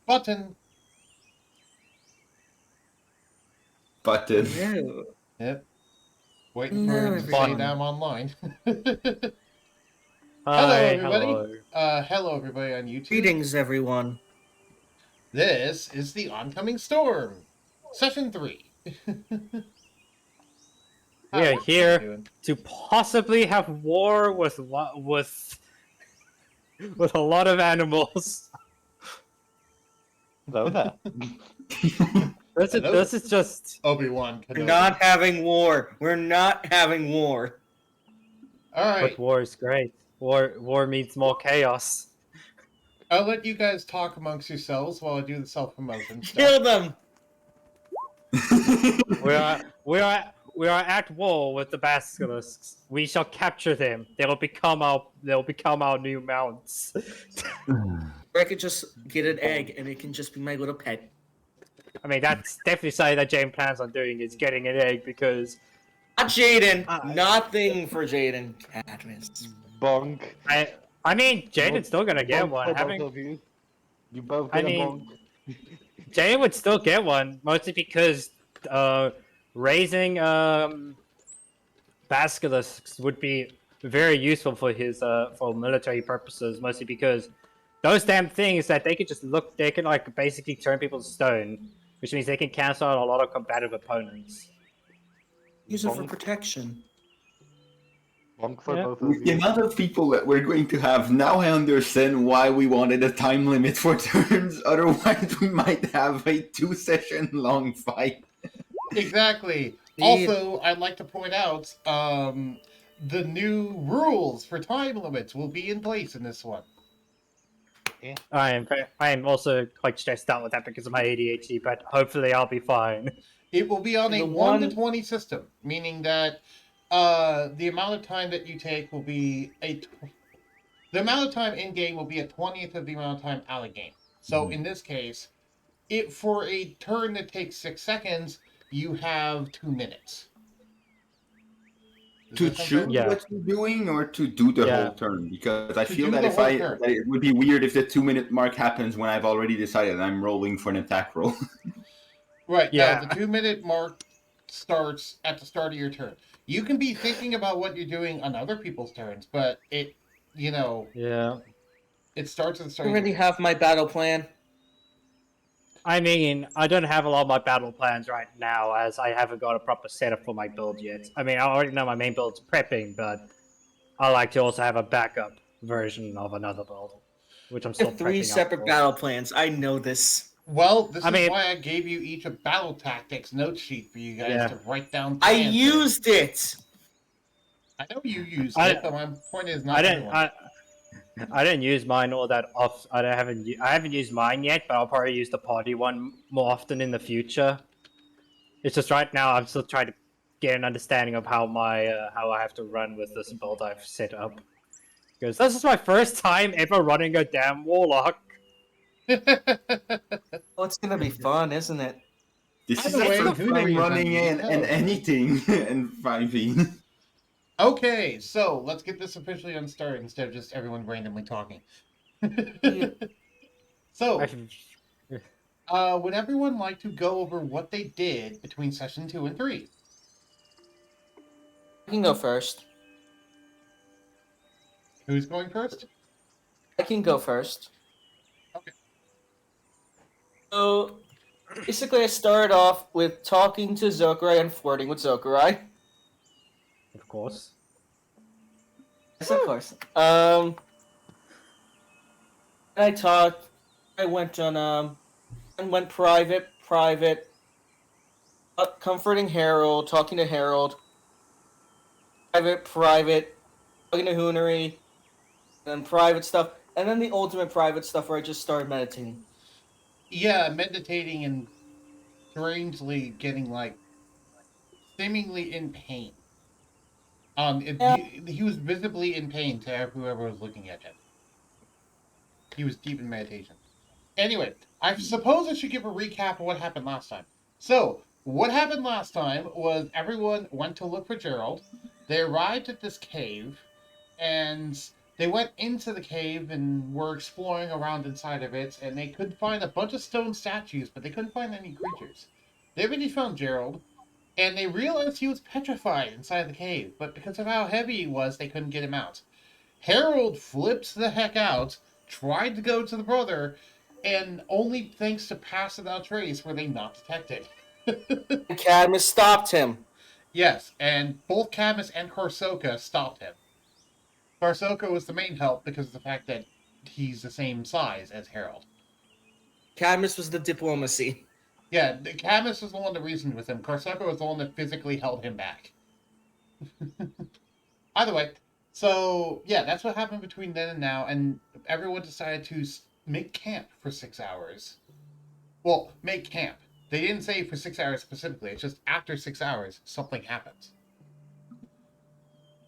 Button. Button. No. Yep. Waiting for No, him to say everyone. that I'm online. Hello, Hi, everybody. hello. Hello, everybody on YouTube. Greetings, everyone. This is the Oncoming Storm, Session 3. We How are everybody here doing? to possibly have war with a lot of animals. Hello there. Hello. This is just Obi-Wan We're Kenobi. not having war. We're not having war. All right. but war is great. War means more chaos. I'll let you guys talk amongst yourselves while I do the self-promotion Kill stuff. them. We are at war with the basilisks. We shall capture them. They'll become our new mounts. Or I could just get an egg and it can just be my little pet. I mean, that's definitely something that Jane plans on doing, is getting an egg, because Not Jaden. Ah. Nothing for Jaden. Cadmus. Bonk. I mean, Jaden's still gonna get Bonk one. for both Having of you. You both I get a mean- bonk. Jaden would still get one, mostly because raising basilisks would be very useful for his for military purposes, mostly because those damn things that they can like basically turn people to stone, which means they can cancel out a lot of combative opponents. Use it for Bonk. protection. Bonk for Yeah. both of With the you. amount of people that we're going to have, now I understand why we wanted a time limit for turns. Otherwise, we might have a 2-session long fight. Exactly. Yeah. Also, I'd like to point out the new rules for time limits will be in place in this one. I am also quite stressed out with that because of my ADHD, but hopefully I'll be fine. It will be on a The 1 to one- 20 system, meaning that the amount of time that you take will be the amount of time in game will be a 20th of the amount of time out of game. So in this case, for a turn that takes 6 seconds, you have 2 minutes. Does To that sound choose fair? Yeah. what you're doing or to do the Yeah. whole turn? Because I To feel do that the if whole turn. that it would be weird if the 2-minute mark happens when I've already decided I'm rolling for an attack roll. Right. Yeah. No, the 2-minute mark starts at the start of your turn. You can be thinking about what you're doing on other people's turns, but it Yeah. it starts at the I start. already have my battle plan. I mean, I don't have a lot of my battle plans right now, as I haven't got a proper setup for my build yet. I mean, I already know my main build's prepping, but I like to also have a backup version of another build, which I'm I still have 3 prepping separate up for. battle plans. I know this. Well, this I is mean- why I gave you each a battle tactics note sheet for you guys Yeah. to write down. I plans for. used it. I know you used I- it, but my point is not I didn't. everyone. I didn't use mine all that off. I haven't used mine yet, but I'll probably use the party one more often in the future. It's just right now I'm still trying to get an understanding of how how I have to run with this build I've set up. Because this is my first time ever running a damn warlock. Oh, it's gonna be fun, isn't it? This By is the the way, first who time is running on in the show? anything in 5e. Okay, so let's get this officially unstarted instead of just everyone randomly talking. Yeah. So, I should- would everyone like to go over what they did between session 2 and 3? I can go first. Who's going first? I can go first. Okay. So, basically, I started off with talking to Zokurai and flirting with Zokurai. Of course. Yes, of course. I talked. I went on and went private, comforting Harold, talking to Harold. Private, talking to Hoonery, and then private stuff, and then the ultimate private stuff where I just started meditating. Yeah, meditating and strangely getting seemingly in pain. Yeah. He was visibly in pain to whoever was looking at him. He was deep in meditation. Anyway, I suppose I should give a recap of what happened last time. So, what happened last time was everyone went to look for Gerald. They arrived at this cave, and They went into the cave and were exploring around inside of it, and they could find a bunch of stone statues, but they couldn't find any creatures. They eventually found Gerald, and they realized he was petrified inside the cave, but because of how heavy he was, they couldn't get him out. Harold flips the heck out, tried to go to the brother, and only thanks to Pass Without Trace were they not detected. Cadmus stopped him. Yes, and both Cadmus and Korsoka stopped him. Korsoka was the main help because of the fact that he's the same size as Harold. Cadmus was the diplomacy. Yeah, Cadmus was the one that reasoned with him. Korsoka was the one that physically held him back. Either way, so yeah, that's what happened between then and now, and everyone decided to make camp for 6 hours. Well, make camp. They didn't say for 6 hours specifically. It's just after 6 hours, something happens.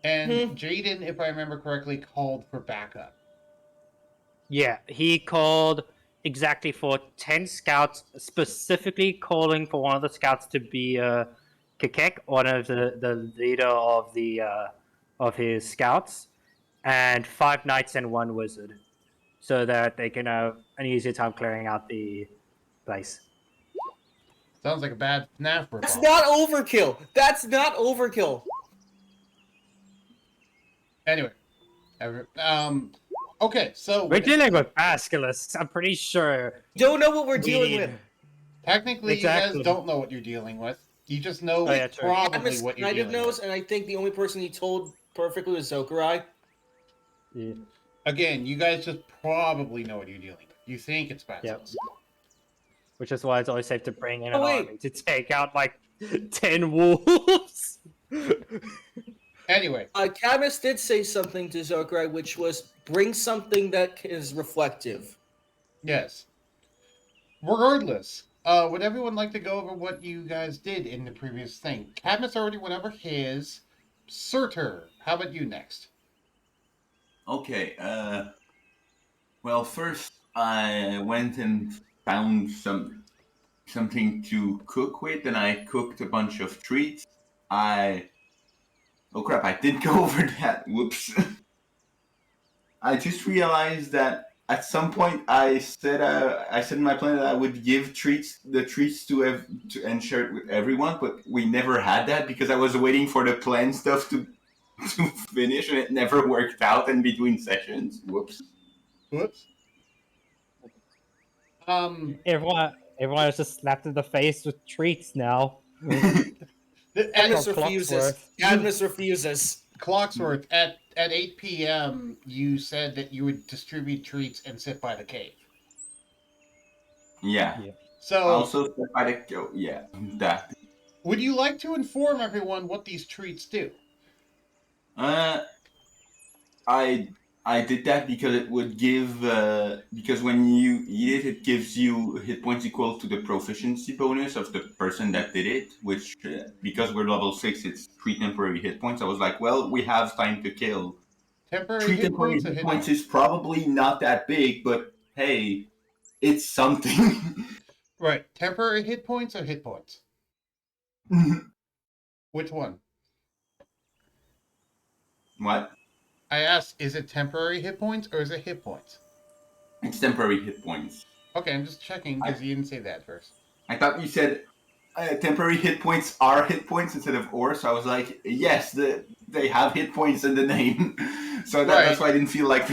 And Jaden, if I remember correctly, called for backup. Yeah, he called exactly for 10 scouts, specifically calling for one of the scouts to be Kekek, one of the leader of his scouts, and 5 knights and 1 wizard, so that they can have an easier time clearing out the place. Sounds like a bad FNAF ripoff. That's not overkill. That's not overkill. Anyway, okay, so We're dealing with Basilisk, I'm pretty sure. Don't know what we're dealing with. Technically, Exactly. you guys don't know what you're dealing with. You just know Oh, yeah, true. probably Cadmus what you're kind of dealing knows, with. and I think the only person he told perfectly was Zokurai. Yeah. Again, you guys just probably know what you're dealing with. You think it's Basilisk. Which is why it's always safe to bring in Oh, an wait. army to take out like 10 wolves. Anyway, Cadmus did say something to Zokurai, which was bring something that is reflective. yes. Regardless, would everyone like to go over what you guys did in the previous thing? Cadmus already went over his. Surtur, how about you next? Okay, well, first I went and found something to cook with, and I cooked a bunch of treats. Oh crap, I did go over that. Whoops. I just realized that at some point I said in my plan that I would give the treats to and share it with everyone, but we never had that because I was waiting for the plan stuff to finish, and it never worked out in between sessions. Whoops. Whoops. Everyone is just slapped in the face with treats now. Cadmus Or refuses. Clocksworth. Cadmus refuses. Clocksworth, at 8 p.m., you said that you would distribute treats and sit by the cave. Yeah. So, Also, that. would you like to inform everyone what these treats do? I did that because it would give because when you eat it, it gives you hit points equal to the proficiency bonus of the person that did it. Which because we're level 6, it's 3 temporary hit points. I was like, well, we have time to kill. Temporary 3 hit temporary points or hit hit points points? is probably not that big, but hey, it's something. Right. Temporary hit points or hit points? Which one? What? I asked, is it temporary hit points or is it hit points? It's temporary hit points. Okay, I'm just checking because you didn't say that first. I thought you said temporary hit points are hit points instead of or, so I was like, yes, they have hit points in the name. So that's why I didn't feel like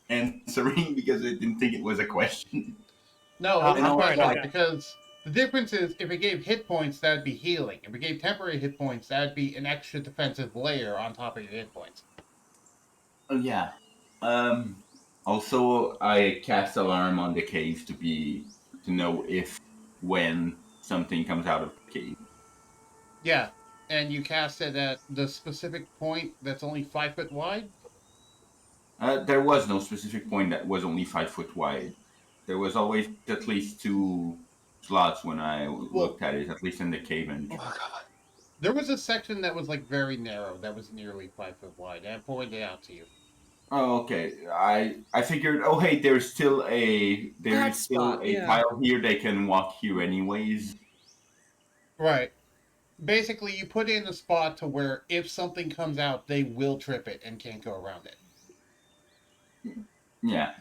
answering, because I didn't think it was a question. No, I'm it's a sorry, question, no. because the difference is if it gave hit points, that'd be healing. If it gave temporary hit points, that'd be an extra defensive layer on top of your hit points. Oh yeah. Also, I cast alarm on the cave to know when something comes out of the cave. Yeah, and you cast it at the specific point that's only 5 foot wide? There was no specific point that was only 5 foot wide. There was always at least 2 slots when I looked at it, at least in the cave entrance. Oh god. There was a section that was like very narrow, that was nearly 5 foot wide, and I pointed it out to you. Oh, okay. I figured. Oh, hey, there's still a tile here. They can walk here anyways. Right. Basically, you put in a spot to where if something comes out, they will trip it and can't go around it. Yeah.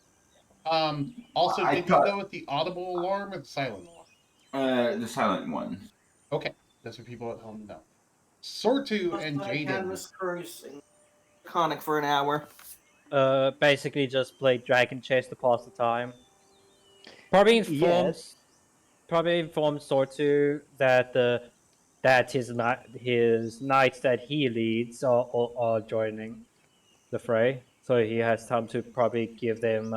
Also, I did you thought go with the audible alarm or the silent? the silent one. Okay, that's for people at home to know. Sortu and Playing Jaden. Cadmus cursing. Iconic for an hour. Basically just play Dragon Chase to pass the time. Probably informs, probably informs Sortu that his knights that he leads are joining the fray, so he has time to probably give them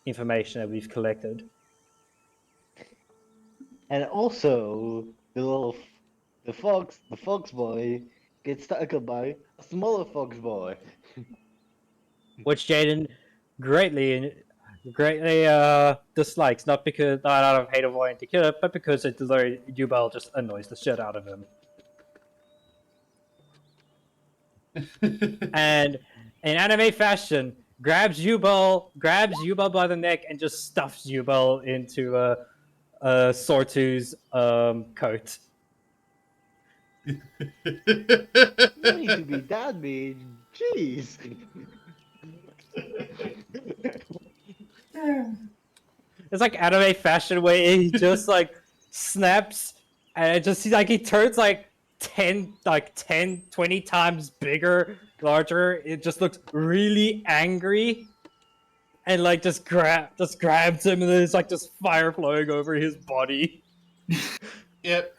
information that we've collected. And also, the fox boy gets tackled by a smaller fox boy. Which Jaden greatly dislikes, not out of hate of wanting to kill it, but because Yubel just annoys the shit out of him. And in anime fashion, grabs Yubel by the neck and just stuffs Yubel into Sortu's coat. You need to be that mean. Jeez. It's like anime fashion where he just like snaps and it just seems like he turns like 20 times bigger, larger. It just looks really angry. And like just grabs him and there's like just fire flowing over his body. Yep.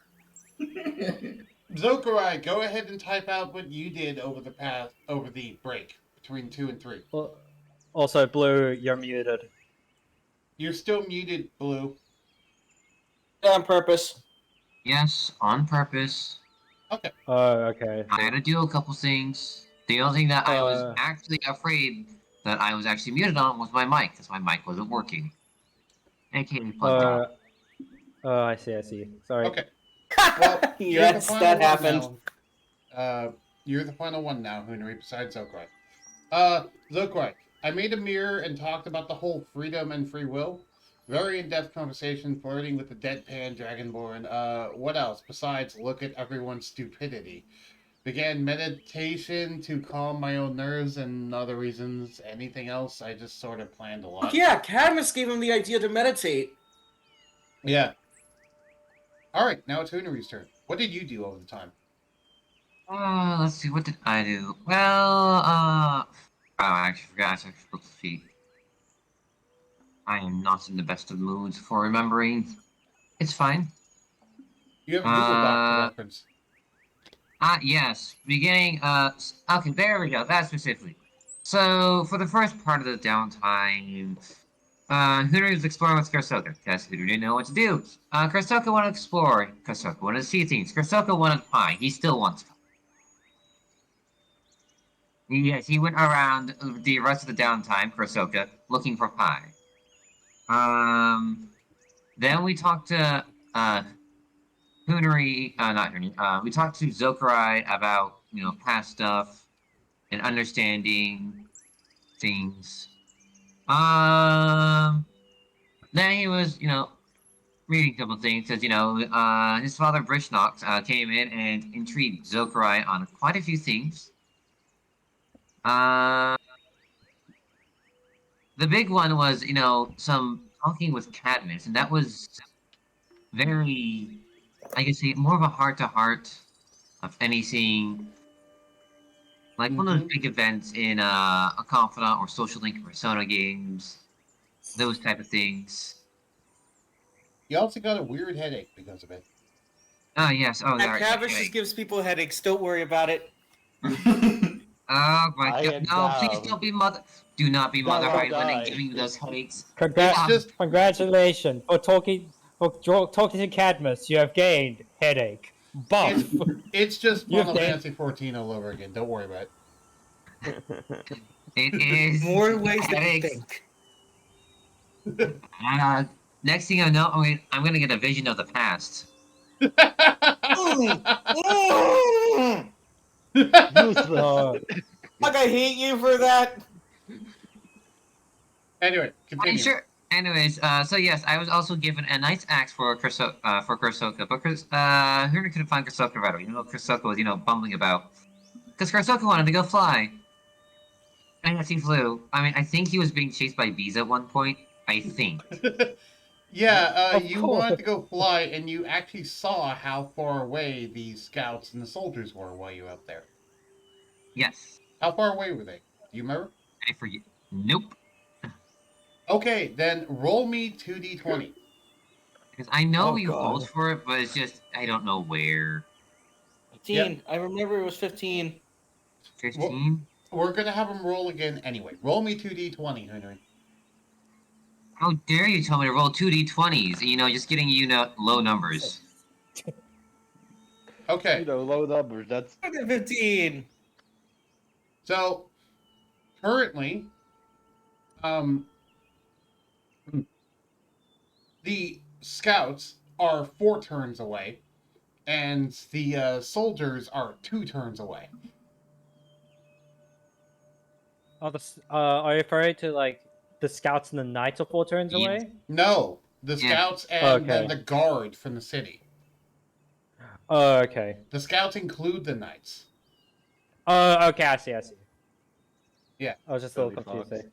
Zokurai, go ahead and type out what you did over the break between 2 and 3. Well, also, Blue, you're muted. You're still muted, Blue. On purpose. Yes, on purpose. Okay. Oh, okay. I had to do a couple things. The only thing that I was Uh. actually afraid that I was actually muted on was my mic, because my mic wasn't working. AKA plugged out. Oh, I see. Sorry. Okay. Well, you're the Yes, final that one happened. now. You're the final one now, Hunari, besides Zokurai. Zokurai, I made a mirror and talked about the whole freedom and free will. Very in-depth conversation, flirting with the deadpan dragonborn. What else besides look at everyone's stupidity? Began meditation to calm my own nerves and other reasons. Anything else? I just sort of planned a lot. Yeah, Cadmus gave him the idea to meditate. Yeah. All right, now it's Hunari's turn. What did you do over the time? Let's see, what did I do? Well, I actually forgot to look to see. I am not in the best of moods for remembering. It's fine. You have a Google Doc to reference. Yes. Beginning, okay, there we go, that specifically. So, for the first part of the downtime, Hunter was exploring with Kursoka, because Hunter didn't know what to do. Kursoka wanted to explore, Kursoka wanted to see things, Kursoka wanted pie, he still wants pie. Yes, he went around the rest of the downtime, Kursoka, looking for pie. Then we talked to, Hunari, not Hunari, we talked to Zokurai about, past stuff and understanding things. Then he was, reading a couple things, because, his father, Brishnox, came in and intrigued Zokurai on quite a few things. The big one was, some talking with Cadmus, and that was very, I guess, more of a heart-to-heart of anything. Like one of those big events in a Confidant or Social Link Persona games. Those type of things. You also got a weird headache because of it. Oh, yes. Oh, And there. Cadmus Okay. just gives people headaches. Don't worry about it. Oh my I god. am No, please down. don't be mother. Do not be Down Mother or Hyde when die. giving you those headaches. Congratulations for talking to Cadmus. You have gained headache buff. It's just You have Final gained- Fantasy 14 all over again. Don't worry about it. It is More ways than you headaches. think. Next thing I know, I'm gonna get a vision of the past. Useless. Fuck, I hate you for that. Anyway, I'm continue. sure. Anyways, so yes, I was also given a nice axe for Kursoka, but Hurry couldn't find Kursoka right away. Kursoka was, bumbling about. Because Kursoka wanted to go fly. I guess he flew. I mean, I think he was being chased by bees at one point. I think. Yeah, Of you course. wanted to go fly, and you actually saw how far away the scouts and the soldiers were while you were out there. Yes. How far away were they? Do you remember? I forget. Nope. Okay, then roll me 2d20. Because I know Oh, you hold God. for it, but it's just I don't know where. 15. I remember it was 15. 15? We're gonna have them roll again anyway. Roll me 2d20, Henry. How dare you tell me to roll 2d20s? You know, just getting low numbers. Okay, You know, low numbers. That's 15. so currently, um, the scouts are 4 turns away, and the soldiers are 2 turns away. Are you referring to like the scouts and the knights are 4 turns Yeah. away? No, the Yeah. scouts and then Okay. the guard from the city. Oh, okay. The scouts include the knights. Oh, okay. I see. Yeah. I was just a little Silly confused fox. there.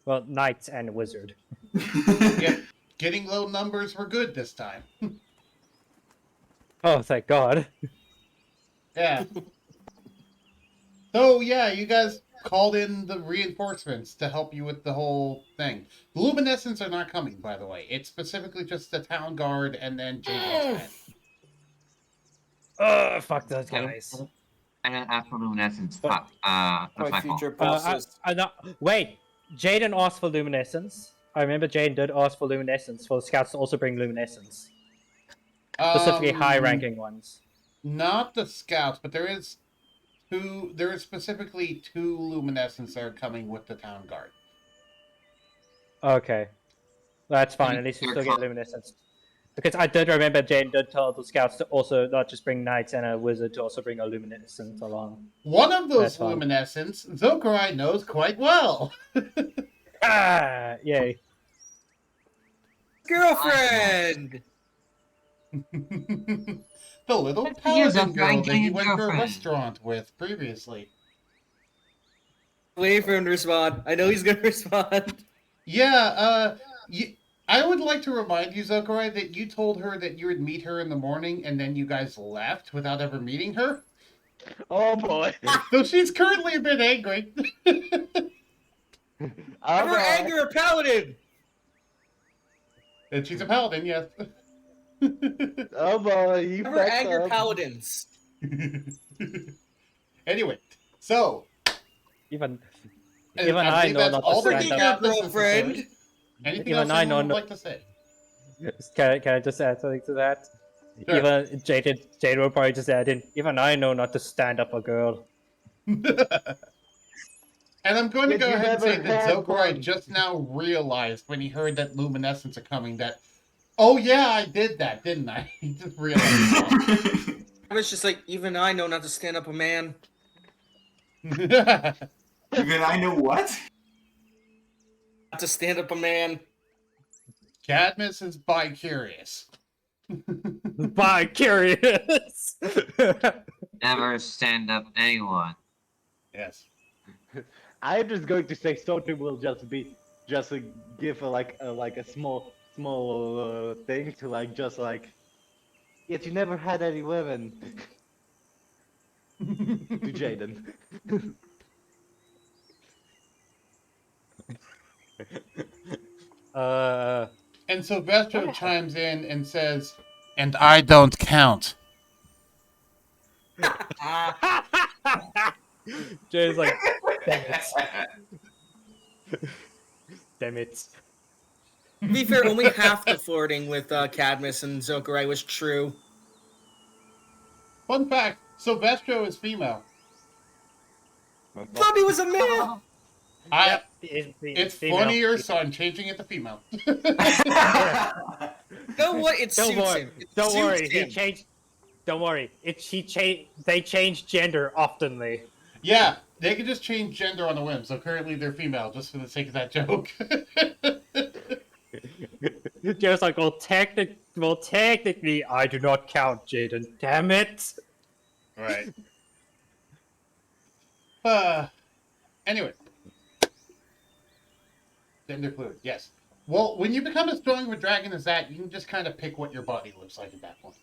Well, knights and wizard. Yep. Getting low numbers were good this time. Oh, thank God. Yeah. So yeah, you guys called in the reinforcements to help you with the whole thing. The luminescents are not coming, by the way. It's specifically just the town guard and then Jaden's men. Oh, fuck those I guys. didn't ask for luminescence. But- Fuck. That's My my fault. future bosses. Wait, Jaden asked for luminescence. I remember Jaden did ask for luminescence for the scouts to also bring luminescence, specifically high-ranking ones. Not the scouts, but there is specifically 2 luminescents that are coming with the town guard. Okay, that's fine. At least we still get luminescence. Because I did remember Jaden did tell the scouts to also not just bring knights and a wizard, to also bring a luminescent along. One of That's those fine. luminescents, Zokurai knows quite well. Ah, yay. Girlfriend! The little Yes, paladin Zokurai girl that getting you a went to a girlfriend. restaurant with previously. Waiting for him to respond. I know he's gonna respond. Yeah, I would like to remind you, Zokurai, that you told her that you would meet her in the morning and then you guys left without ever meeting her. oh boy. So she's currently a bit angry. Ever anger a paladin! And she's a paladin, yes. Oh boy, you Ever fucked anger up. paladins! Anyway, so Even and Even I I believe know that's not to all that stand Forgive up. your Cadmus is girlfriend! saying. Anything Even else I anyone know would not- like to say? Can I just add something to that? Sure. Even Jaden will probably just add in. Even I know not to stand up for a girl. And I'm going to Yet go you ahead and say never that had Zokurai one. just now realized when he heard that luminescents are coming that, oh yeah, I did that, didn't I? He just realized. I was just like, even I know not to stand up a man. Even I know what? Not to stand up a man. Cadmus is bi-curious. By curious. Never stand up anyone. Yes. I'm just going to say something will just give a small thing to yet you never had any women to Jaden. And Silvestro chimes in and says, and I don't count. Jaden's like, damn it. Damn it. To be fair, only half the flirting with Cadmus and Zokurai was true. Fun fact, Silvestro is female. Thought he was a man! It's female. funnier, so I'm changing it to female. You know what? It Don't suits worry. him. It Don't suits worry. He him. changed. Don't worry. They change gender oftenly. Yeah, they can just change gender on a whim, so currently they're female, just for the sake of that joke. Just like, well, technically, I do not count, Jaden. Damn it. Right. Anyway, Gender fluid, yes. Well, when you become as strong of a dragon as that, you can just kind of pick what your body looks like at that point.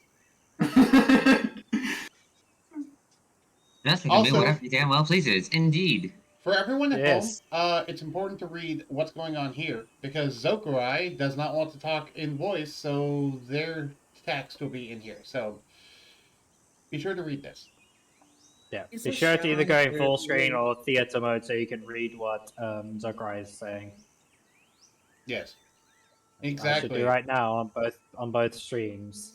Yes, we can do Also, whatever you damn well pleases. Indeed. for everyone at Yes. home, it's important to read what's going on here because Zokurai does not want to talk in voice, so their text will be in here. So be sure to read this. Yeah. He's Be a sure to either go in full screen shaman. or theater mode so you can read what Zokurai is saying. Yes, I should exactly. do right now on both streams.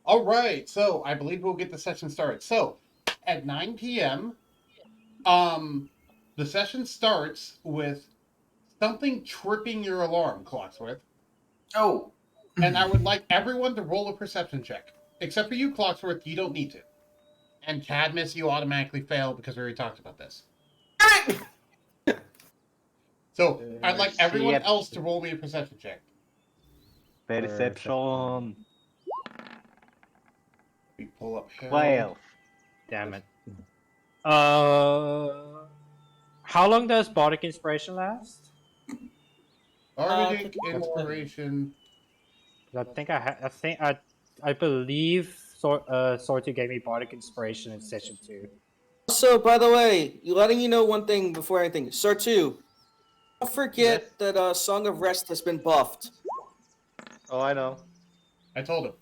All right, so I believe we'll get the session started. So at 9 p.m., the session starts with something tripping your alarm, Clocksworth. Oh. And I would like everyone to roll a perception check. Except for you, Clocksworth, you don't need to. And Cadmus, you automatically fail because we already talked about this. So I'd like everyone else to roll me a perception check. Perception. We pull up Harold. 12. Damn it. How long does Bardic Inspiration last? Bardic Inspiration. I think I believe Sortu gave me Bardic Inspiration in session 2. Also, by the way, letting you know one thing before anything. Sir 2, don't forget Yes? that Song of Rest has been buffed. Oh, I know. I told him.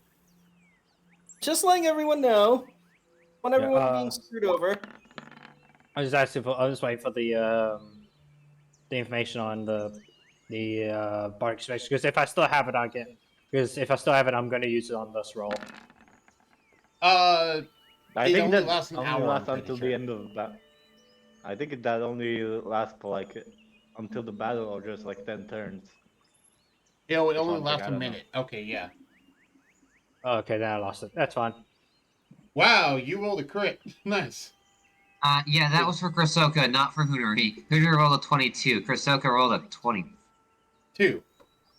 Just letting everyone know. Want everyone Yeah, being screwed over. I was waiting for the information on the Bardic Inspiration because if I still have it, I'm going to use it on this roll. I It think only that lasts an only hour, lasts I'm pretty until sure. the end of that. I think that only lasts for like until the battle or just like 10 turns. It or only something, lasts I a don't know. minute. Okay, yeah. Okay, then I lost it. That's fine. Wow, you rolled a crit. Nice. Yeah, that was for Krosoka, not for Hunari. Hunari rolled a 22. Krosoka rolled a 20. 2.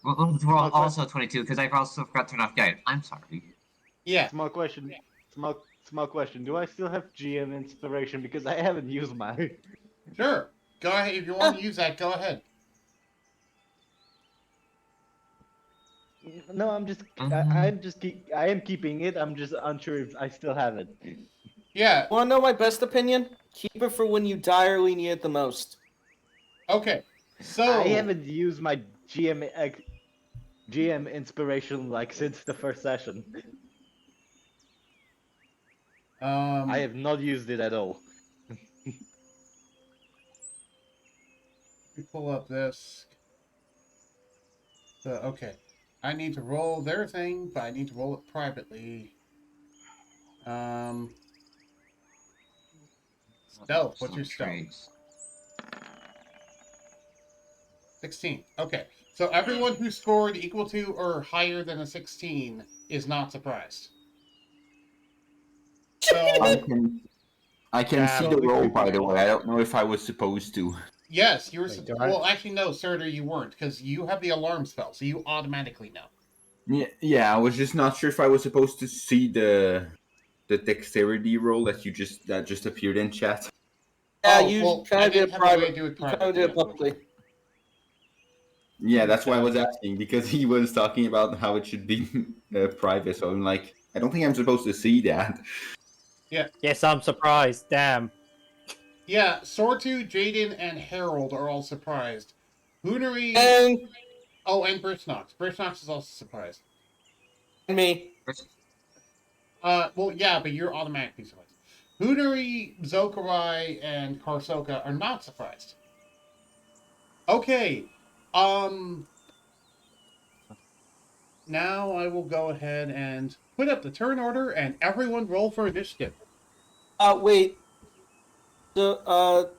Rolled also 22 because I also forgot to turn off guide. I'm sorry. Yeah. Small question. Small question. Do I still have GM inspiration because I haven't used mine? Sure. Go ahead. If you want to use that, go ahead. No, I'm I am keeping it. I'm just unsure if I still have it. Yeah. Want to know my best opinion? Keep it for when you direly need it the most. Okay. So I haven't used my GM inspiration like since the first session. I have not used it at all. we pull up this. Okay. I need to roll their thing, but I need to roll it privately. Stealth. What's your stealth? Traits. 16. Okay. So everyone who scored equal to or higher than a 16 is not surprised. So I can see the roll, by the way. I don't know if I was supposed to. yes, you were. Wait, do I- Well, actually, no, Surtur, you weren't, because you have the alarm spell, so you automatically know. Yeah, I was just not sure if I was supposed to see the dexterity roll that just appeared in chat. Yeah, Oh, you well, kind I of did didn't it have a way to private. do it You kind of privately. did it publicly. Yeah, that's why I was asking, because he was talking about how it should be private. So I'm like, I don't think I'm supposed to see that. Yes, I'm surprised. Damn. Yeah, Sortu, Jaden, and Harold are all surprised. Hunari. And Oh, and Brishnox. Brishnox is also surprised. me. Well, yeah, but you're automatically surprised. Hunari, Zokurai, and Karsoka are not surprised. Okay. Now I will go ahead and put up the turn order and everyone roll for initiative. Wait. So,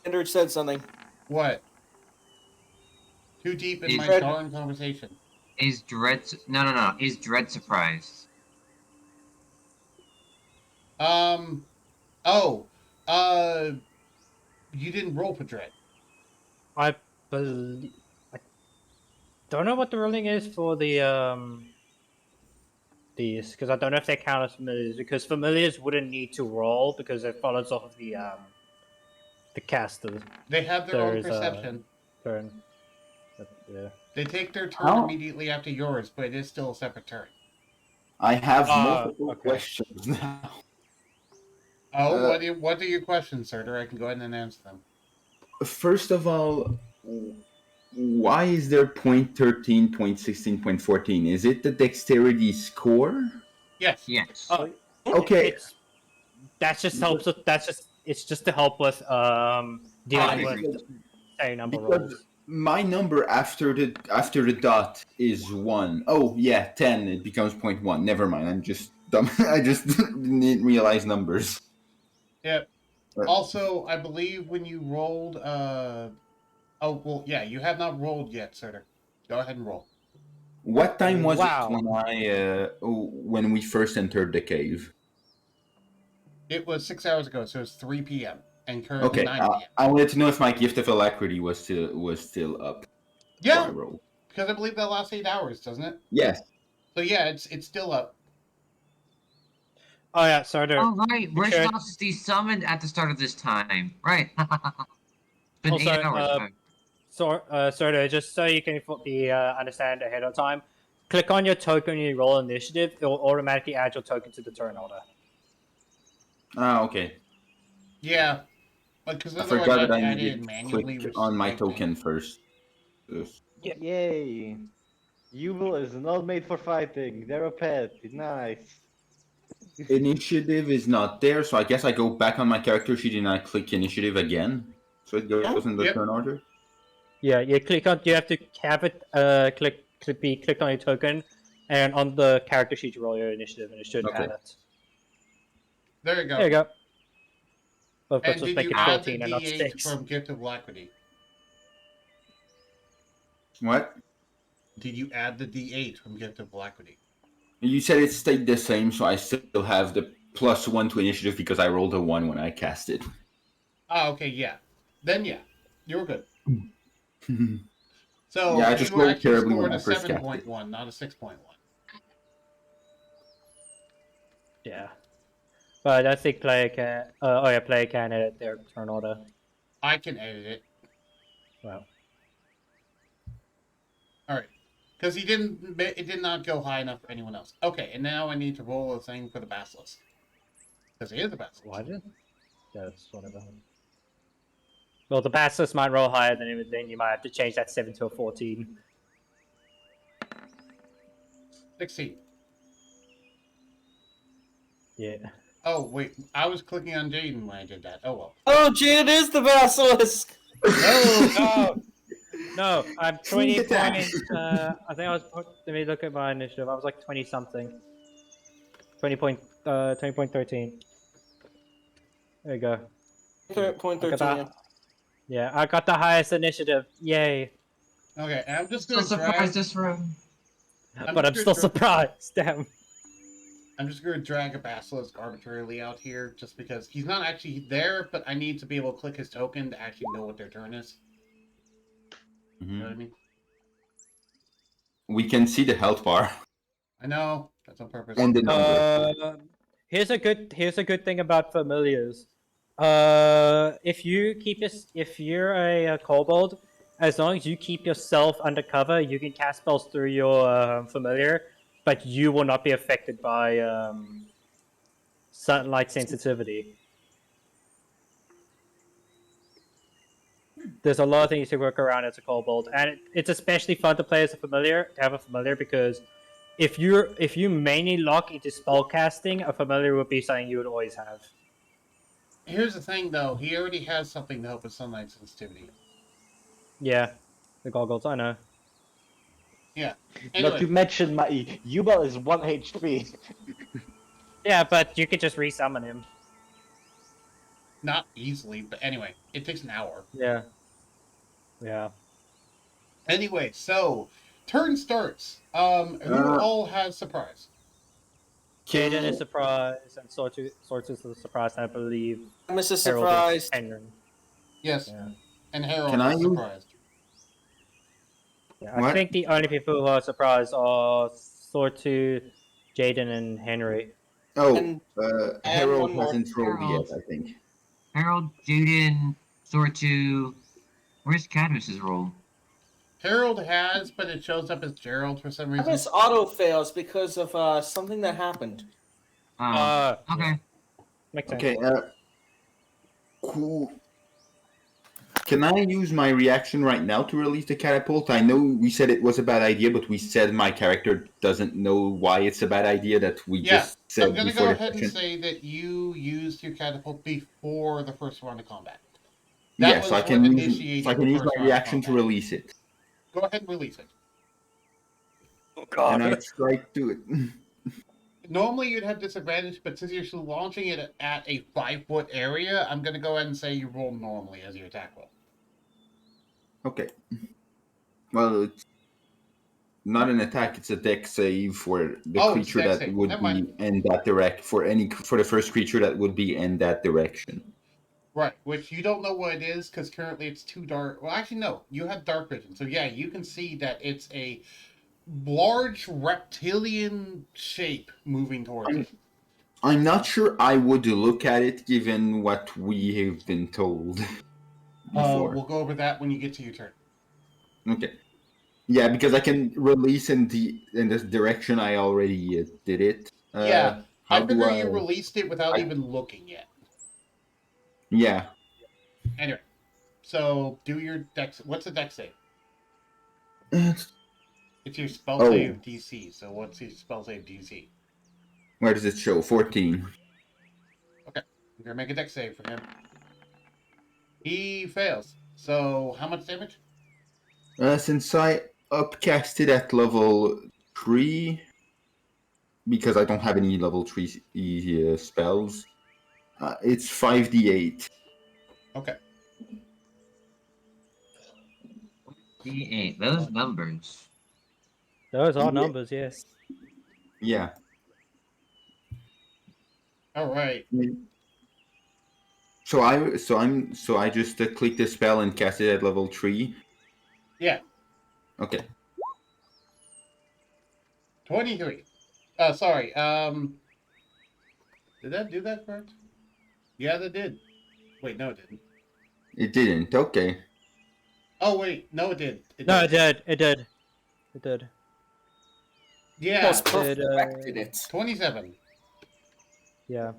Andrew said something. What? Too deep in Is my Dread- darn conversation. Is Dread... No. Is Dread surprised? Oh. You didn't roll for Dread. I believe. I don't know what the ruling is for these because I don't know if they count as familiars because familiars wouldn't need to roll because it follows off of the caster They have their own There's, perception. turn. Yeah. They take their turn How? immediately after yours, but it is still a separate turn. I have multiple okay. questions now. Oh, Uh, what are your questions, sir? I can go ahead and answer them. First of all, why is there point 13, point 16, point 14? Is it the dexterity score? Yes. Yes. Oh, Okay. That just helps with. It's just to help with dealing agree. with say number Because rolls. my number after the dot is 1. Oh yeah, 10. It becomes 0.1. Never mind. I'm just dumb. I just didn't realize numbers. Yep. Uh, Also, I believe when you rolled, oh well, yeah, you have not rolled yet, sir. Go ahead and roll. What time was Wow. it when we first entered the cave? It was 6 hours ago, so it's 3 p.m. and currently Okay, 9 p.m. I wanted to know if my gift of alacrity was still up. So I Yeah, rolled. because I believe that lasts 8 hours, doesn't it? Yes. So yeah, it's still up. Oh yeah, sorry. Oh, right. We're Sure. supposed to be summoned at the start of this time. Right. It's been Also, 8 hours. Sorry, just so you can understand ahead of time, click on your token when you roll initiative. It will automatically add your token to the turn order. Ah, okay. Yeah, because I otherwise forgot I that have I to add it needed in to manually, click which is on a my big token thing. first. Ugh. Yay! Yubel is not made for fighting. They're a pet. Nice. Initiative is not there, so I guess I go back on my character sheet and I click initiative again. So it goes in the Yep. turn order. Yeah, you click on. You have to have it. Clicked on your token, and on the character sheet you roll your initiative, and it should Okay. add it. There you go. There you go. But of course, And let's did make you it add the 14 and not D8 6. from Gift of Alacrity? What? Did you add the D8 from Gift of Alacrity? You said it stayed the same, so I still have the +1 to initiative because I rolled a 1 when I cast it. Oh, okay, yeah. Then yeah, you were good. Yeah, So I just you rolled actually terribly scored when a I first cast it. 7.1, not a 6.1. Yeah. But I think player can edit their turn order. I can edit it. Well, All right, because it did not go high enough for anyone else. Okay, and now I need to roll a thing for the basilisk because he is the basilisk. why did? That's whatever. Well, the basilisk might roll higher than it, then you might have to change that 7 to a 14. 16. Yeah. Oh wait, I was clicking on Jaden when I did that. Oh well. Oh, Jaden is the basilisk. No, I'm Sneak 20 attack. points. I think I was. Let me look at my initiative. I was like 20 something. 20.13. There you go. Point I got 13. that. Yeah, I got the highest initiative. Yay! Okay, and I'm just So gonna surprised drag. this room. But I'm still surprised. Damn. I'm just gonna drag a basilisk arbitrarily out here, just because he's not actually there, but I need to be able to click his token to actually know what their turn is. You know what I mean? We can see the health bar I know that's on purpose. and the number. Here's a good thing about familiars. If you're a kobold, as long as you keep yourself undercover, you can cast spells through your familiar, but you will not be affected by sunlight sensitivity. There's a lot of things to work around as a kobold, and it's especially fun to play as to have a familiar, because if you mainly lock into spell casting, a familiar would be something you would always have. Here's the thing, though. He already has something to help with sunlight sensitivity. Yeah, the goggles, I know. Yeah. Not to Anyway, mention my Yubel is 1 HP. Yeah, but you could just resummon him. not easily, but anyway, it takes an hour. Yeah. Yeah. Anyway, so turn starts. Who all has surprise? Jaden is surprised, and Sorts is surprised, and I believe Mrs. Harold is Surprised. Henry. Yes, Yeah. and Harold Can I is use- surprised. Yeah, I What? think the only people who are surprised are Sortu, Jaden, and Henry. Oh, And Harold one more. hasn't rolled yet, Harold. I think. Harold, Jaden, Sword 2. Where's Cadmus's role? Harold has, but it shows up as Gerald for some reason. This auto fails because of something that happened. Oh, okay. Yeah. Makes sense. Okay. Cool. Can I use my reaction right now to release the catapult? I know we said it was a bad idea, but we said my character doesn't know why it's a bad idea. That we Yeah, just said I'm gonna before go the ahead and session. say that you used your catapult before the first round of combat. That Yeah, was so I what can initiated the first my round of reaction to combat. release it, Go ahead and release it. Oh and I god. try to it. Normally you'd have disadvantage, but since you're still launching it at a 5-foot area, I'm gonna go ahead and say you roll normally as your attack roll. Okay. Well, it's not an attack; it's a deck save for the Oh, it's creature dex that save. would Never be mind. in that for the first creature that would be in that direction. Right, which you don't know what it is because currently it's too dark. Well, actually, no, you have dark vision, so yeah, you can see that it's a large reptilian shape moving towards you. I'm not sure I would look at it given what we have been told before. We'll go over that when you get to your turn. Okay. Yeah, because I can release in this direction I already did it. Yeah, How I do figure I? you released it without even looking yet. Yeah. Anyway, so do your dex. What's a dex save? It's your spell Oh. save DC. So what's your spell save DC? Where does it show? 14. Okay, you're gonna make a dex save for him. He fails. So how much damage? Since I upcasted at level 3, because I don't have any level 3 spells, it's 5d8. Okay. D8. Those numbers. Those are Yeah. numbers, yes. Yeah. All right. So I just click the spell and cast it at level 3. Yeah. Okay. 23. Sorry. Did that do that correct? Yeah, that did. Wait, no, it didn't. It didn't. Okay. Oh wait, no, it did. No, it did. It did. It did. Yeah, Almost Did, perfected it. 27. Yeah.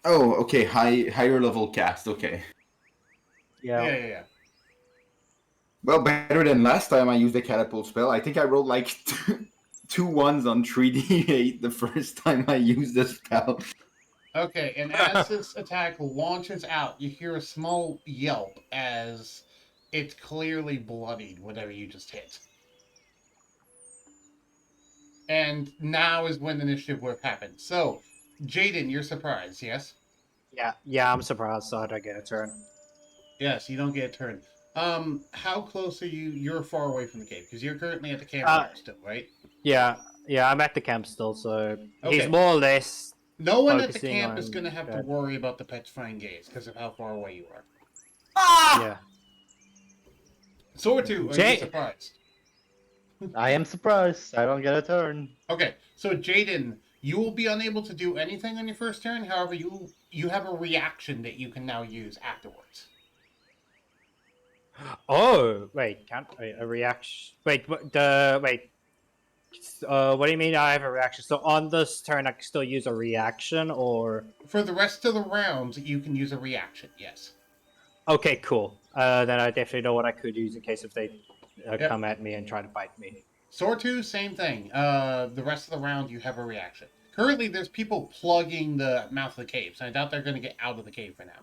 Oh, okay. Higher level cast. Okay. Yeah. Yeah. Well, better than last time I used the catapult spell. I think I rolled like two ones on 3d8 the first time I used the spell. Okay, and as this attack launches out, you hear a small yelp as it's clearly bloodied, whatever you just hit. And now is when the initiative would have happened. So, Jaden, you're surprised, yes? Yeah, I'm surprised so I don't get a turn. Yes, you don't get a turn. How close are you? You're far away from the cave, because you're currently at the campfire still, right? Yeah, I'm at the camp still, so Okay. he's more or less. No one at the Focusing camp is on going to have to that. worry about the petrifying gaze, because of how far away you are. Yeah. Sword 2, are Jay- you surprised? I am surprised. I don't get a turn. Okay, so Jaden, you will be unable to do anything on your first turn. However, you have a reaction that you can now use afterwards. Oh, wait, a reaction. Wait, what wait. What do you mean I have a reaction? So on this turn, I can still use a reaction, or For the rest of the rounds, you can use a reaction. Yes. okay, cool. Then I definitely know what I could use in case if they Yep. come at me and try to bite me. Sword 2, same thing. The rest of the round, you have a reaction. Currently, there's people plugging the mouth of the cave, so I doubt they're going to get out of the cave for now.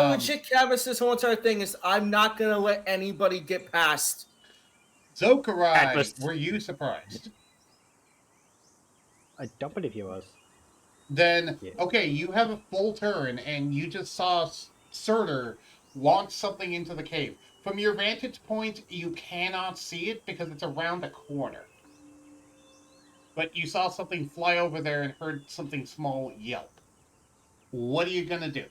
Legit, Canvas, this whole entire thing is I'm not gonna let anybody get past. Zokarai, Atlas. were you surprised? I don't believe he was. Then, Yeah. okay, you have a full turn, and you just saw Surtur launch something into the cave. From your vantage point, you cannot see it because it's around the corner. But you saw something fly over there and heard something small yelp. What are you gonna do?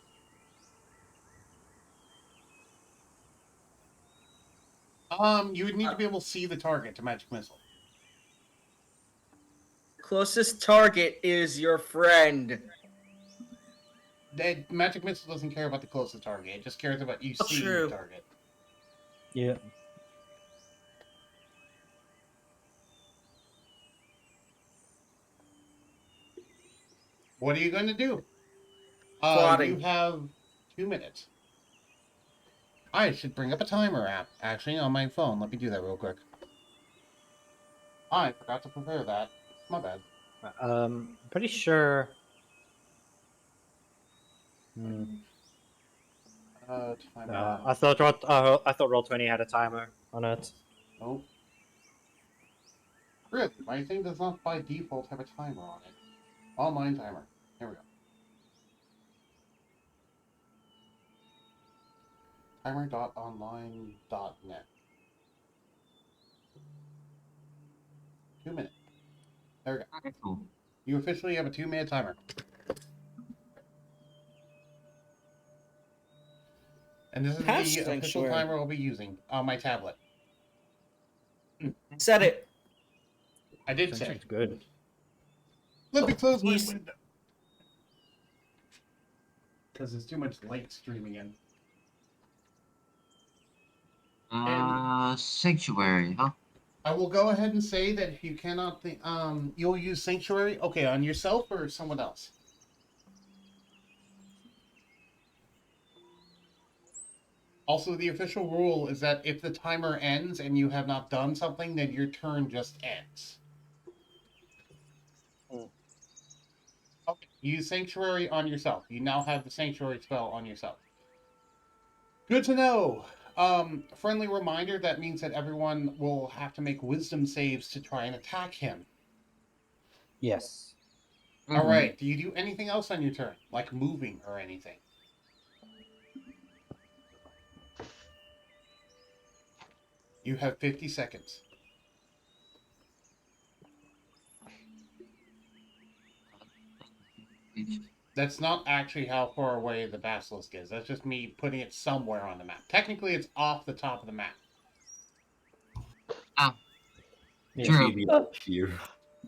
You would need to be able to see the target to magic missile. Closest target is your friend. magic missile doesn't care about the closest target. It just cares about you Oh, seeing true. the target. Yeah. What are you going to do? Plotting. You have 2 minutes. I should bring up a timer app, actually, on my phone. Let me do that real quick. I forgot to prepare that. My bad. I'm pretty sure. Timer. I thought Roll20 had a timer on it. Nope. Really? My thing does not by default have a timer on it. Online timer. Here we go. Timer.online.net. 2 minutes. There we go. Okay, cool. You officially have a 2-minute timer. And this is Have the official sanctuary. timer I'll be using on my tablet. Said it. I did say. It's good. Let me close my He's- window. Because there's too much light streaming in. Sanctuary, huh? I will go ahead and say that if you cannot think, you'll use Sanctuary. Okay, on yourself or someone else? Also, the official rule is that if the timer ends and you have not done something, then your turn just ends. Okay, use Sanctuary on yourself. You now have the Sanctuary spell on yourself. Good to know. Friendly reminder, that means that everyone will have to make wisdom saves to try and attack him. Yes. All right. Do you do anything else on your turn, like moving or anything? You have 50 seconds. That's not actually how far away the basilisk is. That's just me putting it somewhere on the map. Technically, it's off the top of the map. Yeah. True. Here.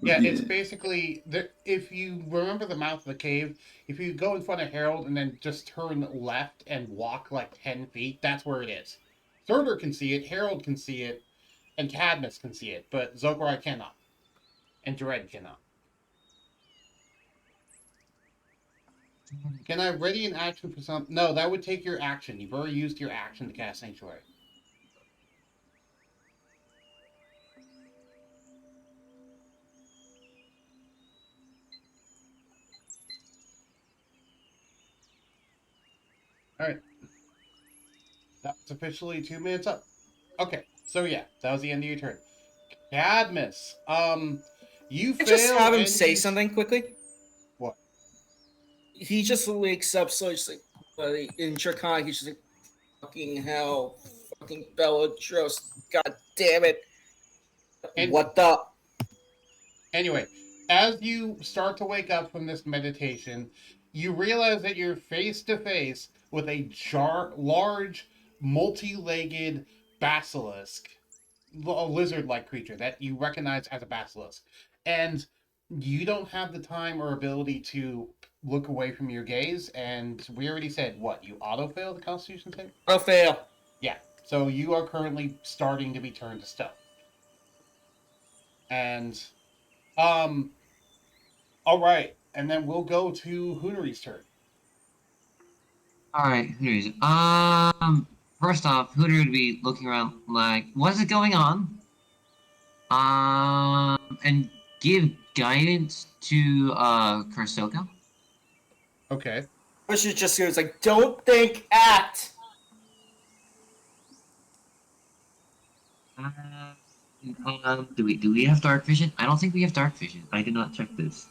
Yeah, it's basically if you remember the mouth of the cave, if you go in front of Harold and then just turn left and walk like 10 feet, that's where it is. Thurder can see it, Harold can see it, and Cadmus can see it, but Zokarai cannot. And Dread cannot. Can I ready an action for some? No, that would take your action. You've already used your action to cast Sanctuary. Alright. That's officially 2 minutes up. Okay, so yeah, that was the end of your turn. Cadmus, you fail. I just have him and say you- something quickly. What? He just wakes up, so he's like, in Draconic, he's just like, fucking hell, fucking Bellatrix, god damn it. And- What the? Anyway, as you start to wake up from this meditation, you realize that you're face to face with a large, multi-legged basilisk, a lizard-like creature that you recognize as a basilisk, and you don't have the time or ability to look away from your gaze. And we already said what, you auto-fail the Constitution save? I'll fail. Yeah. So you are currently starting to be turned to stone. And all right, and then we'll go to Huneri's turn. Alright, Hooters. First off, Hooter would be looking around like, what is going on? And give guidance to, Kursoka. Okay. Which is just goes like, don't think, act. Do we have dark vision? I don't think we have dark vision. I did not check this.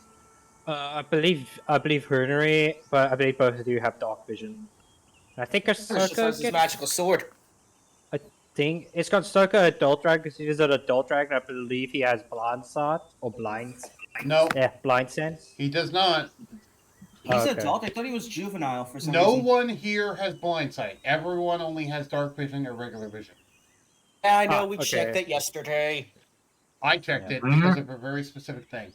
I believe Huneri, but I believe both of you have dark vision. I think Chris just has his magical sword. I think it's got Stoker Adult Dragon because he is an Adult Dragon. I believe he has Blind Sight or Blind. No, Yeah, Blind Sense. he does not. He's Okay. adult. I thought he was juvenile for some No reason. one here has blind sight. Everyone only has dark vision or regular vision. Yeah, I know, Ah, we okay. checked it yesterday. I checked Yeah. it because of a very specific thing.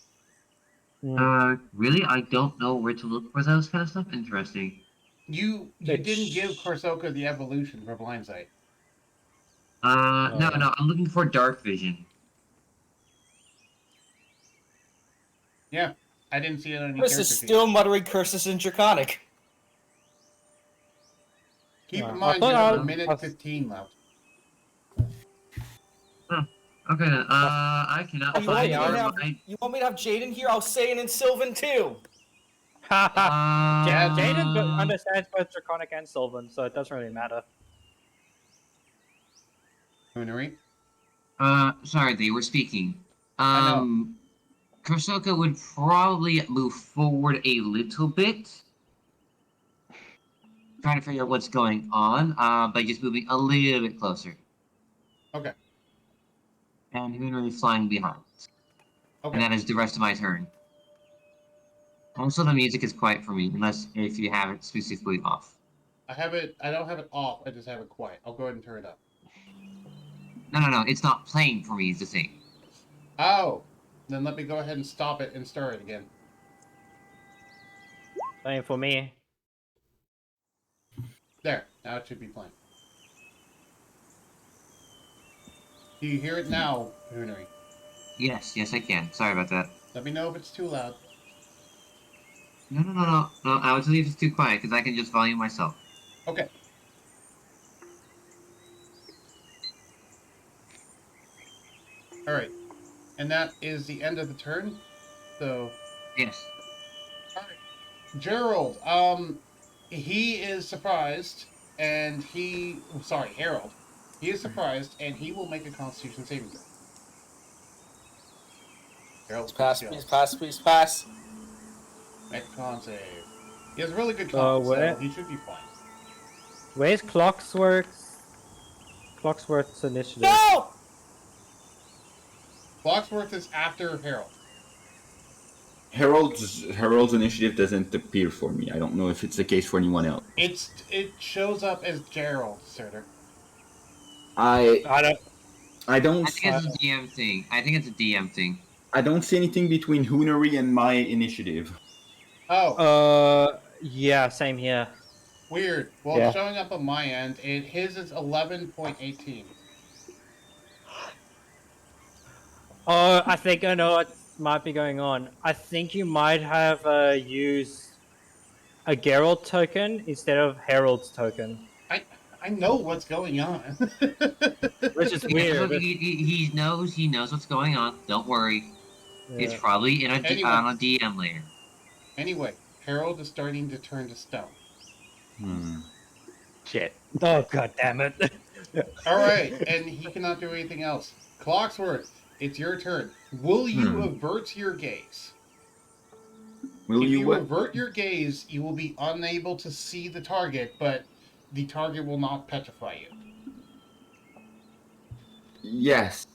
Really? I don't know where to look for those kind of stuff. Interesting. You didn't give Korsoka the evolution for blindsight. No, I'm looking for dark vision. Yeah, I didn't see it on any Chris is character sheet. still muttering curses in Draconic. Keep in I mind thought you have I a was- minute 15 left. Okay, then. I cannot Oh, you want, find me to where have, my. you want me to have Jaden here? I'll say it in Sylvan too. Jaden Uh, understands both Draconic and Sylvan, so it doesn't really matter. Hunary? sorry, they were speaking. I know. Kursoka would probably move forward a little bit. Trying to figure out what's going on, by just moving a little bit closer. Okay. And Hunter flying behind. Okay. And that is the rest of my turn. Also, the music is quiet for me, unless if you have it specifically off. I don't have it off, I just have it quiet. I'll go ahead and turn it up. No, it's not playing for me, is the thing. Oh! Then let me go ahead and stop it and start it again. Same for me. There, now it should be playing. Do you hear it now, Hunary? Yes, I can. Sorry about that. Let me know if it's too loud. No. I would tell you if it's too quiet, because I can just volume myself. Okay. Alright. And that is the end of the turn. So, Yes. alright. Gerald, he is surprised, and Harold. He is surprised, and he will make a Constitution saving throw. Harold's Pass, please pass, please pass. Make a con save. He has really good Oh, con, so where? he should be fine. Where's Clocksworth's initiative? No! Blocksworth is after Harold. Harold's initiative doesn't appear for me. I don't know if it's the case for anyone else. It shows up as Gerald, Surtur. I I don't I think it's a DM thing. I don't see anything between Hunary and my initiative. Oh, yeah, same here. weird. Well, Yeah. it's showing up on my end. His is 11.18. I think I know what might be going on. I think you might have used a Geralt token instead of Harold's token. I know what's going on. Which is weird. He knows what's going on. Don't worry. It's Yeah. probably in Anyway. on a DM layer. Anyway, Harold is starting to turn to stone. Shit. Oh god damn it. Alright, and he cannot do anything else. Clocksworth, it's your turn. Will you avert your gaze? Will If you you what? avert your gaze, you will be unable to see the target, but the target will not petrify you. Yes.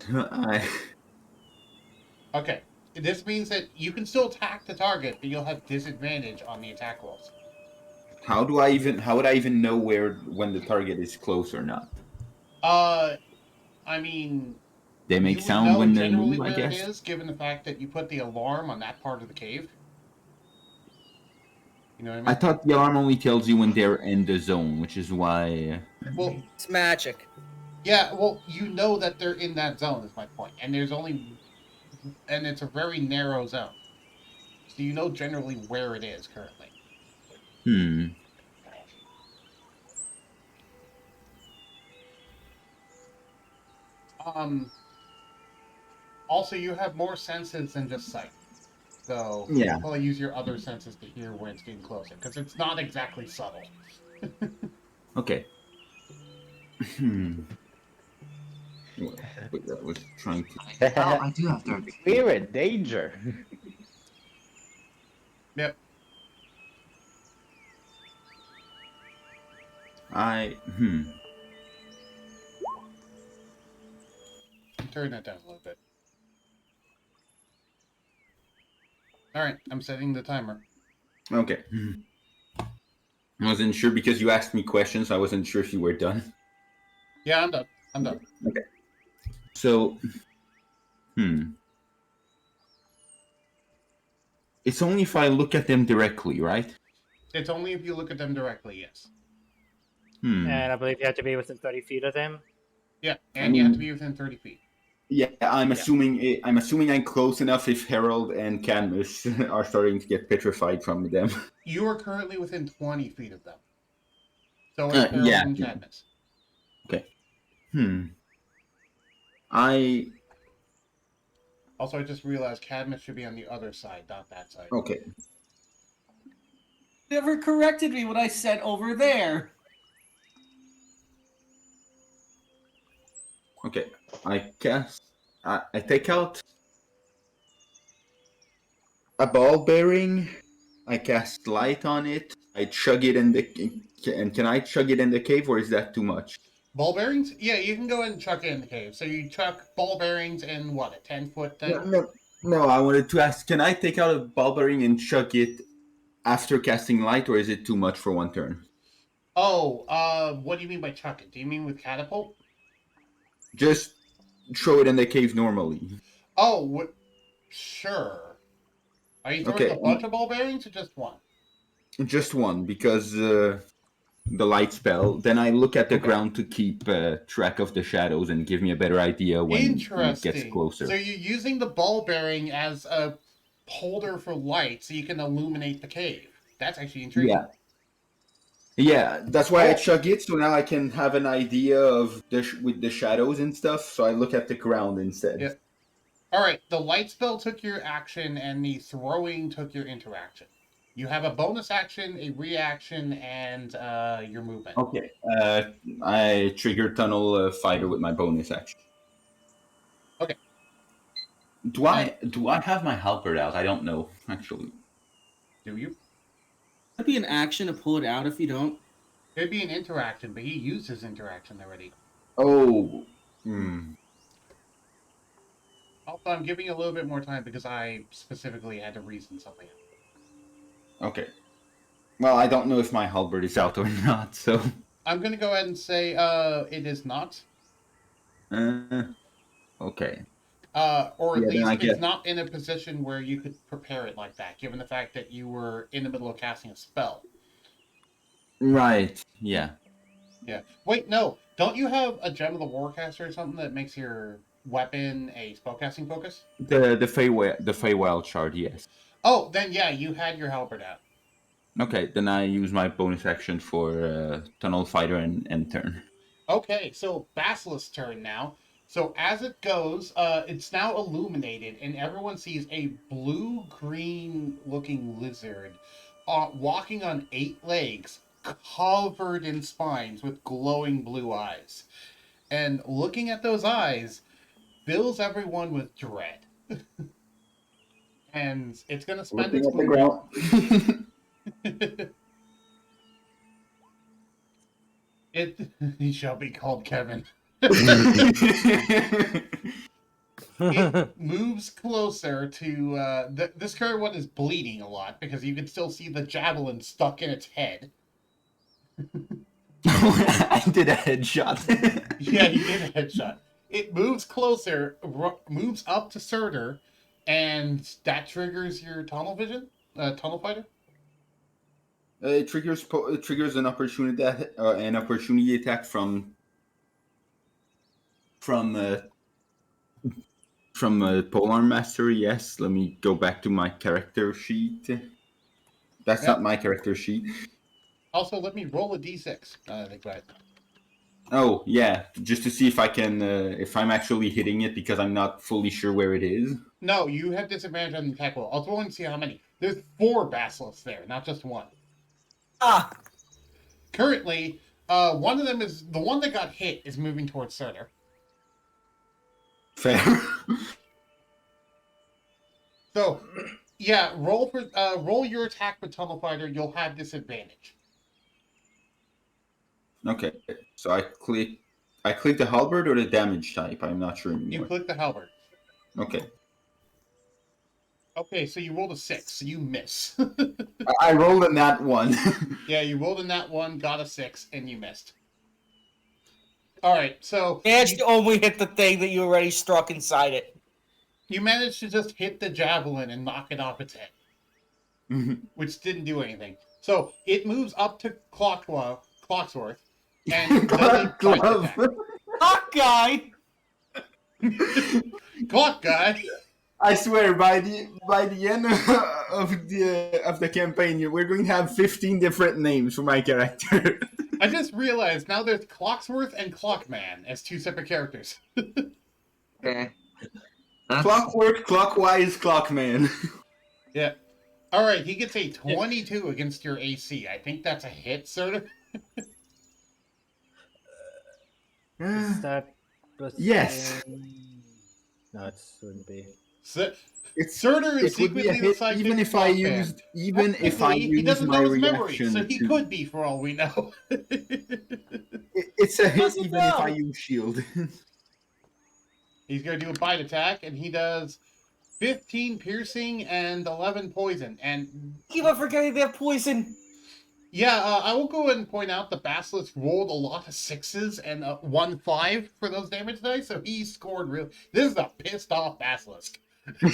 Okay. This means that you can still attack the target, but you'll have disadvantage on the attack rolls. How would I even know when the target is close or not? I mean, They make you would sound know when they generally move, I where it guess. is, given the fact that you put the alarm on that part of the cave. You know what I mean? I thought the alarm only tells you when they're in the zone, which is why. Well, It's magic. yeah, well, you know that they're in that zone, is my point. And it's a very narrow zone. So you know generally where it is currently. Also, you have more senses than just sight. So, Yeah. probably use your other senses to hear when it's getting closer, because it's not exactly subtle. Okay. Wait, I was trying to. I do have to. We're in danger. Yep. Turn that down a little bit. Alright, I'm setting the timer. Okay. I wasn't sure because you asked me questions. I wasn't sure if you were done. Yeah, I'm done. I'm done. Okay. So, It's only if I look at them directly, right? It's only if you look at them directly, yes. And I believe you have to be within 30 feet of them. Yeah, I and you have to mean- be within 30 feet. Yeah, I'm assuming I'm close enough if Harold and Cadmus are starting to get petrified from them. You are currently within 20 feet of them. So is Harold Yeah. and Cadmus. Okay. I Also, I just realized Cadmus should be on the other side, not that side. okay. Never corrected me when I said over there. Okay. I cast. I take out a ball bearing. I cast light on it. I chug it in the. And can I chug it in the cave, or is that too much? Ball bearings? Yeah, you can go ahead and chuck it in the cave. So you chuck ball bearings in what, a 10-foot thing? No. I wanted to ask. Can I take out a ball bearing and chug it after casting light, or is it too much for one turn? Oh, what do you mean by chuck it? Do you mean with catapult? Just throw it in the cave normally. Oh, what? Sure. Are you throwing a bunch of ball bearings or just one? Just one, because the light spell. Then I look at the Okay. ground to keep track of the shadows and give me a better idea when it gets closer. So you're using the ball bearing as a holder for light so you can illuminate the cave. That's actually intriguing. Yeah, that's why I Oh. chug it, so now I can have an idea of with the shadows and stuff. So I look at the ground instead. Yeah. All right, the light spell took your action, and the throwing took your interaction. You have a bonus action, a reaction, and your movement. Okay. I trigger tunnel fighter with my bonus action. Okay. Do I have my halberd out? I don't know actually. Do you? That'd be an action to pull it out if you don't. It'd be an interaction, but he used his interaction already. Oh. Also, I'm giving you a little bit more time because I specifically had to reason something out. Okay. Well, I don't know if my halberd is out or not, so. I'm going to go ahead and say it is not. Okay. Or at Yeah, then least I it's guess- not in a position where you could prepare it like that, given the fact that you were in the middle of casting a spell. Right. Yeah. Yeah. Wait, no. Don't you have a Gem of the Warcaster or something that makes your weapon a spellcasting focus? The Feywild shard, yes. Oh, then yeah, you had your halberd out. Okay, then I use my bonus action for tunnel fighter and end turn. Okay, so Basilisk's turn now. So as it goes, it's now illuminated, and everyone sees a blue-green looking lizard walking on 8 legs, covered in spines with glowing blue eyes. And looking at those eyes fills everyone with dread. And it's going to spend Looking its at the ground. He shall be called Kevin. It moves closer to this current one is bleeding a lot because you can still see the javelin stuck in its head. I did a headshot. Yeah, he did a headshot. It moves closer, moves up to Surtur, and that triggers your tunnel vision, tunnel fighter. It triggers an opportunity attack from Polearm Master. Yes, let me go back to my character sheet. That's Yep. not my character sheet. Also, let me roll a d6. I think that. Oh yeah, just to see if I can, if I'm actually hitting it because I'm not fully sure where it is. No, you have disadvantage on the attack roll. I'll roll and see how many. There's 4 basilisks there, not just one. Ah! Currently, one of them is the one that got hit is moving towards Surtur. Fair. So, yeah, roll your attack with Tunnel Fighter. You'll have disadvantage. Okay, so I click the halberd or the damage type. I'm not sure anymore. You click the halberd. Okay, Okay, so you rolled a 6, so you miss. I rolled a nat 1. Yeah, you rolled in that one, got a 6, and you missed. Alright, so Managed to only hit the thing that you already struck inside it. you managed to just hit the javelin and knock it off its head. which didn't do anything. So it moves up to Clocksworth and does a bite attack. Hot guy! Clock guy. I swear, by the end of the campaign, we're going to have 15 different names for my character. I just realized now there's Clocksworth and Clockman as two separate characters. Okay. That's Clockwork, Clockwise, Clockman. Yeah. All right, he gets a 22 against your AC. I think that's a hit, sort of. Is that? Yes. No, it wouldn't be. Surtur is It would be a secretly the hit sidekick even of if I Clockman. used Technically, he doesn't my know his memory, reaction. so he could be for all we know. It's a hit Doesn't even if I know. use shield. He's going to do a bite attack, and he does 15 piercing and 11 poison. And Keep on forgetting they have poison. yeah, I will go ahead and point out the Basilisk rolled a lot of 6s and 1 5 for those damage dice, so he scored real. This is a pissed off Basilisk. He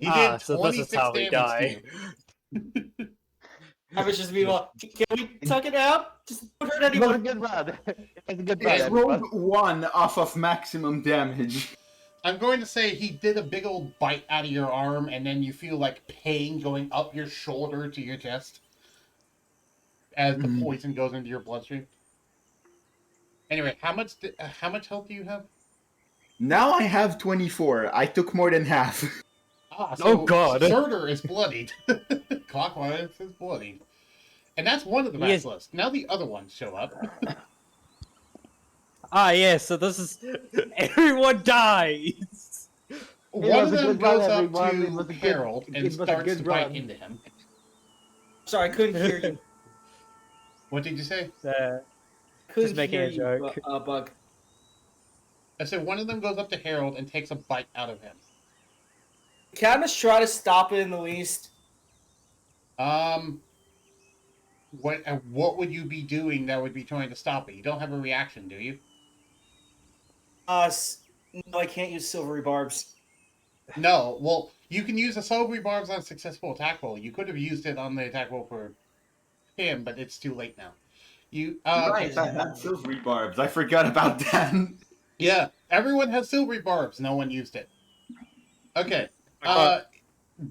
did So this is 26 how we damage die. to you. I was just being like, can we tuck it out? Just don't hurt It was a anyone. good run. It was a good It run. rolled everyone. 1 off of maximum damage. I'm going to say he did a big old bite out of your arm, and then you feel like pain going up your shoulder to your chest as the poison goes into your bloodstream. Anyway, how much health do you have? Now I have 24. I took more than half. Oh, God. Surtur is bloodied. Clockwise is bloodied. And that's one of the He is- basilisks. Now the other ones show up. Yeah, so this is... Everyone dies! One of was a them good run, goes up everyone. It to was a good- Harold it and was a starts good to bite run. into him. Sorry, I couldn't hear you. What did you say? Couldn't making hear a you, joke. Bug. I said one of them goes up to Harold and takes a bite out of him. Cadmus try to stop it in the least. What would you be doing that would be trying to stop it? You don't have a reaction, do you? No, I can't use silvery barbs. No. Well, you can use the silvery barbs on a successful attack roll. You could have used it on the attack roll for him, but it's too late now. Right, I had silvery barbs. I forgot about that. Yeah, everyone has silvery barbs. No one used it. Okay. The I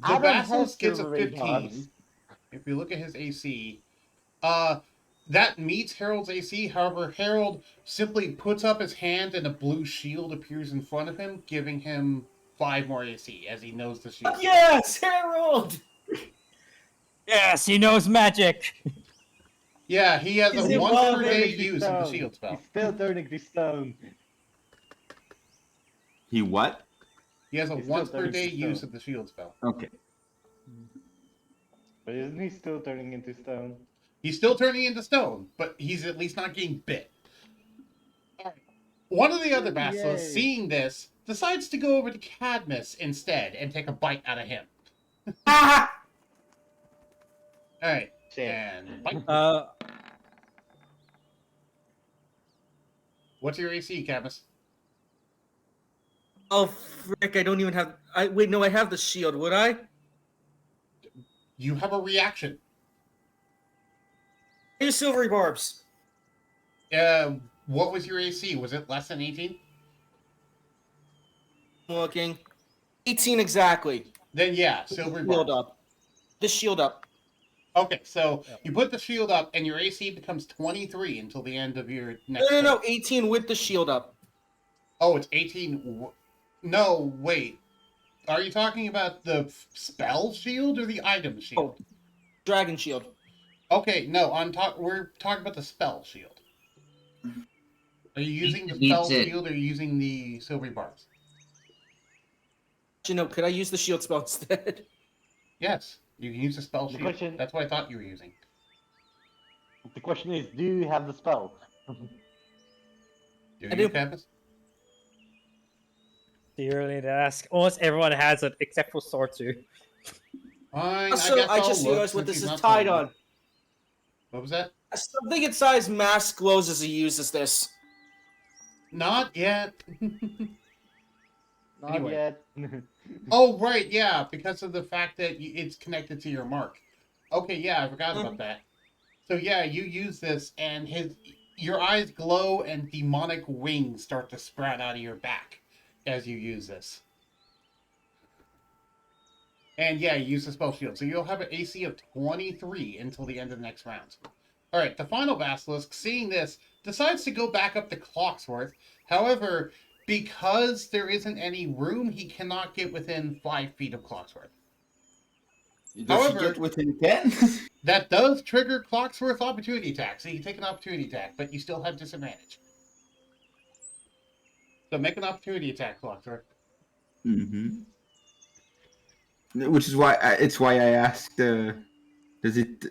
don't have Basilisk gets a silvery 15. barbs. If you look at his AC, that meets Harold's AC. However, Harold simply puts up his hand and a blue shield appears in front of him, giving him 5 more AC as he knows the shield. Yes, Harold! Yes, he knows magic! Yeah, he has Is a it once well per day Turning to use of the stone. shield spell. He's still turning to stone. He what? He has a He's still once per turning day to use stone. of the shield spell. Okay. But isn't he still turning into stone? He's still turning into stone, but he's at least not getting bit. All right. One of the other basilisks, Yay. seeing this, decides to go over to Cadmus instead and take a bite out of him. Alright. Shit. And bite. What's your AC, Cadmus? Oh, frick, I don't even have... Wait, no, I have the shield, would I? You have a reaction. I use silvery barbs. What was your AC? Was it less than 18? Looking. 18 exactly. Then yeah, silver Shield barbs. up. Just shield up. Okay, so you put the shield up and your AC becomes 23 until the end of your No, next no, no, turn. 18 with the shield up. Oh, it's 18. No, wait. Are you talking about the spell shield or the item shield? Oh, dragon shield. Okay, no, we're talking about the spell shield. Are you using the Needs spell it. shield or are you using the silvery barbs? Actually, no, could I use the shield spell instead? Yes, you can use the spell The shield. question- That's what I thought you were using. The question is, do you have the spell? Do I you, do. Campus? Do you really need to ask? Almost everyone has it, except for Sortu. Fine, Also, guess I I'll just look realized what since this he's is not tied telling me. on. What was that? Something inside mask glows as he uses this. Not yet. Not Anyway. yet. Oh, right, yeah, because of the fact that it's connected to your mark. Okay, yeah, I forgot about that. So yeah, you use this, and your eyes glow, and demonic wings start to sprout out of your back as you use this. And yeah, you use the spell shield, so you'll have an AC of 23 until the end of the next round. All right, the final basilisk, seeing this, decides to go back up to Clocksworth. However, because there isn't any room, he cannot get within 5 feet of Clocksworth. Does he However, get within 10? that does trigger Clocksworth opportunity attack, so you take an opportunity attack, but you still have disadvantage. So make an opportunity attack, Clocksworth. Mm-hmm. Which is why it's why I asked. Does it?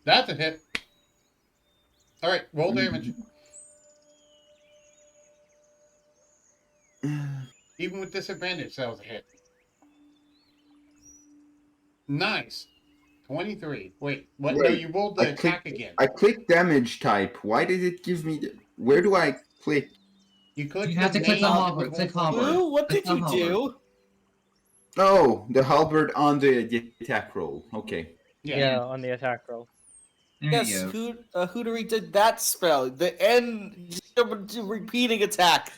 That's a hit. All right, roll damage. Even with disadvantage, that was a hit. Nice. 23. Wait, what? No, Wait, you rolled the attack again. I clicked damage type. Why did it give me? Where do I click? You click You the have to click the name halberd, of the click roll halberd. twenty. Blue, what Click did you the halberd. do? Oh, the halberd on the attack roll. Okay. Yeah. On the attack roll. There Yes, you go. Hootery did that spell. The end repeating attack.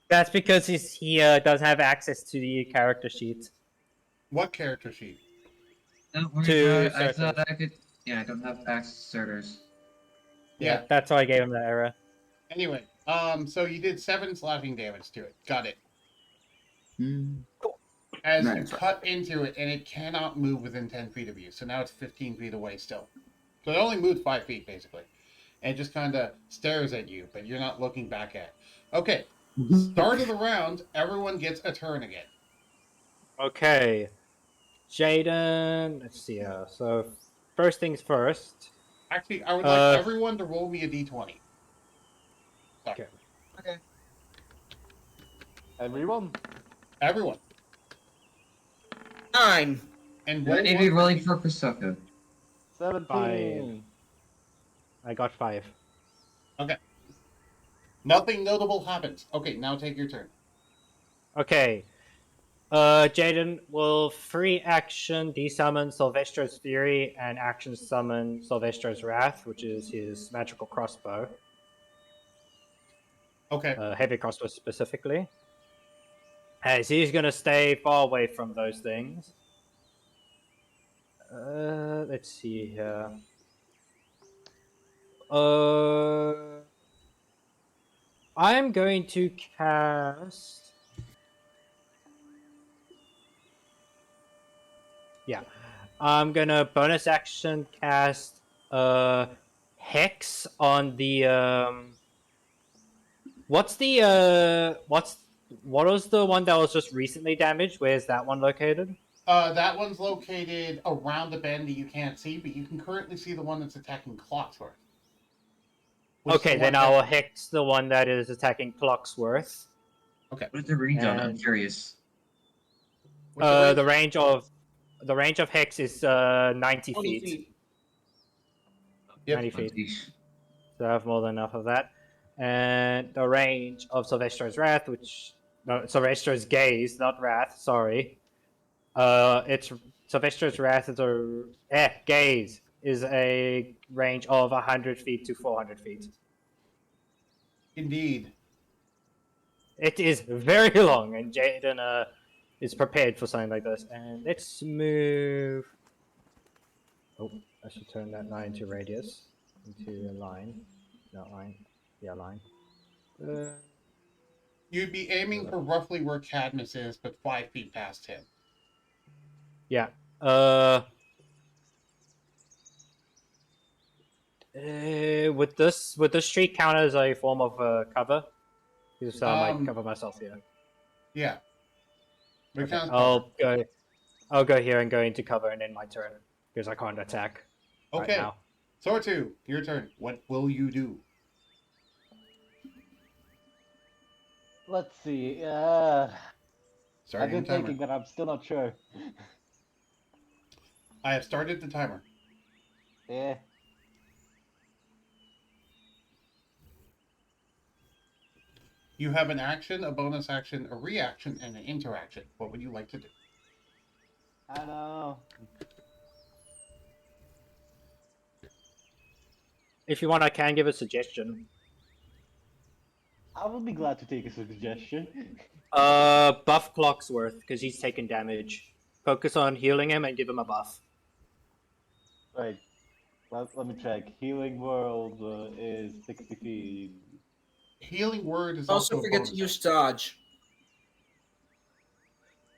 That's because he does have access to the character sheet. What character sheet? Don't worry To about it. I Certus. thought I could. Yeah, I don't have access to Certers. Yeah. That's why I gave him that error. Anyway, so you did 7 slashing damage to it. Got it. As you Nice. cut into it, and it cannot move within 10 feet of you. So now it's 15 feet away still. So it only moved 5 feet, basically. And it just kind of stares at you, but you're not looking back at it. Okay. Start of the round, everyone gets a turn again. Okay. Jaden, let's see here. So, first things first. Actually, I would like everyone to roll me a d20. Sorry. Okay. Everyone. Everyone. 9. And I roll need to one be for rolling each- for Prosecco. 17. I got 5. Okay. Nothing notable happens. Okay, now take your turn. Okay. Jaden will free action desummon Sylvester's Fury and action summon Sylvester's Wrath, which is his magical crossbow. Okay. Heavy crossbow specifically. As he's gonna stay far away from those things. Let's see here. I'm going to cast. Yeah, I'm gonna bonus action cast Hex on the What was the one that was just recently damaged? Where's that one located? That one's located around the bend that you can't see, but you can currently see the one that's attacking Clocksworth. Okay, then I'll hex the one that is attacking Clocksworth. Okay. What's the range on? I'm And- curious. What's The range of hex is 90 20 feet. feet. Yep. 90 feet. Yeesh. So I have more than enough of that. And the range of Sylvester's Wrath, Sylvester's Gaze, not Wrath, sorry. It's Sylvester's Wrath is Gaze is a range of 100 feet to 400 feet. Indeed. It is very long, and Jaden is prepared for something like this. And let's move. Oh, I should turn that 9 to radius into a line. Not line. Yeah, line. You'd be aiming for roughly where Cadmus is, but 5 feet past him. Yeah. Would this tree count as a form of cover? Because I might cover myself here. Yeah. Okay, I'll go here and go into cover and end my turn because I can't attack right Okay. now. Sortu, your turn. What will you do? Let's see. I've Starting been the timer. thinking, but I'm still not sure. I have started the timer. Yeah. You have an action, a bonus action, a reaction, and an interaction. What would you like to do? I don't know. If you want, I can give a suggestion. I will be glad to take a suggestion. Buff Clocksworth, because he's taken damage. Focus on healing him and give him a buff. Wait, let me check. Healing World is 60 feet. Healing word is Also, also a forget bonus to use action.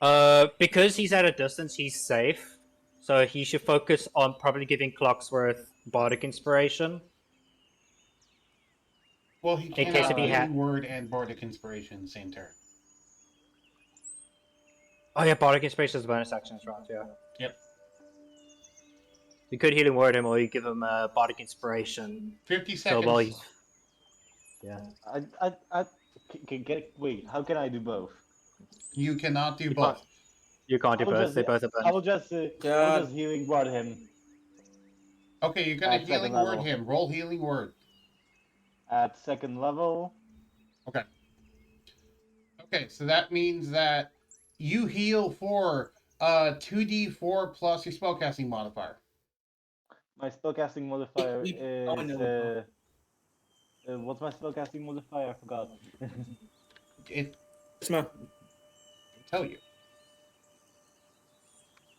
dodge. Because he's at a distance, he's safe. So he should focus on probably giving Clocksworth Bardic Inspiration. Well, he In can't case have if he healing had. word and bardic inspiration in the same turn. Oh yeah, Bardic Inspiration is a bonus action, that's right, yeah. Yep. You could healing word him or you give him Bardic Inspiration. 50 So seconds. while he's. Yeah. Wait, how can I do both? You cannot do You both. You can't do both, they both are I bonus. will God. just healing word him Okay, you're gonna At second healing word level. him. Roll healing word. at second level. Okay. Okay, so that means that you heal for 2d4 plus your spellcasting modifier. My spellcasting modifier Oh, I is know. what's my spellcasting modifier? I forgot. It Charisma. will tell you.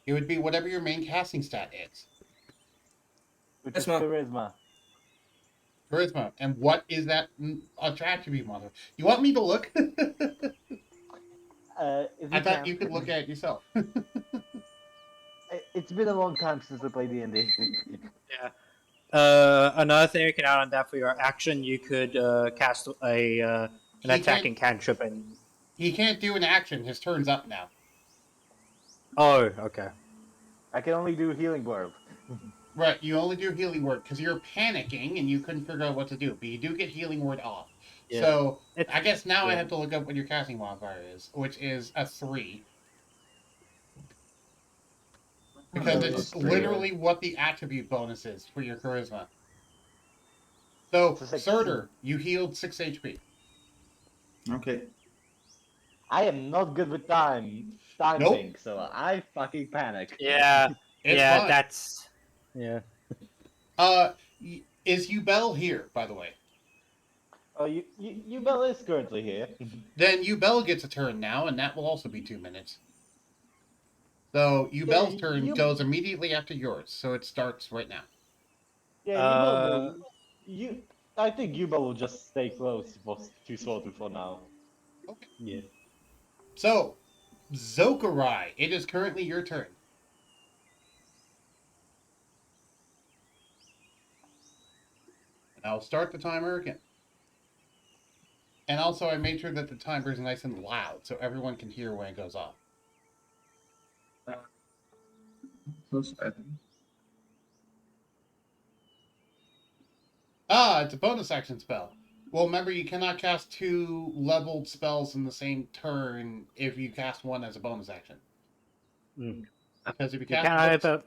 It would be whatever your main casting stat is. Which is Charisma. charisma. Charisma. And what is that attribute modifier? You want me to look? If I you thought can. you could look at it yourself. It's been a long time since I played D&D. Yeah. Another thing you can add on that for your action, you could cast an He attacking can't- cantrip and. He can't do an action. His turn's up now. Oh, okay. I can only do healing word. Right, you only do healing word because you're panicking and you couldn't figure out what to do. But you do get healing word off. Yeah. So It's, I guess now I yeah. have to look up what your casting modifier is, which is a 3. Because So it's it's literally what the attribute bonus is for your charisma. So, It's a 6. Surtur, you healed 6 HP. Okay. I am not good with time Nope. things, so I fucking panic. Yeah. It's Yeah, fine. that's. Yeah. Is Ubel here, by the way? Oh, Yubel is currently here. Then Ubel gets a turn now, and that will also be 2 minutes. So Ubel's turn goes immediately after yours, so it starts right now. Yeah, Yubel will. I think Yubel will just stay close to Sotu for now. Okay. Yeah. So, Zokarai, it is currently your turn. And I'll start the timer again. And also, I made sure that the timer is nice and loud so everyone can hear when it goes off. Close. It's a bonus action spell. Well, remember, you cannot cast 2 leveled spells in the same turn if you cast one as a bonus action. Mm. Because if you Can cast... I have a.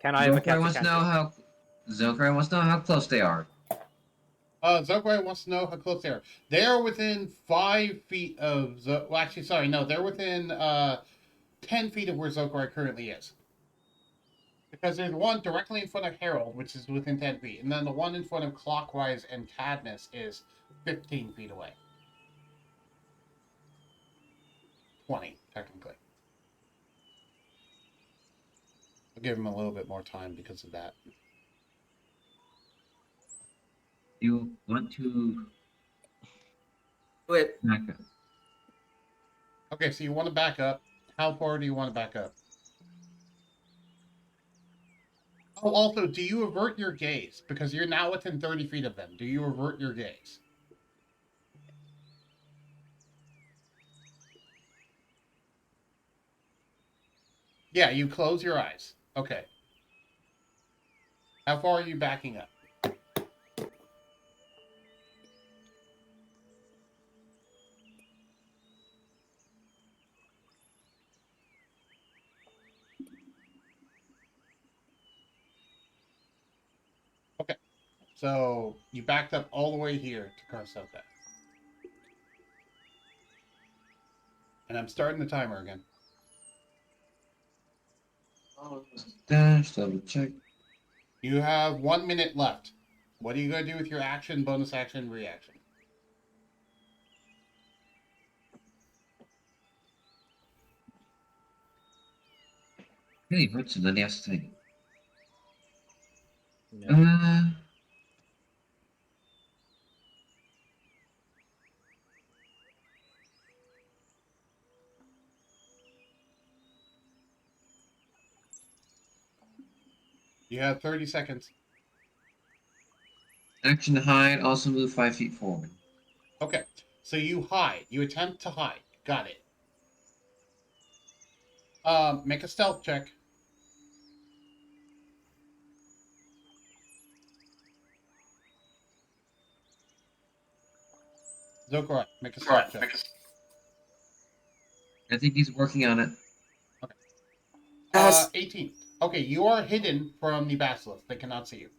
Can I have a Zokarai wants to know how. Zokarai wants to know how close they are. Zokarai wants to know how close they are. They are within 5 feet of... Well, actually, sorry, no. They're within 10 feet of where Zokarai currently is. Because there's one directly in front of Harold, which is within 10 feet. And then the one in front of Clockwise and Cadmus is 15 feet away. 20, technically. I'll give him a little bit more time because of that. You want to Wait, back up. Okay, so you want to back up. How far do you want to back up? Oh, also, do you avert your gaze? Because you're now within 30 feet of them. Do you avert your gaze? Yeah, you close your eyes. Okay. How far are you backing up? Okay. So you backed up all the way here to Karsoka. And I'm starting the timer again. Dash, double check. You have 1 minute left. What are you going to do with your action, bonus action, reaction? Really hurts and then he has to think. Yeah. You have 30 seconds. Action to hide, also move 5 feet forward. Okay, so you hide. You attempt to hide. Got it. Make a stealth check. Zokorai, make a stealth check. I think he's working on it. Yes. 18. Okay, you are hidden from the basilisk. They cannot see you.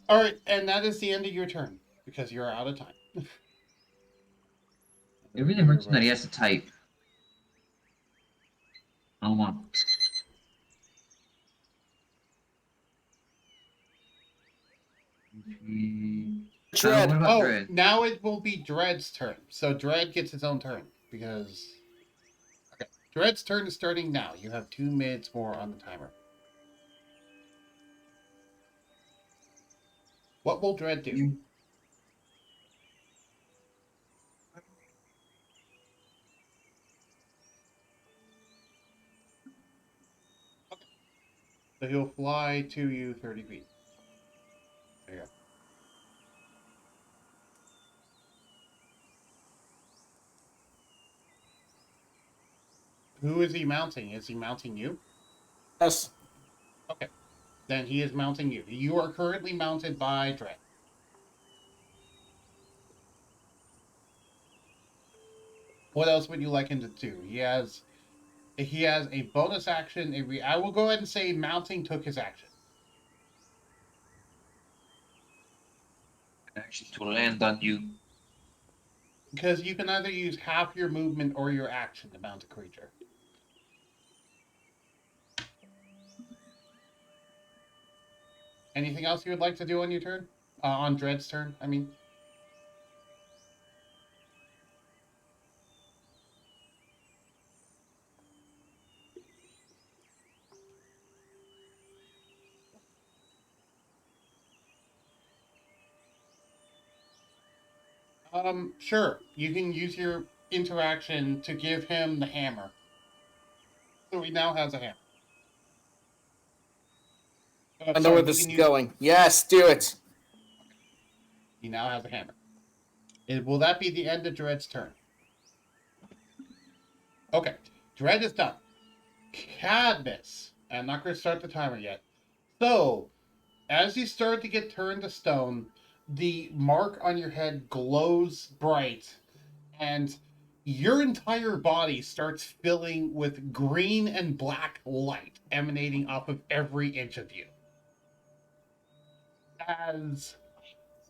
All right, and that is the end of your turn because you're out of time. It really hurts that he has to type. Hold on. Dread. What about Oh, Dread? now it will be Dread's turn. So Dread gets his own turn because. Okay, Dread's turn is starting now. You have 2 minutes more on the timer. What will Dread do? So he'll fly to you 30 feet. There you go. Who is he mounting? Is he mounting you? Yes. Okay. Then he is mounting you. You are currently mounted by Dread. What else would you like him to do? He has a bonus action. I will go ahead and say mounting took his action. Action to land on you. Because you can either use half your movement or your action to mount a creature. Anything else you would like to do on your turn? On Dread's turn, I mean. Sure. You can use your interaction to give him the hammer. So he now has a hammer. I know where this is going. Yes, do it. He now has a hammer. Will that be the end of Dread's turn? Okay. Dread is done. Cadmus. I'm not going to start the timer yet. So, as you start to get turned to stone, the mark on your head glows bright, and your entire body starts filling with green and black light emanating off of every inch of you. As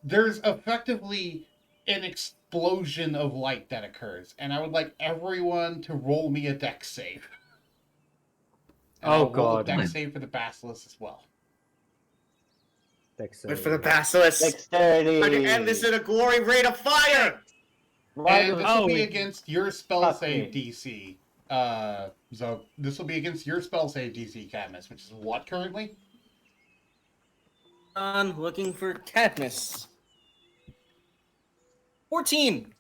there's effectively an explosion of light that occurs, and I would like everyone to roll me a dex save. And Oh I'll roll a god. dex save for the basilisk as well. Wait for the basilisk. Dexterity. Try to end this in a glory rate of fire. Why And does this will be it- against your spell Fuck save me. DC. So this will be against your spell save DC, Cadmus, which is what currently? On looking for Cadmus. 14.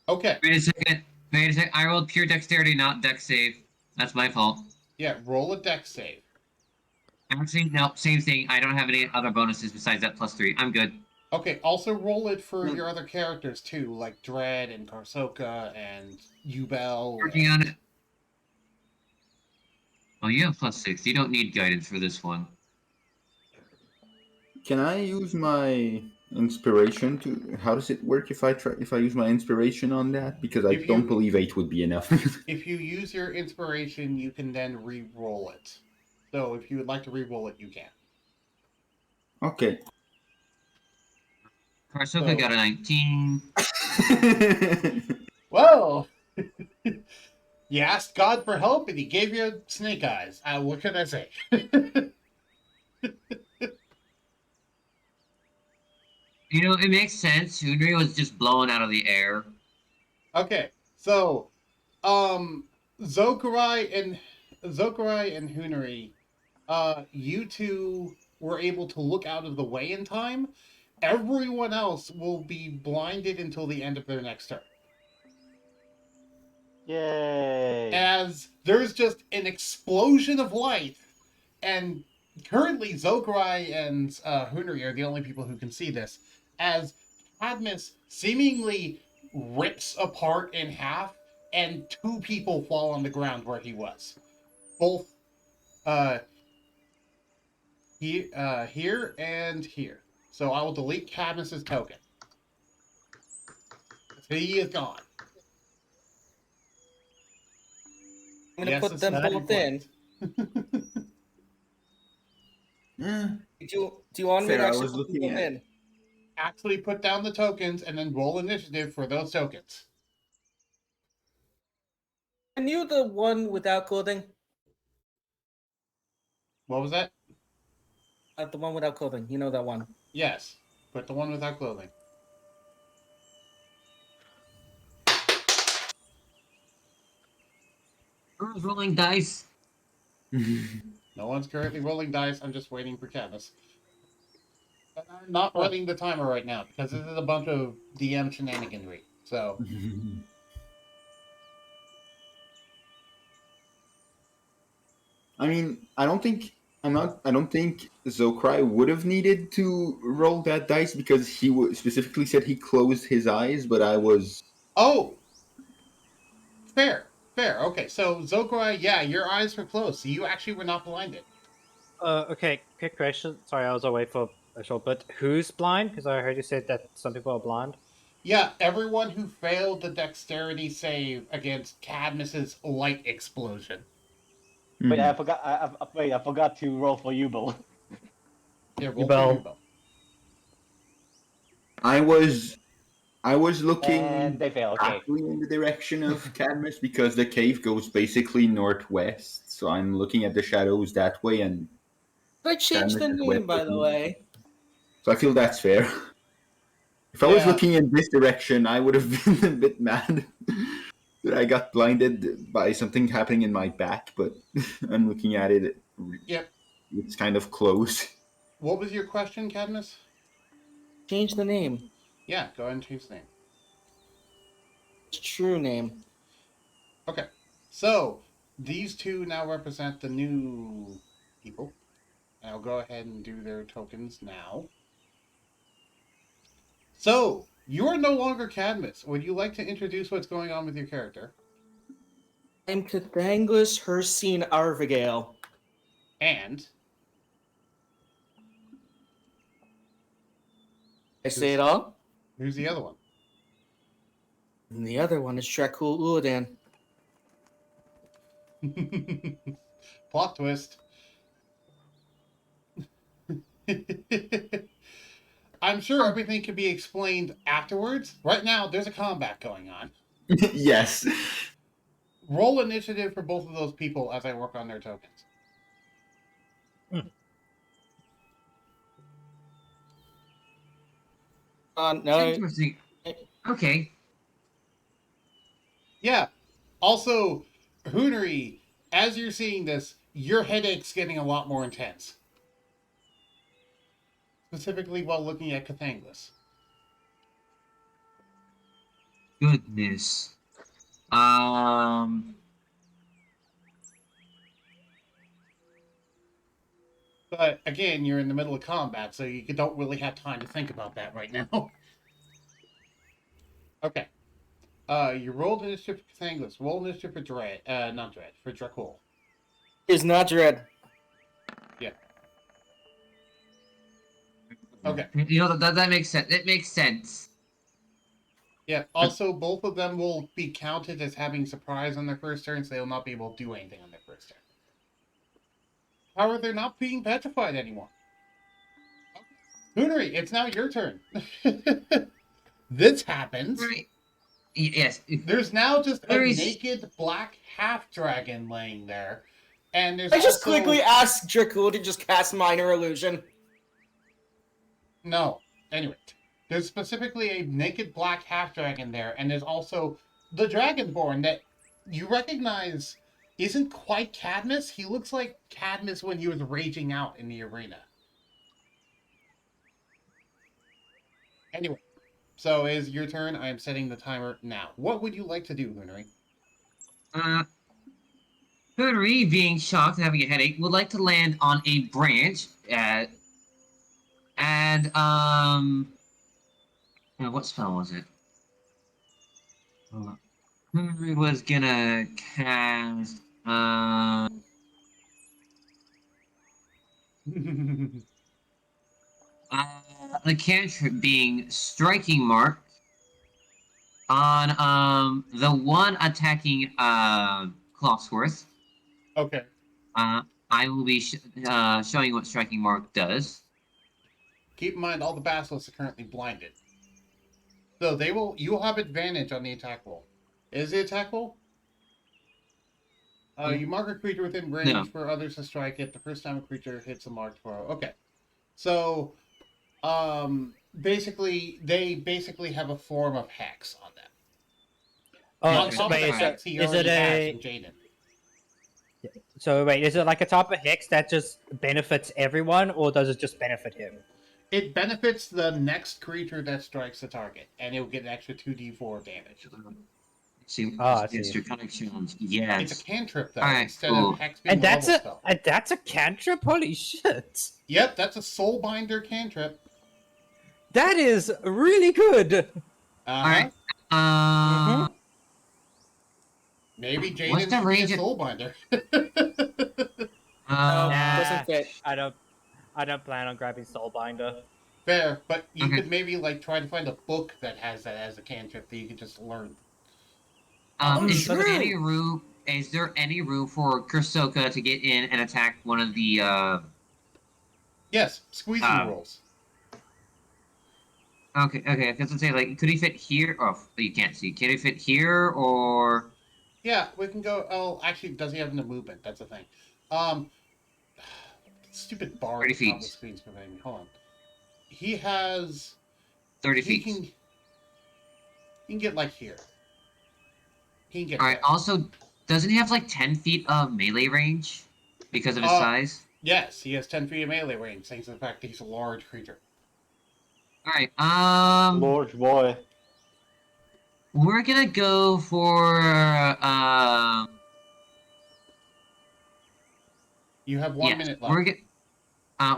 Okay. Wait a second. Wait a second. I rolled pure dexterity, not dex save. That's my fault. Yeah, roll a dex save. Actually, no, same thing. I don't have any other bonuses besides that +3. I'm good. Okay, also roll it for your other characters too, like Dread and Karsoka and Yubel. Working on it. Oh, you have +6. You don't need guidance for this one. Can I use my inspiration to? How does it work if I use my inspiration on that? Because I If don't you- believe 8 would be enough. If you use your inspiration, you can then re-roll it. So if you would like to re-roll it, you can. Okay. Karsuka So- got a 19. Well, you asked God for help and he gave you snake eyes. What can I say? You know, it makes sense. Hunri was just blown out of the air. Okay, so Zokurai and Hunari, you two were able to look out of the way in time. Everyone else will be blinded until the end of their next turn. Yay! As there's just an explosion of light, and currently Zokurai and Hunari are the only people who can see this, as Cadmus seemingly rips apart in half, and two people fall on the ground where he was. Both uh, here and here. So I will delete Cadmus's token. He is gone. I'm gonna Yes, put this them is both in. Do you want me Fair, to I actually was put them looking both at- in? Actually put down the tokens and then roll initiative for those tokens. Can you the one without clothing? What was that? The one without clothing. You know that one. Yes. Put the one without clothing. Who's rolling dice? No one's currently rolling dice. I'm just waiting for Cadmus. And I'm not Oh. running the timer right now because this is a bunch of DM shenaniganry. So I mean, I don't think Zokrai would have needed to roll that dice because he specifically said he closed his eyes, but I was. oh, fair. Okay, so Zokurai, yeah, your eyes were closed, so you actually were not blinded. Okay, quick question. Sorry, I was away for a short bit. Who's blind? Because I heard you said that some people are blind. Yeah, everyone who failed the dexterity save against Cadmus's light explosion. Wait, Mhm. I forgot. Wait, I forgot to roll for Yubel. Yeah, roll Yubel. for Yubel. I was looking And they fail. Okay. exactly in the direction of Cadmus because the cave goes basically northwest. So I'm looking at the shadows that way, and I changed the Cadmus is name, west by of the me. way. So I feel that's fair. If I was Yeah. looking in this direction, I would have been a bit mad that I got blinded by something happening in my back. But I'm looking at it. Yep. It's kind of close. What was your question, Cadmus? Change the name. Yeah, go ahead and change the name. It's true name. Okay. So these two now represent the new people. And I'll go ahead and do their tokens now. So, you're no longer Cadmus. Would you like to introduce what's going on with your character? I'm Cathanglis Hercine Arvigale. And I say it all? who's the other one? And the other one is Dracul Uladan. Plot twist. I'm sure everything can be explained afterwards. Right now, there's a combat going on. Yes. Roll initiative for both of those people as I work on their tokens. No. Interesting. Okay. Yeah. Also, Hunari, as you're seeing this, your headache's getting a lot more intense. Specifically while looking at Cathanglis. Goodness. But again, you're in the middle of combat, so you don't really have time to think about that right now. Okay. You rolled initiative for Cathanglis. Roll initiative for Dread. Not Dread, for Dracul. Is not Dread. Yeah. Okay. You know that makes sense. It makes sense. Yeah. Also, both of them will be counted as having surprise on their first turn, so they will not be able to do anything on their first turn. However, they're not being petrified anymore. Okay. Hunary, it's now your turn. This happens. Right. Yes. There's now just a Hunary's- naked black half dragon laying there, and there's I just also... quickly asked Dracul to just cast Minor Illusion. No. Anyway, there's specifically a naked black half dragon there, and there's also the Dragonborn that you recognize isn't quite Cadmus. He looks like Cadmus when he was raging out in the arena. Anyway, so it is your turn. I am setting the timer now. What would you like to do, Hunary? Hunary, being shocked and having a headache, would like to land on a branch. What spell was it? Hunary was gonna cast. The cantrip being striking mark on the one attacking Clocksworth. Okay. I will be showing what striking mark does. Keep in mind, all the basilisks are currently blinded. So you will have advantage on the attack roll. Is the attack roll? You mark a creature within range for others to strike it the first time a creature hits a marked foe. Okay. So, basically, they have a form of hex on them. Oh, On top of the hex, he is already it has a? in Jaden. So wait, is it like a type of hex that just benefits everyone, or does it just benefit him? It benefits the next creature that strikes the target, and it will get an extra 2d4 damage. See, I it's see. draconic challenge. Yes. It's a cantrip, though, Alright, instead cool. of hex being And a level spell. that's a cantrip. Holy shit! Yep, that's a soulbinder cantrip. That is really good. Alright. Maybe What's Jaden the should be a range of- soulbinder. Doesn't fit. I don't plan on grabbing Soulbinder. Fair, but you Okay. could maybe try to find a book that has that as a cantrip that you could just learn. Is there true. any room? Is there any room for Kursoka to get in and attack one of the? Yes, squeezing rules. Okay. I was gonna say, could he fit here? Oh, you can't see. Can he fit here or? Yeah, we can go. Oh, actually, does he have no movement? That's the thing. Stupid bar 30 at the top of the feet. screen's preventing me. Hold on. He has 30 he feet. He can get here. He can get All right. there. Also, doesn't he have 10 feet of melee range because of his size? Yes, he has 10 feet of melee range, thanks to the fact that he's a large creature. All right. Large boy. We're gonna go for You have 1 minute left.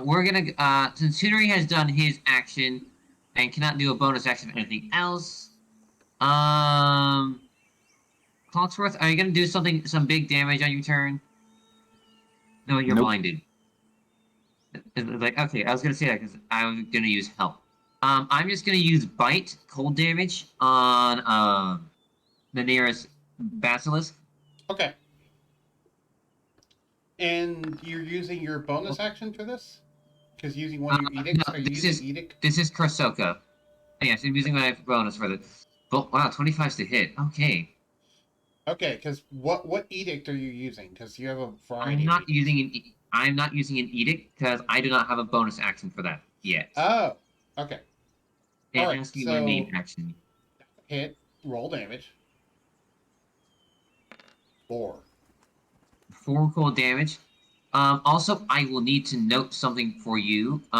We're gonna since Hunary has done his action and cannot do a bonus action for anything else. Clocksworth, are you gonna do some big damage on your turn? No, you're Nope. blinded. Okay, I was gonna say that because I was gonna use help. I'm just gonna use bite cold damage on the nearest basilisk. Okay. And you're using your bonus action for this? Because using one of your edicts, no, are you this using is- edict? This is Kursoka. Yes, I'm using my bonus for this. But wow, 25's to hit. Okay. Okay, because what edict are you using? Because you have a variety. I'm of not edicts. using an edict because I do not have a bonus action for that yet. Oh, okay. It alright, has to be my main so- action. Hit, roll damage. 4. 4 cold damage. Also, I will need to note something for you. Wait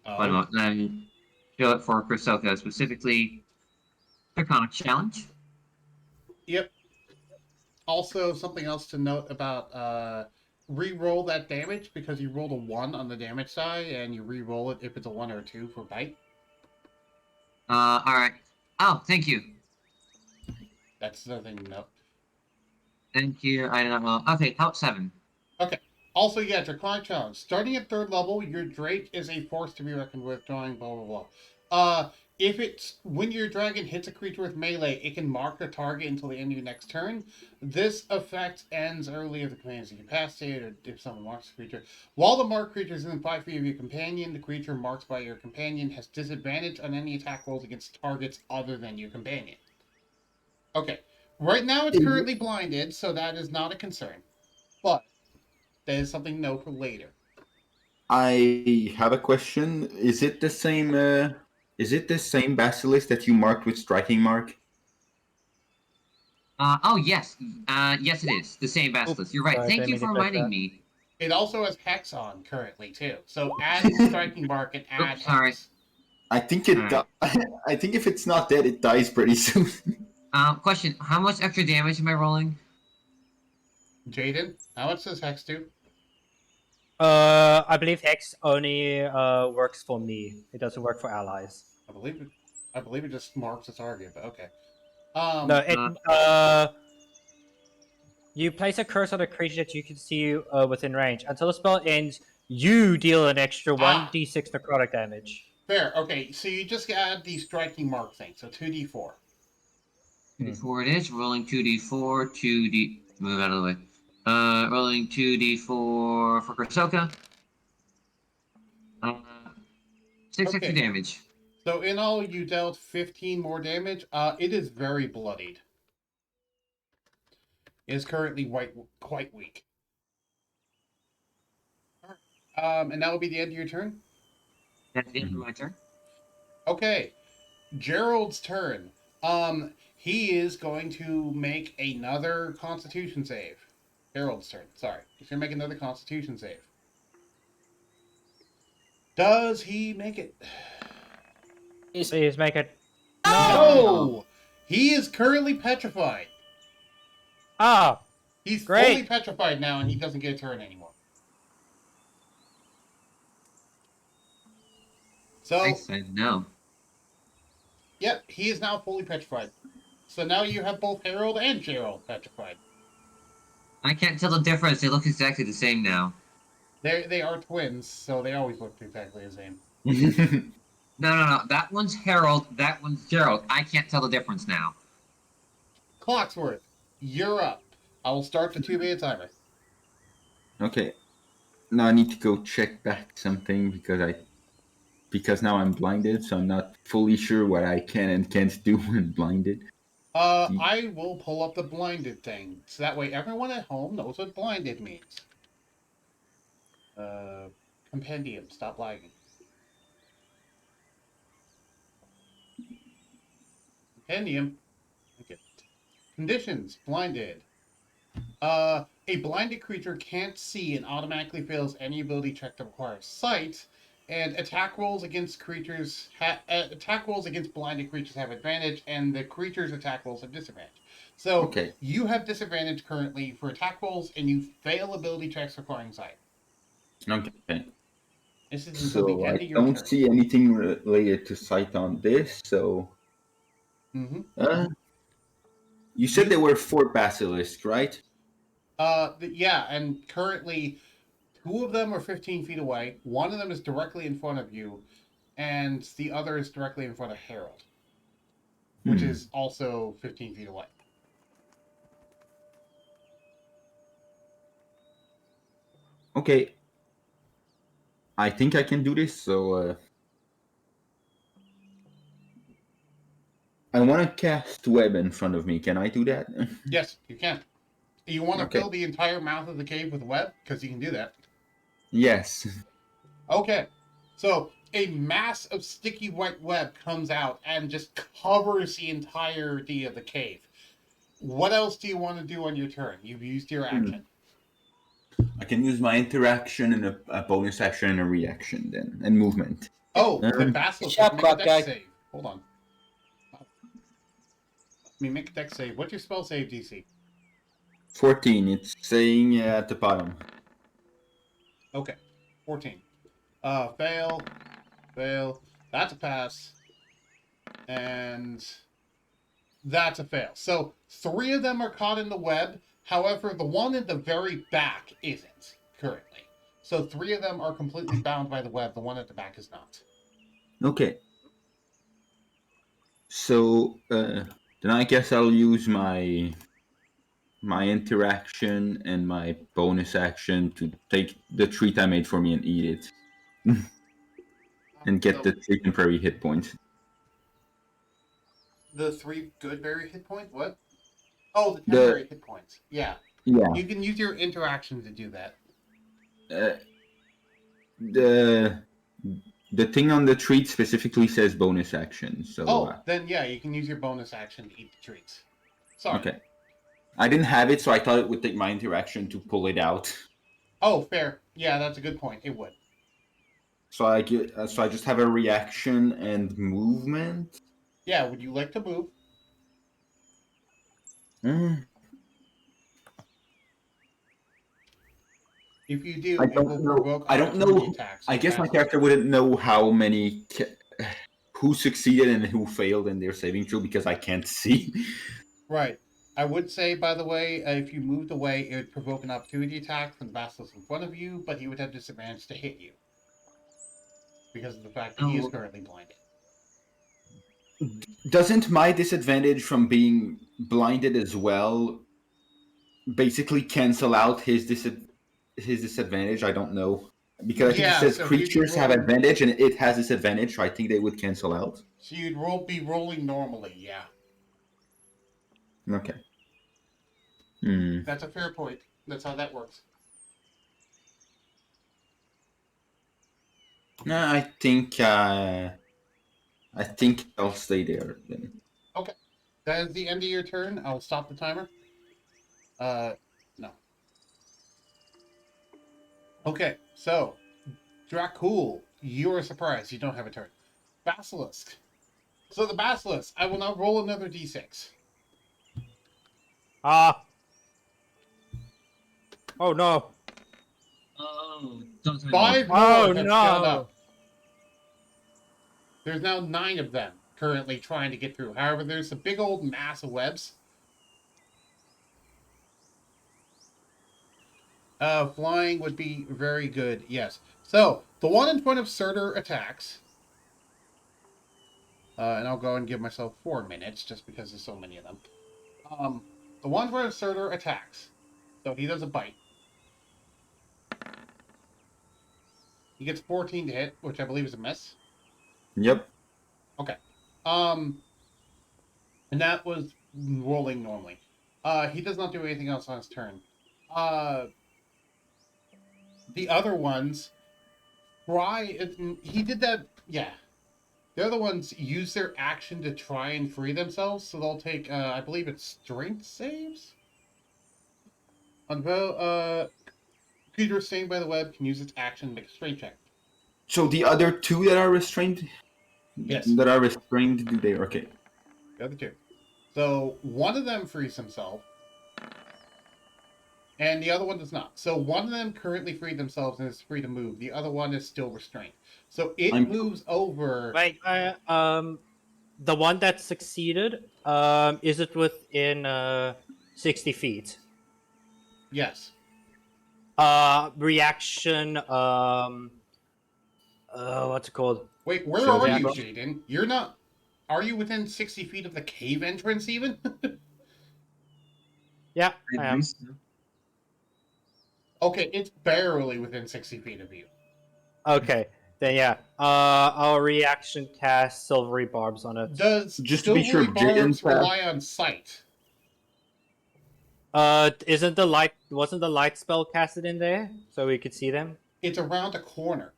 a moment. Let me show it for Kursoka specifically. Draconic challenge. Yep. Also, something else to note about re-roll that damage because you rolled a 1 on the damage die, and you re-roll it if it's a 1 or a 2 for bite. All right. Oh, thank you. That's another thing to note. Thank you. I don't know. Okay, help 7. Also, yeah, Draconic Challenge. Starting at 3rd level, your Drake is a force to be reckoned with, drawing blah blah blah. if it's when your dragon hits a creature with melee, it can mark the target until the end of your next turn. This effect ends early if the command is incapacitated or if someone marks the creature. While the marked creature is in 5 feet of your companion, the creature marked by your companion has disadvantage on any attack rolls against targets other than your companion. Okay. Right now it's currently blinded, so that is not a concern. But that is something to know for later. I have a question. Is it the same? Is it the same basilisk that you marked with striking mark? Oh yes, yes it is the same basilisk. You're right. Sorry, Thank didn't you mean for to touch reminding that. me. It also has Hex on currently too. So add striking mark and add Oops, sorry. Hex. I think it. Alright. I think if it's not dead, it dies pretty soon. Question: how much extra damage am I rolling? Jaden, how much does Hex do? I believe Hex only works for me. It doesn't work for allies. I believe it just marks the target, but okay. No, it Uh, you place a curse on a creature that you can see within range. Until the spell ends, you deal an extra 1d6 necrotic damage. Fair. Okay, so you just add the striking mark thing, so 2d4. 2d4 it is. Rolling 2d4, 2d. Move out of the way. Rolling 2d4 for Krasoka. Uh, 6 extra Okay. damage. So in all, you dealt 15 more damage. It is very bloodied. It is currently quite weak. And that will be the end of your turn. That's the end of my turn. Okay, Gerald's turn. He is going to make another Constitution save. Gerald's turn. Sorry, he's gonna make another Constitution save. Does he make it? Please make it. No! He is currently petrified. Ah, He's Great. fully petrified now, and he doesn't get a turn anymore. So, I said no. yep, he is now fully petrified. So now you have both Harold and Gerald petrified. I can't tell the difference. They look exactly the same now. They are twins, so they always look exactly the same. No. That one's Harold. That one's Gerald. I can't tell the difference now. Clocksworth, you're up. I will start the 2-minute timer. Okay. Now I need to go check back something because now I'm blinded, so I'm not fully sure what I can and can't do when blinded. I will pull up the blinded thing, so that way everyone at home knows what blinded means. Compendium, stop lagging. Compendium. Okay. Conditions, blinded. A blinded creature can't see and automatically fails any ability check that requires sight, and attack rolls against blinded creatures have advantage, and the creature's attack rolls have disadvantage. So Okay. you have disadvantage currently for attack rolls, and you fail ability checks requiring sight. Okay. This is until the So end I of your don't turn. see anything related to sight on this. So Mm-hmm. You said there were 4 basilisks, right? Yeah, and currently 2 of them are 15 feet away. 1 of them is directly in front of you, and the other is directly in front of Harold, which is also 15 feet away. Okay. I think I can do this, so I want to cast web in front of me. Can I do that? Yes, you can. You want to Okay. fill the entire mouth of the cave with web? Because you can do that. Yes. Okay. So a mass of sticky white web comes out and just covers the entirety of the cave. What else do you want to do on your turn? You've used your action. I can use my interaction and a bonus action and a reaction then, and movement. Oh, the basilisk Shot has to make a clock dex guy. save. Hold on. Let me make a dex save. What's your spell save DC? 14. It's saying at the bottom. Okay. 14. Fail. Fail. That's a pass. And that's a fail. So 3 of them are caught in the web. However, the one in the very back isn't currently. So 3 of them are completely bound by the web. The one at the back is not. Okay. So then I guess I'll use my interaction and my bonus action to take the treat I made for me and eat it, and get the 3 temporary hit points. The 3 good berry hit points? What? Oh, the The temporary hit points. Yeah. yeah You can use your interaction to do that. uh, the the thing on the treat specifically says bonus action. So Oh, then yeah, you can use your bonus action to eat the treats. Sorry. okay, I didn't have it, so I thought it would take my interaction to pull it out. Oh, fair. Yeah, that's a good point. It would. So I just have a reaction and movement. Yeah, would you like to move? Mm, If you do, I it will don't know. provoke I don't opportunity know. attacks. I with guess my Basilisk. character wouldn't know how many who succeeded and who failed in their saving throw because I can't see. Right. I would say, by the way, if you moved away, it would provoke an opportunity attack from the basilisk in front of you, but he would have disadvantage to hit you because of the fact that he is Oh, currently blinded. Doesn't my disadvantage from being blinded as well basically cancel out his disadvantage? I don't know, because I think it Yeah, says so he'd be creatures have rolling. advantage and it has disadvantage, so I think they would cancel out. So you'd be rolling normally. Yeah, Okay. Hmm. that's a fair point. That's how that works. No, I think I'll stay there then. Okay, that is the end of your turn. I'll stop the timer. No. Okay, so Dracul, you are surprised you don't have a turn. Basilisk. So the basilisk, I will now roll another d6. Ah. Oh no. oh, don't tell me 5 more. Oh more have showed no. up. There's now 9 of them currently trying to get through. However, there's a big old mass of webs. Flying would be very good, yes. So, the one in front of Surtur attacks. And I'll go and give myself 4 minutes just because there's so many of them. The one in front of Surtur attacks. So he does a bite. He gets 14 to hit, which I believe is a miss. Yep. Okay. And that was rolling normally. He does not do anything else on his turn. The other ones try. He did that. Yeah. The other ones use their action to try and free themselves, so they'll take. I believe it's strength saves. Creature restrained by the web can use its action to make a strength check. So the other two that are restrained, Yes. do they? Okay. The other 2. So one of them frees himself, and the other one does not. So one of them currently freed themselves and is free to move. The other one is still restrained. So it moves over. Wait, the one that succeeded, is it within 60 feet? Yes. Reaction, what's it called? Wait, where So are that- you, Jaden? You're not. Are you within 60 feet of the cave entrance even? Yeah, I am. Okay, it's barely within 60 feet of you. Okay, then yeah. I'll reaction cast silvery barbs on it. Does Just to be sure, silvery barbs Jaden's rely on sight? Wasn't the light spell casted in there so we could see them? It's around a corner.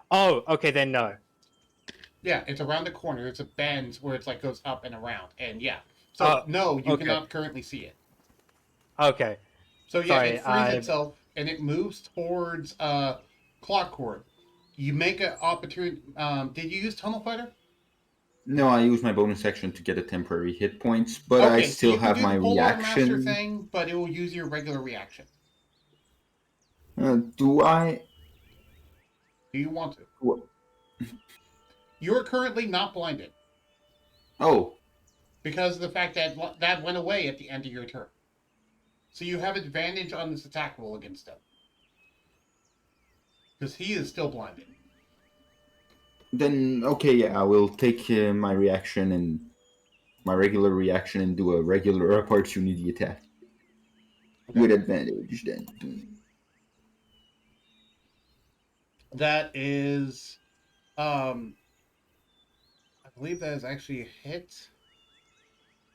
Oh, okay, then no. Yeah, it's around a corner. There's a bend where it's like goes up and around. And yeah. So no, you okay. cannot currently see it. Okay. So yeah, Sorry, it frees itself and it moves towards Clockcord. You make an opportunity. Did you use Tunnel Fighter? No, I use my bonus action to get a temporary hit points, but I Okay, so still you can have do my the Polar Master reaction. thing, but it will use your regular reaction. Do I? Do you want to? What? You're currently not blinded Oh, because of the fact that that went away at the end of your turn. So you have advantage on this attack roll against him. Because he is still blinded. Then okay, yeah, I will take my reaction and my regular reaction and do a regular opportunity attack with advantage. Then That is, I believe that is actually a hit.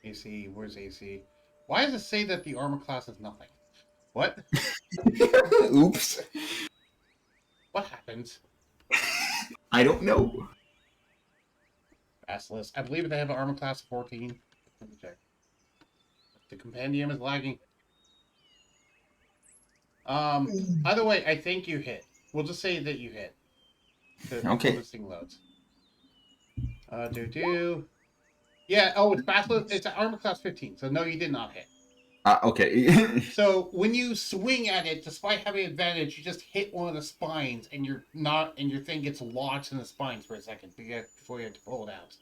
AC, where's AC? Why does it say that the armor class is nothing? What? oops, What happens? I don't know. Basilisk. I believe they have an armor class of 14. Let me check. The compendium is lagging. Either way, I think you hit. We'll just say that you hit. Until Okay. this thing loads. Yeah, oh, it's Basilisk. It's an armor class 15, so no, you did not hit. Okay. So when you swing at it, despite having advantage, you just hit one of the spines, and your thing gets lodged in the spines for a second before you have to pull it out.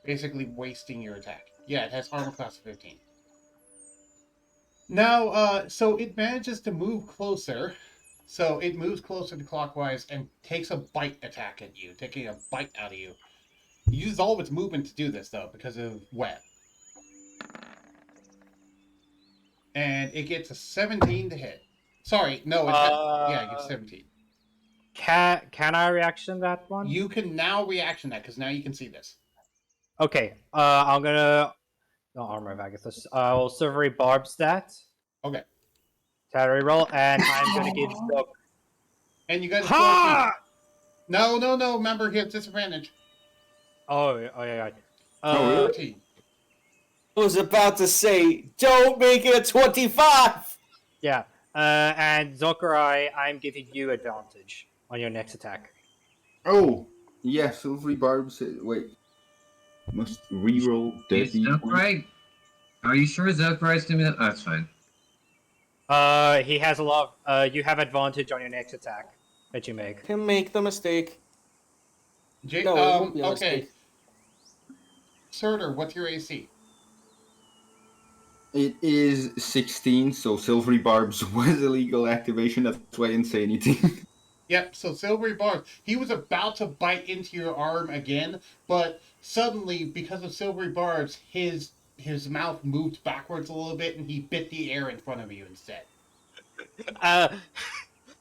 Basically wasting your attack. Yeah, it has armor class 15. Now, so it manages to move closer. So it moves closer to clockwise and takes a bite attack at you, taking a bite out of you. It uses all of its movement to do this, though, because of web. And it gets a 17 to hit. Sorry, no, yeah, it gets 17. Can I reaction that one? You can now reaction that, because now you can see this. Okay, I'm gonna... No, armor, I guess. I'll Silvery Barbs that. Okay. Battery roll, and I'm gonna give Zook... And you guys Ha! No, remember, he has disadvantage. Oh, yeah. Oh, really? 14. I was about to say, don't make it a 25! Yeah, and Zokurai, I'm giving you advantage on your next attack. Oh, yeah, silvery barbs. Wait, must reroll the Is Zokrite? Are you sure Zokrite's gonna be that? Oh, that's fine. He has a lot of, you have advantage on your next attack that you make. Can make the mistake. No, it won't be a okay. mistake. Surtur, what's your AC? It is 16, so silvery barbs was a legal activation. That's why I didn't say anything. Yep, so Silvery Barbs. He was about to bite into your arm again, but suddenly, because of Silvery Barbs, his mouth moved backwards a little bit and he bit the air in front of you instead.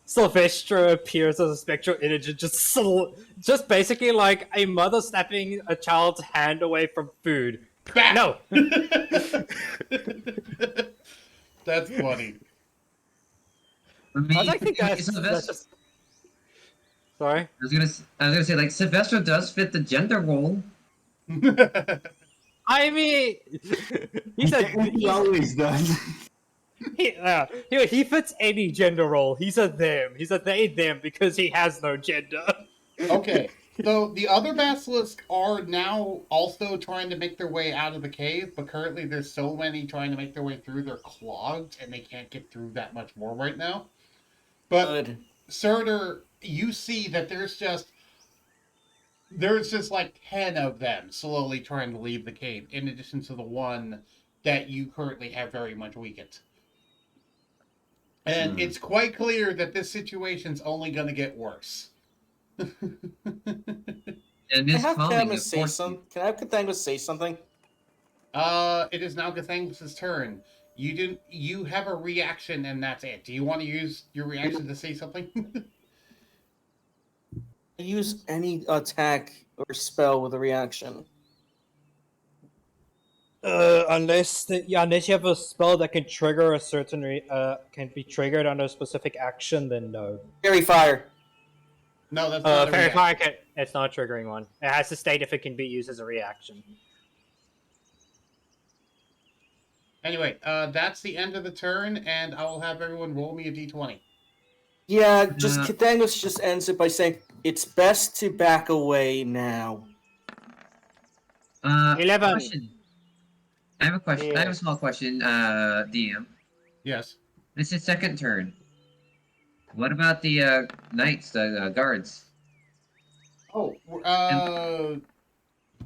Sylvester appears as a spectral image and just basically like a mother snapping a child's hand away from food. Back! No! That's funny. I mean, I think that's Sylvester. just... Sorry? I was gonna say, like, Sylvester does fit the gender role. I mean... He always does. He fits any gender role. He's a them. He's a they, them, because he has no gender. Okay, so the other basilisks are now also trying to make their way out of the cave, but currently there's so many trying to make their way through, they're clogged, and they can't get through that much more right now. But, Good. Surtur, you see that there's just like 10 of them slowly trying to leave the cave, in addition to the one that you currently have very much weakened. And it's quite clear that this situation's only going to get worse. And Can I Miss have Calming, Katniss of say course. something? Can I have Katniss say something? It is now Gathangus's turn. You have a reaction and that's it. Do you want to use your reaction to say something? Use any attack or spell with a reaction. Unless you have a spell that can trigger a certain can be triggered under a specific action, then no. Fairy Fire. No, that's not a Fairy reaction. Fire it's not a triggering one. It has to state if it can be used as a reaction. Anyway, that's the end of the turn, and I will have everyone roll me a d20. Yeah, just Katniss just ends it by saying, "It's best to back away now." 11. Question. I have a question. Yeah. I have a small question, DM. Yes. This is second turn. What about the knights, the guards? Oh,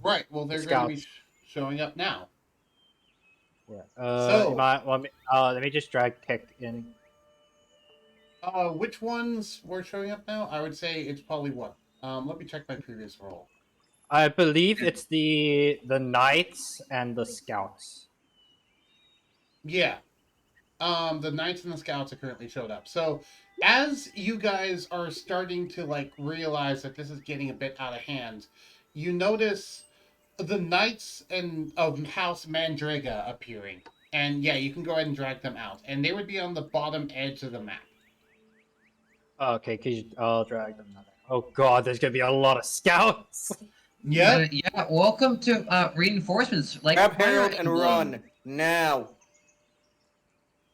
right. Well, they're going to be showing up now. Yeah. You might want me, let me just drag Pick in. Which ones were showing up now? I would say it's probably one. Let me check my previous roll. I believe it's the knights and the scouts. Yeah. The knights and the scouts are currently showed up. So as you guys are starting to like realize that this is getting a bit out of hand, you notice the knights and of House Mandraga appearing. And yeah, you can go ahead and drag them out. And they would be on the bottom edge of the map. Okay, I'll drag them out. Oh god, there's gonna be a lot of scouts. Yep. Yeah, welcome to reinforcements. Like Grab Fire Harold and Emblem. run now.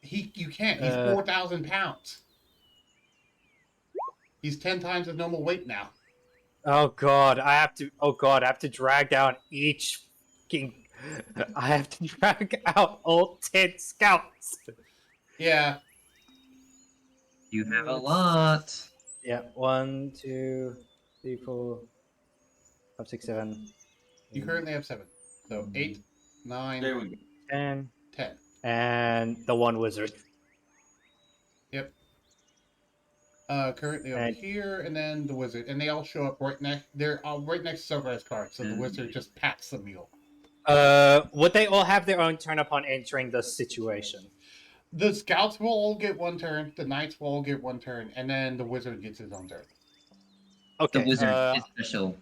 You can't. He's 4,000 pounds. He's 10 times his normal weight now. Oh god, I have to. Oh god, I have to drag down each. I have to drag out all 10 scouts. Yeah. You have a lot. Yeah, 1, 2, 3, 4, 5, 6, 7. You currently have 7. So 8, 9, There we go. 10, 10. and the one wizard. Yep. Currently over And- here, and then the wizard, and they all show up right next. They're right next to Silver's card, so the wizard just pats the mule. Would they all have their own turn upon entering the situation? The scouts will all get 1 turn. The knights will all get 1 turn, and then the wizard gets his own turn. Okay. The wizard is special.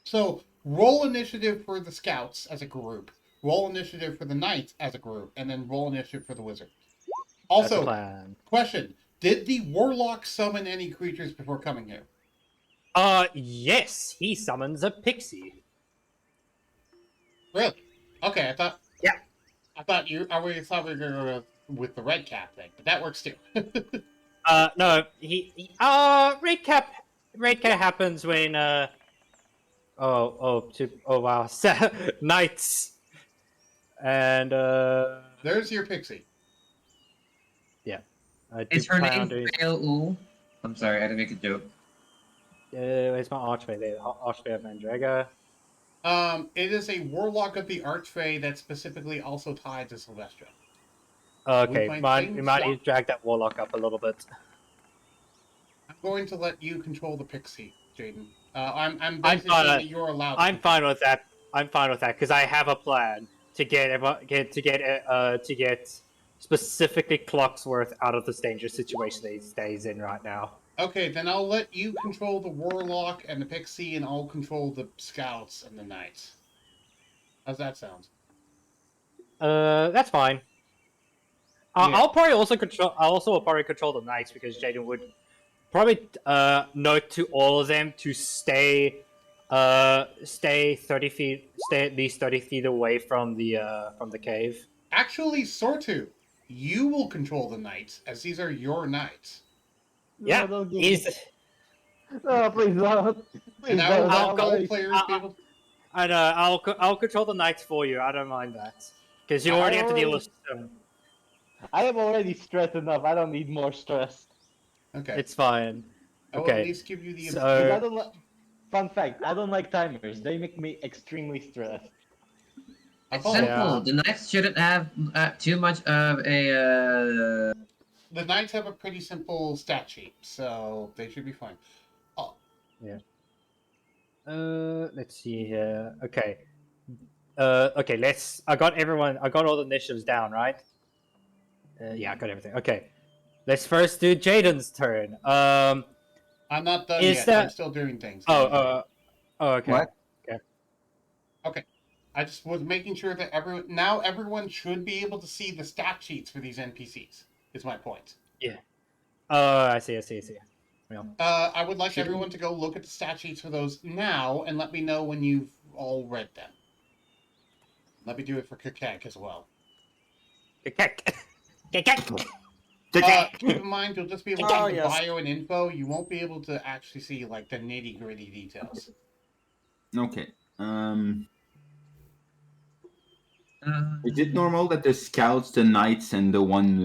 So roll initiative for the scouts as a group. Roll initiative for the knights as a group, and then roll initiative for the wizard. That's the Also, plan. question: did the warlock summon any creatures before coming here? Yes, he summons a pixie. Really? Okay, I thought. Yeah. I thought you. I really thought we were going to go with the red cap thing, but that works too. No, red cap happens when, wow, knights, and, There's your pixie. I do Is her plan name on doing, Fail? I'm sorry, I had to make a joke. where's my archway there? Archway of Mandraga. It is a warlock of the Archfey that's specifically also tied to Celestia. Okay, my we thing might swap? need to drag that warlock up a little bit. I'm going to let you control the pixie, Jaden. I'm I'm basically fine, saying that you're allowed. To I'm control fine with that. I'm fine with that because I have a plan to get specifically Clocksworth out of this dangerous situation that he stays in right now. Okay, then I'll let you control the warlock and the pixie, and I'll control the scouts and the knights. How's that sound? That's fine. Yeah. I'll also probably control the knights because Jaden would probably note to all of them to stay 30 feet, stay at least 30 feet away from the cave. Actually, Sortu, you will control the knights, as these are your knights. Yeah, No, don't give he's. me- No, please don't. Please And I will don't. let I'll all wait. players be able. I know. I'll control the knights for you. I don't mind that because you already have to deal with. I am already stressed enough. I don't need more stress. Okay. It's fine. I will at Okay. least give you the. So- Because I don't Fun fact: I don't like timers. They make me extremely stressed. It's Oh, simple. yeah. The knights shouldn't have too much of a. The knights have a pretty simple stat sheet, so they should be fine. Oh, Let's see here. Okay. Okay. I got everyone. I got all the initiatives down, right? Yeah, I got everything. Okay. Let's first do Jaden's turn. I'm not done Is yet. that- I'm still doing things. Oh, okay. What? Okay. I just was making sure that everyone should be able to see the stat sheets for these NPCs. Is my point. Oh, I see. Yeah. I would like everyone to go look at the stat sheets for those now and let me know when you've all read them. Let me do it for Kakek as well. Kekek. Keep in mind, you'll just be able to Oh, see the yes. bio and info. You won't be able to actually see like the nitty gritty details. Okay. Is it normal that the scouts, the knights, and the one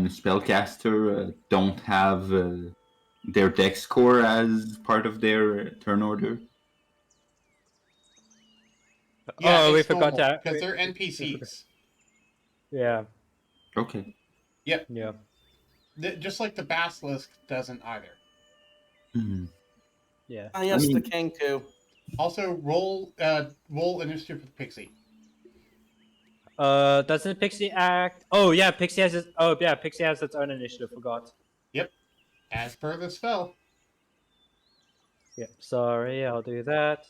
spellcaster don't have their dex score as part of their turn order? Yeah, Oh, we it's forgot normal, that because they're NPCs. Yeah. Okay. Yep. Yeah. Just like the basilisk doesn't either. Hmm. Yeah. Ah, yes, I the mean- king too. Also, roll initiative for the pixie. Doesn't Pixie act? Oh yeah, Pixie has its. Oh yeah, Pixie has its own initiative. Forgot. Yep. As per the spell. Yep. Sorry, I'll do that.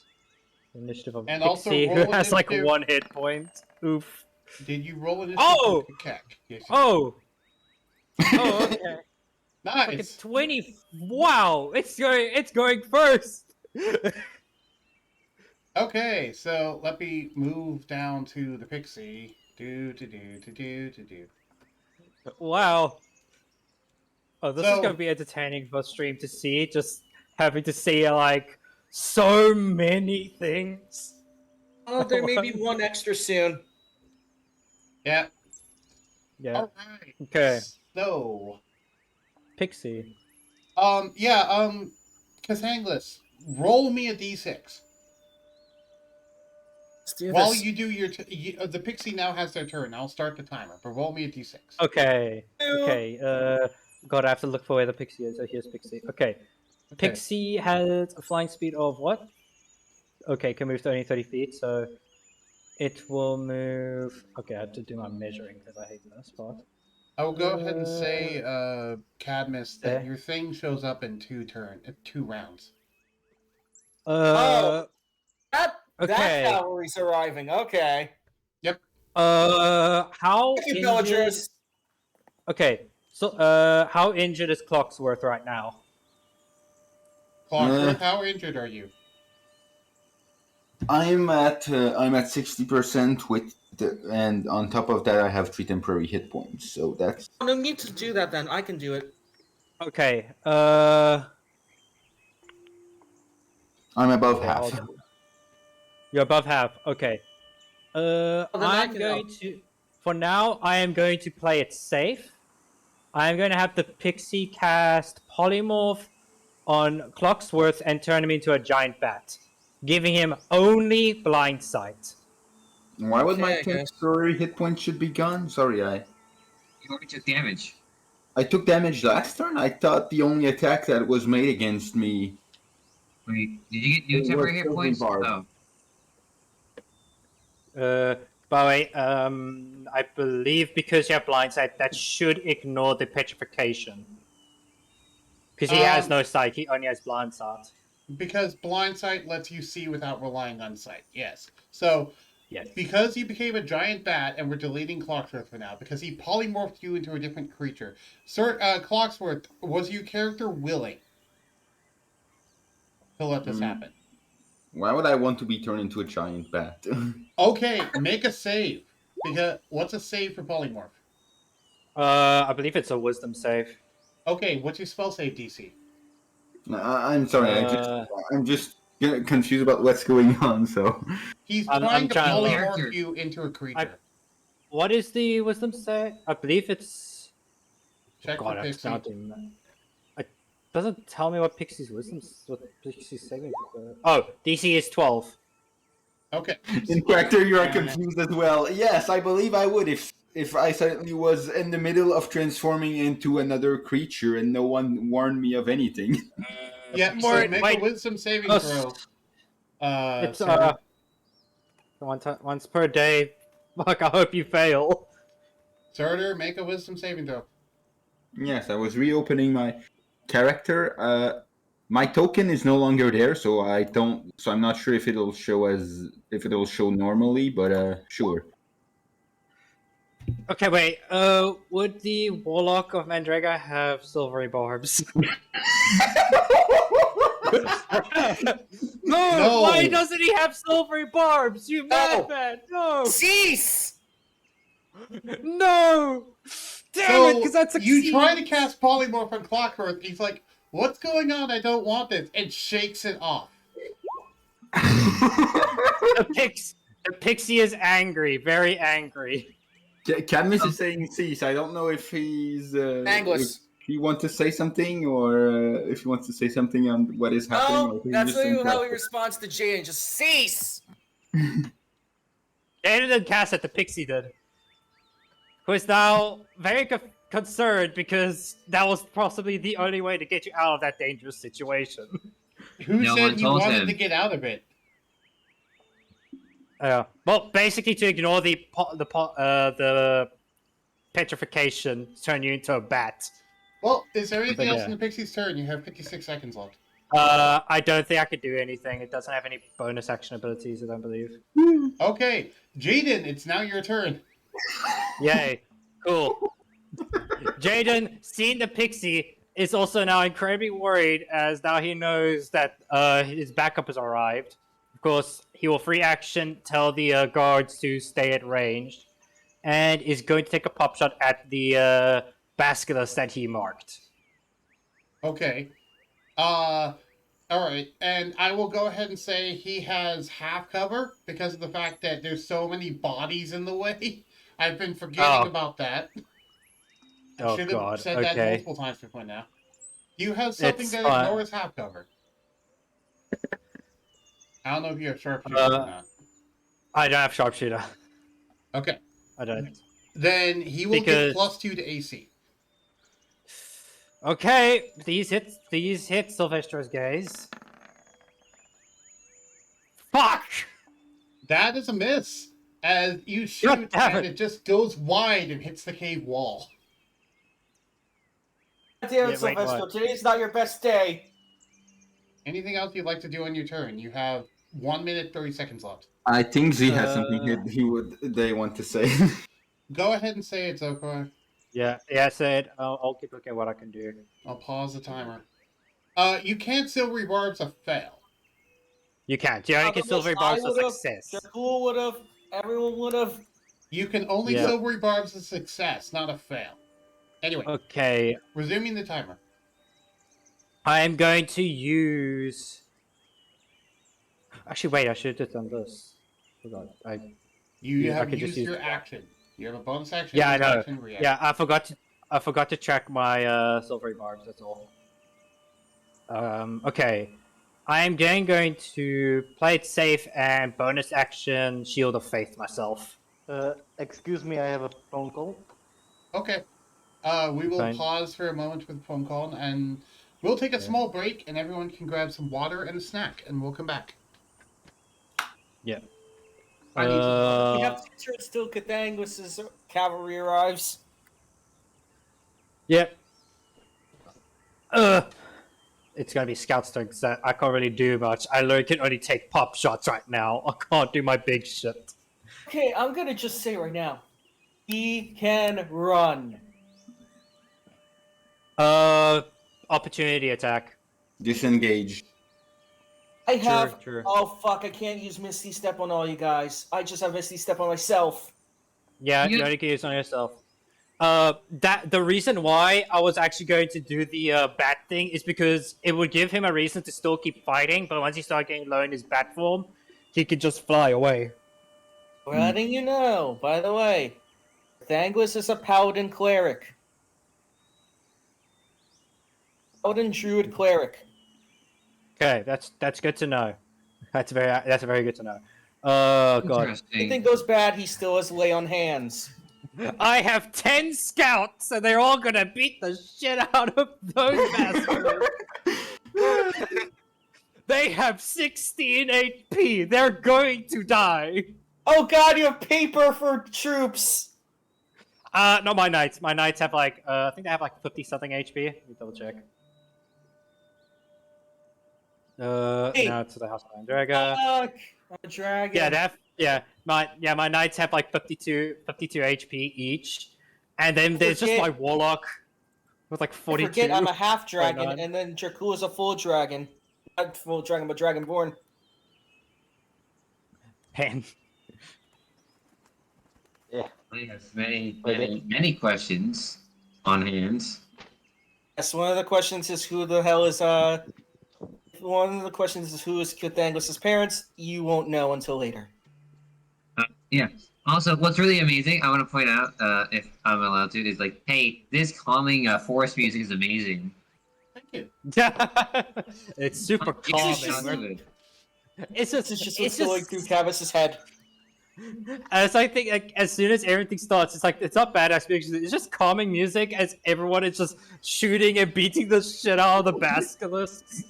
Initiative of And also Pixie, who roll has like initiative. 1 hit point. Oof. Did you roll initiative Oh! for Kek? Yes, you did. Oh. Oh, okay. Like a Nice. 20. Wow, it's going first. Okay, so let me move down to the pixie. Do. Wow. Oh, this is So- gonna be entertaining for stream to see. Just having to see like so many things. Oh, there may be one extra soon. Yeah. Yeah. All right. Okay. So, Pixie. Cassanglis, roll me a d6. Let's do While this. you do your, the pixie now has their turn. I'll start the timer, but roll me a d6. Okay. Okay. God, I have to look for where the Pixie is. Oh, here's Pixie. Okay. Okay. Pixie has a flying speed of what? Okay, can move only 30 feet, so it will move. Okay, I have to do my measuring because I hate this part. I will go ahead and say, Cadmus, that Okay. your thing shows up in 2 rounds. That Okay. cavalry's arriving. Okay. How Thank you, injured? villagers. Okay, so how injured is Clocksworth right now? Clockworth, how injured are you? I'm at 60% and on top of that I have 3 temporary hit points. So that's No need to do that then. I can do it. Okay. I'm above Okay, half. hold on. You're above half. Okay. then I I'm can going help. to. For now, I am going to play it safe. I'm going to have the Pixie cast Polymorph on Clocksworth and turn him into a giant bat, giving him only blind sight. Why would my Okay, I guess. temporary hit points should be gone? Sorry, You already took damage. I took damage last turn. I thought the only attack that was made against me. Wait, did you get new It temporary was hit Sylvan points? Bard. Oh, By the way, I believe because you have blind sight, that should ignore the petrification. Because he has no sight, he only has blind sight. Because blind sight lets you see without relying on sight. Yes. So, Yes. because you became a giant bat, and we're deleting Clocksworth for now, because he polymorphed you into a different creature. Sir, Clocksworth, was your character willing to let this happen? Why would I want to be turned into a giant bat? Okay, make a save. Because what's a save for polymorph? I believe it's a wisdom save. Okay, what's your spell save DC? I'm sorry. I'm just confused about what's going on. So He's I'm trying to trying to- polymorph you into a creature. What is the wisdom save? I believe it's. Check God, for I have to Pixie. count him. It doesn't tell me what Pixie's wisdom. What Pixie's saving. Oh, DC is 12. Okay. in character, you are confused as well. Yes, I believe I would if I suddenly was in the middle of transforming into another creature and no one warned me of anything. Yeah, so make a wisdom saving throw. It's Sir. once per day. Fuck, I hope you fail. Surtur, make a wisdom saving throw. Yes, I was reopening my character. My token is no longer there, so I'm not sure if it'll show normally, but sure. Okay, wait. Would the Warlock of Mandraga have silvery barbs? No! Why doesn't he have silvery barbs? You madman! No! Cease! No! Damn it, because that's a you try to cast polymorph on Clockwork. He's like, "What's going on? I don't want this," and shakes it off. The pixie is angry, very angry. Cadmus is saying cease. I don't know if he's Anglers. if he wants to say something or if he wants to say something on what is happening. or No, if he's that's just how he responds to Jane. Just cease! Jane didn't cast it, the pixie did. Who is now very concerned because that was possibly the only way to get you out of that dangerous situation. Who No said one he told wanted him. to get out of it? Well, basically to ignore the petrification, turn you into a bat. Well, is there anything But else yeah. in the Pixie's turn? You have 56 seconds left. I don't think I could do anything. It doesn't have any bonus action abilities, I don't believe. Okay, Jaden, it's now your turn. Yay. Cool. Jaden, seeing the pixie, is also now incredibly worried as now he knows that his backup has arrived. Of course, he will free action, tell the guards to stay at range, and is going to take a pop shot at the basilisk that he marked. Okay. Alright, and I will go ahead and say he has half cover because of the fact that there's so many bodies in the way. I've been forgetting about that. I Oh should god, have said that okay. multiple times before now. Do you have something It's that fine. ignores half cover? I don't know if you have sharpshooter or not. I don't have sharpshooter. Okay. I don't. Then he will Because- get +2 to AC. Okay, these hit Sylvester's gaze. Fuck! That is a miss. As you shoot, damn and it. it just goes wide and hits the cave wall. Damn Yeah, it, wait, Sylvester, what? today's not your best day. Anything else you'd like to do on your turn? You have 1 minute 30 seconds left. I think Z has something they want to say. Go ahead and say it, Zokor. Yeah, I said I'll keep looking at what I can do. I'll pause the timer. You can't silvery barbs a fail. You can't. You only get silvery bars of success. Jakul would have. Everyone would have. You can only Yeah. silvery barbs a success, not a fail. Anyway, Okay, resuming the timer. I am going to use. Actually, wait. I should have done this. Hold on. You Yeah, I have could just used use your action. You have a bonus action. Yeah, I bonus know. action, reaction. Yeah, I forgot to check my silvery barbs. That's all. Okay. I am going to play it safe and bonus action Shield of Faith myself. Excuse me, I have a phone call. Okay. We will Fine. pause for a moment with the phone call, and we'll take a small break, and everyone can grab some water and a snack, and we'll come back. Yeah. I need some water. We have to turn still Cathangus's cavalry arrives. Yep. It's gonna be Scout's turn because I can't really do much. I can only take pop shots right now. I can't do my big shit. Okay, I'm gonna just say right now, he can run. Opportunity attack. Disengage. I have. True. Oh fuck! I can't use Misty Step on all you guys. I just have Misty Step on myself. Yeah, you Yeah. only can use it on yourself. The reason why I was actually going to do the bat thing is because it would give him a reason to still keep fighting, but once he started getting low in his bat form, he could just fly away. Letting you know, by the way, Thangus is a paladin cleric. Paladin druid cleric. Okay, that's good to know. That's very good to know. Oh god. If Interesting. anything goes bad, he still has lay on hands. I have 10 scouts, and they're all gonna beat the shit out of those bastards. They have 16 HP. They're going to die. Oh god, you have paper for troops! No, my knights. My knights have like, I think they have like 50 something HP. Let me double check. Hey. No, it's the House of Iron Dragon. Fuck! I'm a dragon. Yeah, they have. My knights have like 52 HP each, and then there's just my warlock with like 42. I forget I'm a half dragon, 49. and then Jakul is a full dragon. Not full dragon, but dragonborn. And I have many questions on hand. Yes, one of the questions is who the hell is One of the questions is who is Cathangus's parents. You won't know until later. Yeah. Also, what's really amazing, I want to point out, if I'm allowed to, is like, hey, this calming forest music is amazing. Thank you. it's super Yeah, calm. This is just sounds good. It's This is just what's going through Cavus's head. As I think, like, as soon as everything starts, it's like it's not badass music. It's just calming music as everyone is just shooting and beating the shit out of the basilisks.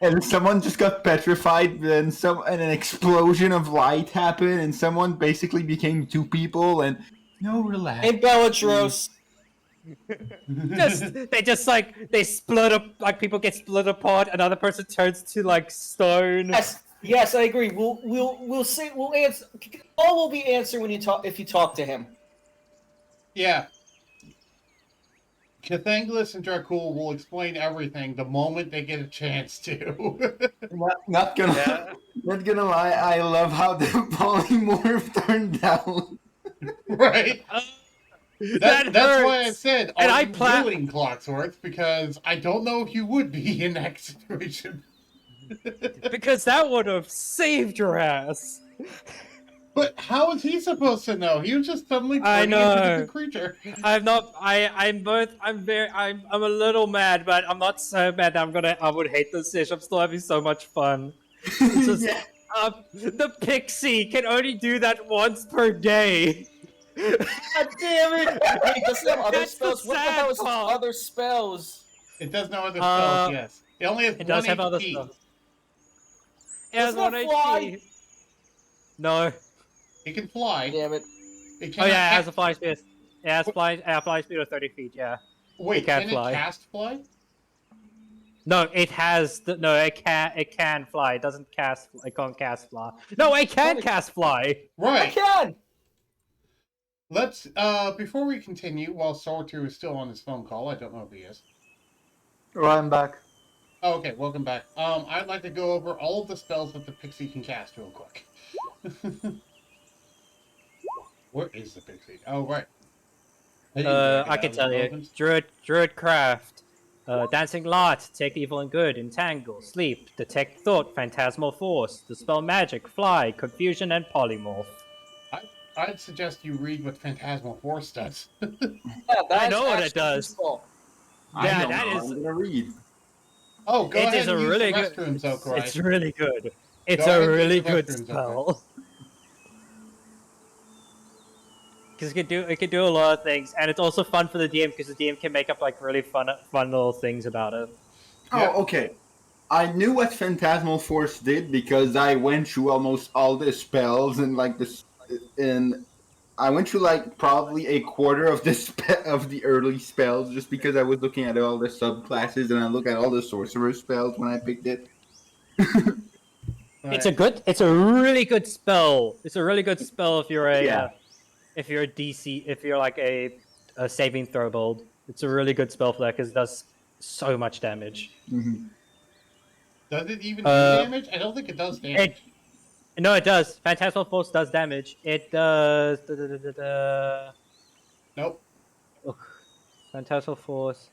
And someone just got petrified, then and an explosion of light happened, and someone basically became two people, and no, relax. And Bellatrix. They split up, like people get split apart. Another person turns to like stone. Yes, I agree. We'll answer. All will be answered when you talk if you talk to him. Yeah. Cathanglus and Dracul will explain everything the moment they get a chance to. Not gonna lie, I love how the polymorph turned down. Right? That's why I said, And are you willing, Clocksworth? Because I don't know if you would be in that situation. Because that would have saved your ass. But how is he supposed to know? He was just suddenly turning into a different creature. I'm a little mad, but I'm not so mad that I would hate this dish. I'm still having so much fun. It's just, the pixie can only do that once per day. God damn it! Wait, does it have other That's spells? the What the hell is sad its part. other spells? It does no other spells, yes. It only has It one does have HP. other spells. It has Doesn't one it fly? HP. No. It can fly. Damn it! It Oh cannot yeah, it has a fly speed. It has fly speed of 30 feet. Yeah. Wait, it can't can fly. it cast fly? No, it has. No, it can fly. It doesn't cast. It can't cast fly. No, it can cast fly. I Right. can. Let's before we continue, while Sortu is still on his phone call, I don't know if he is. Oh, I'm back. Oh, okay, welcome back. I'd like to go over all of the spells that the pixie can cast real quick. Where is the pixie? Oh, right. I can tell you. Druid craft. Dancing light, detect evil and good, entangle, sleep, detect thought, phantasmal force, dispel magic, fly, confusion, and polymorph. I'd suggest you read what Phantasmal Force does. Yeah, I know what it does. Useful. I'm gonna read. Oh, go It ahead is and a use really the good. restroom, Zokurai. It's really good. It's Go ahead a and use really the good restroom, spell. Because it can do a lot of things, and it's also fun for the DM because the DM can make up like really fun little things about it. Yep. Oh, okay. I knew what Phantasmal Force did because I went through almost all the spells and like this, and I went through like probably a quarter of the early spells just because I was looking at all the subclasses and I looked at all the sorcerer spells when I picked it. It's a really good spell. It's a really good spell if you're a if you're a DC, if you're like a saving throw build. It's a really good spell for that because it does so much damage. Mm-hmm. Does it even do damage? I don't think it does damage. No, it does. Phantasmal Force does damage. It does. Nope. Phantasmal Force.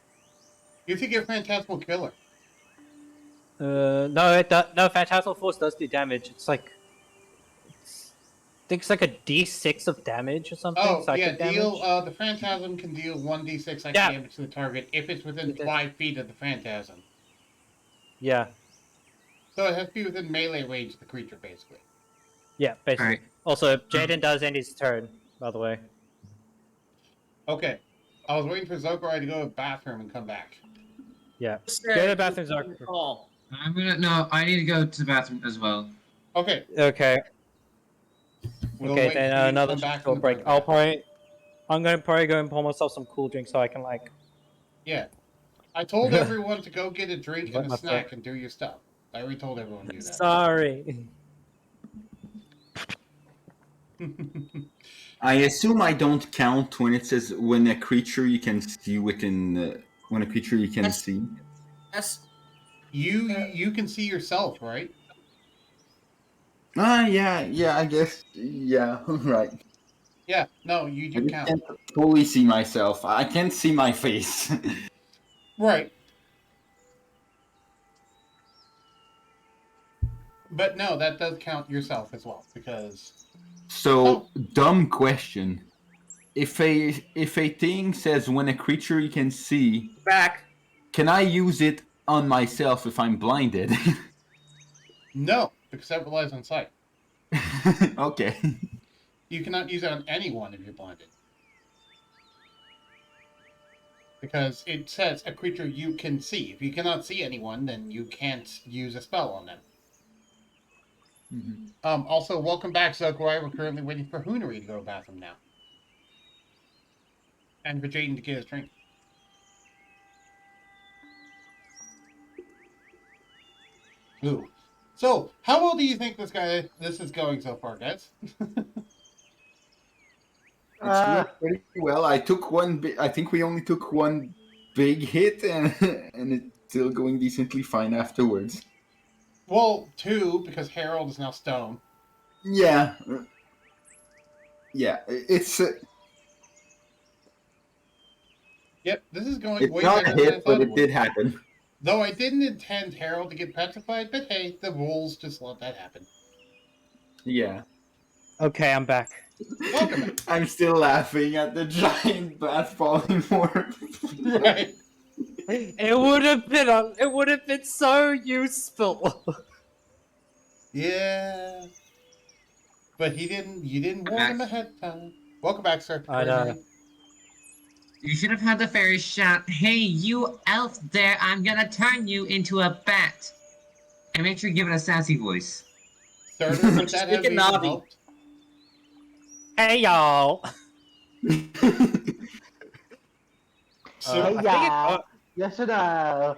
You think you're Phantasmal Killer? No, it does. No, Phantasmal Force does do damage. It's like. I think it's like a D6 of damage or something. Oh, psychic yeah, damage. the Phantasm can deal 1d6 psychic damage to the target if it's within 5 feet of the Phantasm. Yeah. So it has to be within melee range of the creature, basically. Yeah, basically. Alright. Also, Jaden does end his turn, by the way. Okay. I was waiting for Zokurai to go to the bathroom and come back. Yeah. Go to the bathroom, Zark. Oh. I need to go to the bathroom as well. Okay. Okay. We'll Okay, wait then for you to another come back short from the break. bathroom. I'm gonna probably go and pour myself some cool drinks so I can like. Yeah. I told everyone to go get a drink and a What snack and do your stuff. I already told everyone to do that. Sorry. I assume I don't count when it says when a creature you can see within when a creature you can see. That's You can see yourself, right? Yeah, I guess. Yeah, right. Yeah, no, you I do just count. can't fully see myself. I can't see my face. Right. But no, that does count yourself as well, because... So, dumb question. If a thing says when a creature you can see, Back. can I use it on myself if I'm blinded? No, because that relies on sight. Okay. You cannot use it on anyone if you're blinded. Because it says a creature you can see. If you cannot see anyone, then you can't use a spell on them. Also, welcome back, Zokwai. We're currently waiting for Hoonery to go to the bathroom now. And for Jaden to get his drink. Ooh. So, how well do you think this is going so far, guys? It's doing pretty well. I took one. I think we only took one big hit, and it's still going decently fine afterwards. Well, 2, because Harold is now stone. Yeah, yeah. It's Yep, this is going it's way not better a than I hit, thought but it it would. did happen. Though I didn't intend Harold to get petrified, but hey, the rules just let that happen. Yeah. Okay, I'm back. Welcome back. I'm still laughing at the giant bat falling more. Right. It would have been so useful. Yeah. But you didn't warn him ahead of time. Welcome back, sir. I know. You should have had the fairy shout, "Hey, you elf there, I'm gonna turn you into a bat." And make sure you give it a sassy voice. Starter, would Just that make have it even Navi. helped? Hey y'all. So, I Hey, think yeah. Yes or no?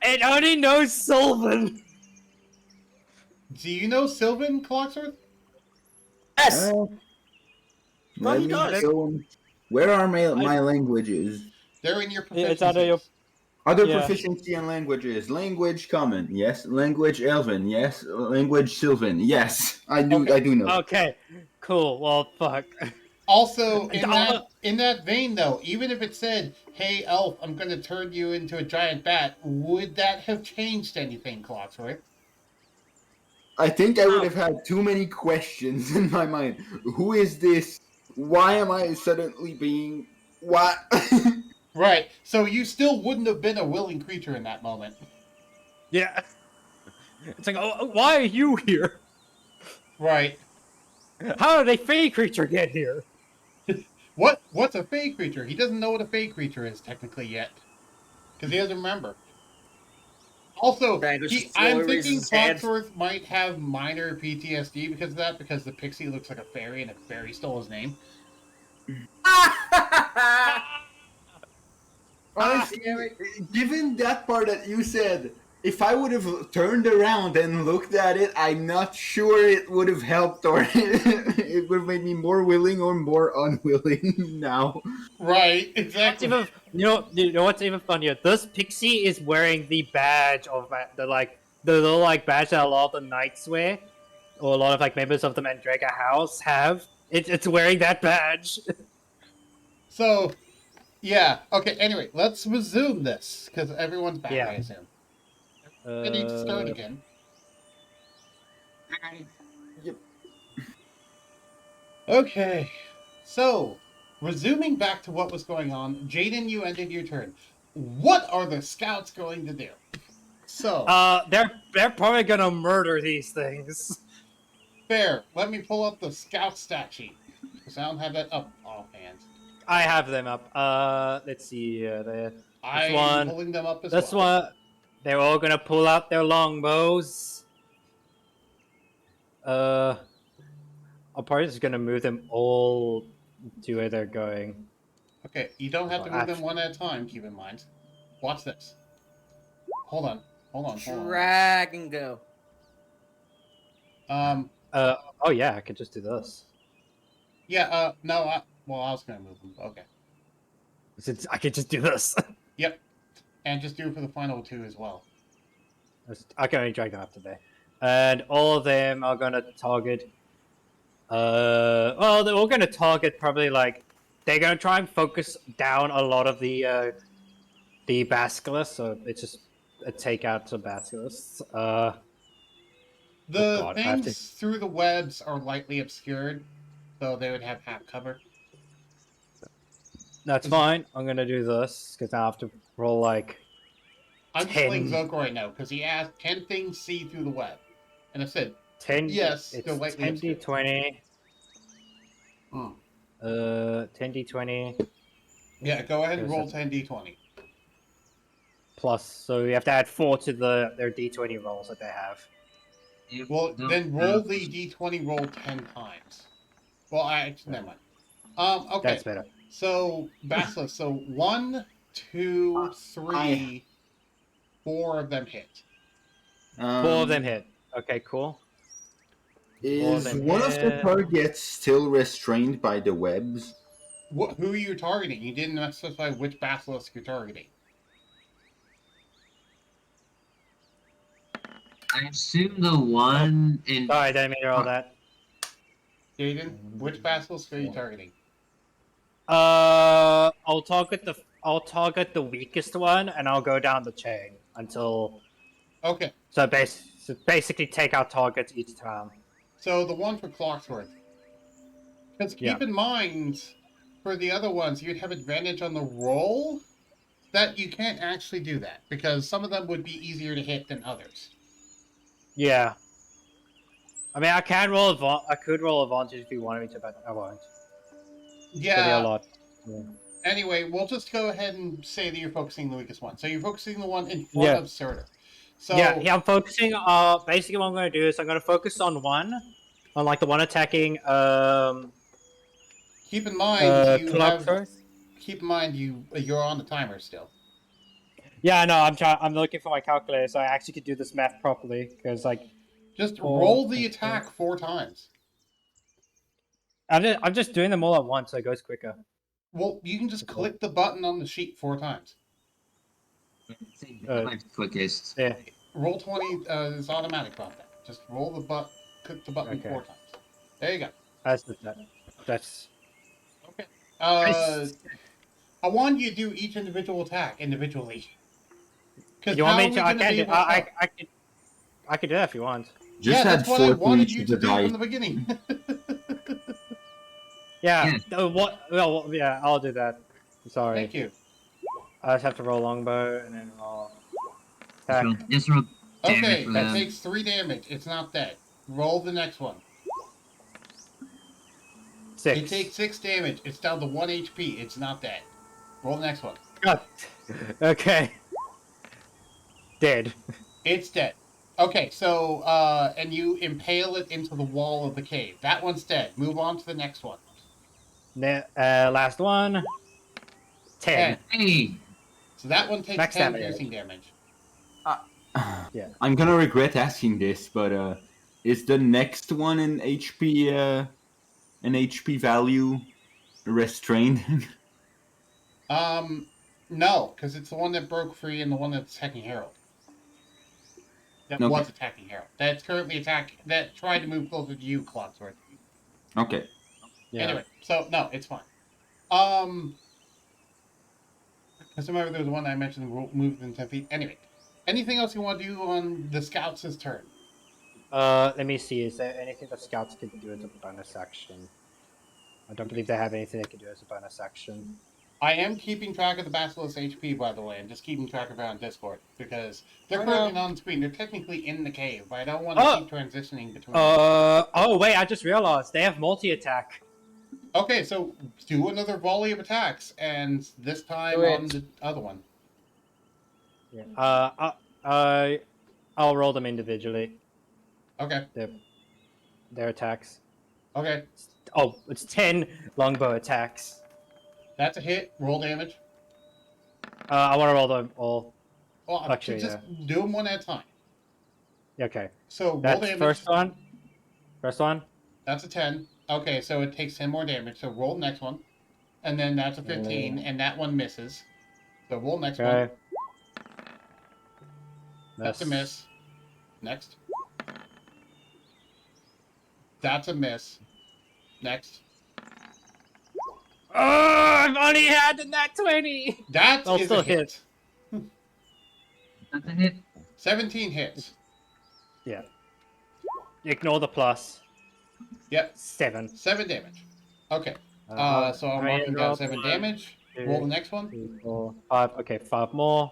it only knows Sylvan. do you know Sylvan, Clocksworth? Yes. Let he me does. go. Where are my languages? They're in your Yeah, it's under your- proficiencies. Other Yeah. proficiency and languages. Language common, yes. Language elven, yes. Language sylvan, yes. I do know. Okay, cool. Well, fuck. Also, in Dollar- that vein, though, even if it said, "Hey, elf, I'm going to turn you into a giant bat," would that have changed anything, Clocksworth? I think I would have had too many questions in my mind. Who is this? Why am I suddenly being what? Right. So you still wouldn't have been a willing creature in that moment. Yeah. It's like, oh, why are you here? Right. How did a fey creature get here? What's a fey creature? He doesn't know what a fey creature is technically yet, because he doesn't remember. Also, Bangus just I'm slowly raises thinking his hand. Clocksworth might have minor PTSD because of that, because the pixie looks like a fairy and a fairy stole his name. Honestly, given that part that you said, if I would have turned around and looked at it, I'm not sure it would have helped or it would have made me more willing or more unwilling now. Right, What's exactly. even, you know what's even funnier? This pixie is wearing the badge of the little badge that a lot of the knights wear, or a lot of members of the Mandraga house have. It's wearing that badge. So, yeah. Okay, anyway, let's resume this, because everyone's back, Yeah. I assume. Ready to start again. Okay, so, resuming back to what was going on, Jaden, you ended your turn. What are the scouts going to do? So, They're probably gonna murder these things. fair. Let me pull up the scout stat sheet, because I don't have that up offhand. I have them up. Let's see. I'm pulling them up as This well. one, they're all gonna pull out their longbows. I'm probably just gonna move them all to where they're going. Okay, you don't have to move them one at a time, keep in mind. Watch this. Hold on. Drag and go. Oh yeah, I could just do this. Yeah, no, I was gonna move them. Okay. Since I could just do this. Yep. And just do it for the final 2 as well. I can only drag them up today. And all of them are gonna target. Well, they're all gonna target probably they're gonna try and focus down a lot of the basilisk. So it's just a takeout to basilisks. The things through the webs are lightly obscured, so they would have half cover. That's fine. I'm gonna do this because I have to roll I'm just 10. playing Zoka right now because he asked, "Can things see through the web?" And I said, 10. "Yes, It's they're lightly 10 obscured." d20. 10d20 Yeah, go ahead and Yes, roll 10d20. plus. So you have to add 4 to their d20 rolls that they have. Well, then roll the d20 roll 10 times. Well, never mind. Okay. That's better. So, Basilisk, so 1, 2, 3, 4 of them hit. 4 of them hit. Okay, cool. Is them one of the hit. targets still restrained by the webs? Who are you targeting? You didn't specify which Basilisk you're targeting. I assume the one in. Sorry, I didn't mean to roll that. Jaden, which Basilisk are you targeting? I'll target the weakest one, and I'll go down the chain until. Okay. So basically, take out targets each time. So the one for Clocksworth. Because keep in mind, for the other ones, you'd have advantage on the roll. That you can't actually do that because some of them would be easier to hit than others. Yeah. I mean, I could roll advantage if you wanted me to, but I won't. Yeah. It'll be a lot. Yeah. Anyway, we'll just go ahead and say that you're focusing the weakest one. So you're focusing the one in front of Surtur. So yeah, I'm focusing. Basically, what I'm going to do is I'm going to focus on one, on like the one attacking. Keep in mind Keep in mind you're on the timer still. Yeah, no, I'm looking for my calculator, so I actually could do this math properly. Because just roll the attack 4 times. I'm just doing them all at once, so it goes quicker. Well, you can just click the button on the sheet 4 times. Quickest. Yeah. Roll 20 is automatic about that. Just click the button 4 times. There you go. That's okay. I want you to do each individual attack individually. You want me to? I could do that if you want. Just that's what I wanted you to do from the beginning. Yeah. Well, yeah, I'll do that. Sorry. Thank you. I just have to roll longbow and then I'll attack. Just roll okay, that takes 3 damage. It's not dead. Roll the next one. 6. It takes 6 damage. It's down to 1 HP. It's not dead. Roll the next one. God. Okay. Dead. It's dead. Okay, so, and you impale it into the wall of the cave. That one's dead. Move on to the next one. Last one. 10. Hey. So that one takes Max 10 damage. piercing damage. Yeah. I'm gonna regret asking this, but is the next one an HP value restrained? No, because it's the one that broke free and the one that's attacking Harold. That was attacking Harold. That's currently that tried to move closer to you, Clocksworth. Okay. Yeah. Anyway, so no, it's fine. Because remember there was one I mentioned that moved in 10 feet. Anyway, anything else you want to do on the scouts' turn? Let me see. Is there anything the scouts can do as a bonus action? I don't believe they have anything they can do as a bonus action. I am keeping track of the Basilisk HP, by the way, and just keeping track of it on Discord, because they're currently not on screen. They're technically in the cave, but I don't want to keep transitioning between oh, wait, I just realized. They have multi-attack. Okay, so do another volley of attacks, and this time on the other one. Yeah. I'll roll them individually. Okay. Their attacks. Okay. Oh, it's 10 longbow attacks. That's a hit. Roll damage. I want to roll them all. Well, actually, just do them one at a time. Okay. So roll That's damage. First one. That's a 10. Okay, so it takes 10 more damage. So roll the next one. And then that's a 15, and that one misses. So roll next one. That's a miss. Next. That's a miss. Next. Oh, I've only had the nat 20! That is a hit. That's a hit. 17 hits. Yeah. Ignore the plus. Yep. 7. 7 damage. Okay. So I'm marking down 7 damage. Roll the next one. 3, 4, 5. Okay, 5 more.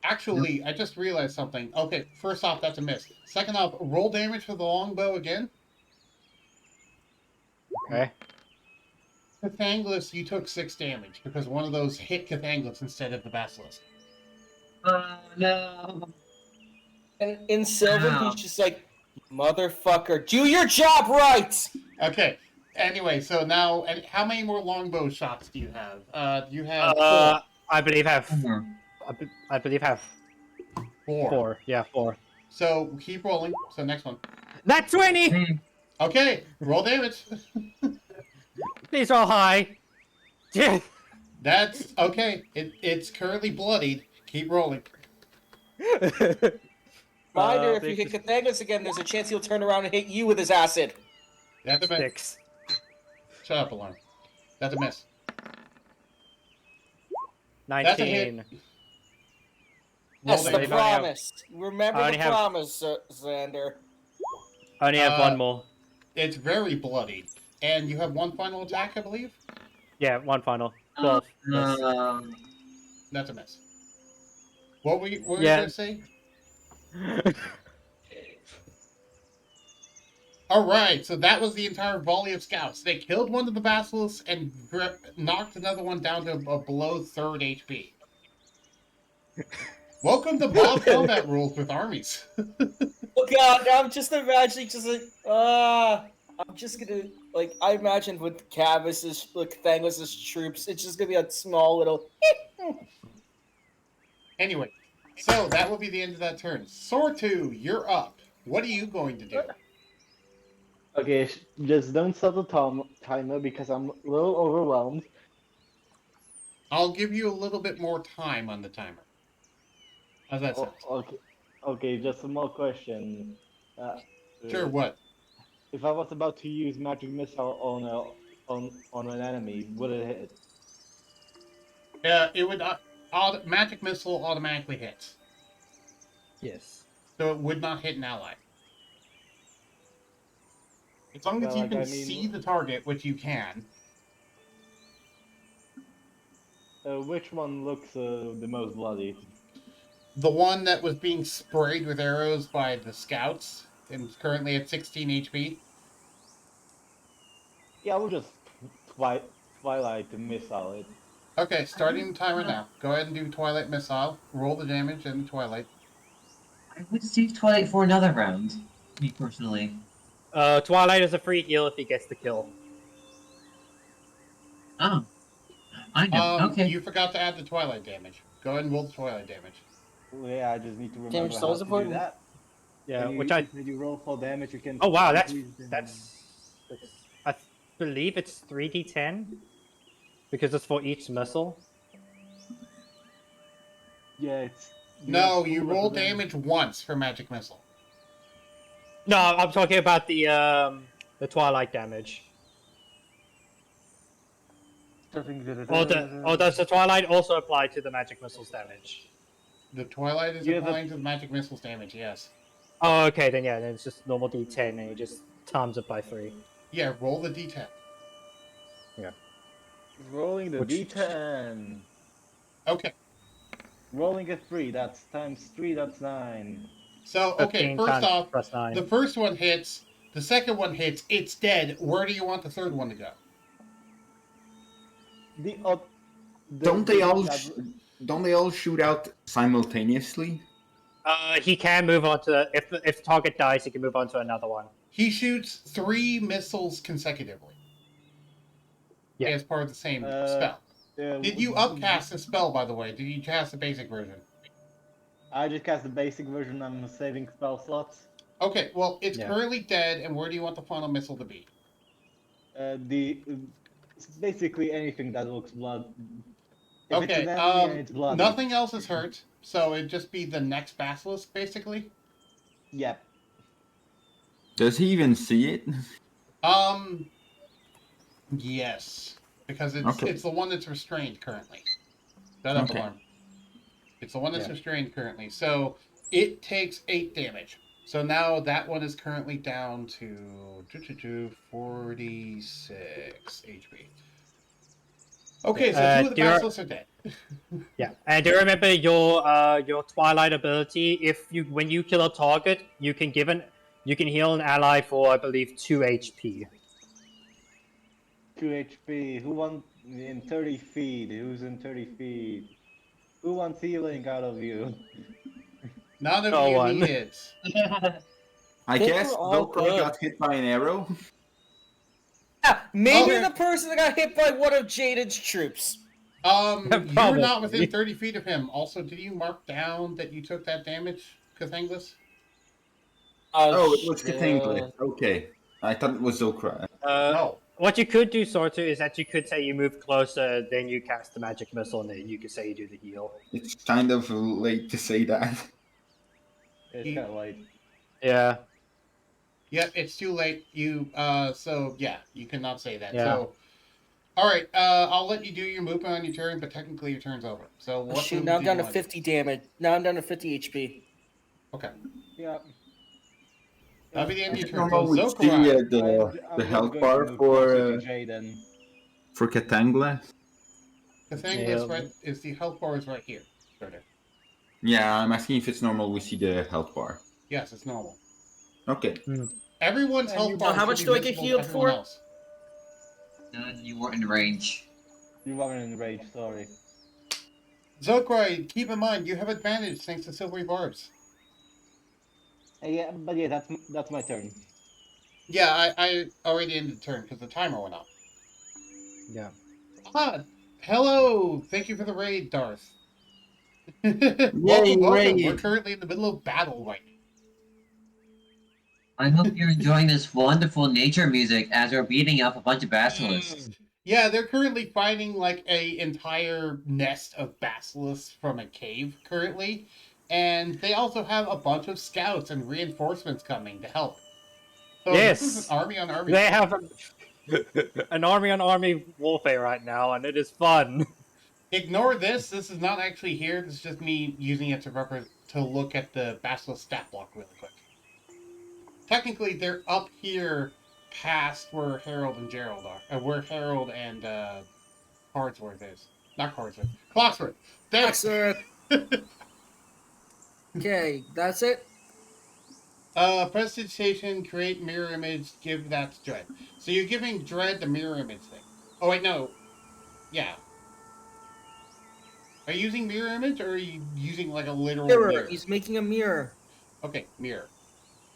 Actually, I just realized something. Okay, first off, that's a miss. Second off, roll damage for the longbow again. Okay. Cathanglis, you took 6 damage because one of those hit Cathanglis instead of the Basilisk. No. And in Sylvan, Wow. he's just like, motherfucker, do your job right! Okay. Anyway, so now, and how many more longbow shots do you have? You have I believe have. Four. I believe have 4. 4. Yeah, 4. So keep rolling. So next one. Not 20. Okay, roll damage. Please roll high. Yeah. That's okay. It's currently bloodied. Keep rolling. Reminder, if you Big hit Cathagos again, there's a chance he'll turn around and hit you with his acid. That's a miss. 6. Shut up, Alarm. That's a miss. 19. Roll That's the damage. promise. Remember I the only have- promise, Xander. I only have one more. It's very bloodied. And you have one final attack, I believe? Yeah, one final. 12. Yes. That's a miss. What were you Yeah. going to say? Alright, so that was the entire volley of scouts. They killed one of the basilisks and knocked another one down to below 3rd HP. Welcome to mob combat rules with armies. Oh god, I'm just imagining just like, I'm just gonna, like, I imagined with Cavus's, like, Thangos's troops, it's just gonna be a small little... Anyway, so that will be the end of that turn. Sortu, you're up. What are you going to do? Okay, just don't start the timer because I'm a little overwhelmed. I'll give you a little bit more time on the timer. How's that sound? Okay, just a more question. Sure, what? If I was about to use magic missile on an enemy, would it hit? It would magic missile automatically hits, Yes. so it would not hit an ally. As long as Well, you like, can I mean- see the target, which you can. Which one looks the most bloody? The one that was being sprayed with arrows by the scouts and is currently at 16 HP. Yeah, I will just Twilight missile it. Okay, starting the timer now. Go ahead and do Twilight Missile. Roll the damage and the Twilight. I would save Twilight for another round, me personally. Twilight is a free heal if he gets the kill. Oh. I know. Okay. You forgot to add the Twilight damage. Go ahead and roll the Twilight damage. Yeah, I just need to remember Damage how still is to do important. that. Yeah, When which I. when you roll for damage, you can. Oh wow, that's increase the- that's. I believe it's 3d10 because it's for each missile. Yeah, it's. No, have you full roll of them. damage once for Magic Missile. No, I'm talking about the Twilight damage. Or does the Twilight also apply to the magic missiles damage? The Twilight is You have a- applying to the Magic Missile's damage, yes. Oh, okay, then yeah, then it's just normal d10 and you just times it by 3. Yeah, roll the d10. Rolling the Which- d10. Okay, Rolling a 3, that's times 3, that's 9. so, okay, 15 first times off, plus 9. the first one hits, the second one hits, it's dead. Where do you want the third one to go? Don't they all shoot out simultaneously? He can move on to if the target dies, he can move on to another one. He shoots 3 missiles consecutively. Yeah. As part of the same Uh, spell. Did you upcast the spell, by the way? Did you cast the basic version? I just cast the basic version. I'm saving spell slots. Okay, well, it's Yeah. currently dead, and where do you want the final missile to be? It's basically anything that looks blood. If it's Okay, an enemy and it's bloody. nothing else is hurt, so it'd just be the next basilisk, basically. Yep. Does he even see it? Yes, because Okay. it's the one that's restrained currently. Shut up, Okay. Alarm. It's the one that's Yeah. restrained currently, so it takes 8 damage. So now that one is currently down to 46 HP. Okay, so 2 of the do you- basilisks are dead. Yeah, and do you remember your Twilight ability? When you kill a target, you can heal an ally for I believe 2 HP. 2 HP. Who wants in 30 feet? Who's in 30 feet? Who wants healing out of you? None of No you one. need it. I Think guess we're all Zokra good. got hit by an arrow. Yeah, maybe Okay. the person that got hit by one of Jaden's troops. You're not within Probably. 30 feet of him. Also, did you mark down that you took that damage, Cathanglis? Oh, it was shit. Katanglet. Okay. I thought it was Zokra. No. What you could do, Sortu, is that you could say you move closer, then you cast the magic missile, and then you could say you do the heal. It's kind of late to say that. It's He- kind of like Yeah. Yep, it's too late. So yeah, you cannot say that. Yeah. So, all right, I'll let you do your movement on your turn, but technically your turn's over. So what Shoot, move now I'm did down you to want to 50 damage. Now I'm down to 50 HP. Okay, yeah. that'll be the end of Is your it turn. So normal we see Zokarai, the I'm just health going to bar move closer for to Jaden. Katanglet? Cathanglis Yeah. right is the health bar is right here. Sort of. Yeah, I'm asking if it's normal we see the health bar. Yes, it's normal. Okay. Everyone's health bar How should much be do I get visible to healed everyone for? else. None, you weren't in range. You weren't in rage, sorry. Zokarai, keep in mind you have advantage thanks to silvery barbs. Yeah, but yeah, that's my turn. Yeah, I already ended the turn because the timer went off. Yeah. Ah, hello! Thank you for the raid, Darth. Yay, welcome. raid. We're currently in the middle of battle right now. I hope you're enjoying this wonderful nature music as we're beating up a bunch of basilisks. Yeah, they're currently fighting like a entire nest of basilisks from a cave currently, and they also have a bunch of scouts and reinforcements coming to help. So this is Yes. an army on army. They have an army on army warfare right now, and it is fun. Ignore this. This is not actually here. This is just me using it to look at the basilisk stat block really quick. Technically, they're up here past where Harold and Gerald are. Where Harold and Cardsworth is. Not Cardsworth. Clocksworth. Damn it. Excellent. Okay, that's it. Presentation, create mirror image, give that to Dread. So you're giving Dread the mirror image thing. Oh, wait, no. Yeah. Are you using mirror image or are you using like a literal mirror? He's making a mirror. Okay, mirror.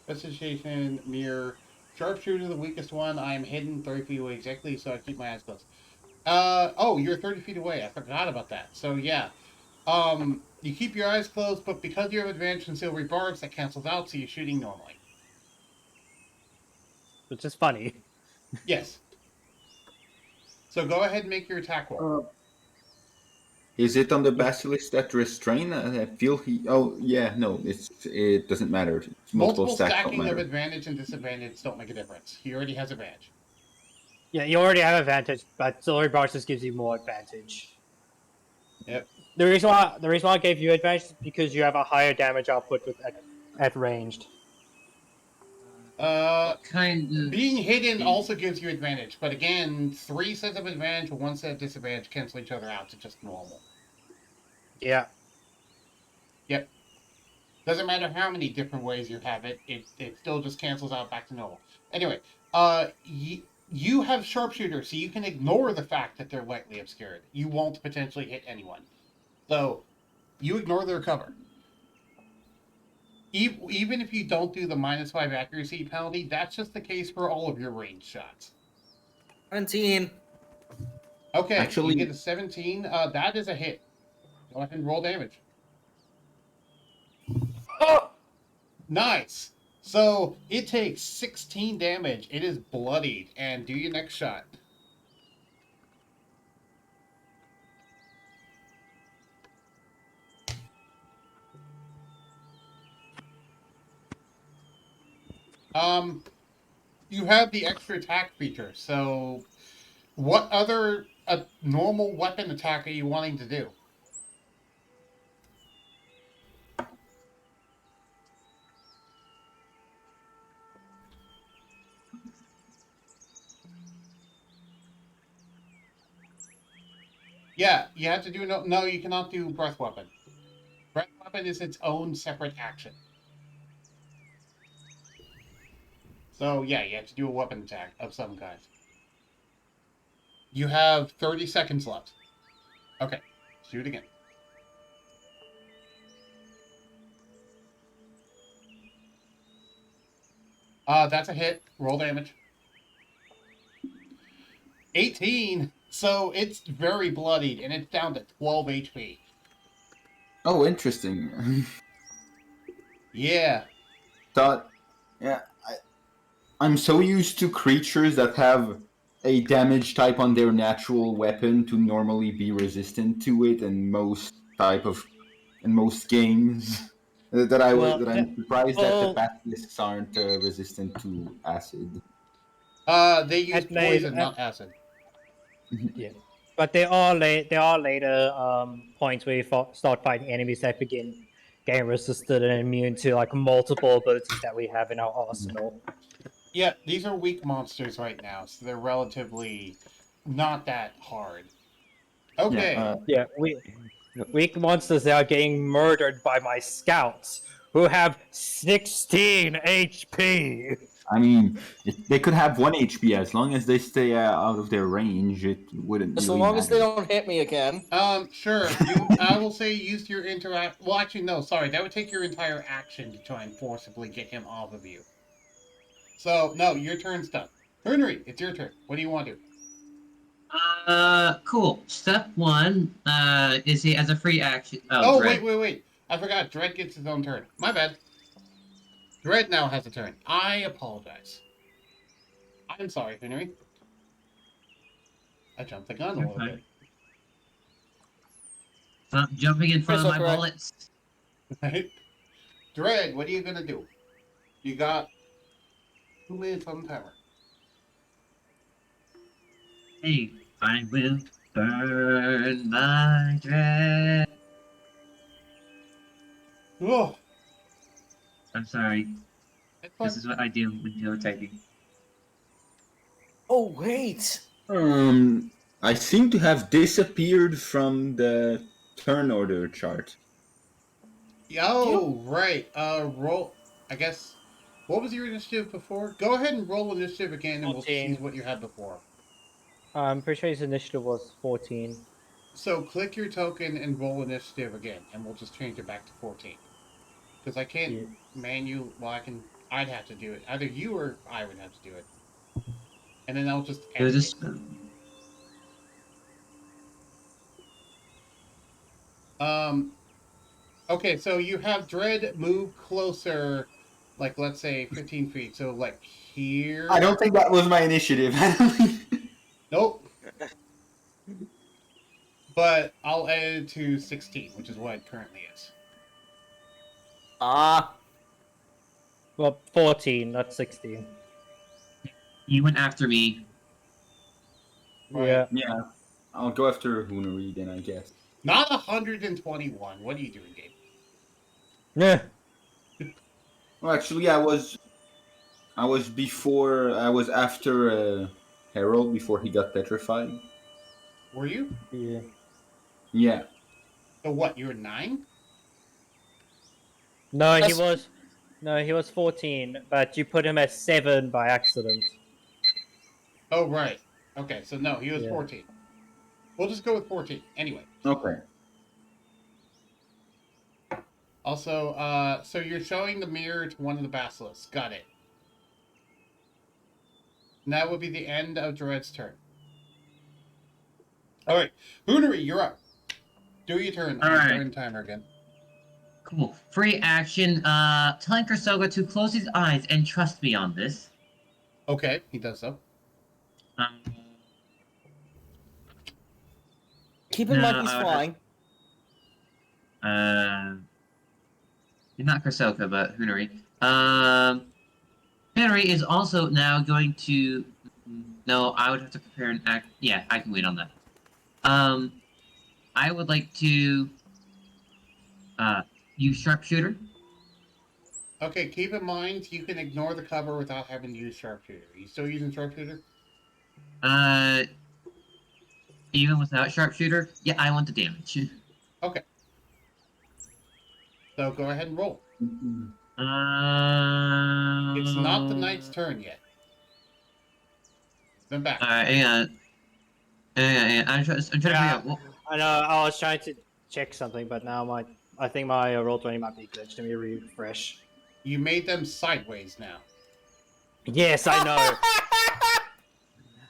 Presentation, mirror. Sharpshooter, the weakest one. I am hidden 30 feet away exactly, so I keep my eyes closed. Oh, you're 30 feet away. I forgot about that. So, yeah. You keep your eyes closed, but because you have advantage in silvery barbs, that cancels out, so you're shooting normally. Which is funny. Yes. So go ahead and make your attack roll. Is it on the basilisk that restrain? I feel he. Oh yeah, no, it doesn't matter. It's multiple stacks don't stacking of matter. advantage and disadvantage don't make a difference. He already has advantage. Yeah, you already have advantage, but Silvery Bars just gives you more advantage. Yep. The reason why I gave you advantage is because you have a higher damage output at ranged. What kind of... Being hidden also gives you advantage, but again, 3 sets of advantage or 1 set of disadvantage cancel each other out to just normal. Yeah. Yep. Doesn't matter how many different ways you have it, it still just cancels out back to normal. Anyway, you have sharpshooter, so you can ignore the fact that they're lightly obscured. You won't potentially hit anyone. So, you ignore their cover. Even if you don't do the -5 accuracy penalty, that's just the case for all of your range shots. 17. Okay, Actually- you get a 17. That is a hit. Go ahead and roll damage. Oh! Nice. So it takes 16 damage. It is bloodied. And do your next shot. You have the extra attack feature. So, what other normal weapon attack are you wanting to do? Yeah, you have to do no. You cannot do breath weapon. Breath weapon is its own separate action. So yeah, you have to do a weapon attack of some kind. You have 30 seconds left. Okay, shoot again. That's a hit. Roll damage. 18. So it's very bloodied, and it's down to 12 HP. Oh, interesting. Yeah. Thought, yeah, I'm so used to creatures that have a damage type on their natural weapon to normally be resistant to it in most games that I'm surprised that the basilisks aren't resistant to acid. They use poison, not acid. Yeah, but there are later points where you start fighting enemies that begin getting resistant and immune to like multiple abilities that we have in our arsenal. Yeah, these are weak monsters right now, so they're relatively not that hard. Okay. Yeah, weak monsters that are getting murdered by my scouts who have 16 HP. I mean, they could have 1 HP as long as they stay out of their range. It wouldn't As really long matter. as they don't hit me again. Sure. I will say use your interact. Well, actually, no. Sorry, that would take your entire action to try and forcibly get him off of you. So no, your turn's done. Henry, it's your turn. What do you want to do? Cool. Step one, is he as a free action? Oh, Dread. wait. I forgot. Dread gets his own turn. My bad. Dread now has a turn. I apologize. I'm sorry, Henry. I jumped the gun a You're little fine. bit. Stop jumping in front of my Crystal, bullets. Right? Dread, what are you gonna do? You got 2 minutes on the timer. Hey, I will burn my dread. Oh, I'm sorry. it's fine. This is what I do when you're typing. Oh wait. I seem to have disappeared from the turn order chart. Oh, right. Roll. I guess. What was your initiative before? Go ahead and roll initiative again, and we'll see 14. what you had before. I'm pretty sure his initiative was 14. So click your token and roll initiative again, and we'll just change it back to 14. Because I can't manual. Well, I can. I'd have to do it. Either you or I would have to do it. And then I'll just It was edit just. it. Okay, so you have Dread move closer, like let's say 15 feet. So like here. I don't think that was my initiative. Nope. But I'll add it to 16, which is what it currently is. Well, 14, not 16. You went after me. Yeah. Yeah, I'll go after Hoonery then, I guess. Not 121. What are you doing, Gabe? Yeah. Well, actually, I was after Harold before he got petrified. Were you? Yeah. Yeah. So what? You were 9? No, he was 14, but you put him at 7 by accident. Oh, right. Okay, so no, he was Yeah. 14. We'll just go with 14. Anyway. Okay. Also, so you're showing the mirror to one of the basilisks. Got it. And that would be the end of Dread's turn. Alright. Hoonery, you're up. Do your turn. All I'm right. starting the timer again. Cool. Free action. Telling Kursoga to close his eyes and trust me on this. Okay, he does so. Keep in mind No, he's flying. Not Kursoga, but Hoonery. Henry is also now going to. No, I would have to prepare an act. Yeah, I can wait on that. I would like to use sharpshooter. Okay, keep in mind you can ignore the cover without having to use sharpshooter. Are you still using sharpshooter? Even without sharpshooter, yeah, I want the damage. Okay. So go ahead and roll. It's not the knight's turn yet. Then back. Alright, hang on. Yeah. I'm trying to figure Yeah. out. Well, I know. I was trying to check something, but now I think my roll 20 might be glitched. Let me refresh. You made them sideways now. Yes, I know.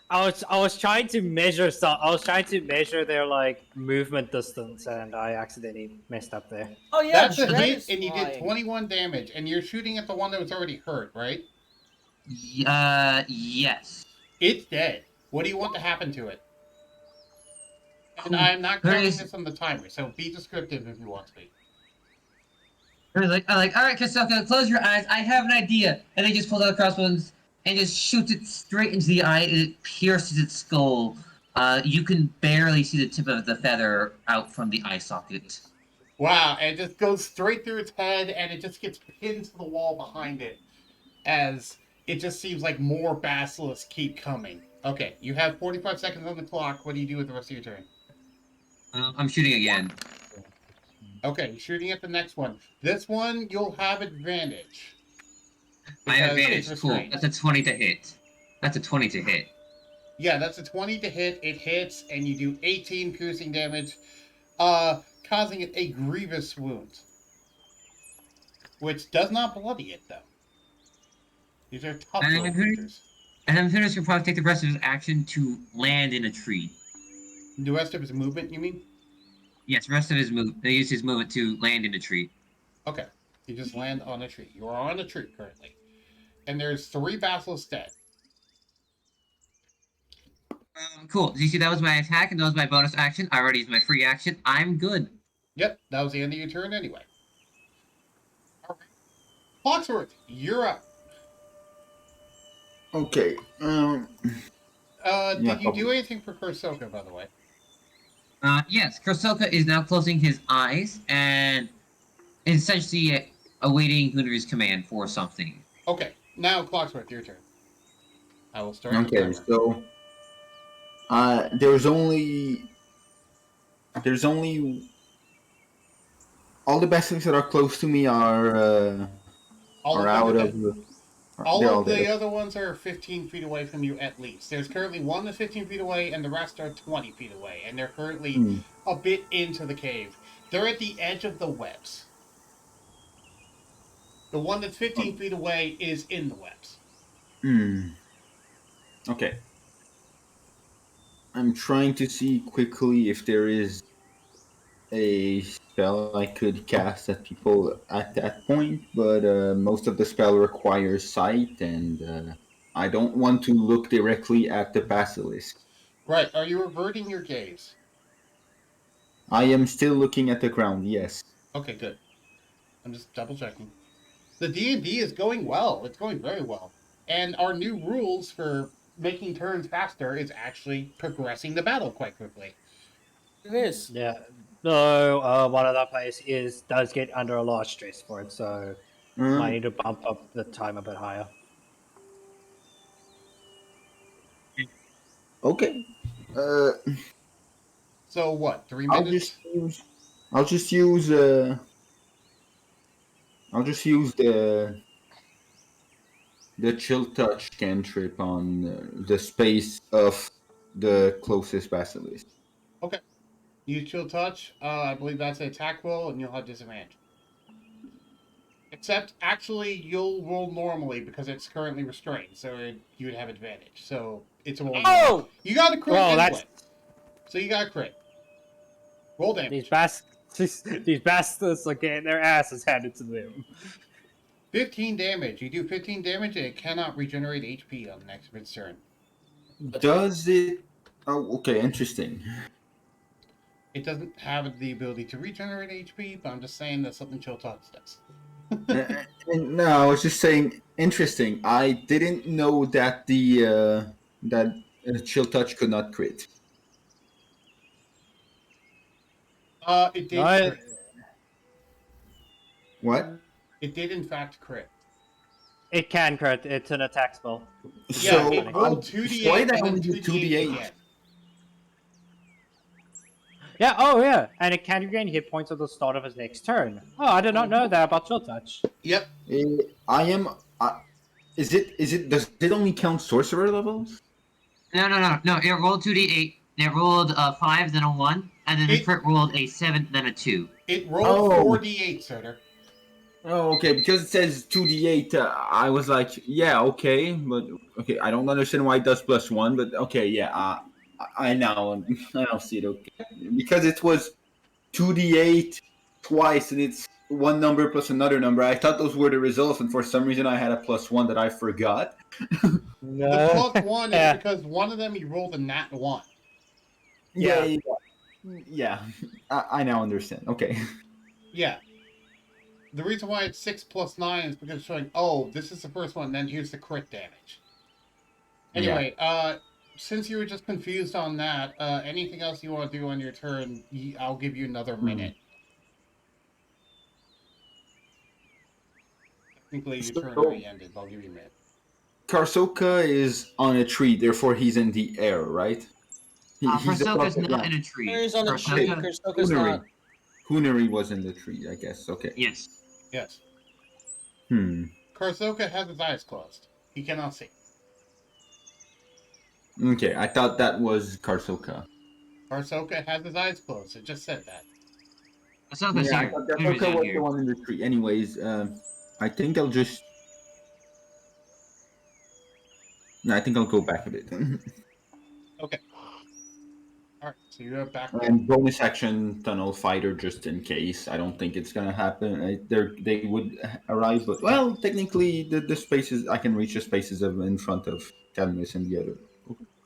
I was trying to measure I was trying to measure their like movement distance, and I accidentally messed up there. Oh yeah, That's a Dread hit, is and you did flying. 21 damage, and you're shooting at the one that was already hurt, right? yes. It's dead. What do you want to happen to it? And Cool. I'm not There counting is- this on the timer, so be descriptive if you want to be. I'm like, all right, Kasaka, close your eyes. I have an idea. And he just pulls out a crossbones and just shoots it straight into the eye. It pierces its skull. You can barely see the tip of the feather out from the eye socket. Wow, and it just goes straight through its head, and it just gets pinned to the wall behind it, as it just seems like more basilisks keep coming. Okay, you have 45 seconds on the clock. What do you do with the rest of your turn? I'm shooting again. Okay, shooting at the next one. This one, you'll have advantage. I have because it's advantage. Cool. restrained. That's a 20 to hit. That's a 20 to hit. Yeah, that's a 20 to hit. It hits, and you do 18 piercing damage, causing it a grievous wound. Which does not bloody it, though. These are tough And little I'm pretty- creatures. And I'm finished. Can probably take the rest of his action to land in a tree. The rest of his movement, you mean? Yes, rest of his move. They use his movement to land in a tree. Okay. You just land on a tree. You are on a tree currently. And there's 3 basilisks dead. Cool. Do you see that was my attack and that was my bonus action? I already used my free action. I'm good. Yep, that was the end of your turn anyway. Alright. Foxworth, you're up. Okay. Did you do anything for Kursoka, by the way? Yes, Kursoka is now closing his eyes and is essentially awaiting Hunter's command for something. Okay, now Clocksworth, your turn. I will start. Okay, so there's only all the basilisks that are close to me are All of out them are of dead. the. All they're of the dead. other ones are 15 feet away from you at least. There's currently one that's 15 feet away, and the rest are 20 feet away, and they're currently a bit into the cave. They're at the edge of the webs. The one that's 15 feet away is in the webs. Okay. I'm trying to see quickly if there is a spell I could cast at people at that point, but most of the spell requires sight, and I don't want to look directly at the basilisk. Right, are you reverting your gaze? I am still looking at the ground, yes. Okay, good. I'm just double checking. The D&D is going well. It's going very well. And our new rules for making turns faster is actually progressing the battle quite quickly. It is. Yeah. Though one of the players does get under a lot of stress for it, so might need to bump up the time a bit higher. Okay. So what? 3 minutes? I'll just use the chill touch cantrip on the space of the closest basilisk. Okay. Use chill touch. I believe that's an attack roll, and you'll have disadvantage. Except, actually, you'll roll normally because it's currently restrained, so you would have advantage. So it's a roll. Oh! You got a crit Well, anyway. So you got a crit. Roll damage. These bastards are getting their asses handed to them. 15 damage. You do 15 damage, and it cannot regenerate HP on the next of its turn. Does it? Oh, okay, interesting. It doesn't have the ability to regenerate HP, but I'm just saying that's something Chill Touch does. No, I was just saying, interesting. I didn't know that the chill touch could not crit. It did crit. What? It did, in fact, crit. It can crit. It's an attack spell. Yeah, So it rolled 2d8 and then 2d8 again. Yeah, oh yeah, and it can regain hit points at the start of his next turn. Oh, I did not know that about Chill Touch. Yep. I am. Is it? Does it only count sorcerer levels? No. It rolled 2d8 It rolled a 5, then a 1, and then the It- crit rolled a 7, then a 2. It rolled Oh. 4d8, Soder. Oh, okay. Because it says 2d8, I was like, yeah, okay, but okay. I don't understand why it does +1, but okay, yeah. I now see it. Okay, because it was 2d8 twice, and it's one number plus another number. I thought those were the results, and for some reason, I had a +1 that I forgot. The No. +1 is because one of them you rolled a nat 1. Yeah. Yeah. I now understand. Okay. Yeah. The reason why it's 6 plus 9 is because it's showing, oh, this is the first one, then here's the crit damage. Anyway, since you were just confused on that, anything else you want to do on your turn, I'll give you another minute. Technically, your turn already ended, but I'll give you a minute. Karsoka is on a tree, therefore he's in the air, right? He's Karsoka's above the not in ground. a tree. He's on a tree. Karsoka, Kursoka's not. Hunari was in the tree, I guess. Okay. yes. Yes. Hmm. Karsoka has his eyes closed. He cannot see. Okay, I thought that was Karsoka. Karsoka has his eyes closed. It just said that. Karsoka's Yeah, I here. thought Hunari's Karsoka out was here. the one in the tree. Anyways, I think I'll just. No, I think I'll go back a bit. Okay. Alright, so you have back. And bonus action tunnel fighter just in case. I don't think it's gonna happen. They would arrive, but well, technically the spaces I can reach the spaces in front of Cadmus and the other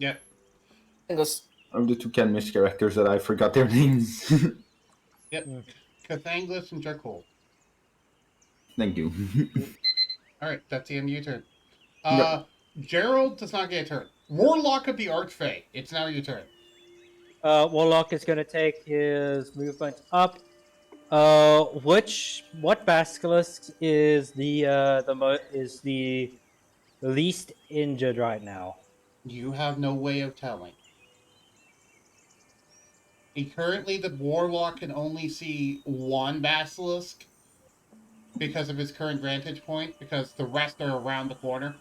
Yep. of the two Cadmus characters that I forgot their names. Yep. Cathanglis and Jarkul. Thank you. Alright, that's the end of your turn. Gerald does not get a turn. Warlock of the Archfey. It's now your turn. Warlock is gonna take his movement up. What basilisk is the least injured right now? You have no way of telling. Currently, the Warlock can only see one basilisk because of his current vantage point, because the rest are around the corner.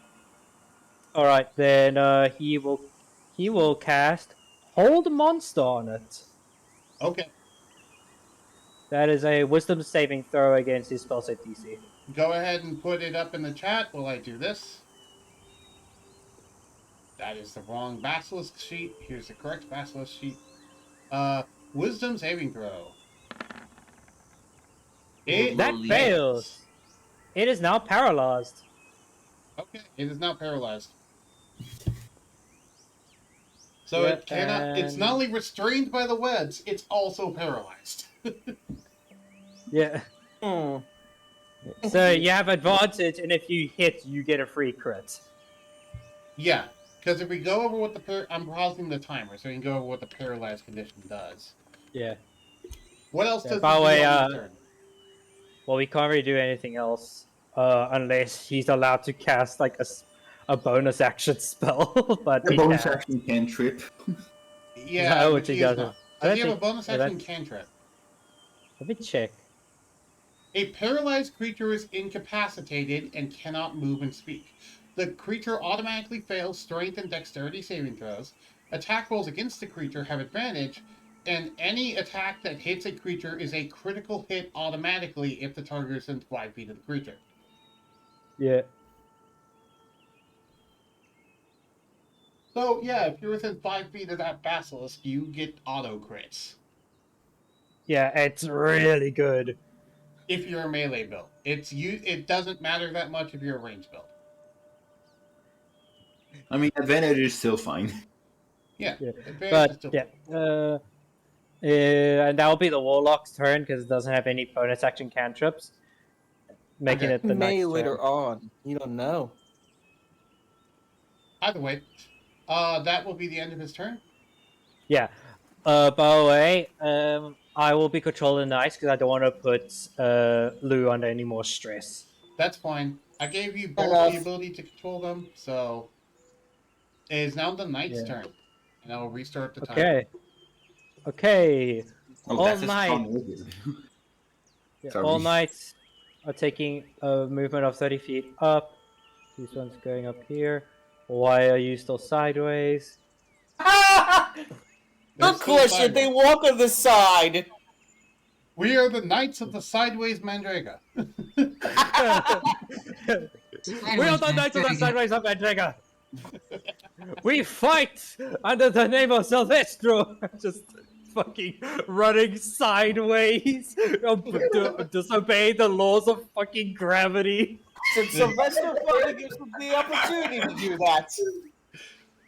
All right, then he will cast Hold Monster on it. Okay. That is a Wisdom saving throw against his spell save DC. Go ahead and put it up in the chat while I do this. That is the wrong basilisk sheet. Here's the correct basilisk sheet. Wisdom saving throw. That fails. It is now paralyzed. Okay, it is now paralyzed. So Yeah, it cannot. It's not only restrained by the webs, it's also paralyzed. Yeah. So you have advantage, and if you hit, you get a free crit. Yeah, because if we go over what I'm pausing the timer, so we can go over what the paralyzed condition does. Yeah. What else does by he the do way, on his turn? well, we can't really do anything else unless he's allowed to cast like a bonus action spell. But The he bonus can't. action cantrip. Yeah, No, which he he is doesn't. not. I Does he don't have a think- bonus oh, action that's- cantrip? Let me check. A paralyzed creature is incapacitated and cannot move and speak. The creature automatically fails strength and dexterity saving throws. Attack rolls against the creature have advantage, and any attack that hits a creature is a critical hit automatically if the target is within 5 feet of the creature. Yeah. So, yeah, if you're within 5 feet of that basilisk, you get auto crits. Yeah, it's really good. If you're a melee build. It doesn't matter that much if you're a range build. I mean, advantage is still fine. Yeah, Yeah. advantage is But still yeah, and that will be the Warlock's turn because it doesn't have any bonus action cantrips, making Okay. it the May knight's later turn. on. You don't know. Either way, that will be the end of his turn. Yeah. By the way, I will be controlling the knights because I don't want to put Lou under any more stress. That's fine. I gave you both enough. the ability to control them, so it is now the knight's turn, and I will restart the timer. Okay. Okay. Oh, All that's a night. strong wizard. Yeah, Sorry. all knights are taking a movement of 30 feet up. This one's going up here. Why are you still sideways? They're Of still course, they sideways. walk on the side. We are the Knights of the Sideways Mandraga. We are the Knights of the Sideways of Mandraga. We fight under the name of Silvestro. Just fucking running sideways, disobeying the laws of fucking gravity. Since Sylvester finally gives them the opportunity to do that.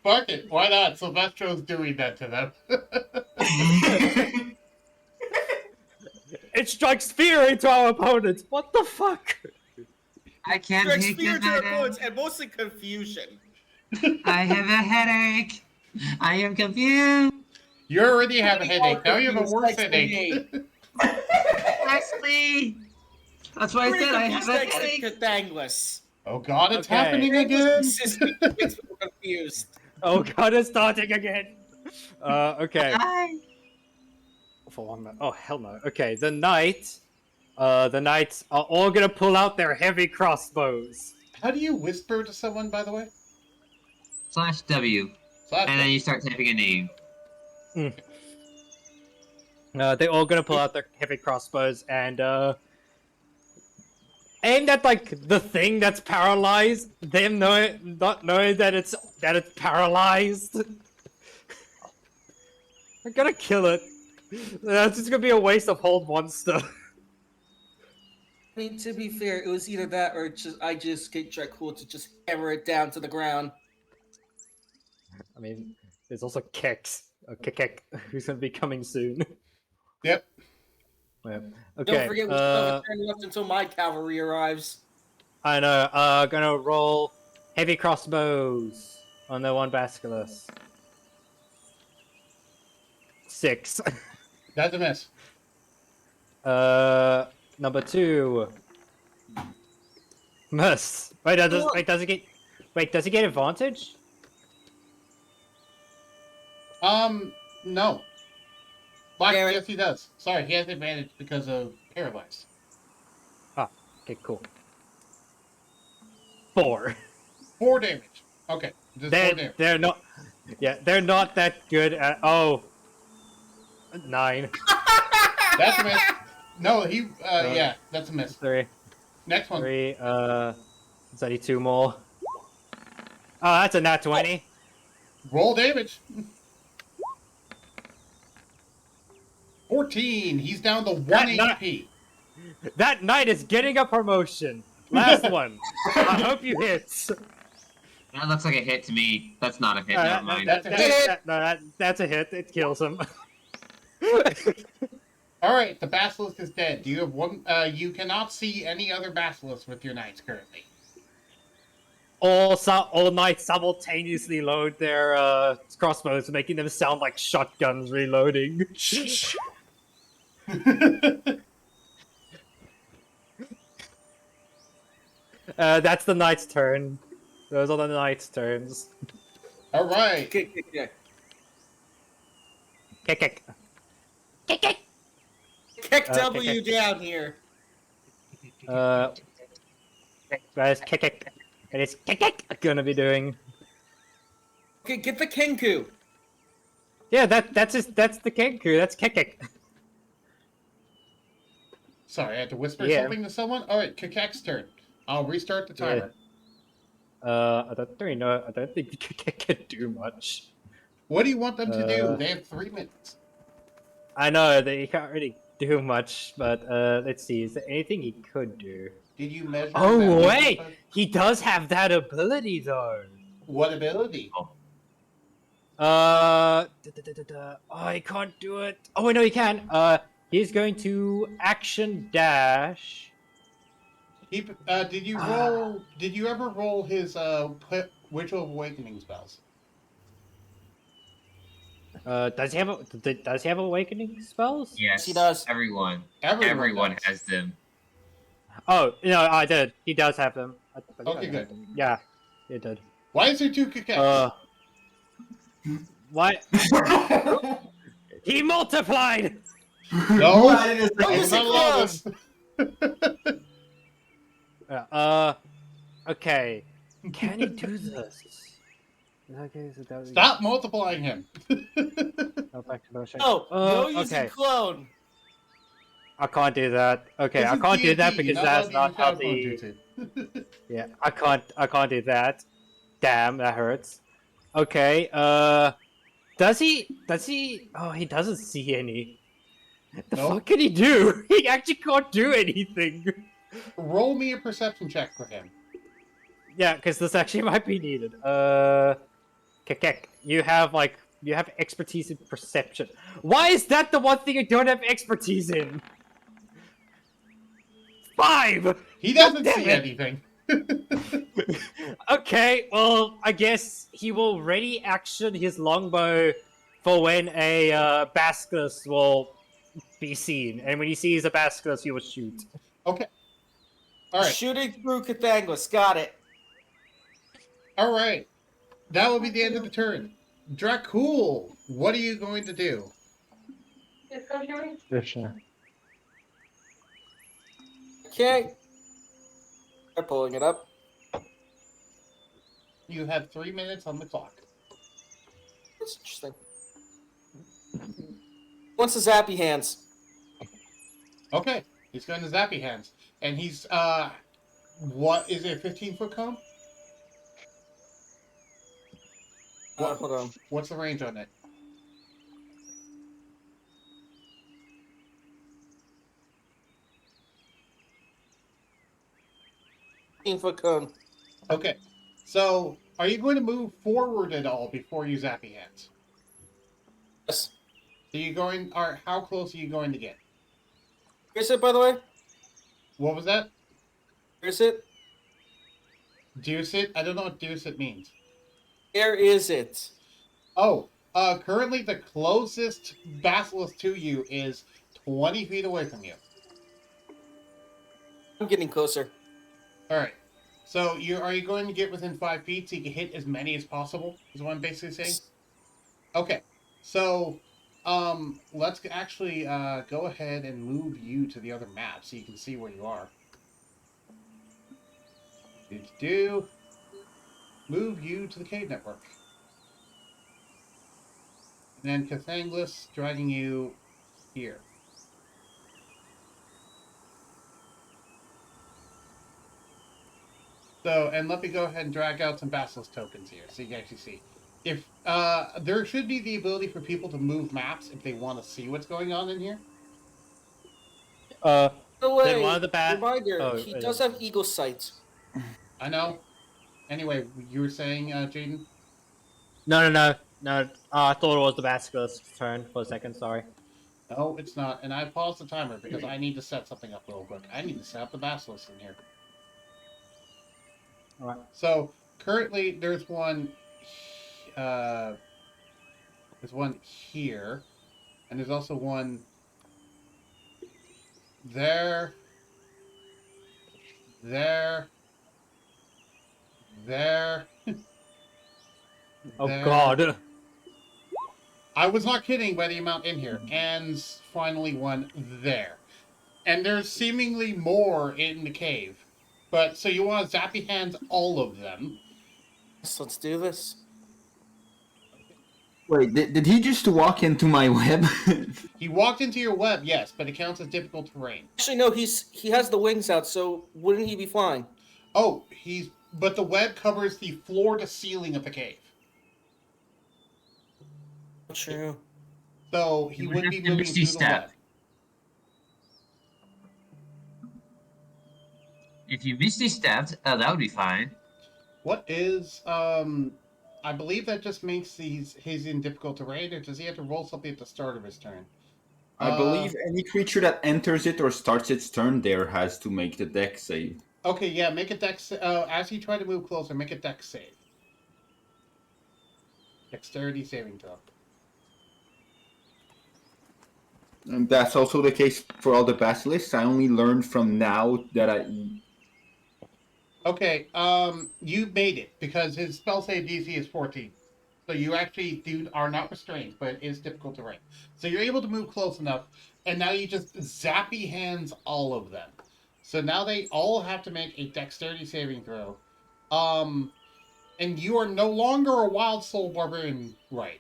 Fuck it, why not? Silvestro's doing that to them. It strikes fear into our opponents. What the fuck? I can't Strikes take fear this to their headache. opponents and mostly confusion. I have a headache. I am confused. You already have a headache, now you have a Confused, worse thanks to headache. me. Actually, that's why I said I have a Thanks headache. to Thangless. Oh god, it's Okay. happening again! Consistently makes people confused. Oh god, it's starting again. Okay. Hi. For 1 minute. Oh hell no. Okay, the knights are all gonna pull out their heavy crossbows. How do you whisper to someone, by the way? /W. Slash And then you start typing a name. They're all gonna pull out their heavy crossbows and aimed at like the thing that's paralyzed. Them not knowing that it's paralyzed. I'm gonna kill it. That's just gonna be a waste of hold monster. I mean, to be fair, it was either that or I just get Dracul to just hammer it down to the ground. I mean, there's also Kex, Kek, who's gonna be coming soon. Yep. Yeah. Don't Okay. forget we still have a turn left until my cavalry arrives. I know. Gonna roll heavy crossbows on the one basilisk. 6. That's a miss. Number 2. Miss. Wait, does it get advantage? No. Black, Damn it. yes he does. Sorry, he has advantage because of paralyzed. Okay, cool. 4. 4 damage. Okay, just 4 damage. They're not. Yeah, they're not that good at. Oh. 9. That's a miss. No, he, yeah, that's a miss. 3. Next one. 3. Is that 2 more? Oh, that's a nat 20. Roll damage. 14. He's down to 1 HP. That knight is getting a promotion. Last one. I hope you hit. That looks like a hit to me. That's not a hit. Never mind. That's a hit. That's a hit. It kills him. Alright, the basilisk is dead. Do you have one? You cannot see any other basilisks with your knights currently. All knights simultaneously load their crossbows, making them sound like shotguns reloading. That's the knight's turn. Those are the knight's turns. Alright. Kick. Kick. Kick W kick. down here. That is kick. It is kick. Gonna be doing. Okay, get the Kenku. Yeah, that's the Kenku. That's kick. Sorry, I had to whisper Yeah. something to someone. Alright, Kakek's turn. I'll restart the timer. I don't really know. I don't think kick can do much. What do you want them to do? They have 3 minutes. I know that he can't really do much, but let's see. Is there anything he could do? Did you measure? Oh that wait, movement? he does have that ability though. What ability? Oh, he can't do it. Oh wait, no, he can. He's going to action dash. Did you roll? Did you ever roll his Ritual of Awakening spells? Does he have awakening spells? Yes, He does. Everyone Everyone does. has them. Oh no, I did. He does have them. Okay, good. Yeah, he did. Why is there 2 Kakeks? What? He multiplied. No, Why did it I say- will not allow this. Okay. Can he do this? Okay, so that Stop multiplying him. Oh, no using okay. clone. I can't do that. Okay, This I is can't do that D&D, because not that's allowed to not use how shadow clone the. jutsu. Yeah, I can't do that. Damn, that hurts. Okay, does he oh, he doesn't see any. The Nope. fuck can he do? He actually can't do anything. Roll me a perception check for him. Yeah, because this actually might be needed. Kekek, you have expertise in perception. Why is that the one thing you don't have expertise in? 5! He God doesn't damn see it! anything. Okay, well, I guess he will ready action his longbow for when a basilisk will be seen, and when he sees a basilisk, he will shoot. Okay. All right. Shooting through Cathangos. Got it. All right. That will be the end of the turn. Dracul, what are you going to do? Okay. I'm pulling it up. You have 3 minutes on the clock. That's interesting. What's the zappy hands? Okay. He's going to zappy hands. And he's, what is it, 15-foot cone? What? Hold on. What's the range on it? Foot cone. Okay. So, are you going to move forward at all before you zappy hands? Yes. So you going, or how close are you going to get? Where's it, by the way? What was that? Where's it? Deuce it? I don't know what deuce it means. Where is it? Oh, currently the closest basilisk to you is 20 feet away from you. I'm getting closer. All right. So are you going to get within 5 feet so you can hit as many as possible? Is what I'm basically saying. Okay. So, let's actually go ahead and move you to the other map so you can see where you are. Move you to the cave network. And then Cathanglis dragging you here. So, and let me go ahead and drag out some basilisk tokens here so you can actually see. If there should be the ability for people to move maps if they want to see what's going on in here. By the way, Then one of the reminder, he does have eagle sight. I know. Anyway, you were saying, Jaden? No. I thought it was the basilisk's turn for a second. Sorry. No, it's not. And I paused the timer because I need to set something up real quick. I need to set up the basilisk in here. All right. So currently, there's one. There's one here, and there's also one there. There. Oh there. God. I was not kidding by the amount in here. And finally one there. And there's seemingly more in the cave. But, so you want to zappy hands all of them. So let's do this. Wait, did he just walk into my web? He walked into your web, yes, but it counts as difficult terrain. Actually, no. He has the wings out, so wouldn't he be flying? Oh, but the web covers the floor to ceiling of the cave. True. So he would be moving Misty through the web. Step. If you Misty Stepped, that would be fine. What is, I believe that just makes he's in difficult terrain, or does he have to roll something at the start of his turn? I believe any creature that enters it or starts its turn there has to make the dex save. Okay, yeah, make a dex, as you try to move closer, make a dex save. Dexterity saving throw. And that's also the case for all the basilisks. I only learned from now that Okay, you made it, because his spell save DC is 14. So you actually are not restrained, but it is difficult terrain. So you're able to move close enough, and now you just zappy hands all of them. So now they all have to make a dexterity saving throw. And you are no longer a wild soul barbarian, right?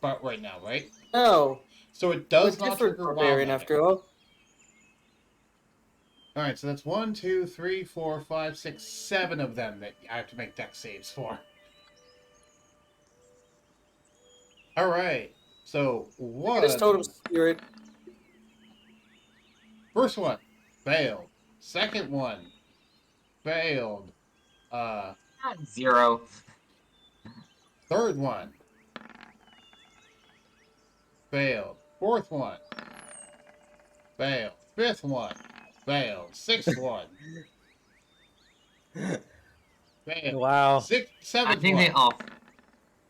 But right now, right? No. So it I'm a does not different trigger wild barbarian magic. after all. All right, so that's 1, 2, 3, 4, 5, 6, 7 of them that I have to make dex saves for. All right, so This totem one. spirit. First one failed. Second one failed. Uh, 0. third one failed. Fourth one failed. Fifth one failed. Sixth one failed. Wow. I Seventh think they one. all.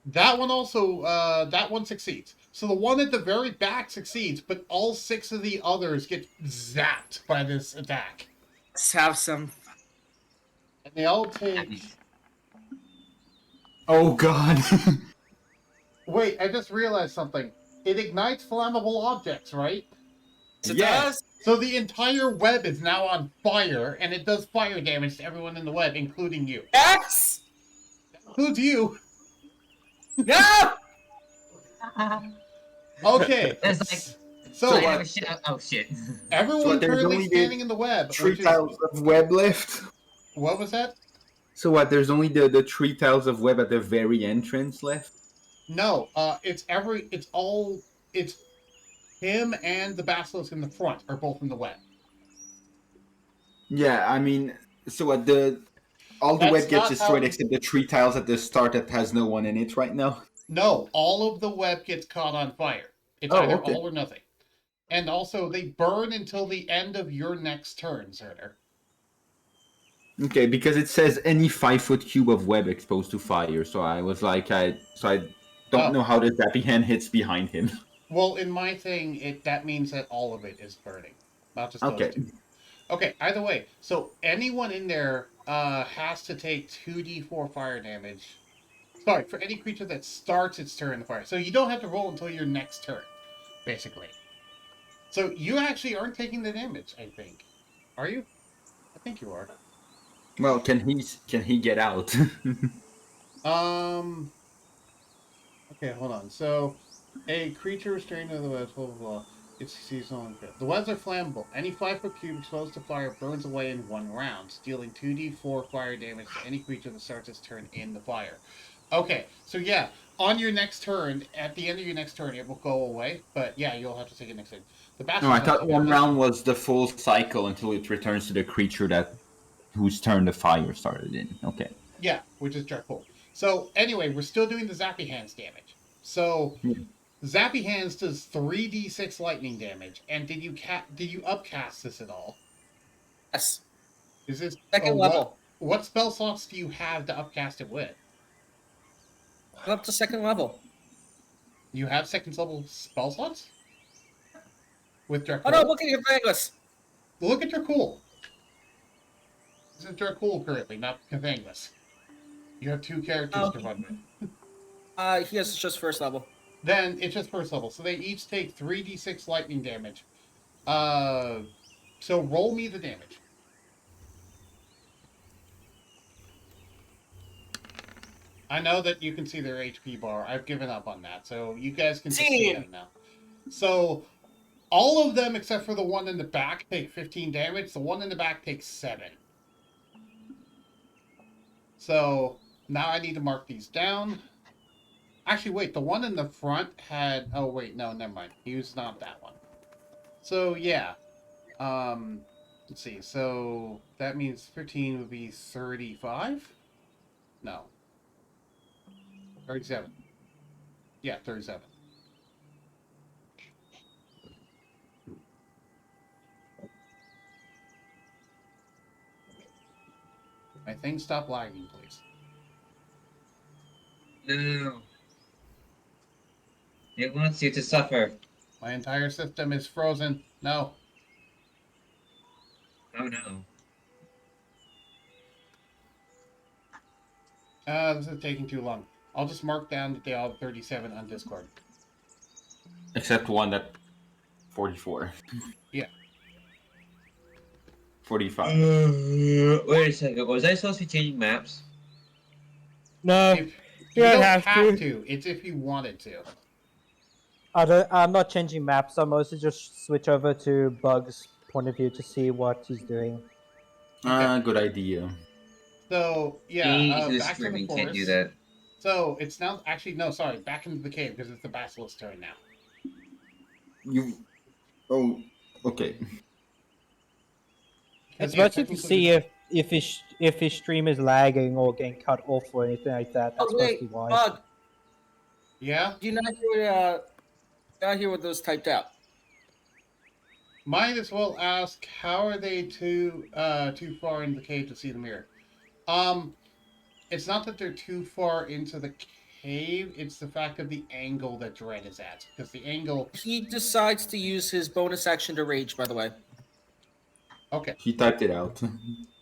That one also, that one succeeds. So the one at the very back succeeds, but all 6 of the others get zapped by this attack. Let's have some. And they all take... Oh god. Wait, I just realized something. It ignites flammable objects, right? It Yes. does. So the entire web is now on fire, and it does fire damage to everyone in the web, including you. X. That includes you. No. Okay. It's like. So I have a shit. Oh shit. everyone there's currently only standing in the web. 3 tiles of web left. What was that? So what? There's only the 3 tiles of web at the very entrance left. No, it's him and the basilisk in the front are both in the web. Yeah, I mean, so what? All the That's web gets not destroyed how- except the 3 tiles at the start that has no one in it right now. No, all of the web gets caught on fire. It's Oh, either okay. all or nothing. And also, they burn until the end of your next turn, Zerder. Okay, because it says any 5-foot cube of web exposed to fire. So I was like, I don't know how the zapping hand hits behind him. Well, in my thing, that means that all of it is burning, not just those Okay. 2. Okay, either way, so anyone in there has to take 2d4 fire damage. Sorry, for any creature that starts its turn in the fire. So you don't have to roll until your next turn, basically. So you actually aren't taking the damage, I think. Are you? I think you are. Well, can he get out? Okay, hold on. So, a creature restrained in the webs, blah, blah, blah. It's seasonal and good. The webs are flammable. Any 5-foot cube exposed to fire burns away in 1 round, dealing 2d4 fire damage to any creature that starts its turn in the fire. Okay, so yeah, on your next turn, at the end of your next turn, it will go away. But yeah, you'll have to take it next turn. The No, I thought 1 round was the full cycle until it returns to the creature whose turn the fire started in. Okay. Yeah, which is Dracul. So anyway, we're still doing the Zappy Hands damage. So Zappy Hands does 3d6 lightning damage. And did you upcast this at all? Yes. Is this Second level. What spell slots do you have to upcast it with? I'm up to second level. You have second level spell slots? With Dracul? Oh no, look at your Vangus. Look at Dracul. This is Dracul currently, not Cathangus. You have 2 characters to run with. He has just first level. Then it's just first level. So they each take 3d6 lightning damage. So roll me the damage. I know that you can see their HP bar. I've given up on that. So you guys can just see it now. So all of them except for the one in the back take 15 damage. The one in the back takes 7. So now I need to mark these down. Actually, wait, the one in the front had... Oh, wait, no, never mind. He was not that one. So, yeah. Let's see. So, that means 15 would be 35? No. 37. Yeah, 37. My thing stop lagging, please. No. It wants you to suffer. My entire system is frozen. No. Oh no. This is taking too long. I'll just mark down that they all have 37 on Discord. Except one that 44. Yeah. 45. Wait a second. Was I supposed to be changing maps? No, If you you don't don't have to. it's if you wanted to. I'm not changing maps. I mostly just switch over to Bug's point of view to see what he's doing. Okay. Good idea. So yeah, Me who's back to the streaming can't do forest. that. So it's now actually no, sorry, back into the cave because it's the basilisk's turn now. You. Oh, okay. It's Because yeah, mostly to technically, see if his stream is lagging or getting cut off or anything like that. Oh That's wait, mostly why. Bug, yeah, do you not hear what those typed out? might as well ask how are they too far into the cave to see the mirror? Um, it's not that they're too far into the cave; it's the fact of the angle that Dread is at. Because the angle, He decides to use his bonus action to rage. By the way, okay, He typed it out.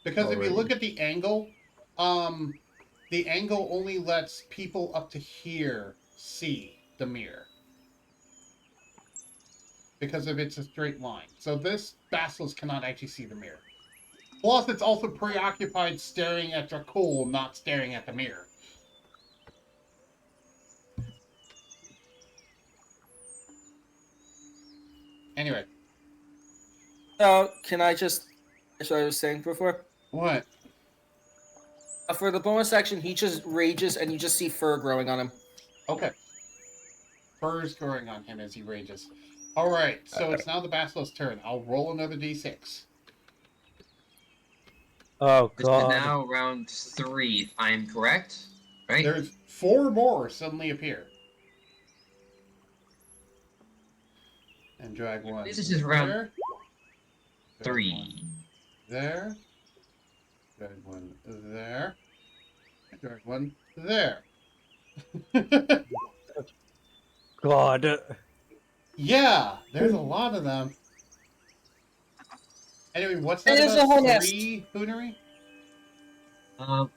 because if you Already. look at um, the angle only lets people up to here see the mirror. Because if it's a straight line. So this basilisk cannot actually see the mirror. Plus, it's also preoccupied staring at Dracul, not staring at the mirror. Anyway, can I just? That's what I was saying before. what? For the bonus action, he just rages, and you just see fur growing on him. Okay. Fur's growing on him as he rages. Alright, so it's now the basilisk's turn. I'll roll another d6. Oh This is god. now round 3, if I'm correct. Right? There's 4 more suddenly appear. And drag one. This is round there. Drag 3. one there. Drag one there. Drag one there. God. Yeah, there's a lot of them. Anyway, what's that There's about a whole nest. 3, Boonery? What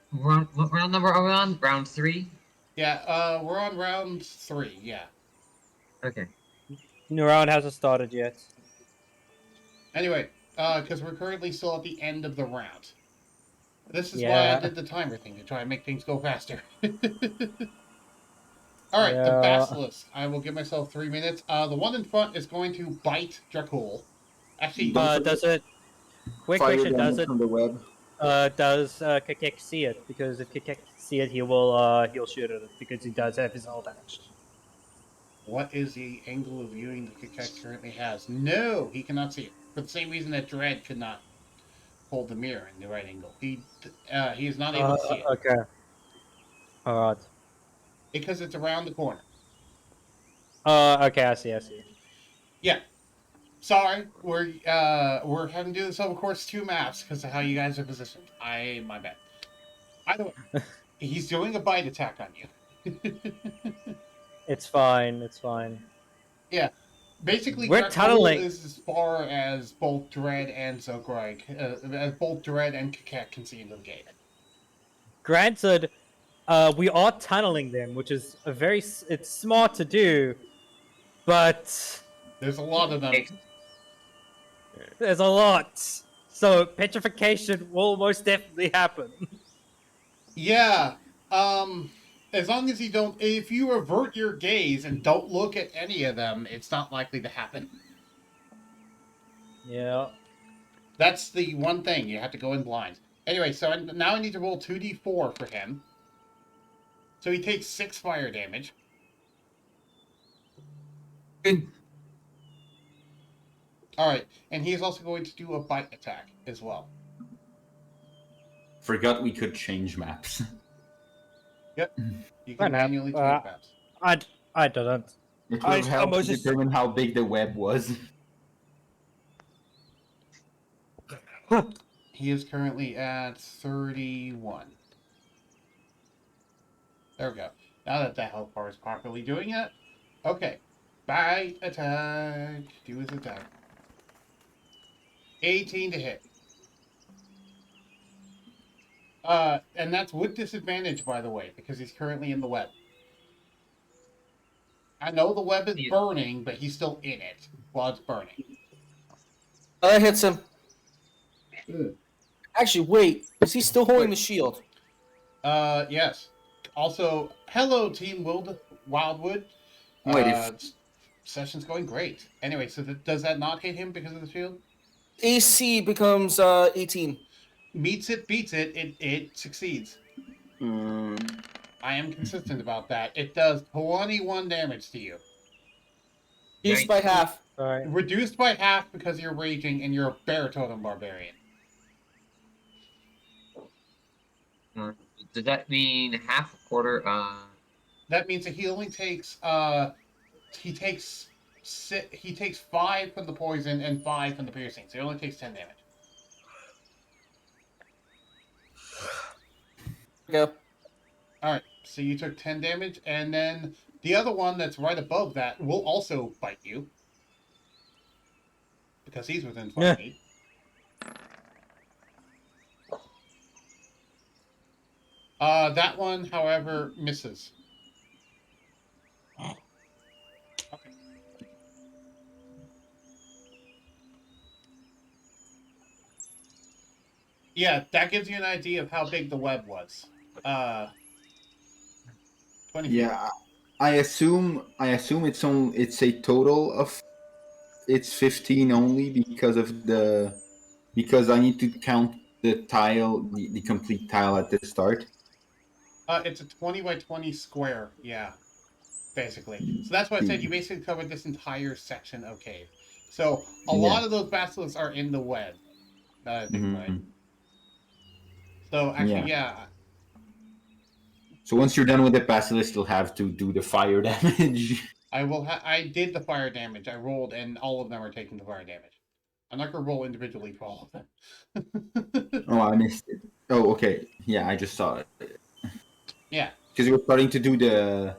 round number are we on? Round 3? Yeah, we're on round 3, yeah. Okay. New round hasn't started yet. Anyway, because we're currently still at the end of the round. This is why I Yeah. did the timer thing, to try and make things go faster. Alright, the Yeah. basilisk. I will give myself 3 minutes. The one in front is going to bite Dracul. Actually, Does it? Quick Fire question. Does damage it? from the web. Does Kekek see it? Because if Kekek see it, he'll shoot at it because he does have his ult damage. what is the angle of viewing that Kekek currently has? No, he cannot see it. For the same reason that Dread could not hold the mirror in the right angle. He is not able to see it. Okay. Alright. Because it's around the corner. Okay, I see. Yeah. Sorry, we're having to do this over course 2 maps because of how you guys are positioned. My bad. Either way, he's doing a bite attack on you. It's fine. Yeah. Basically, We're Dracul tunneling. is as far as both Dread and Zogreg, as both Dread and Kekek can see into the gate. Granted, we are tunneling them, which is it's smart to do, but There's a lot of them. there's a lot. So petrification will most definitely happen. Yeah. As long as you don't, if you avert your gaze and don't look at any of them, it's not likely to happen. Yeah. That's the one thing. You have to go in blind. Anyway, so now I need to roll 2d4 for him. So he takes 6 fire damage. Alright, and he is also going to do a bite attack as well. Forgot we could change maps. Yep. You Why can not? manually change maps. I didn't. It I- will help I'm to just- determine how big the web was. He is currently at 31. There we go. Now that the health bar is properly doing it. Okay. Bite attack. Do his attack. 18 to hit. And that's with disadvantage, by the way, because he's currently in the web. I know the web is burning, but he's still in it while it's burning. That hits him. Mm. Actually, wait. Is he still holding the shield? Yes. Also, hello, Team Wildwood. Wait, if Session's going great. Anyway, so does that not hit him because of the shield? AC becomes 18. Meets it, beats it, it succeeds. um, I am consistent about that. It does 21 damage to you. Reduced by half. Alright. Reduced by half because you're raging and you're a Baritone Barbarian. Does that mean half a quarter? That means that he only takes he takes 5 from the poison and 5 from the piercing, so he only takes 10 damage. Go. Alright, so you took 10 damage, and then the other one that's right above that will also bite you. Because he's within 5 feet. That one, however, misses. Okay. Yeah, that gives you an idea of how big the web was. 20 feet. yeah, I assume it's a total of it's 15 only because I need to count the complete tile at the start. It's a 20 by 20 square, yeah, basically. So that's why I said you basically covered this entire section of cave. So a lot of those basilisks are in the web. I think about it. So actually, yeah. So once you're done with the basilisk, you'll have to do the fire damage. I did the fire damage. I rolled, and all of them are taking the fire damage. I'm not gonna roll individually for all of them. Oh, I missed it. Oh, okay. Yeah, I just saw it. Yeah. Because you were starting to do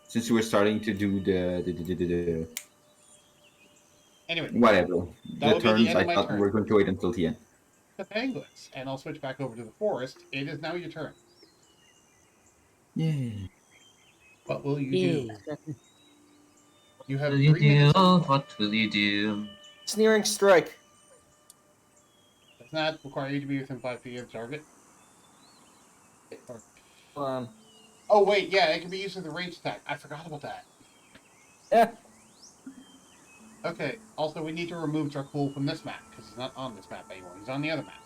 since you were starting to do the Anyway. whatever. That would be the turns, end I of my thought we turn. were going to wait until the end. The penguins, and I'll switch back over to the forest. It is now your turn. Yeah. What will you do? You have What will 3 you minutes. do? What will you do? Sneering strike. Does not require you to be within 5 feet of the target. Hold on. Oh wait, yeah, it can be used as a range attack. I forgot about that. Yeah. Okay. Also, we need to remove Dracul from this map because he's not on this map anymore. He's on the other map.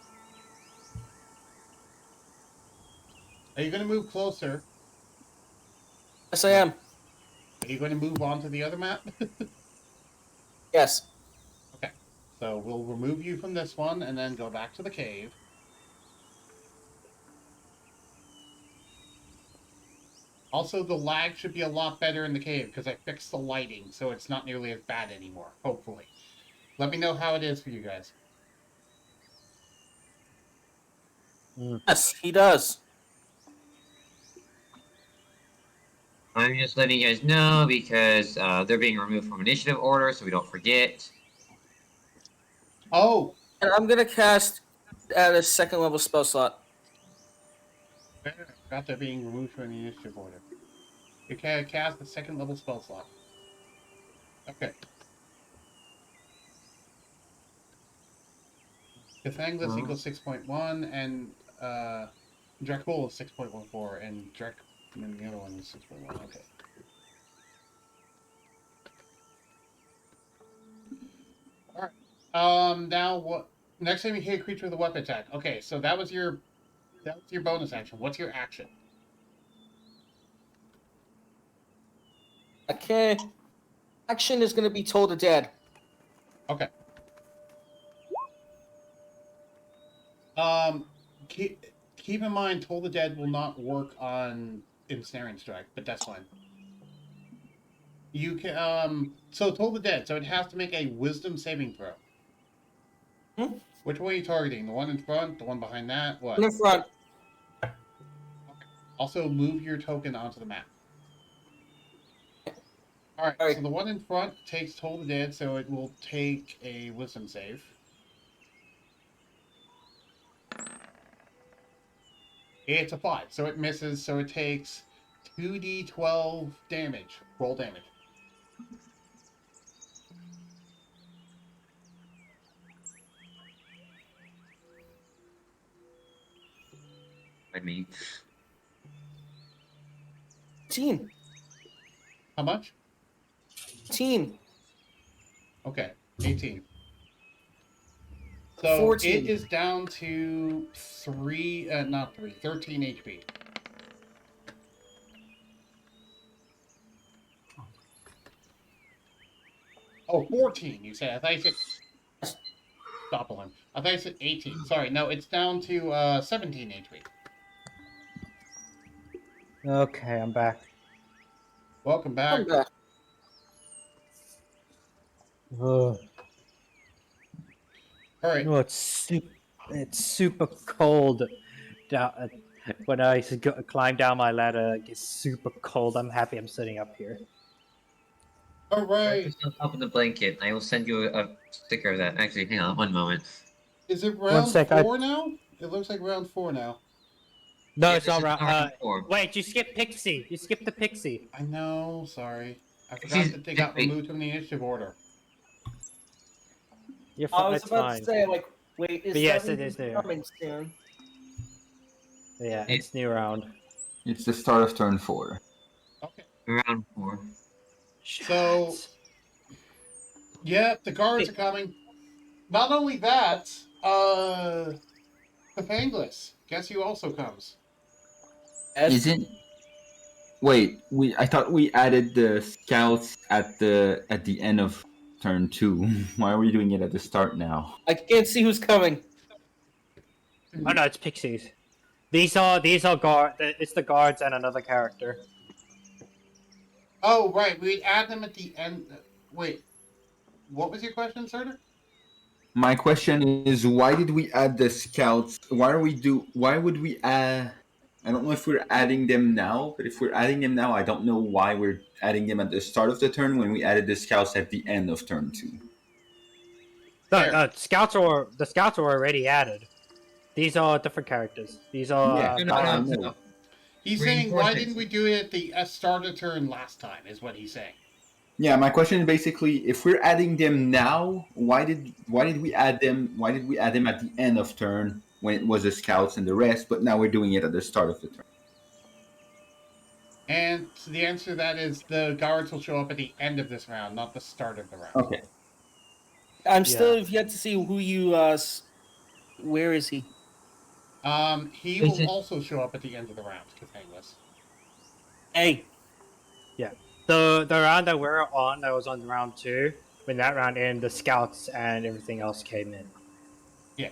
Are you going to move closer? Yes, I am. Are you going to move on to the other map? Yes. Okay. So we'll remove you from this one and then go back to the cave. Also, the lag should be a lot better in the cave because I fixed the lighting, so it's not nearly as bad anymore, hopefully. Let me know how it is for you guys. Yes, he does. I'm just letting you guys know because they're being removed from initiative order, so we don't forget. Oh! And I'm gonna cast at a 2nd level spell slot. I forgot they're being removed from the initiative order. You can cast the 2nd level spell slot. Okay. Cathanglus equals 6.1, and Dracul is 6.14, and the other one is 6.1. Okay. Alright. Now what? Next time you hit a creature with a weapon attack. Okay, so that was your bonus action. What's your action? Okay. Action is gonna be Toll the Dead. Okay. Keep in mind, Toll the Dead will not work on Ensnaring Strike, but that's fine. You can so Toll the Dead, so it has to make a Wisdom saving throw. Hmm? Which one are you targeting? The one in front? The one behind that? What? In the front. Okay. Also, move your token onto the map. Alright, so the one in front takes Toll the Dead, so it will take a Wisdom save. It's a 5, so it misses, so it takes 2d12 damage. Roll damage. I mean, Teen. How much? Teen. Okay, 18. So 14. it is down to 13 HP. Oh, 14, you said. I thought you said Doppelheim. I thought you said 18. Sorry, no, it's down to 17 HP. Okay, I'm back. Welcome back. Come back. Ugh. All right. No, it's super cold. When I climb down my ladder, it gets super cold. I'm happy I'm sitting up here. All right. Breakfast on top of the blanket. I will send you a sticker of that. Actually, hang on one moment. Is it round sec, 4 now? It looks like round 4 now. No, Yeah, it's this not is round. round 4. Wait, you skipped Pixie. You skipped the Pixie. I know, sorry. I forgot She's- that they got wait. removed from the initiative order. You're I fine. was It's about fine. to say, like, wait, is But yes, it 17 is there. coming soon? Yeah, it's new round. It's the start of turn 4. Okay. Round 4. So- Shit. Yeah, the guards are coming. Not only that, Pathanglis. Guess who also comes? Isn't wait, I thought we added the scouts at the end of turn 2. Why are we doing it at the start now? I can't see who's coming. Oh no, it's Pixies. These are guard. It's the guards and another character. Oh, right. We add them at the end. Wait. What was your question, Serter? My question is, why did we add the scouts? Why would we add? I don't know if we're adding them now, but if we're adding them now, I don't know why we're adding them at the start of the turn when we added the scouts at the end of turn 2. Fair. The scouts are already added. These are different characters. These are Yeah. No. He's saying, why Reinforcements. didn't we do it at the start of turn last time, is what he's saying. Yeah, my question is basically, if we're adding them now, why did we add them? Why did we add them at the end of turn when it was the scouts and the rest? But now we're doing it at the start of the turn. And the answer to that is the guards will show up at the end of this round, not the start of the round. Okay. I'm still yet to see who you, where is he? He Is will it- also show up at the end of the round, Cathangless. Hey. the round that we're on. That was on round 2. When that round ended, the scouts and everything else came in. Yeah.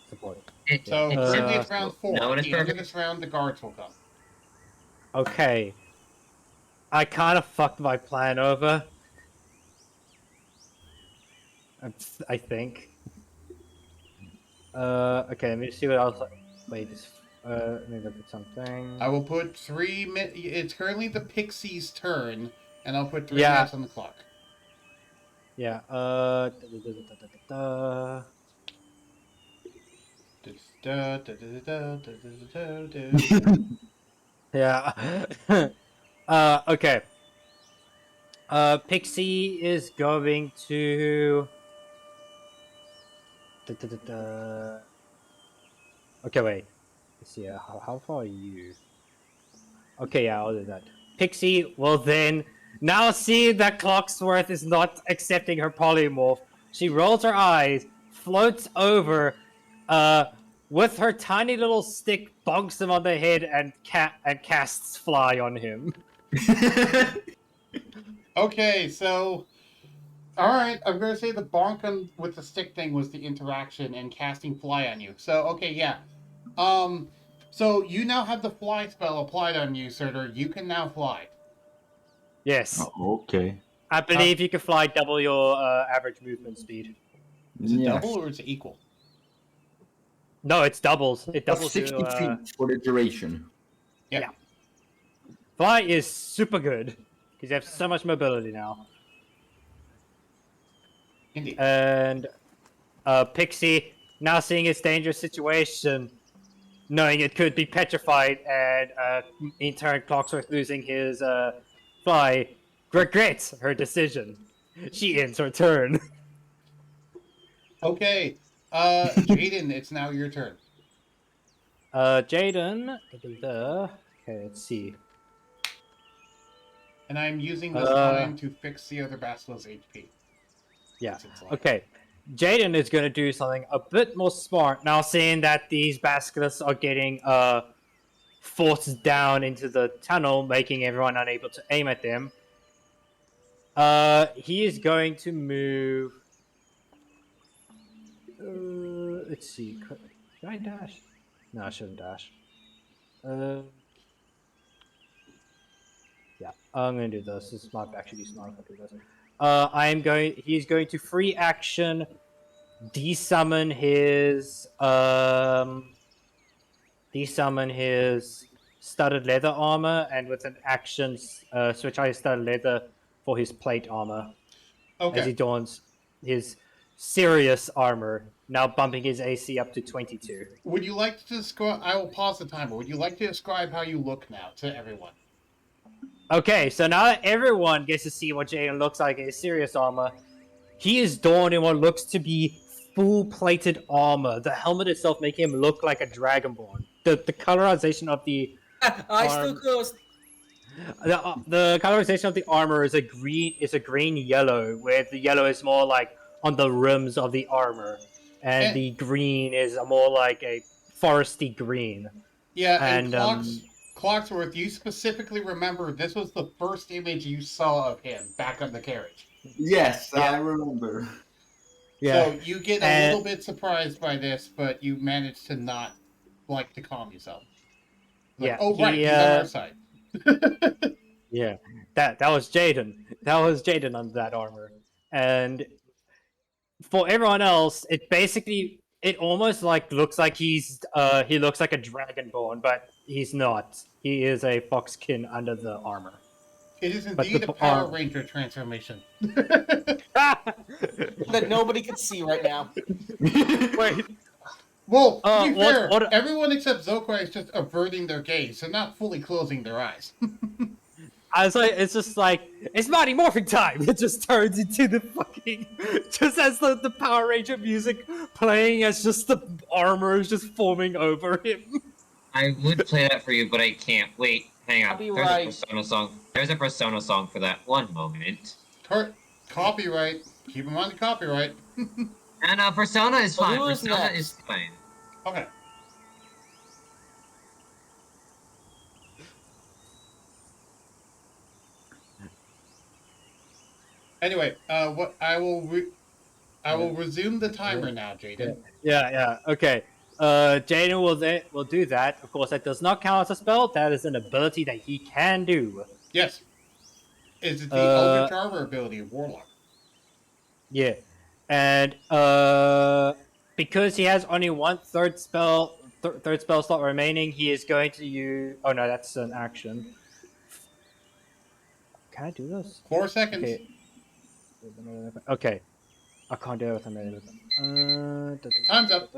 Support. So It's currently Uh, it's round 4. no, At it's the end of perfect. this round, the guards will come. Okay. I kind of fucked my plan over. I think. Okay, let me see what else. Wait, let me look at something. I will put 3 minutes. It's currently the Pixie's turn, and I'll put 3 Yeah. minutes on the clock. Yeah, yeah. Okay. Pixie is going to. Okay, wait. Let's see. How far are you? Okay, yeah, I'll do that. Pixie will then, now see that Clocksworth is not accepting her polymorph. She rolls her eyes, floats over, with her tiny little stick, bonks him on the head, and casts Fly on him. Okay, so. Alright, I'm going to say the bonk with the stick thing was the interaction and casting Fly on you. So, okay, yeah. So you now have the Fly spell applied on you, Surtur. You can now fly. Yes. Oh, okay. I believe you can fly double your average movement speed. Is it Yes. double or is it equal? No, it's doubles. It Plus doubles 60 you. feet for the duration. Yeah. Fly is super good because you have so much mobility now. Indeed. And Pixie, now seeing its dangerous situation, knowing it could be petrified, and in turn Clocksworth losing his fly, regrets her decision. She ends her turn. Okay. Jaden, it's now your turn. Jaden. Okay, let's see. And I'm using this Uh, time to fix the other Basilisk's HP. Yeah. It's its life. Okay. Jaden is going to do something a bit more smart now, seeing that these basilisks are getting forced down into the tunnel, making everyone unable to aim at them. He is going to move. Let's see. Should I dash? No, I shouldn't dash. Yeah, I'm gonna do this. This might actually be smart if I do this. He's going to free action, desummon his studded leather armor, and with an action, switch out his studded leather for his plate armor as he Okay. dons his serious armor, now bumping his AC up to 22. Would you like to describe? I will pause the timer. Would you like to describe how you look now to everyone? Okay, so now that everyone gets to see what Jaden looks like in his serious armor, he is donned in what looks to be full-plated armor. The helmet itself making him look like a dragonborn. The colorization of the I still close. the colorization of the armor is a green yellow, where the yellow is more like on the rims of the armor, and the green is more like a foresty green. Yeah, and And Clocksworth, you specifically remember this was the first image you saw of him back on the carriage. Yes, Yeah. I remember. yeah, So you get a little bit surprised by this, but you manage to not like to calm yourself. Like, yeah. oh right, he's on our side. Yeah, that was Jaden. That was Jaden under that armor. And for everyone else, it almost like looks like he looks like a dragonborn, but he's not. He is a foxkin under the armor. It is But indeed the a Power arm- Ranger transformation. That nobody can see right now. Wait. Well, to be what- fair, what- everyone except Zokai is just averting their gaze, so not fully closing their eyes. I was like, it's just like, it's Mighty Morphin time! It just turns into the fucking, just as the Power Ranger music playing, as just the armor is just forming over him. I would play that for you, but I can't. Wait, hang on. Copyright. There's a Persona song. There's a Persona song for that. One moment. Copyright. Keep in mind the copyright. And Persona is Well, fine. who is Persona next? is fine. Okay. Anyway, what I will resume the timer now, Jaden. Yeah, okay. Jaden will do that. Of course, that does not count as a spell. That is an ability that he can do. Yes. Is it the Uh, Overcharger ability of Warlock? Yeah, and because he has only one third spell slot remaining, he is going to use. Oh no, that's an action. Can I do this? 4 seconds. Okay. Okay. I can't do it with a minute. Time's up.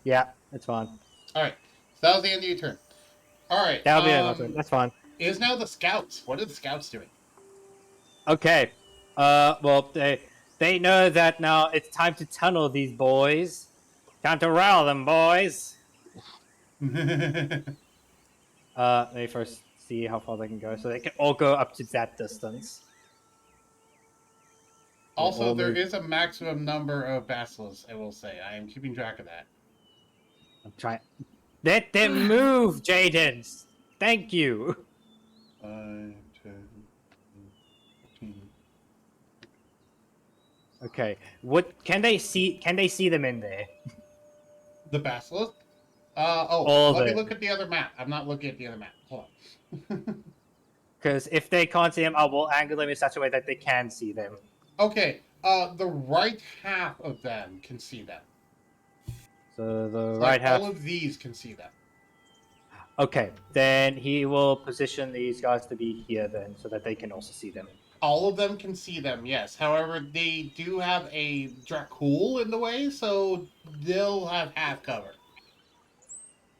Yeah, it's fine. Alright. So that was the end of your turn. Alright. That'll be it. That's fine. It is now the scouts. What are the scouts doing? Okay. Well, they know that now it's time to tunnel these boys. Time to rile them, boys. Let me first see how far they can go, so they can all go up to that distance. Also, there is a maximum number of basilisks, I will say. I am keeping track of that. I'm trying. Let them move, Jaden. Thank you. 5, 10, 15. Okay. What can they see? Can they see them in there? The basilisk? All let me of it. look at the other map. I'm not looking at the other map. Hold on. Because if they can't see them, I will angle them in such a way that they can see them. Okay, the right half of them can see them. So the Like, right half. all of these can see them. Okay, then he will position these guys to be here then, so that they can also see them. All of them can see them, yes. However, they do have a Dracul in the way, so they'll have half cover.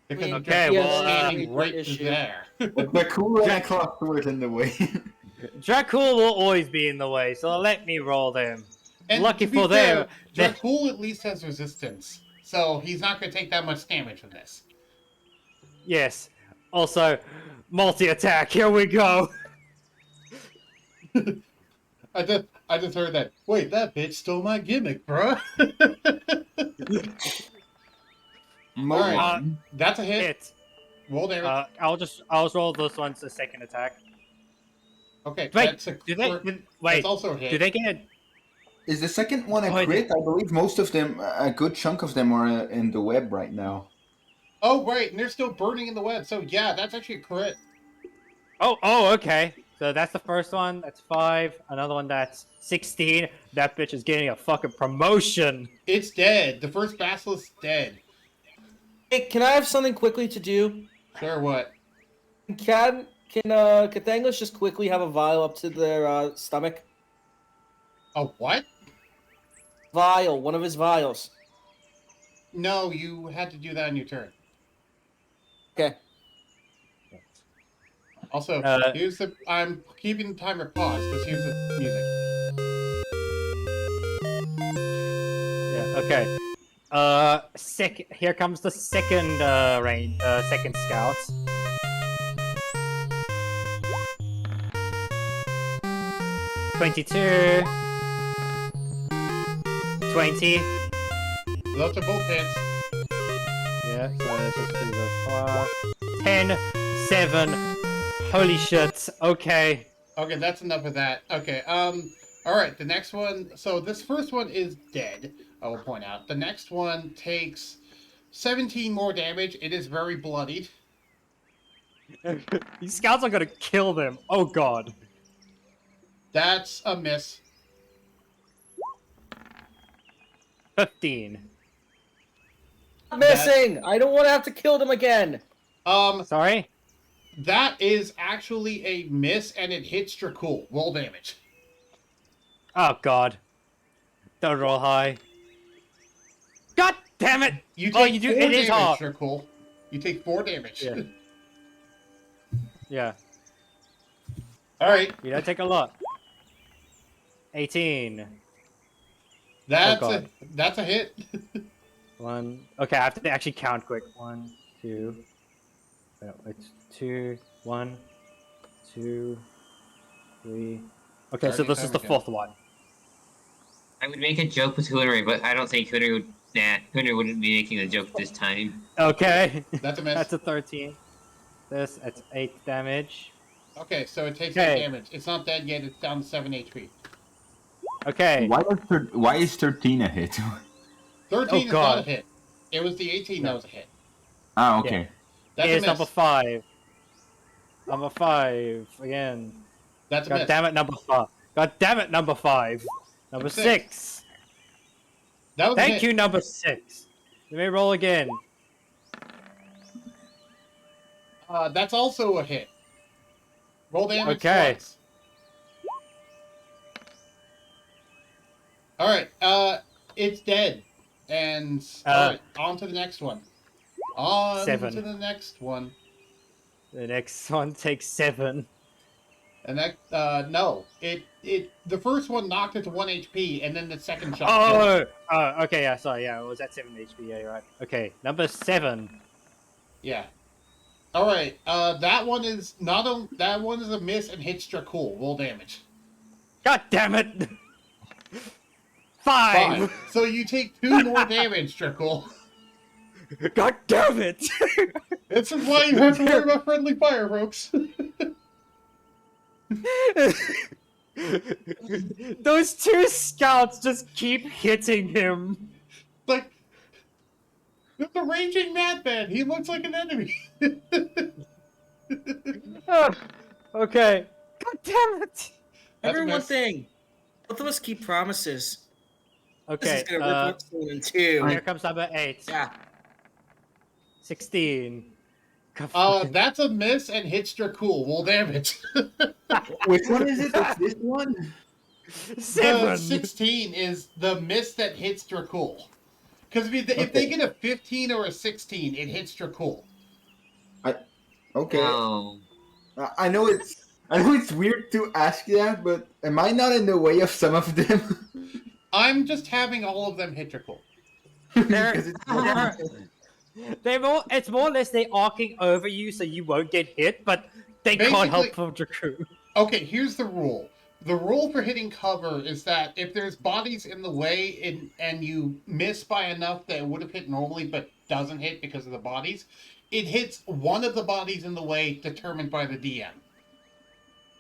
Because Okay, Dracul well, is standing right issue. there. The cool and Clockwork in the way. Dracul will always be in the way, so let me roll them. And Lucky to be for fair, them, they- Dracul at least has resistance, so he's not going to take that much damage from this. Yes. Also, multi-attack, here we go. I just heard that. Wait, that bitch stole my gimmick, bro. Move Alright. on. That's a hit. Hit. Roll damage. I'll roll this one's a second attack. Okay, Wait, that's a do they? crit. Wait, That's also a hit. do they get? Is the second one a Oh, crit? I believe most of them, a good chunk of them, are in the web right now. Oh, right, and they're still burning in the web. So yeah, that's actually a crit. Oh, okay. So that's the first one. That's 5. Another one that's 16. That bitch is getting a fucking promotion. It's dead. The first basilisk's dead. Hey, can I have something quickly to do? Sure, what? Can Cathangos just quickly have a vial up to their stomach? Oh, what? Vial, one of his vials. No, you had to do that on your turn. Okay. Also, here's the. I'm keeping the timer paused because here's the music. Yeah. Okay. Here comes the second second scout. $22. 20. Those are both hits. Yeah, so let's just do the 10, 7. Holy shit. Okay. Okay, that's enough of that. Okay, alright, the next one. So this first one is dead, I will point out. The next one takes 17 more damage. It is very bloodied. These scouts are gonna kill them. Oh god. That's a miss. 15. Missing! I don't want to have to kill them again! Sorry? That is actually a miss, and it hits Dracul. Roll damage. Oh god. Don't roll high. God damn it! You Oh, take you do. 4 It is damage, hard. Dracul. You take 4 damage. Yeah. Yeah. Alright, You don't take a lot. 18. that's God. that's a hit. 1. Okay, I have to actually count quick. 1, 2. No, it's 2, 1, 2, 3. Okay, so Starting this is the timer, fourth one. I would make a joke with Hunter, but I don't think Hunter would. Nah, Hunter wouldn't be making a joke this time. Okay. That's a miss. That's a 13. That's 8 damage. Okay, so it takes Okay. 8 damage. It's not dead yet. It's down to 7 HP. Okay. Why is 13 a hit? 13 is God. not a hit. It was the 18 that was a hit. Ah, okay. That's a Here's miss. number 5. Number 5 again. That's a God miss. damn it, number 5. God damn it, number 5. Number 6. That was a Thank hit. you, number 6. Let me roll again. That's also a hit. Roll damage Okay. twice. Alright, it's dead. And, alright, on to the next one. On 7. to the next one. The next one takes 7. And that, no. The first one knocked it to 1 HP, and then the second shot killed it. Oh, okay, yeah, sorry, yeah, it was at 7 HP, yeah, you're right. Okay, number 7. Yeah. Alright, that one is that one is a miss and hits Dracul. Roll damage. God damn it! 5! So you take 2 more damage, Dracul. God damn it! This is why you have to worry about friendly fire, folks. Those 2 scouts just keep hitting him. Like, it's a raging madman. He looks like an enemy. Okay. God damn it! That's a Remember one miss. thing. Both of us keep promises. Okay, This is gonna rip Hearthstone in 2. here comes number 8. Yeah. 16. That's a miss and hits Dracul. Roll damage. Which one is it? It's this one? The 7! 16 is the miss that hits Dracul. Because if they get a 15 or a 16, it hits Dracul. Okay. Oh. I know it's weird to ask that, but am I not in the way of some of them? I'm just having all of them hit Dracul. Because it's It's more or less they're arcing over you so you won't get hit, but they can't help Basically- from Jakku. Okay, here's the rule. The rule for hitting cover is that if there's bodies in the way and you miss by enough that it would have hit normally but doesn't hit because of the bodies, it hits one of the bodies in the way determined by the DM.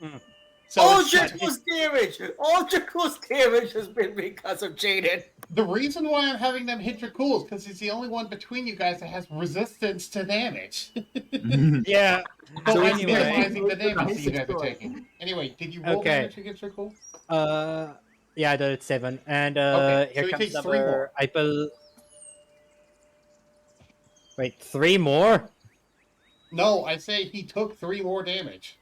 Mm. So All it's Jekyll's damage! All Jekyll's damage has been because of Jaden. the reason why I'm having them hit Dracul is because he's the only one between you guys that has resistance to damage. Yeah. So So I'm anyway, minimizing the damage that you guys are taking. Anyway, did you roll Okay. damage against Dracul? yeah, I did it 7, and Okay, so here he comes takes 3 more. number. Wait, 3 more? No, I say he took 3 more damage.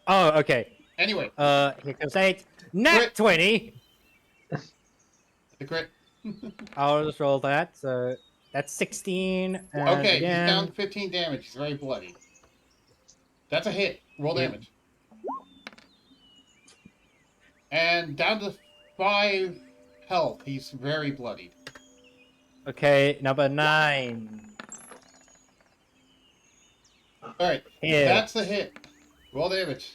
Oh, okay. Anyway, Here comes 8. Nat Crit. 20. the crit. I'll just roll that. So that's 16. And Okay, again, he's down to 15 damage. He's very bloody. That's a hit. Roll damage. And down to 5 health. He's very bloodied. Okay, number 9. Alright, Hit. that's a hit. Roll damage.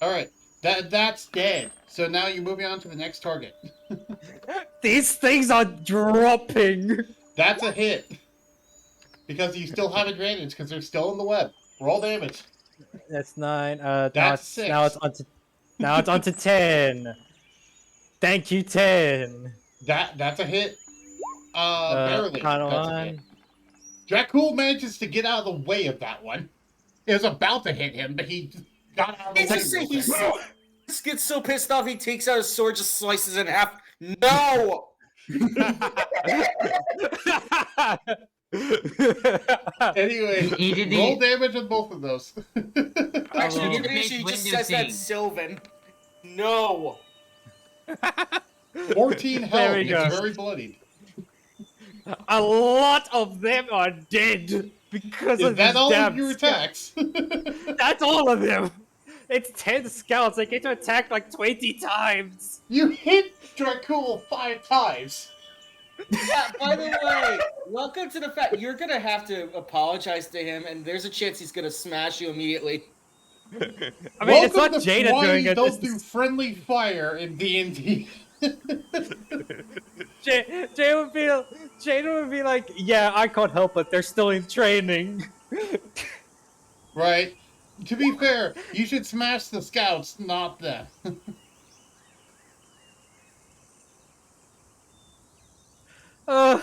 Alright, that's dead. So now you're moving on to the next target. These things are dropping. That's a hit. Because you still have advantage because they're still in the web. Roll damage. That's 9. That's 6. Now it's on to 10. Thank you, 10. That's a hit. Barely. Final That's a one. hit. Dracul manages to get out of the way of that one. It was about to hit him, but he got out of the It's way. just real he's quick. so gets so pissed off he takes out his sword, just slices it in half. No! Anyway, He did the- roll damage on both of those. Actually, He did the usually he big just window says that scene. Sylvan. No! 14 There health. we He's go. very bloodied. A lot of them are dead because Is of that these all damn of your scouts. attacks? That's all of them. It's 10 scouts. They get to attack like 20 times. You hit Dracul 5 times. Yeah, by the way, welcome to the fact you're gonna have to apologize to him, and there's a chance he's gonna smash you immediately. I mean, it's Welcome not to Jada why doing you it. don't This do is friendly fire in D&D. Jada would be like, yeah, I can't help it. They're still in training. Right? To be fair, you should smash the scouts, not them. Uh,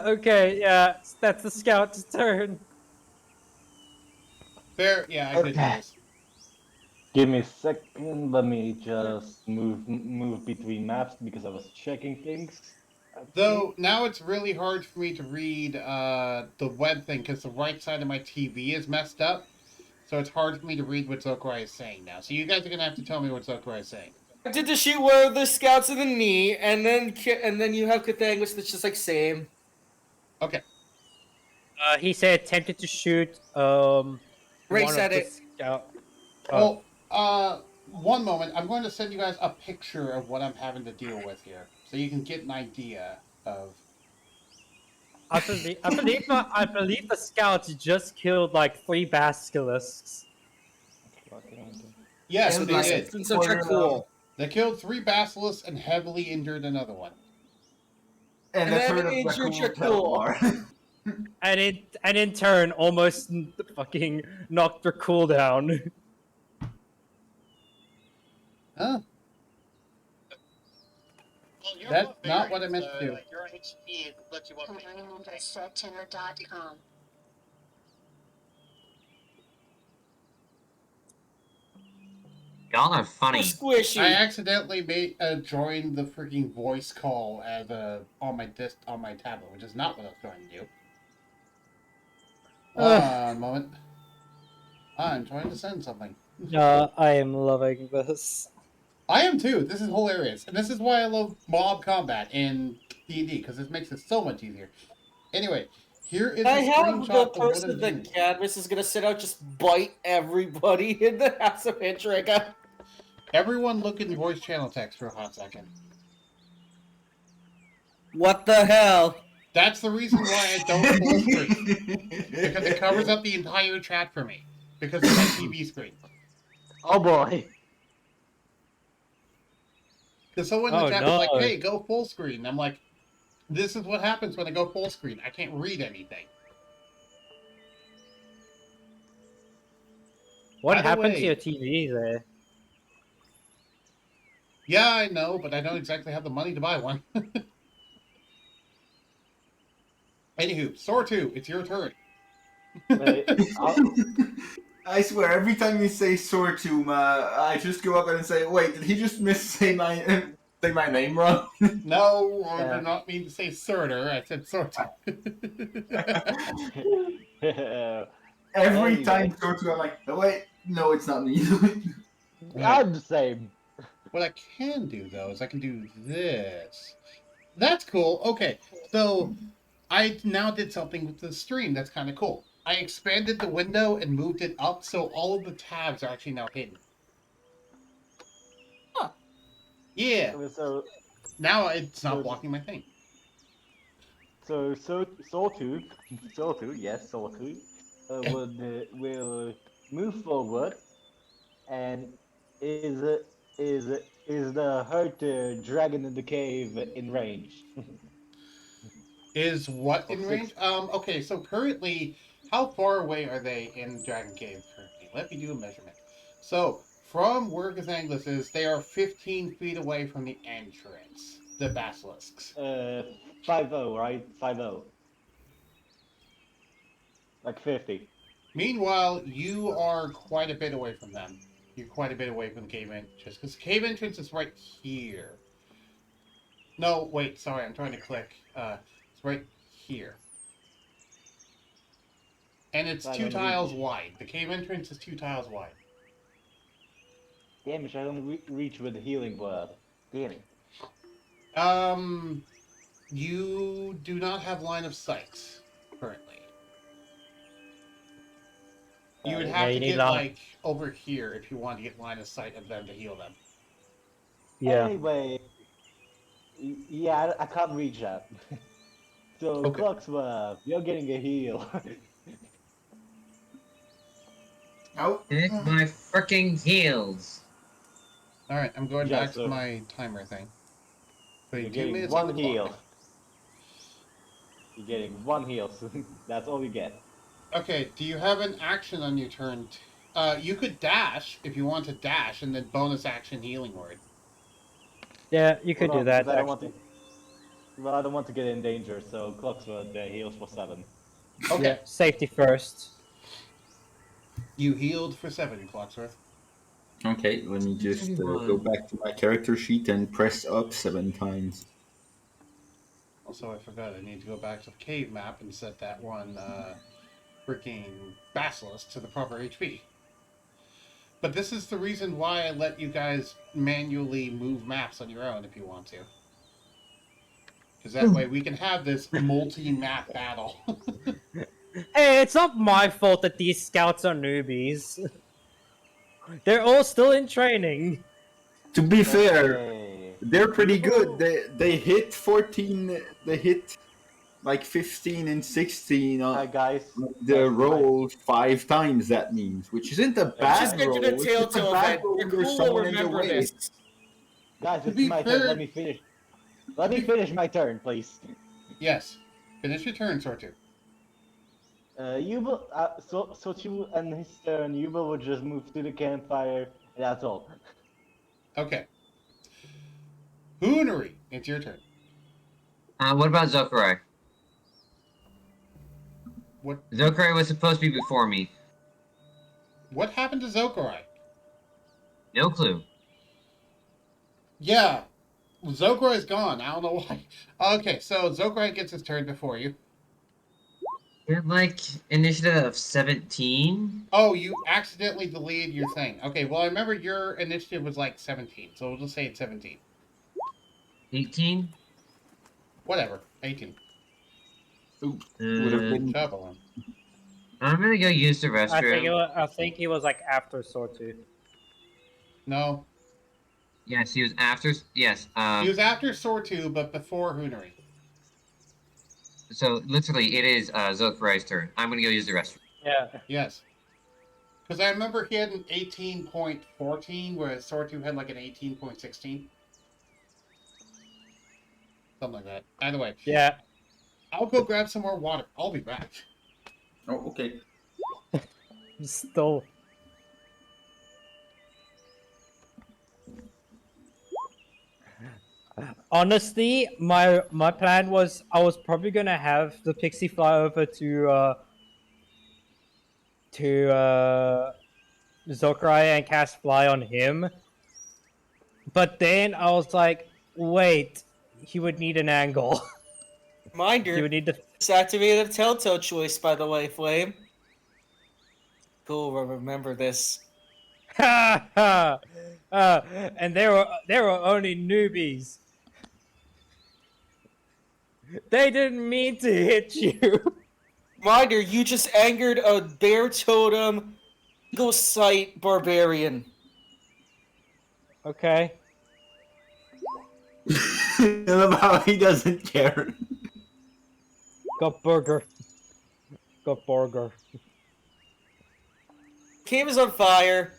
okay, yeah, that's the scout's turn. Fair, yeah, I could do Okay. this. Give me a second. Let me just move between maps because I was checking things. Though, now it's really hard for me to read the web thing because the right side of my TV is messed up. So it's hard for me to read what Zokurai is saying now. So you guys are going to have to tell me what Zokurai is saying. I did to shoot one of the scouts in the knee, and then you have Cathangus that's just like same. Okay. He said attempted to shoot, Ray one said of the it. scout. Well, one moment. I'm going to send you guys a picture of what I'm having to deal with here. So you can get an idea of... I believe the scouts just killed like 3 basilisks. Yes, And they like- did. It's such a cool. They killed 3 basilisks and heavily injured another one. And And that's then heard of it injured Dracul your cool. Pelbar. And in turn, almost fucking knocked their cooldown. Huh? That's not what I meant to do. Confirming.com. Y'all are funny. Squishy. I accidentally made joined the freaking voice call as on my tablet, which is not what I was trying to do. One moment. I'm trying to send something. I am loving this. I am too. This is hilarious, and this is why I love mob combat in D&D because this makes it so much easier. Anyway, here is a I have screenshot the of what person I'm that doing. Cadmus is gonna sit out just bite everybody in the house of Intriga. Everyone, look in the voice channel text for a hot second. What the hell? That's the reason why I don't full screen because it covers up the entire chat for me because of my TV screen. Oh boy. Because someone in the Oh, chat was like, no. "Hey, go full screen." And I'm like, "This is what happens when I go full screen. I can't read anything." What By the happened to way- your TV there? Yeah, I know, but I don't exactly have the money to buy one. Anywho, Sortu, it's your turn. I swear, every time you say Sortum, I just go up and say, "Wait, did he just say my name wrong?" No, I did not mean to say Surtur. I said Sortu. Every Anyway. time Sortu, I'm like, "Oh, wait, no, it's not me." I'm the same. What I can do, though, is I can do this. That's cool. Okay, so I now did something with the stream that's kind of cool. I expanded the window and moved it up, so all of the tabs are actually now hidden. Huh. Yeah. So Now it's not So- blocking my thing. Sawtooth, yes, Sawtooth, will move forward, and is the hurt dragon in the cave in range? Is what in Of range? six- Okay, so currently, how far away are they in Dragon Cave currently? Let me do a measurement. So, from where Gazanglis is, they are 15 feet away from the entrance. The basilisks. 5-0, right? 5-0. Like 50. Meanwhile, you are quite a bit away from them. You're quite a bit away from the cave entrance, because the cave entrance is right here. No, wait, sorry, I'm trying to click. It's right here. And it's I 2 don't tiles reach. wide. The cave entrance is 2 tiles wide. Damn it, I don't reach with the healing word. Damn it. You do not have line of sight currently. You would Yeah, have you to need get line. like over here if you want to get line of sight of them to heal them. Yeah. Anyway, yeah, I can't reach that. So, Okay. Clocksworth, you're getting a heal. Oh, Pick my freaking heels. All right, I'm going Yes, back to sir. my timer thing. Putting You're 2 getting minutes on the one clock. heal. You're getting one heal. That's all you get. Okay, do you have an action on your turn? You could dash if you want to dash, and then bonus action healing word. Yeah, you could Hold do on, that. because I don't want Actually. to. Well, I don't want to get in danger, so Clocksworth heals for 7. Okay, Yeah, safety first. you healed for 7, Clocksworth. okay. Let me just go back to my character sheet and press up 7 times. Also, I forgot I need to go back to the cave map and set that one freaking basilisk to the proper HP. But this is the reason why I let you guys manually move maps on your own if you want to. Because that way we can have this multi-map battle. Hey, it's not my fault that these scouts are newbies. They're all still in training. To be fair, Okay. they're pretty good. You- They hit 14. They hit like 15 and 16 Hi on guys. the roll 5 times. That means, which isn't a Guys, Just bad get roll. to the It's just a Telltale bad event. roll The when there's crew will someone in the remember way. this. Guys, To it's be my fair- turn. Let me finish. Let me finish my turn, please. Yes. Finish your turn, Sortu. Yuba, so you and his turn, Yuba will just move to the campfire, and that's all. Okay. Hoonery, it's your turn. What about Zokurai? What Zokurai was supposed to be before me. what happened to Zokurai? No clue. Yeah. Zokurai's gone. I don't know why. Okay, so Zokurai gets his turn before you. You're like initiative of 17. Oh, you accidentally deleted your thing. Okay, well, I remember your initiative was like 17, so we'll just say it's 17. 18. Whatever, 18. Oops. Would have been. Trouble. I'm gonna go use the I restroom. think he was like after Sawtooth. No, Yes, he was after. Yes. he was after Sortu, but before Hoonery. So literally, it is Zokurai's turn. I'm gonna go use the restroom. Yeah. Yes. Because I remember he had an 18.14, whereas Sword 2 had like an 18.16. Something like that. Anyway, Yeah. I'll go grab some more water. I'll be back. Oh, okay. Still. Honestly, my plan was I was probably gonna have the pixie fly over to Zokurai and cast fly on him, but then I was like, wait, he would need an angle. He Reminder, would need to. activated a Telltale choice, by the way, Flame. Cool, remember this. Ha ha! And they were only newbies. They didn't mean to hit you. Reminder, you just angered a bear totem, eagle sight barbarian. Okay. I love how he doesn't care. Got burger. Got burger. The cave is on fire.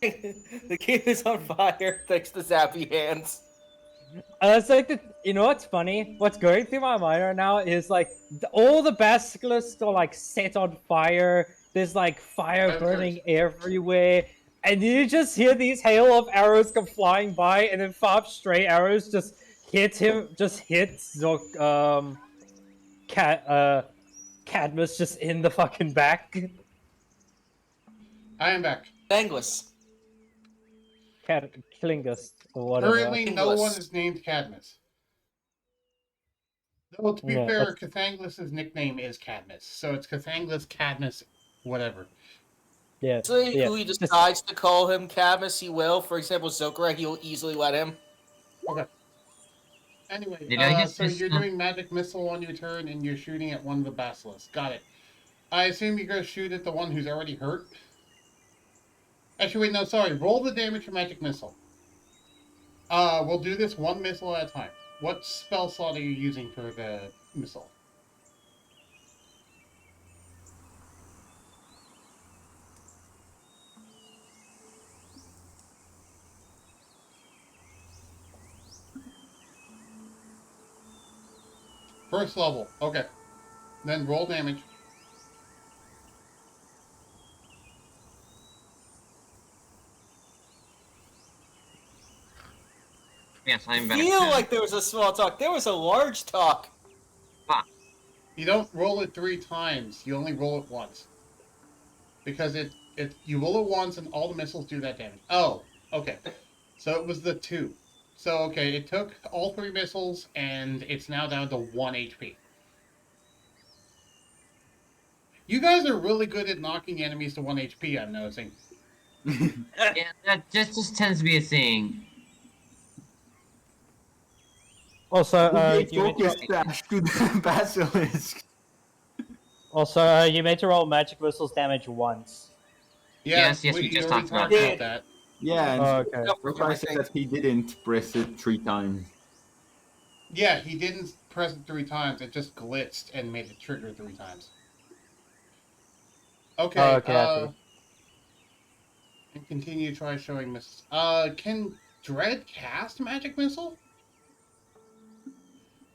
The cave is on fire thanks to Zappy Hands. It's like you know what's funny? What's going through my mind right now is like all the basilisks are like set on fire. There's like fire burning everywhere, and you just hear these hail of arrows come flying by, and then 5 stray arrows just hit him. Just hits Cadmus just in the fucking back. I am back. Anglus. Klingus or whatever. Currently, no English. one is named Cadmus. Though, to be Yeah, fair, Cathanglus' nickname is Cadmus, so it's Cathanglus, Cadmus, whatever. Yeah. So yeah. who he decides to call him Cadmus, he will. For example, Zokurai, he'll easily let him. Okay. Anyway, Did I just so miss you're some- doing magic missile on your turn, and you're shooting at one of the basilisks. Got it. I assume you're going to shoot at the one who's already hurt. Actually, wait, no, sorry. Roll the damage for magic missile. We'll do this one missile at a time. What spell slot are you using for the missile? First level. Okay. Then roll damage. Yes, I'm I back. feel like there was a small talk. There was a large talk. You don't roll it 3 times. You only roll it once. Because you roll it once and all the missiles do that damage. Oh, okay. So it was the 2. So, okay, it took all 3 missiles, and it's now down to 1 HP. You guys are really good at knocking enemies to 1 HP, I'm noticing. Yeah, that just tends to be a thing. Also, Okay, you meant to focus dash to the basilisk. you meant to roll magic missiles damage once. Yeah, Yes, we he just already talked about that. that. Yeah, and Okay. Zokai said that he didn't press it 3 times. Yeah, he didn't press it 3 times. It just blitzed and made it trigger 3 times. Okay, Okay, I see. and continue to try showing missiles. Can Dread cast magic missile?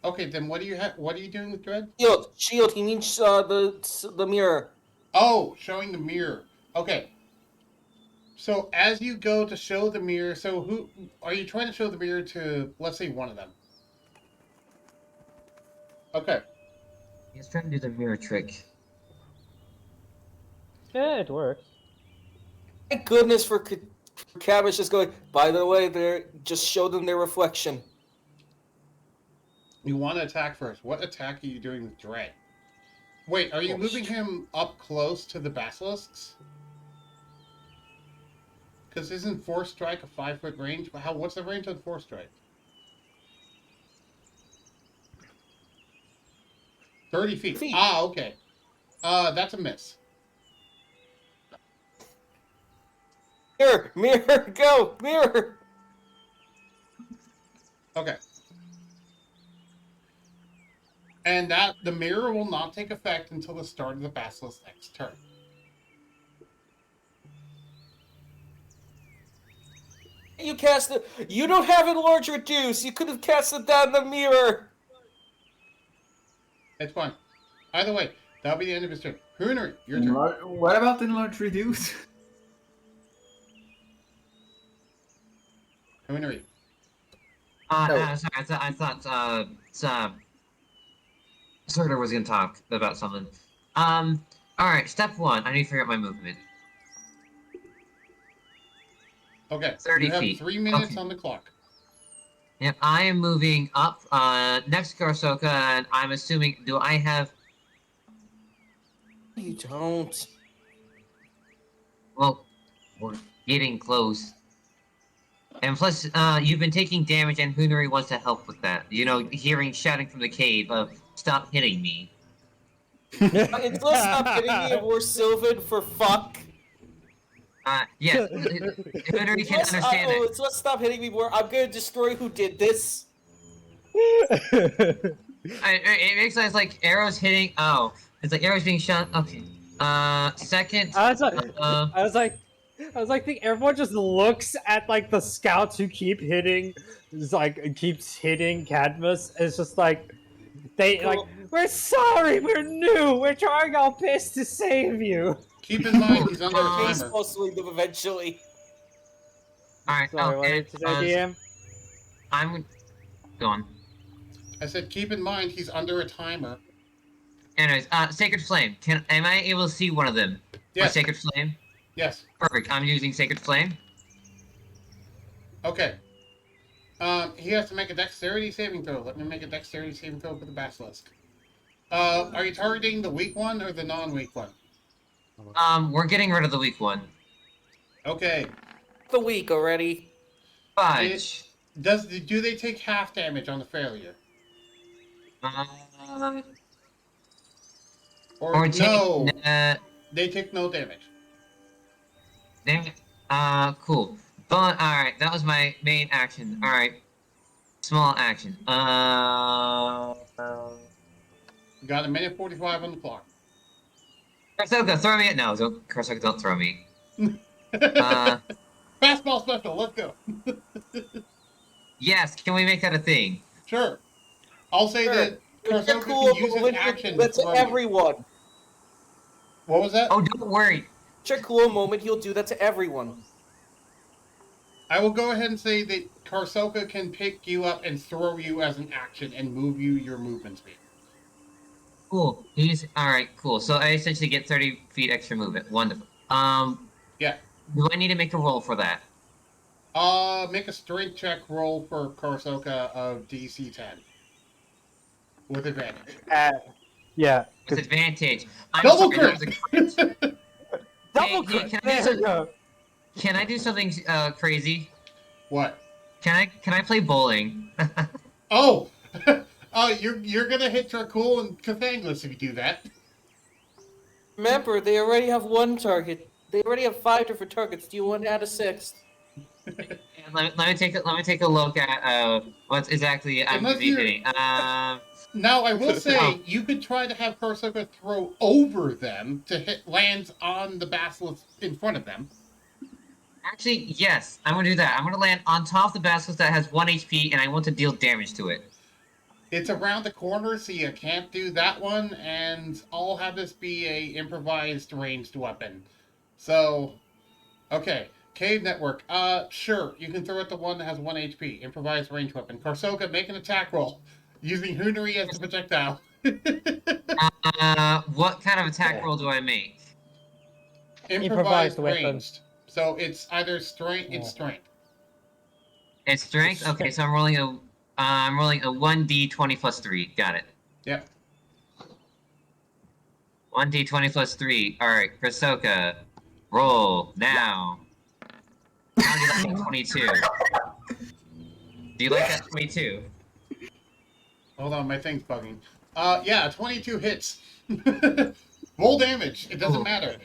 Okay, then what do you have? What are you doing with Dread? Shield. He means the mirror. Oh, showing the mirror. Okay. So as you go to show the mirror, so who are you trying to show the mirror to? Let's say one of them. Okay. He's trying to do the mirror trick. Yeah, it works. Thank goodness for Cadmus just going. By the way, they just show them their reflection. You want to attack first. What attack are you doing with Dread? Wait, are you Oh, moving him up close to the basilisks? Because isn't Force Strike a 5-foot range? What's the range on Force Strike? 30 feet. Ah, okay. That's a miss. Mirror, go, mirror. Okay. And the mirror will not take effect until the start of the basilisk's next turn. You cast it. You don't have enlarge reduce. You could have cast it down the mirror. It's fine. Either way, that'll be the end of his turn. Hunary, your turn. What about enlarge reduce? Hunary. Sorry, I thought Surtur was gonna talk about something. Alright, step 1, I need to figure out my movement. Okay. 30 you have feet. 3 minutes Okay. on the clock. Yep, I am moving up, next to Karsoka, and I'm assuming, do I have... You don't. Well, we're getting close. And plus, you've been taking damage, and Hunari wants to help with that. You know, hearing shouting from the cave of, stop hitting me. It's less stop hitting me and more Sylvan for fuck. Yes, Hunari can understand that. It's less stop hitting me more. I'm gonna destroy who did this. It makes sense, like, arrows hitting... Oh, it's like arrows being shot... Okay. Second... I was like, think everyone just looks at like the scouts who keep hitting, keeps hitting Cadmus. It's just like they like, we're sorry, we're new, we're trying our best to save you. Keep in mind he's under a timer. Baseball swing them eventually. Alright, Sorry, what did you say, DM? I'm... Go on. I said keep in mind he's under a timer. Anyways, Sacred Flame. Am I able to see one of them? Yes. My Sacred Flame? Yes. Perfect, I'm using Sacred Flame. Okay. He has to make a dexterity saving throw. Let me make a dexterity saving throw for the basilisk. Are you targeting the weak one or the non-weak one? We're getting rid of the weak one. Okay. The week already. Fudge. Do they take half damage on the failure? Or no? They take no damage. Damn it. Cool. But, alright, that was my main action. Alright. Small action. You got a minute 45 on the clock. Karsoka, throw me at... No, Karsoka, don't throw me. Fastball special, let's go. Yes, can we make that a thing? Sure. I'll say that Karsoka can use his action to That's throw you. everyone. What was that? Oh, don't worry. Check cool moment, he'll do that to everyone. I will go ahead and say that Karsoka can pick you up and throw you as an action and move you your movement speed. Cool. Alright, cool. So I essentially get 30 feet extra movement. Wonderful. Yeah. Do I need to make a roll for that? Make a strength check roll for Karsoka of DC 10. With advantage. Yeah. With advantage. Double sorry, crit! that was a crit. Double Hey, crit! There we go. Can I do something crazy? What? Can I play bowling? Oh! You're gonna hit Dracul and Cathanglus if you do that. Remember, they already have one target. They already have 5 different targets. Do you want to add a 6th? let me take a look at what exactly I'm gonna be hitting. Now, I will say, you could try to have Karsoka throw over them to hit lands on the basilisk in front of them. Actually, yes, I'm gonna do that. I'm gonna land on top of the basilisk that has 1 HP, and I want to deal damage to it. It's around the corner, so you can't do that one, and I'll have this be a improvised ranged weapon. So, okay. Cave Network. Sure, you can throw at the one that has 1 HP. Improvised ranged weapon. Karsoka, make an attack roll. Using Hunari as the projectile. What kind of attack roll do I make? Improvised ranged. So it's either strength, it's strength. It's strength? Okay, so I'm rolling a 1d20 plus 3. Got it. Yep. 1d20 plus 3. Alright, Karsoka. Roll now. How do you like that 22? Do you like that 22? Hold on, my thing's bugging. Yeah, 22 hits. Roll damage. It doesn't matter.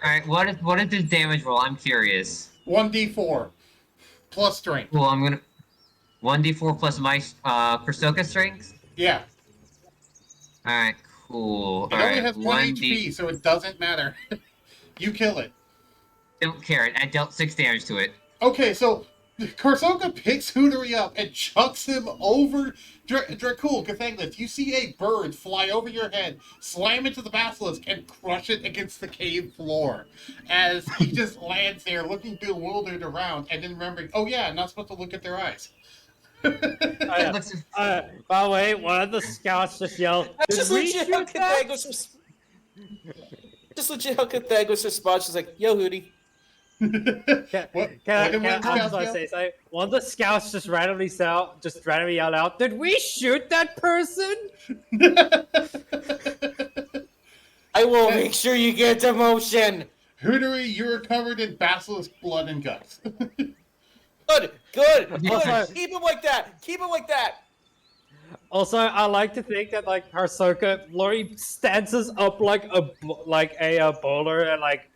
Alright, what is this damage roll? I'm curious. 1d4 plus strength. Well, I'm gonna 1d4 plus my Karsoka strength? Yeah. Alright, cool. It only has 1 HP, so it doesn't matter. You kill it. Don't care. I dealt 6 damage to it. Okay, so Korsoka picks Hootery up and chucks him over Dracul, Cathanglith. You see a bird fly over your head, slam into the basilisk, and crush it against the cave floor. As he just lands there looking bewildered around and then remembering, oh yeah, not supposed to look at their eyes. It looks. By the way, one of the scouts just yelled, That's "Did just we legit how shoot that?" Cathagos just legit how Cathagos responds. She's like, "Yo, Hootie." What Can did I one scout also yell? say something? One of the scouts just randomly yell out, "Did we shoot that person?" I will make sure you get demotion. Hootery, you are covered in basilisk blood and guts. Good, good, Also- good. Keep him like that. Keep him like that. Also, I like to think that like Harsoka, Lori stances up like a bowler and like,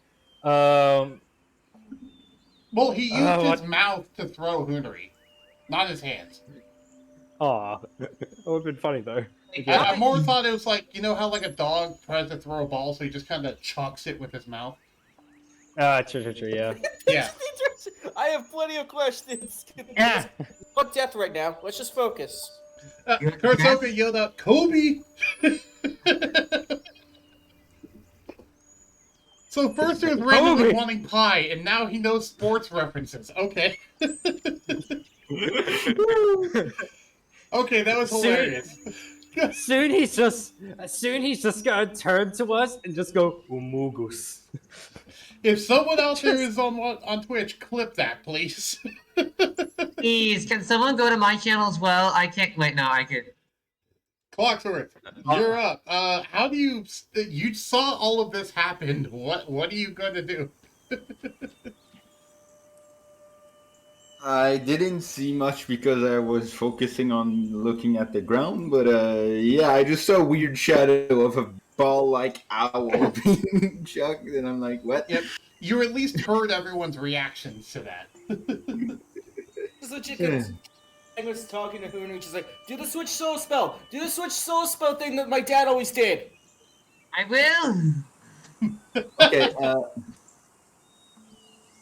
Well, he used his what? mouth to throw Hootery, not his hands. Aw, that would've been funny though. I more thought it was like, you know how like a dog tries to throw a ball, so he just kind of chucks it with his mouth? True, yeah. Yeah. I have plenty of questions. Yeah. Fuck death right now. Let's just focus. Korsoka yelled out, Kobe! So first he was randomly Kobe! wanting pie, and now he knows sports references. Okay. Okay, that was hilarious. Soon he's just gonna turn to us and just go Umugus. If someone out there is on Twitch, clip that, please. Please, can someone go to my channel as well? I can't. Wait, no, I could. Clocksworth, you're up. How do you saw all of this happen? What are you gonna do? I didn't see much because I was focusing on looking at the ground, but yeah, I just saw a weird shadow of a ball-like owl being chucked, and I'm like, what? Yep. You at least heard everyone's reactions to that. This is legit. I was talking to Hootery. She's like, "Do the switch soul spell. Do the switch soul spell thing that my dad always did." I will. Okay,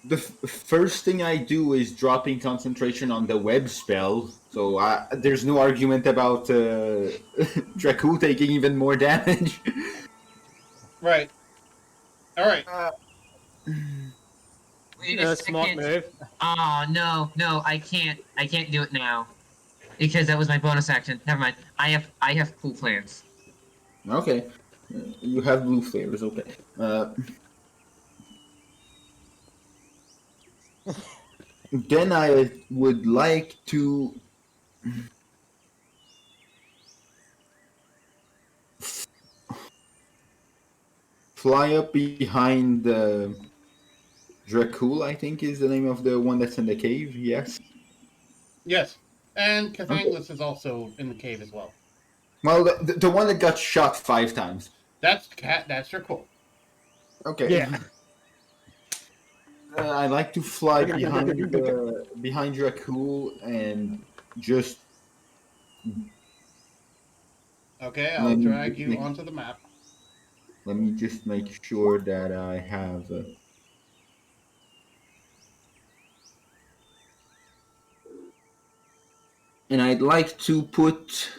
the first thing I do is dropping concentration on the web spell, so there's no argument about Dracul taking even more damage. Right. All right. Wait a Smart second. move. Oh no, I can't do it now because that was my bonus action. Never mind. I have cool plans. Okay, you have blue flavors. Okay. Then I would like to fly up behind Dracul, I think is the name of the one that's in the cave. Yes. Yes. And Cathanglith is also in the cave as well. Well, the one that got shot 5 times. That's your cool. Okay. Yeah. I like to fly behind Dracul and just. Okay, I'll drag you onto the map. Let me just make sure that I have. And I'd like to put.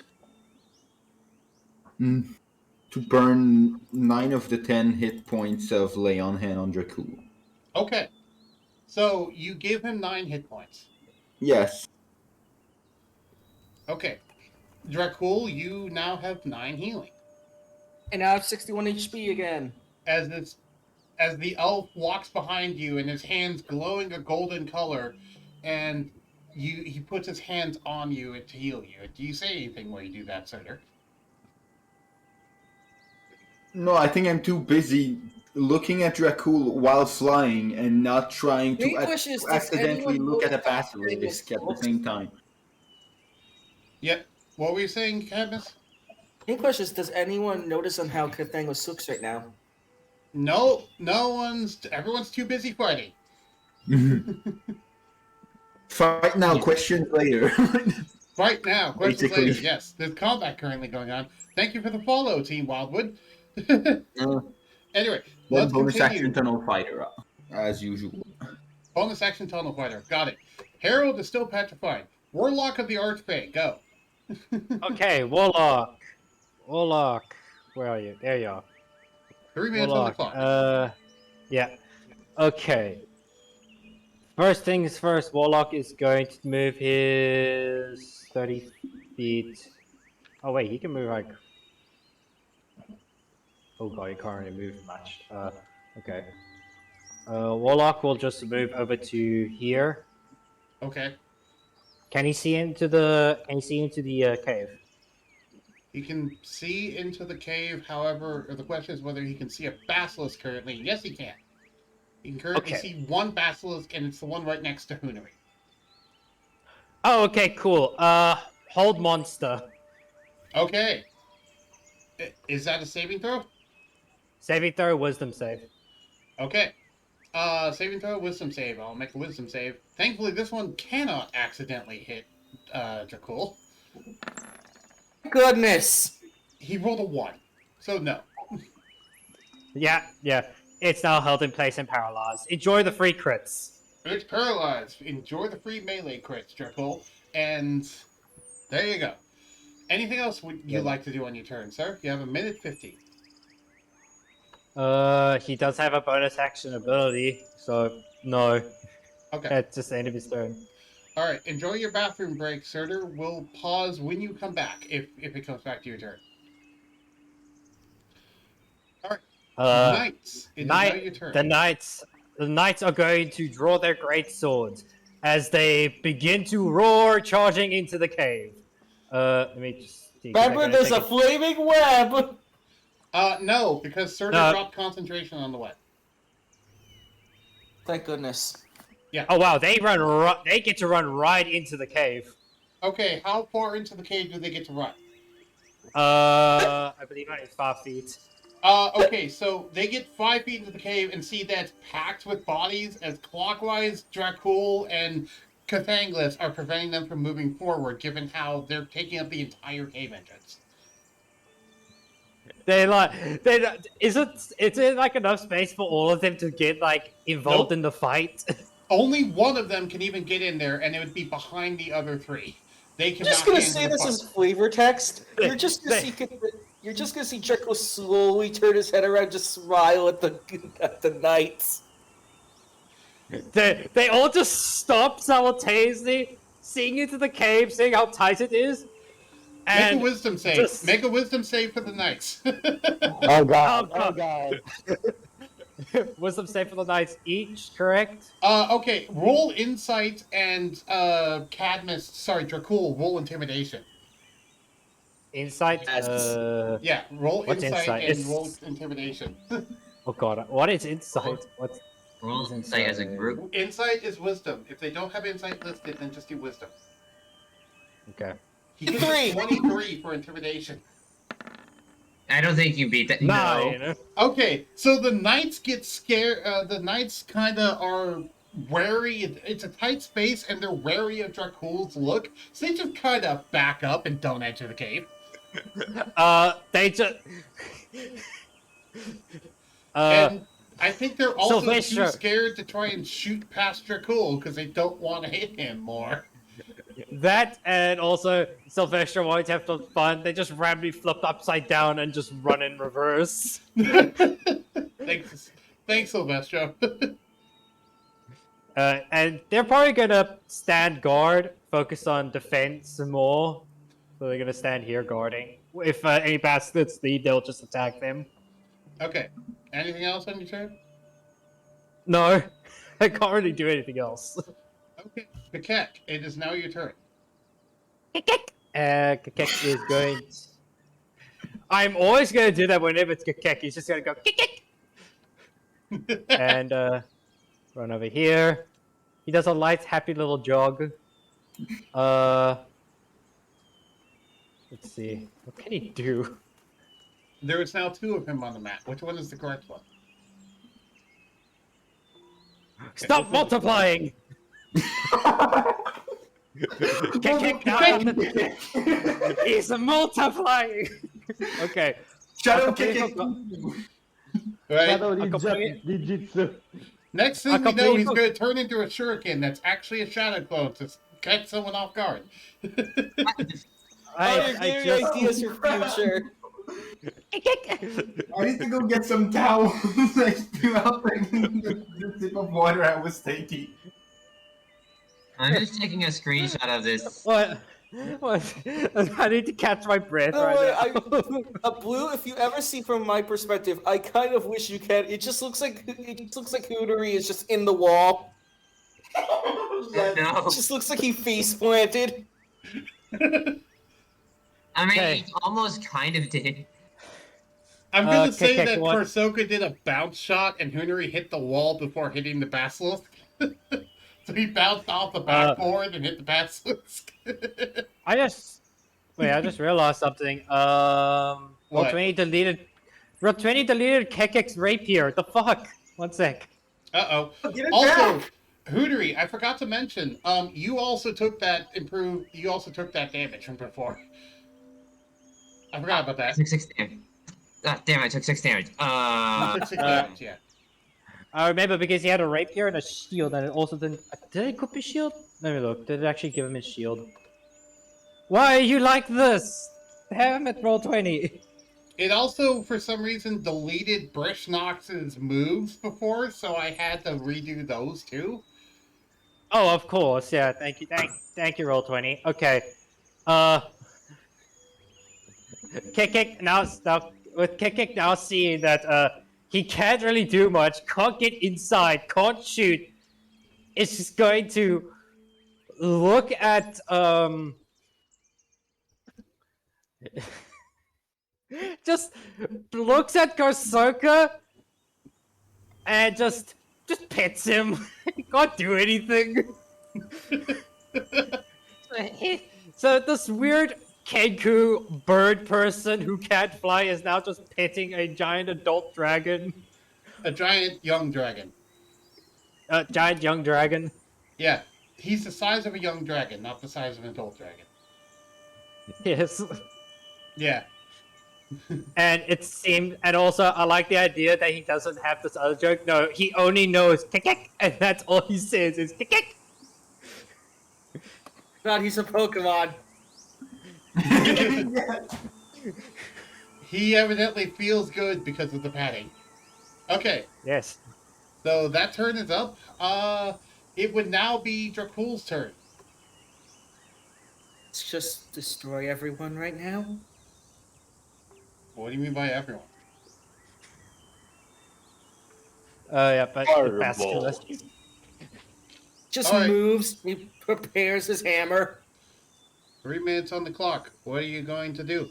To burn 9 of the 10 hit points of Lay on Hand on Dracul. Okay. So you give him 9 hit points. Yes. Okay. Dracul, you now have 9 healing. And now I have 61 HP again. As the elf walks behind you and his hands glowing a golden color, and he puts his hands on you to heal you. Do you say anything while you do that, Sutter? No, I think I'm too busy looking at Dracul while flying and not trying to accidentally look at a basilisk at the same time. Yep. What were you saying, Cadmus? The question is, does anyone notice on how Cathangos looks right now? No, everyone's too busy fighting. Fight now, questions later. Right now, questions Basically. later. Yes, there's combat currently going on. Thank you for the follow, Team Wildwood. Anyway, Then let's bonus continue. action tunnel fighter, as usual. Bonus action Tunnel Fighter. Got it. Herald is still petrified. Warlock of the Archfey. Go. Okay, Warlock. Warlock. Where are you? There you are. 3 minutes on the Warlock. clock. Yeah. Okay. First things first, Warlock is going to move his 30 feet. Oh wait, he can move like... Oh god, he can't really move much. Okay. Warlock will just move over to here. Okay. Can he see into the... cave? He can see into the cave, however, the question is whether he can see a basilisk currently. Yes, he can. He can currently Okay. see one basilisk, and it's the one right next to Hunari. Oh, okay, cool. Hold monster. Okay. Is that a saving throw? Saving throw, wisdom save. Okay. Saving throw, wisdom save. I'll make a wisdom save. Thankfully, this one cannot accidentally hit Dracul. Goodness. He rolled a 1, so no. Yeah. It's now held in place and paralyzed. Enjoy the free crits. It's paralyzed. Enjoy the free melee crits, Dracul. And there you go. Anything else would you like to do on your turn, sir? You have 1:50. He does have a bonus action ability, so no. Okay. That's just the end of his turn. All right. Enjoy your bathroom break, Surtur. We'll pause when you come back, if it comes back to your turn. All right. Knights. It is now your turn. The knights are going to draw their great swords as they begin to roar, charging into the cave. Let me just see. Remember, there's a flaming web. No, because Surtur dropped concentration on the web. Thank goodness. Yeah. Oh wow, they get to run right into the cave. Okay, how far into the cave do they get to run? I believe only 5 feet. Okay, so they get 5 feet into the cave and see that it's packed with bodies as clockwise Dracul and Cathanglis are preventing them from moving forward, given how they're taking up the entire cave entrance. Is it like enough space for all of them to get like involved in the fight? Only one of them can even get in there, and it would be behind the other 3. They cannot. You're just gonna say this as flavor text. You're just gonna see Jekyll slowly turn his head around, just smile at the knights. They all just stop simultaneously, seeing into the cave, seeing how tight it is. Make a wisdom save. Make a wisdom save for the knights. Oh god. Oh god. Wisdom save for the knights each, correct? Okay. Roll insight and Dracul, roll intimidation. Insight. Yeah, roll what's insight and It's... roll intimidation. Oh god, what is insight? What's Roll insight as a group. Insight is wisdom. If they don't have insight listed, then just do wisdom. Okay. He gets 23 for intimidation. I don't think you beat that. 9. No. Okay, so the knights get scared. The knights kind of are wary. It's a tight space, and they're wary of Dracul's look, so they just kind of back up and don't enter the cave. They just. And I think they're also Sylvester. too scared to try and shoot past Dracul because they don't want to hit him more. That, and also Sylvester wanting to have some fun, they just randomly flipped upside down and just run in reverse. Thanks, Sylvester. And they're probably gonna stand guard, focus on defense more. So they're gonna stand here guarding. If any bastards leave, they'll just attack them. Okay. Anything else on your turn? No, I can't really do anything else. Okay. Kakek, it is now your turn. Kakek is going. I'm always gonna do that whenever it's Kakek. He's just gonna go Kakek! And run over here. He does a light, happy little jog. Let's see. What can he do? There is now 2 of him on the map. Which one is the correct one? Stop multiplying! He's multiplying! Okay. Shadow Right? Shadow Ninjutsu. Next A thing we know, complete he's book. going to turn into a shuriken that's actually a shadow clone to catch someone off guard. Oh, you're I giving me just. ideas for future. I need to go get some towels to help the sip of water I was taking. I'm just taking a screenshot of this. What? What? I need to catch my breath By the right way, now. Blue, if you ever see from my perspective, I kind of wish you can. It just looks like Hootery is just in the wall. Oh, It no. just looks like he face planted. I mean, Okay. he almost kind of did. I'm going to Okay, say that what? Korsoka did a bounce shot and Hunari hit the wall before hitting the basilisk. So he bounced off the backboard and hit the basilisk. I just realized something. What? Roll20 deleted. Roll20 deleted Kekek's rapier. The fuck? One sec. Uh-oh. Get it Also, back! Hootery, I forgot to mention, you also took that damage from before. I forgot about I that. took 6 damage. Ah, damn, I took 6 damage. You took 6 damage, yeah. I remember because he had a rapier and a shield, and it also didn't. Did it equip his shield? Let me look. Did it actually give him his shield? Why are you like this? Damn it, Roll20. It also, for some reason, deleted Brishnox's moves before, so I had to redo those too. Oh, of course. Yeah. Thank you. Thank you, Roll20. Okay. Kekek now with Kekek now seeing that he can't really do much, can't get inside, can't shoot. It's just going to look at just looks at Korsoka and just pets him. He can't do anything. So this weird Kenku bird person who can't fly is now just petting a giant adult dragon. A giant young dragon. A giant young dragon. Yeah, he's the size of a young dragon, not the size of an adult dragon. Yes. Yeah. And it seemed, and also I like the idea that he doesn't have this other joke. No, he only knows kikik, and that's all he says is kikik. God, he's a Pokemon. He evidently feels good because of the padding. Okay, Yes. so that turn is up. It would now be Dracul's turn. Let's just destroy everyone right now. What do you mean by everyone? Yeah, but Fireball. basilisk. Just All right. moves. He prepares his hammer. 3 minutes on the clock. What are you going to do?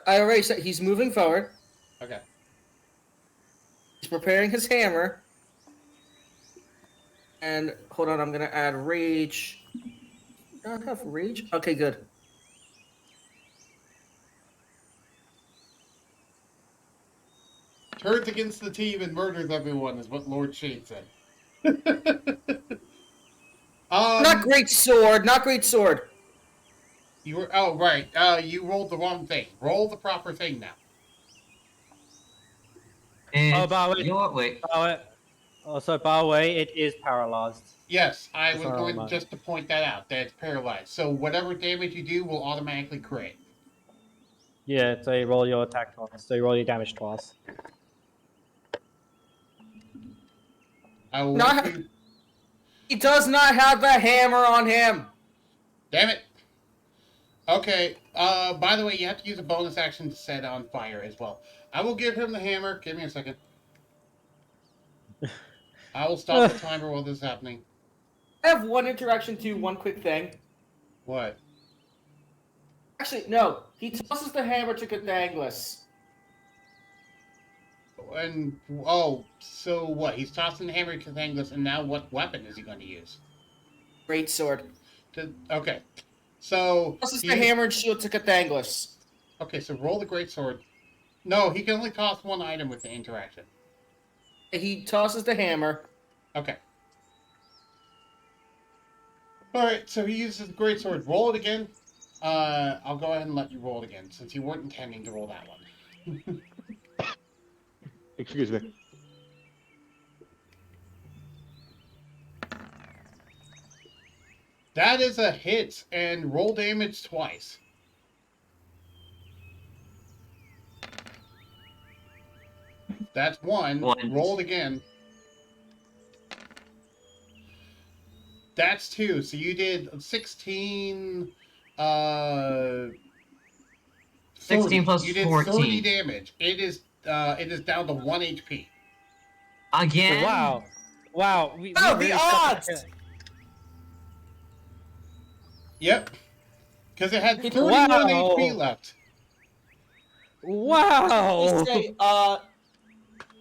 I already said he's moving forward. Okay. He's preparing his hammer. And hold on, I'm gonna add rage. Do I have rage? Okay, good. Turns against the team and murders everyone is what Lord Shade said. Not great sword. Not great sword. You were right. You rolled the wrong thing. Roll the proper thing now. And by the way- wait. Also, by the way, it is paralyzed. Yes, I That's was not going mine. just to point that out. That it's paralyzed. So whatever damage you do will automatically crit. Yeah, so you roll your attack twice. So you roll your damage twice. I will Not- let you... He does not have the hammer on him. Damn it. Okay. By the way, you have to use a bonus action to set on fire as well. I will give him the hammer. Give me a second. I will stop the timer while this is happening. I have one interaction too. One quick thing. What? Actually, no. He tosses the hammer to Cathanglis. And so what? He's tossing the hammer to Cathangus, and now what weapon is he going to use? Great sword. Okay. So Tosses the hammer and shield to Cathanglis. Okay, so roll the greatsword. No, he can only toss one item with the interaction. He tosses the hammer. Okay. Alright, so he uses the greatsword. Roll it again. I'll go ahead and let you roll it again, since you weren't intending to roll that one. Excuse me. That is a hit, and roll damage twice. That's one. One. Roll it again. That's two. So you did 16. 16 plus you did 14. 30 damage. It is down to 1 HP. Again? Wow. Wow. We Oh, really the suck odds! at- Yep. Because it had Wow. 31 HP left. Wow. Say,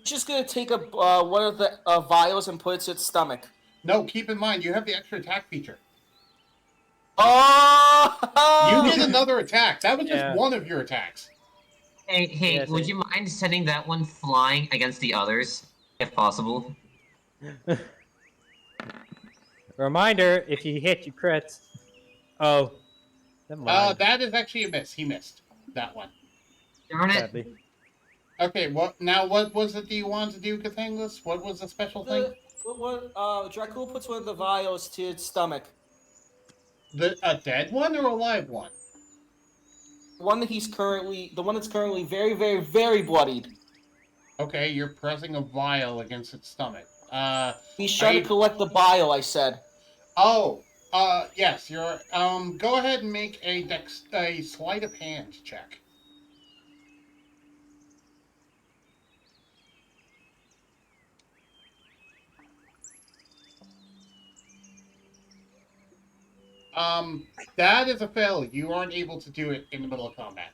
just gonna take a one of the vials and put it to its stomach. No, keep in mind, you have the extra attack feature. Oh! You get another attack. That was just Yeah. one of your attacks. Hey, Yes, would you mind setting that one flying against the others, if possible? Reminder: if you hit, you crit. Oh, never mind. That is actually a miss. He missed that one. Darn it. Sadly. Okay, what was it that you wanted to do, Cathangus? What was the special thing? Dracul puts one of the vials to its stomach. A dead one or a live one? The one that's currently very, very, very bloodied. Okay, you're pressing a vial against its stomach. He's trying to collect the bile, I said. Oh, yes, you're, go ahead and make a sleight of hand check. That is a fail. You aren't able to do it in the middle of combat.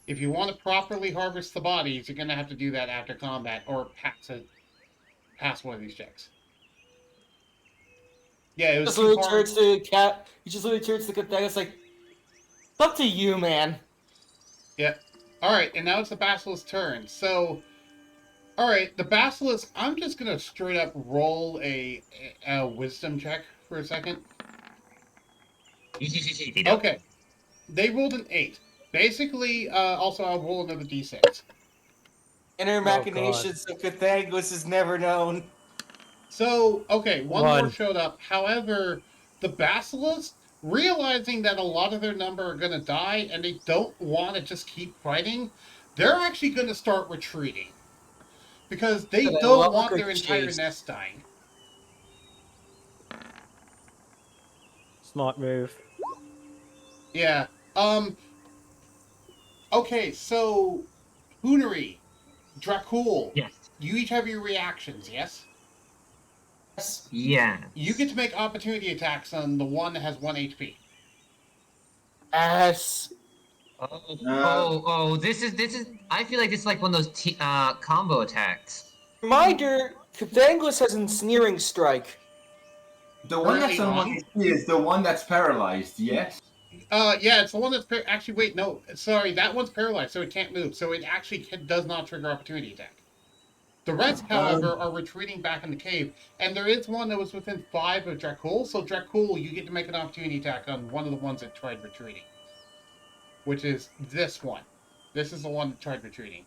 If you want to properly harvest the bodies, you're gonna have to do that after combat, or pass one of these checks. Yeah, it was Just too literally hard. turns to cat. He just literally turns to Cathega. It's like, up to you, man. Yeah. Alright, and now it's the Basilisk's turn. So, alright, the Basilisk, I'm just gonna straight up roll a wisdom check for a second. Okay. They rolled an 8. Basically, also I'll roll another d6. Inner God. machinations of Cathagos is never known. So, okay, one more One. showed up. However, the Basilisk, realizing that a lot of their number are going to die and they don't want to just keep fighting, they're actually going to start retreating. Because they But I don't love a want good their entire chase. nest dying. Smart move. Yeah. Okay, so, Hoonary, Dracul, Yes. you each have your reactions, yes? Yes. Yeah. You get to make opportunity attacks on the one that has 1 HP. Yes. This is. I feel like this is like one of those combo attacks. Reminder, Cathagos has Ensnaring Strike. The one that's Early on on. 1 HP is the one that's paralyzed, yes? Yeah, it's the one that's actually. Wait, no, sorry, that one's paralyzed, so it can't move. So it actually does not trigger opportunity attack. The rest, however, are retreating back in the cave, and there is one that was within 5 of Dracul. So Dracul, you get to make an opportunity attack on one of the ones that tried retreating, which is this one. This is the one that tried retreating.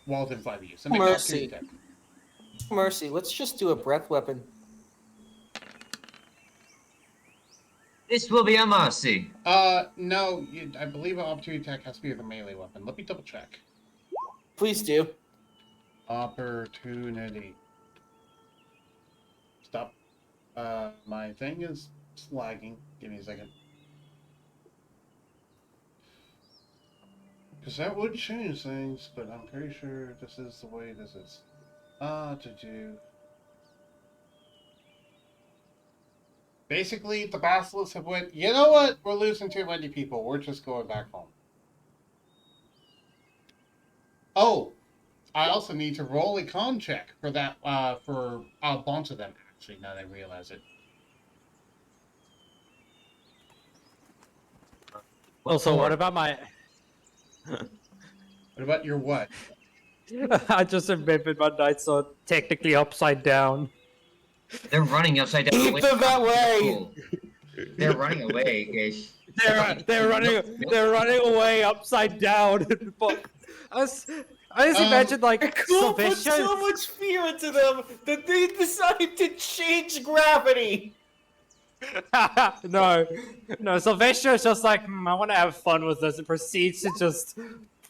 While within 5 of you. So make an Mercy. opportunity attack. Mercy, let's just do a breath weapon. This will be a mercy. No, I believe an opportunity attack has to be with a melee weapon. Let me double check. Please do. Opportunity. Stop. My thing is lagging. Give me a second. Because that would change things, but I'm pretty sure this is the way this is. To do. Basically, the Basilisks have went, you know what? We're losing too many people. We're just going back home. Oh! I also need to roll a con check for that, for a bunch of them, actually, now that I realize it. Also, what about my? What about your what? I just remembered my knights are technically upside down. They're running upside down. Keep them that way! Cool. They're running away, Gish. They're running away upside down. But I I just imagine like Cool put Sylvester. so much fear into them that they decided to change gravity. No, Sylvester is just like, I want to have fun with this, and proceeds to just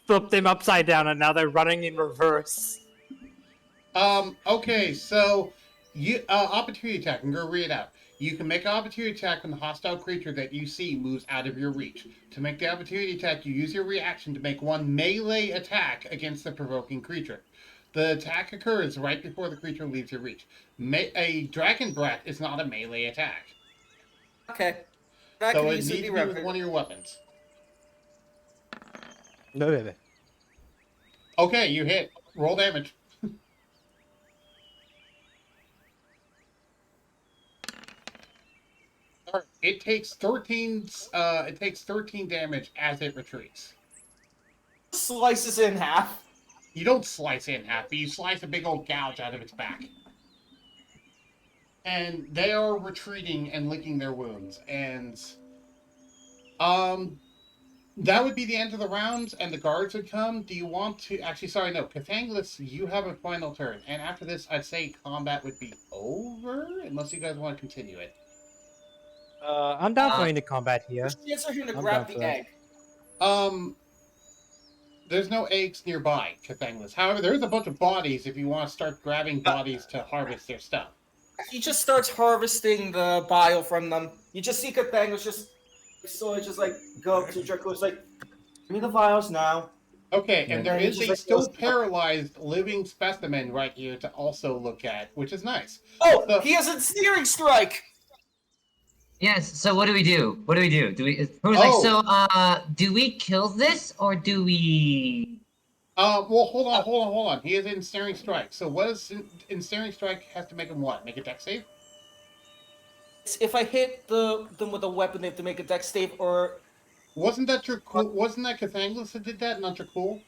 flip them upside down, and now they're running in reverse. Okay, so you opportunity attack. I'm gonna read it out. You can make an opportunity attack when the hostile creature that you see moves out of your reach. To make the opportunity attack, you use your reaction to make one melee attack against the provoking creature. The attack occurs right before the creature leaves your reach. A dragon breath is not a melee attack, Okay. That so could it easily needs be to be with remedied. one of your weapons. No. Okay, you hit. Roll damage. Alright, it takes 13. It takes 13 damage as it retreats. Slices in half. You don't slice it in half, but you slice a big old gouge out of its back. And they are retreating and licking their wounds. And that would be the end of the round, and the guards would come. Do you want to actually sorry, no, Cathanglis, you have a final turn. And after this I'd say combat would be over, unless you guys want to continue it. I'm down for any combat here. She answered him to I'm grab down for the that. egg. There's no eggs nearby, Cathanglis. However, there's a bunch of bodies if you want to start grabbing bodies to harvest their stuff. He just starts harvesting the bile from them. You just see Cathangos just like go up to Draco's like, give me the vials now. Okay, and there And is just a like still goes- paralyzed living specimen right here to also look at, which is nice. Oh, So- he has a steering strike! Yes. So what do we do? What do we do? Do we? Who's Oh. like? So do we kill this or do we? Well, hold on. He is in Ensnaring Strike. So what is Ensnaring Strike has to make him what? Make a dex save? If I hit them with a weapon, they have to make a dex save, or Wasn't that Cathanglis that did that, not your cool?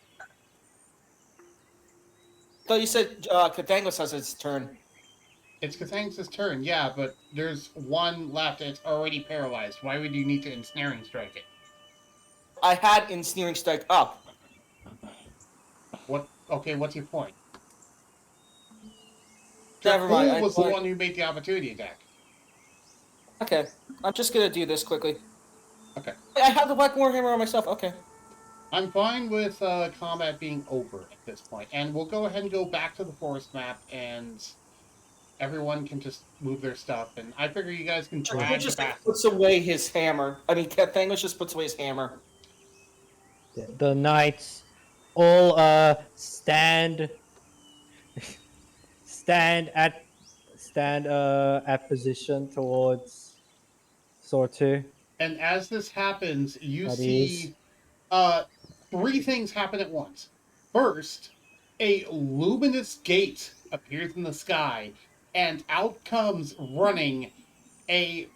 I thought you said Cathangos has its turn. It's Cathanglis' turn, yeah, but there's one left and it's already paralyzed. Why would you need to Ensnaring Strike it? I had ensnaring strike up. Okay, what's your point? Never mind. Dracul was the one who made the opportunity attack. Okay, I'm just gonna do this quickly. Okay. I have the Black Warhammer on myself. Okay. I'm fine with combat being over at this point, and we'll go ahead and go back to the forest map, and everyone can just move their stuff. And I figure you guys can He drag the just back. puts away his hammer. I mean, Cathangos just puts away his hammer. The knights all stand at position towards sword 2. And as this happens, you That see three things happen at once. First, a luminous gate appears in the sky, and out comes running a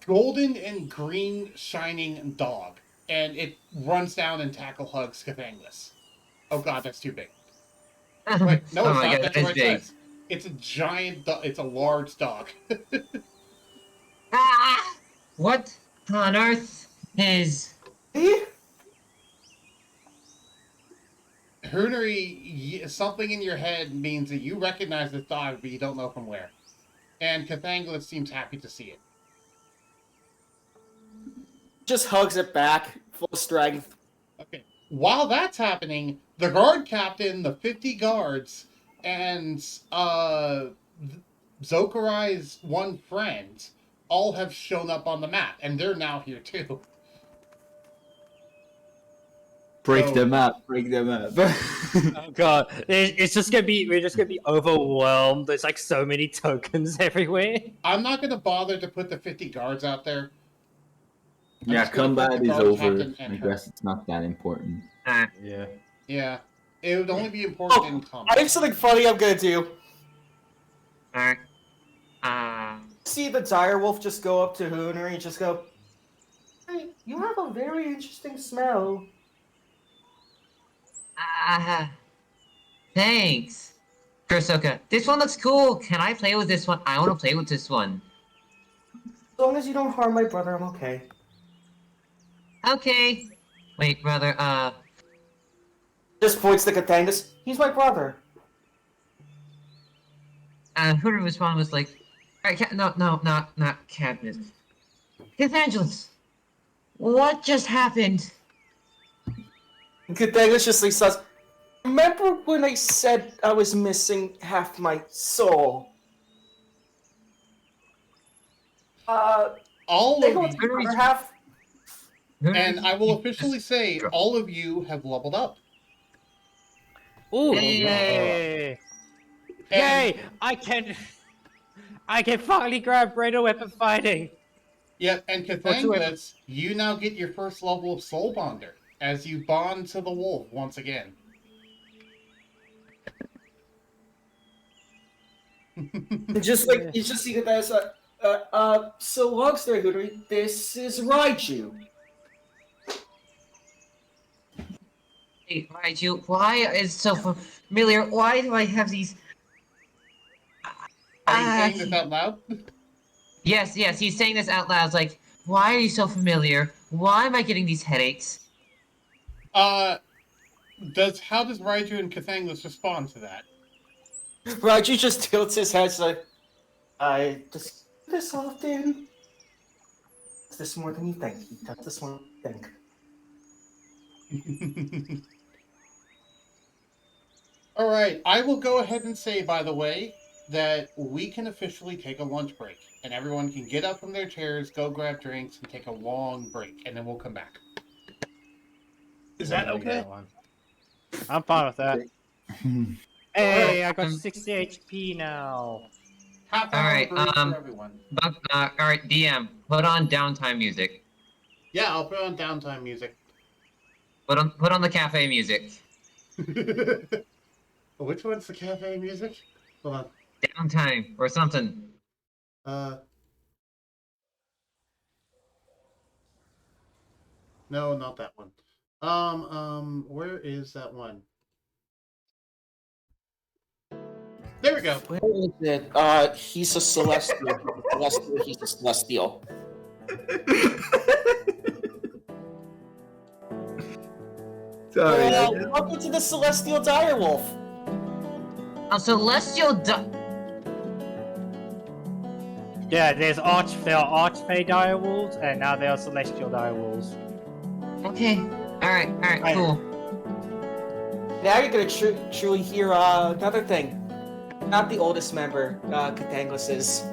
golden and green shining dog. And it runs down and tackle hugs Cathanglis. Oh god, that's too big. Wait, no, Oh it's my not. God, That's that the is right big. size. It's a giant it's a large dog. Ah! What on earth is? Hoonery, something in your head means that you recognize this dog, but you don't know from where. And Cathanglis seems happy to see it. Just hugs it back, full strength. Okay. While that's happening, the guard captain, the 50 guards, and Zokarai's one friend all have shown up on the map, and they're now here too. Break So- them up. Break them up. Oh god, we're just gonna be overwhelmed. There's like so many tokens everywhere. I'm not going to bother to put the 50 guards out there. I'm Yeah, just gonna put combat the is guard over. captain and I her. guess it's not that important. Yeah. Yeah. It would only be important Oh, in I combat. have something funny I'm gonna do. Alright. See the dire wolf just go up to Hooner and just go, "Hey, you have a very interesting smell." Thanks. Kursoka, this one looks cool. Can I play with this one? I want to play with this one. As long as you don't harm my brother, I'm okay. Just points to Catangus. He's my brother. Who to respond was like, "Alright, no, not Cadmus. Cathangelius, what just happened?" And Catangus just like says, "Remember when I said I was missing half my soul? All They of go you, with the other half." and I will officially say, all of you have leveled up. Ooh! Yay! Yay! I can finally grab greater weapon fighting. Yeah, and What's the weapon? Cathangus, you now get your first level of Soul Bonder as you bond to the wolf once again. Just like you just see Catangus. So long story, Hootery. This is Raiju. Hey, Raiju, why is so familiar? Why do I have these? Are you saying this out loud? Yes, he's saying this out loud. It's like, why are you so familiar? Why am I getting these headaches? How does Raiju and Cathangus respond to that? Raiju just tilts his head. It's like, I just this often. Does this more than you think? He does this more than you think. All right, I will go ahead and say, by the way, that we can officially take a lunch break, and everyone can get up from their chairs, go grab drinks, and take a long break, and then we'll come back. Is that okay? I'm fine with that. Hey, I got 60 HP now. Half hour Alright, break for everyone. Alright, DM, put on downtime music. Yeah, I'll put on downtime music. Put on the cafe music. Which one's the cafe music? Hold on. Downtime or something. No, not that one. Where is that one? There we go. Where is it? He's a celestial. He's a celestial. Sorry. Welcome to the Celestial Direwolf. A celestial Yeah, there are Archfey direwolves, and now there are Celestial direwolves. Okay. Alright, cool. Now you're gonna truly hear another thing. Not the oldest member, Catangus is.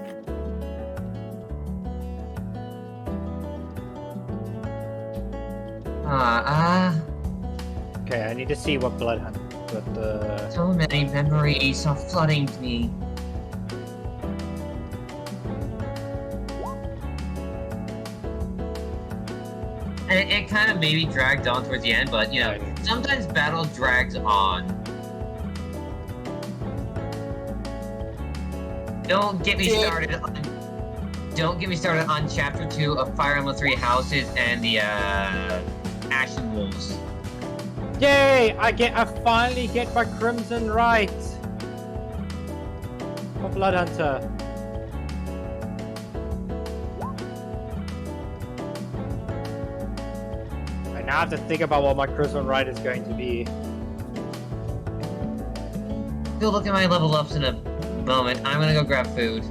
Okay, I need to see what Bloodhunt. So many memories are flooding me. And it kind of maybe dragged on towards the end, but you know, sometimes battle drags on. Don't get me started on chapter 2 of Fire Emblem 3 Houses and the Ashen Wolves. Yay! I finally get my Crimson right. For Bloodhunter. I now have to think about what my Crimson right is going to be. Go look at my level ups in a moment. I'm gonna go grab food.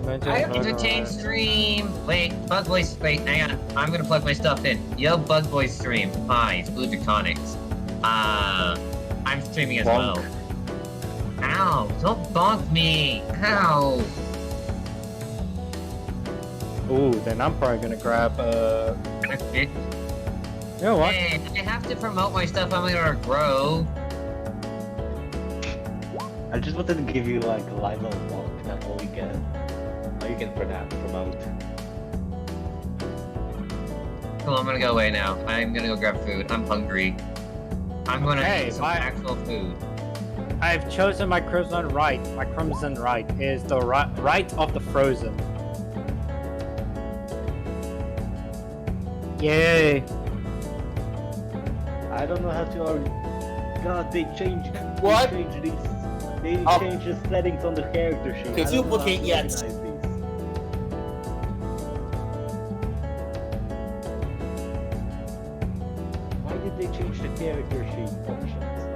I have entertain stream. Wait, Bug Boys. Wait, hang on. I'm gonna plug my stuff in. Yo, Bug Boys stream. Hi, it's Blue Draconics. I'm streaming as well. Ow! Don't bonk me! Ow! Ooh, then I'm probably gonna grab You know what? Hey, I have to promote my stuff. I'm gonna grow. I just wanted to give you like a live walk. That's all you can. All you can promote. Cool, I'm gonna go away now. I'm gonna go grab food. I'm hungry. I'm gonna eat some actual food. I've chosen my Crimson right. My Crimson right is the right of the Frozen. Yay! I don't know how to argue. God, they changed. What? They changed these. They changed the settings on the character sheet. Okay, duplicate yet. Why did they change the character sheet options?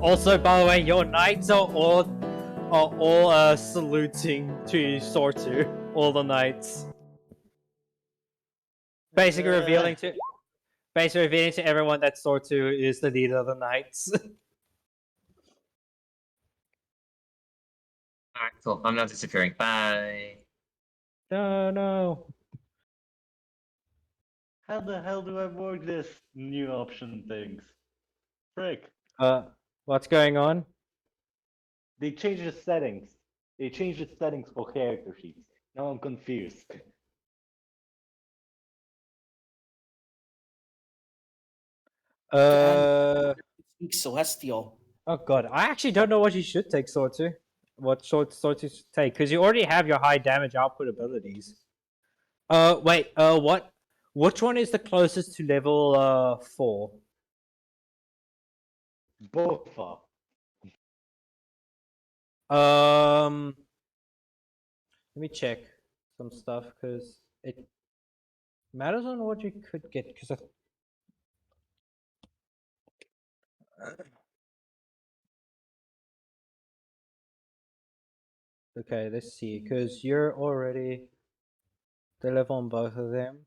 Also, by the way, your knights are all saluting to Sortu. All the knights. Basically revealing to everyone that Sortu is the leader of the knights. Alright, cool. I'm not disappearing. Bye. No. How the hell do I work this new option things? Frick. What's going on? They changed the settings. They changed the settings for character sheets. Now I'm confused. Speak Celestial. Oh god, I actually don't know what you should take Sortu. What Sortu should take, because you already have your high damage output abilities. Wait, what? Which one is the closest to level 4? Both are. Let me check some stuff because it matters on what you could get. Because okay, let's see. Because you're already the level on both of them.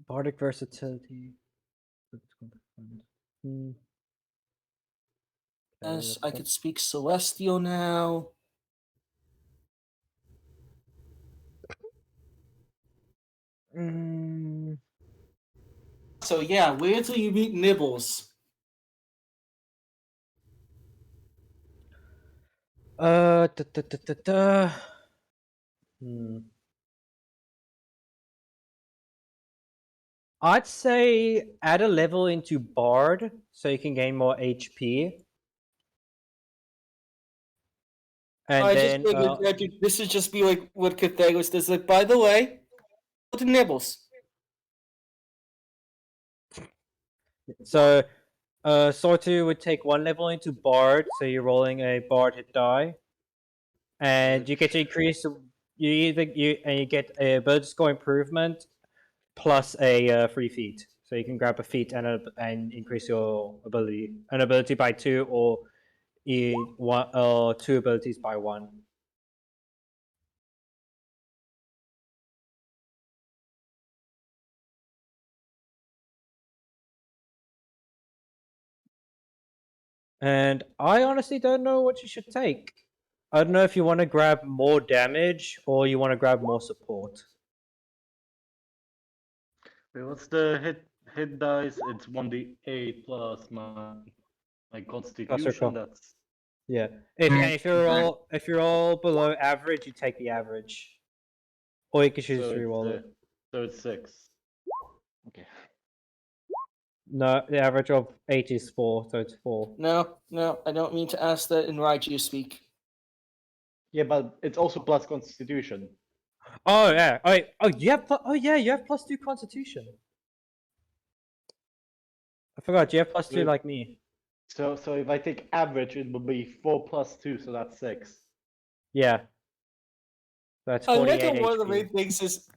Bardic versatility. Hmm. Yes, I could speak Celestial now. So yeah, wait until you meet Nibbles. Da, da, da, da, da. I'd say add a level into Bard so you can gain more HP. And I then just figured that this would just be like what Cathagos does. Like, by the way, go to Nibbles. so Sortu would take 1 level into Bard, so you're rolling a Bard hit die. And you get to increase you get a ability score improvement plus a free feat. So you can grab a feat and increase your ability by 2 or 2 abilities by 1. And I honestly don't know what you should take. I don't know if you want to grab more damage or you want to grab more support. Wait, what's the hit dice? It's 1d8 plus my constitution. That's yeah. If you're all below average, you take the average, or you can choose so to it's reroll it. so it's 6. Okay. No, the average of 8 is 4, so it's 4. No, I don't mean to ask that in Raiju speak. Yeah, but it's also plus constitution. Oh yeah. You have you have +2 Constitution. I forgot you have +2 like me. So if I take average, it will be 4 plus 2, so that's 6. Yeah. That's I 48 like how one of the HP. main things is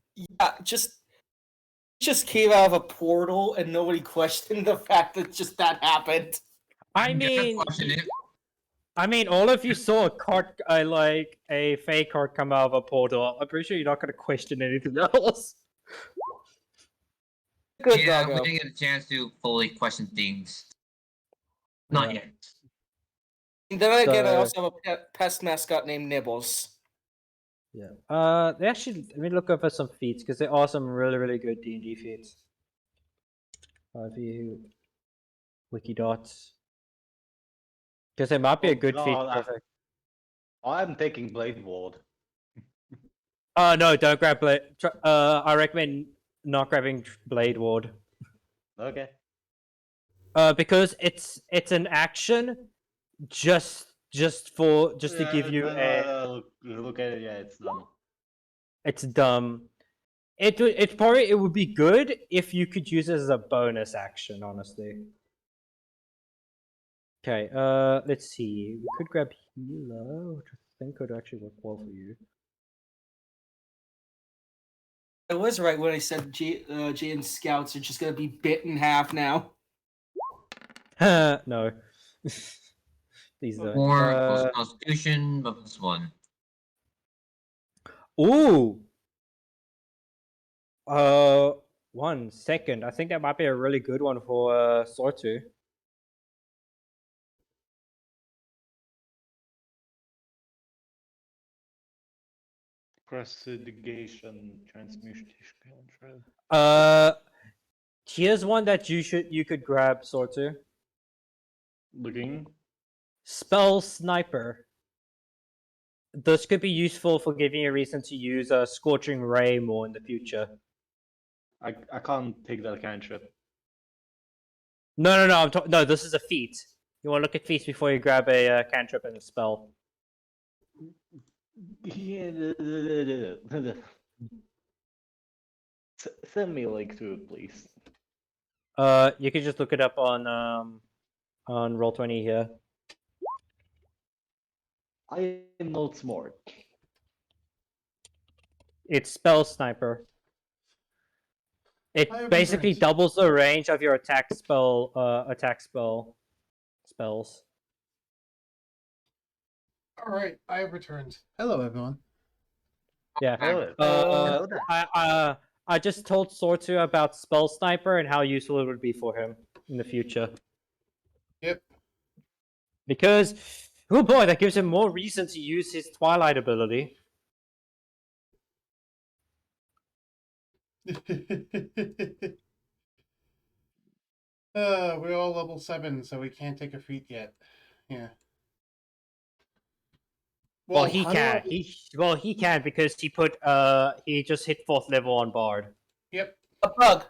just came out of a portal and nobody questioned the fact that just that happened. I mean, all of you saw a card, like a fake card come out of a portal. I'm pretty sure you're not going to question anything else. Good Yeah, doggo. we didn't get a chance to fully question things. Not yet. And then again, I So- also have a pest mascot named Nibbles. Yeah. They actually, let me look up for some feats because there are some really good D&D feats. View Wikidots. Because there might be a good feat. I'm taking Blade Ward. Oh no! Don't grab Blade. I recommend not grabbing Blade Ward. Okay. Because it's an action, just to give you a. Look at it. Yeah, it's dumb. It's dumb. It would be good if you could use it as a bonus action. Honestly. Okay. Let's see. We could grab Healer, which I think could actually work well for you. I was right when I said Jaden's scouts are just gonna be bit in half now. No. Please don't. 4 plus Constitution plus 1. Ooh. 1 second. I think that might be a really good one for Sortu. Prestidigation transmutation control. Here's one that you could grab, Sortu. Looking. Spell Sniper. This could be useful for giving you a reason to use a Scorching Ray more in the future. I can't take that cantrip. No. No, this is a feat. You want to look at feats before you grab a cantrip and a spell. Send me a link to it, please. You can just look it up on Roll20 here. I am not smart. It's Spell Sniper. It basically doubles the range of your attack spells. All right, I have returned. Hello, everyone. Yeah. Hello. I just told Sortu about Spell Sniper and how useful it would be for him in the future. Yep. Because, oh boy, that gives him more reason to use his Twilight ability. We're all level 7, so we can't take a feat yet. Yeah. Well, he how do can. I- He can because he just hit 4th level on Bard. Yep. A bug.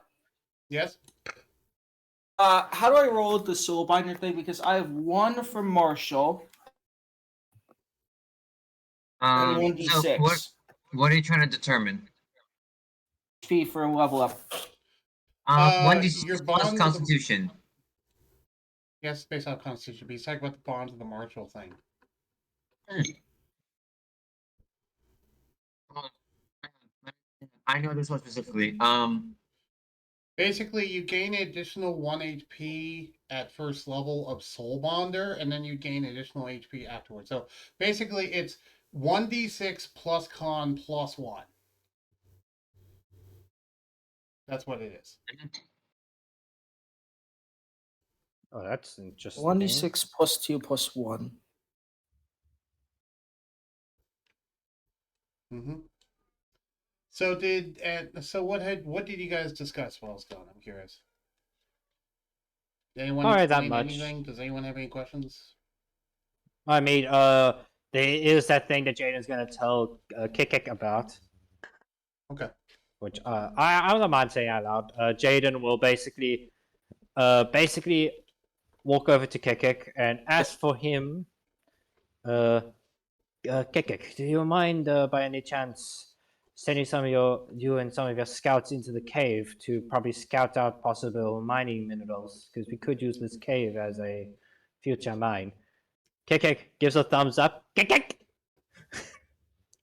Yes. How do I roll the Soulbinder thing? Because I have 1 for Marshall and So 1d6 what are you trying to determine? HP for a level up. 1d6 your plus bond Constitution. Yes, based on Constitution. But he's talking about the bonds of the Marshall thing. I know this one specifically. Basically, you gain an additional 1 HP at first level of Soul Bonder, and then you gain additional HP afterwards. So basically, it's 1d6 plus con plus 1. That's what it is. Oh, that's interesting. 1d6 plus 2 plus 1. Mm-hmm. So what did you guys discuss while it's gone? I'm curious. Did anyone All right, that explain much. anything? Does anyone have any questions? I mean, there is that thing that Jaden's gonna tell Kikik about. Okay. Which I don't mind saying out loud. Jaden will basically walk over to Kikik and ask for him. Kikik, do you mind by any chance sending you and some of your scouts into the cave to probably scout out possible mining minerals? Because we could use this cave as a future mine. Kikik gives a thumbs up. Kikik!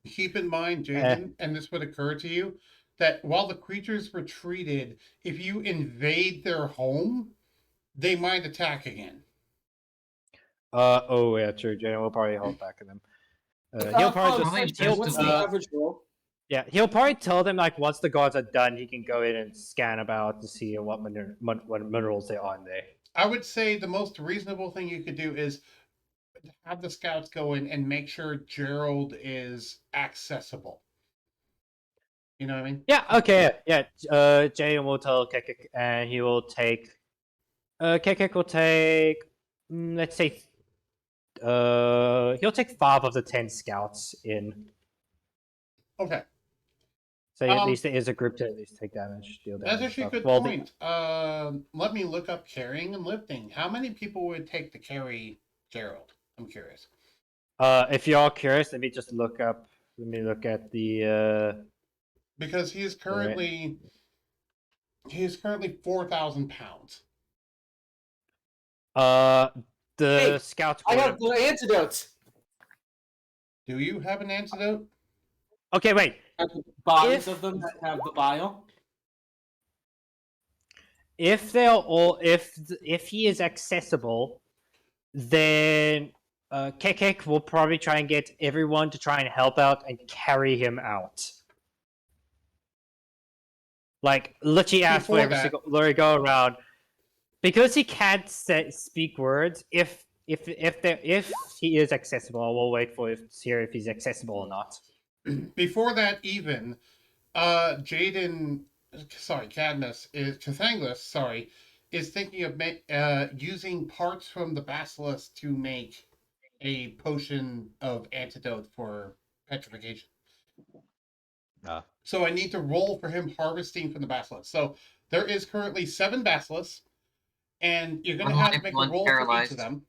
Keep in mind, Jaden, and this would occur to you, that while the creatures retreated, if you invade their home, they might attack again. Oh yeah, true. Jaden will probably hold back of them. He'll probably What's the average roll? Yeah, he'll probably tell them like once the guards are done, he can go in and scan about to see what minerals there are in there. I would say the most reasonable thing you could do is have the scouts go in and make sure Gerald is accessible. You know what I mean? Yeah. Okay. Yeah. Jaden will tell Kekik, and he will take. Kekik will take. Let's say. He'll take 5 of the 10 scouts in. Okay. So at least there is a group to at least take damage, deal damage. That's actually a good point. Let me look up carrying and lifting. How many people would it take to carry Gerald? I'm curious. If you're curious, let me just look up. Let me look at the. Because he is currently 4,000 pounds. The scouts. I have the antidotes. Do you have an antidote? Okay, wait. Bodies If- of them that have the bile. If they're all, if he is accessible, then Kekek will probably try and get everyone to try and help out and carry him out. Like literally ask for Before every that- single Lori go around because he can't speak words. If he is accessible, I will wait for to hear if he's accessible or not. Before that, even Cadmus is Cathanglis, is thinking of using parts from the basilisk to make a potion of antidote for petrification. So I need to roll for him harvesting from the basilisk. So there is currently 7 basilisks, and you're going to have to make a One roll paralyzed. for each of them.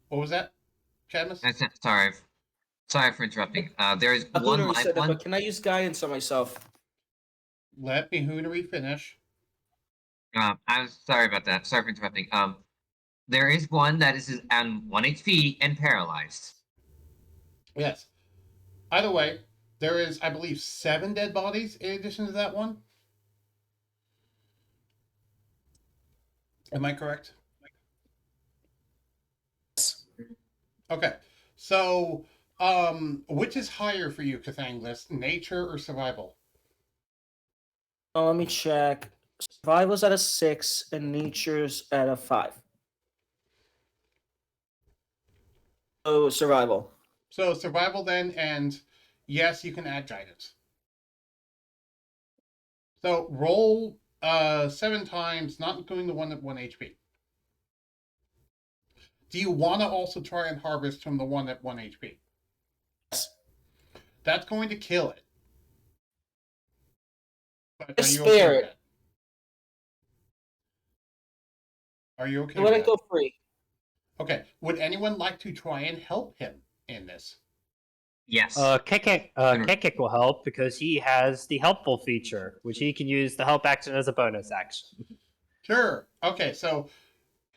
What was that, Cadmus? Sorry for interrupting. There is A one Hoonery live said it, one. but can I use guidance on myself? Let me Hoonery finish. I'm sorry about that. Sorry for interrupting. There is one that is on 1 HP and paralyzed. Yes. Either way, there is, I believe, 7 dead bodies in addition to that one. Am I correct? Okay. So, which is higher for you, Cathanglis? Nature or survival? Oh, let me check. Survival's at a 6 and nature's at a 5. Oh, survival. So survival then, and yes, you can add guidance. So roll 7 times, not including the one at 1 HP. Do you want to also try and harvest from the one at 1 HP? Yes. That's going to kill it. But I are you spare okay with it. that? Are you okay Let with it that? go free. Okay. Would anyone like to try and help him in this? Yes. Kekek will help because he has the helpful feature, which he can use the help action as a bonus action. Sure. Okay, so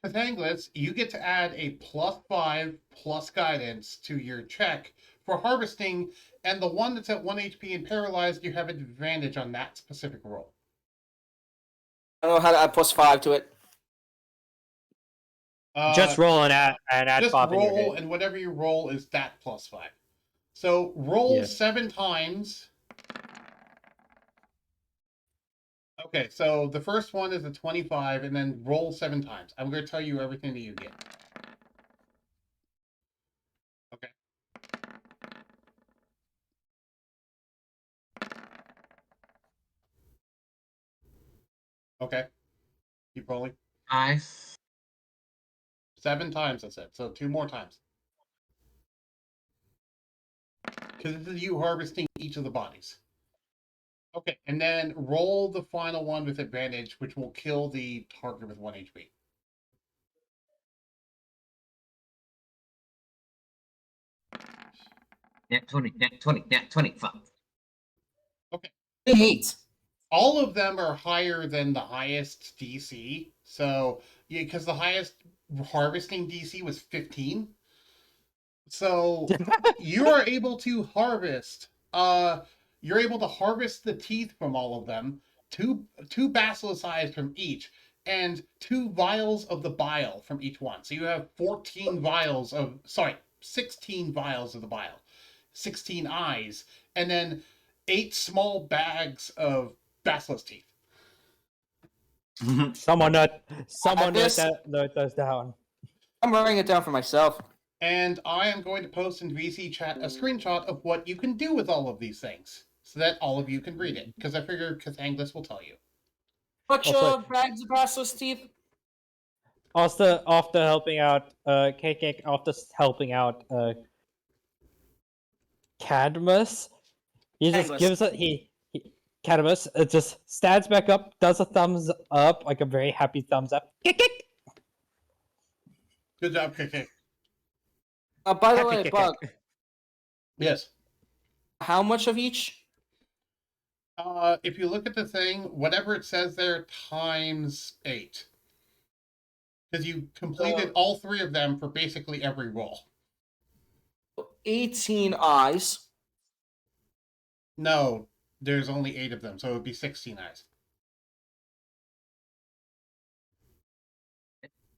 Cathanglis, you get to add a +5 plus guidance to your check for harvesting, and the one that's at 1 HP and paralyzed, you have advantage on that specific roll. I don't know how to add +5 to it. Just roll and add just 5 in your roll, head. and whatever you roll is that +5. So roll Yeah. 7 times. Okay, so the first one is a 25, and then roll 7 times. I'm going to tell you everything that you get. Okay. Okay. Keep rolling. 5. 7 times, that's it. So 2 more times. Because this is you harvesting each of the bodies. Okay, and then roll the final one with advantage, which will kill the target with 1 HP. Net 20. Net 20. Net 20. Fuck. Okay. 8. All of them are higher than the highest DC. So, yeah, because the highest harvesting DC was 15. So you are able to harvest. You're able to harvest the teeth from all of them, two basilisk eyes from each, and 2 vials of the bile from each one. So you have 16 vials of the bile, 16 eyes, and then 8 small bags of basilisk teeth. Someone note this- those down. I'm writing it down for myself. And I am going to post in VC chat a screenshot of what you can do with all of these things, so that all of you can read it. Because I figure Cathanglis will tell you. Much Also- bags of basilisk teeth? After helping out Kekek, after helping out Cadmus, he just Cadmus. gives it Cadmus just stands back up, does a thumbs up, like a very happy thumbs up. Kekek! Good job, KK. By the Happy way, Kekek. Bug, Yes. how much of each? If you look at the thing, whatever it says there, times 8. Because you completed all 3 of them for basically every roll. 18 eyes. No, there's only 8 of them, so it would be 16 eyes.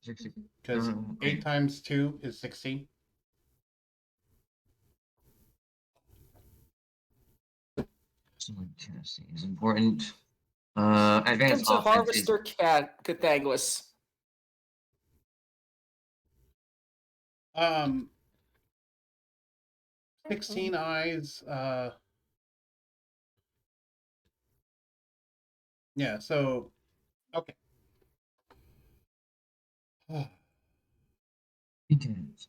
60. Because Okay. 8 times 2 is 16. Someone casting is important. When it Advanced comes to offense is Harvester Cathaglus. Um, 16 eyes. Yeah. So okay. intense.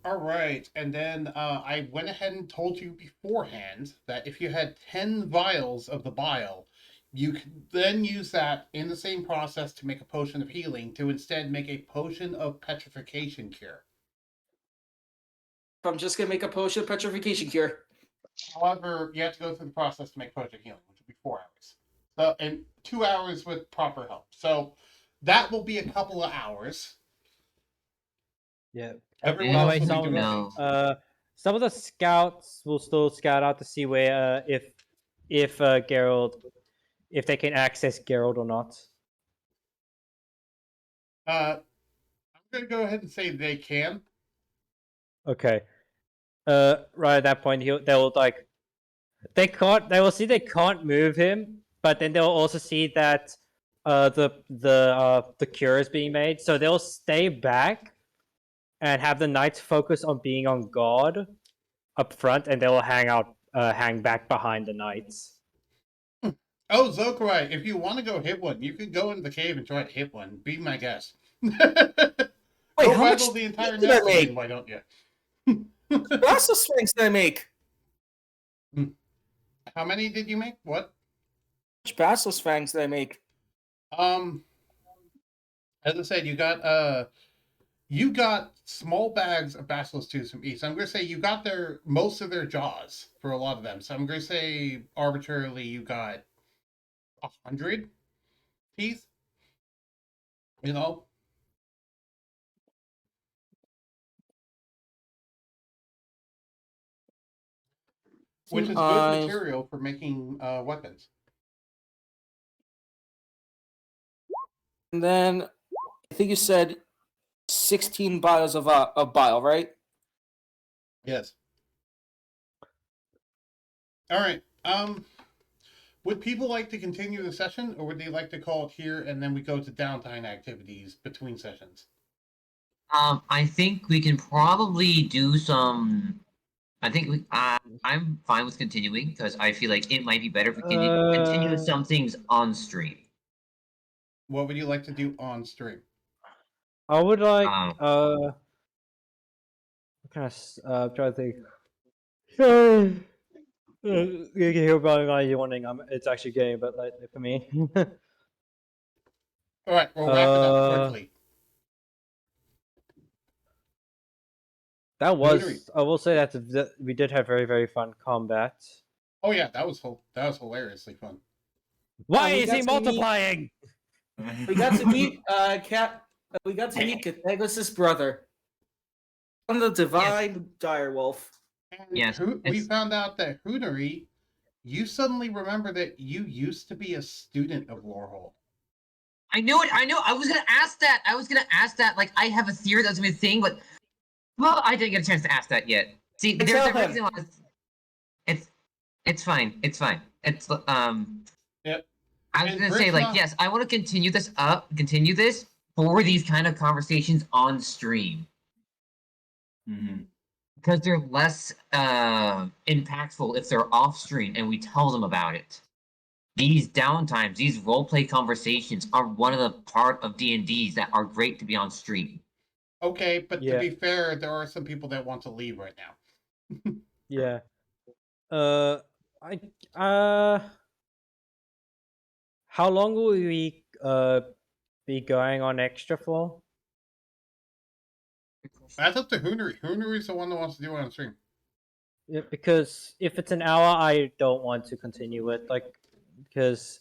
All right, and then I went ahead and told you beforehand that if you had 10 vials of the bile, you could then use that in the same process to make a potion of healing to instead make a potion of petrification cure. If I'm just gonna make a potion of petrification cure. However, you have to go through the process to make potion of healing, which will be 4 hours. So, and 2 hours with proper help. So that will be a couple of hours. Yeah. Everyone By the else way, will be doing some of the scouts will still scout out to see where if Geralt, if they can access Geralt or not. I'm going to go ahead and say they can. Okay. Right at that point, they'll like they will see they can't move him, but then they'll also see that the cure is being made, so they'll stay back and have the knights focus on being on guard up front, and they will hang back behind the knights. Oh, Zokarai, if you want to go hit one, you can go into the cave and try to hit one. Be my guest. Wait, go how much rattle the entire did I nest make? again, why don't you? Battle swings did I make? How many did you make? What? Which Basilisk Fangs did I make? As I said, you got small bags of basilisk tooths from each. So I'm gonna say you got most of their jaws for a lot of them. So I'm gonna say arbitrarily you got 100 teeth. You know, which is good material for making weapons. And then I think you said 16 vials of bile, right? Yes. All right. Would people like to continue the session, or would they like to call it here and then we go to downtime activities between sessions? I think we can probably do some. I think I'm fine with continuing because I feel like it might be better if we continue some things on stream. What would you like to do on stream? I would like what kind of I'm trying to think. You can hear about my yawning. It's actually getting a bit late for me. All right, we'll wrap it up quickly. That was, I will say that we did have very, very fun combat. Oh yeah, that was hilariously fun. Why is he multiplying? We got to meet we got to meet Cathaglus' brother. From the divine direwolf. And Yes, we found out that Hoonery, you suddenly remember that you used to be a student of Lorehold. I knew it. I was gonna ask that. Like, I have a theory that's gonna be a thing, but well, I didn't get a chance to ask that yet. See, there's a reason why. It's fine. It's fine. It's Yep. I was gonna say, like, yes, I want to continue this for these kind of conversations on stream. Because they're less impactful if they're off stream and we tell them about it. These downtimes, these roleplay conversations are one of the part of D&Ds that are great to be on stream. Okay, but to be fair, there are some people that want to leave right now. Yeah. How long will we be going on extra for? That's up to Hoonery. Hoonery's the one that wants to do it on stream. Yeah, because if it's an hour, I don't want to continue it, because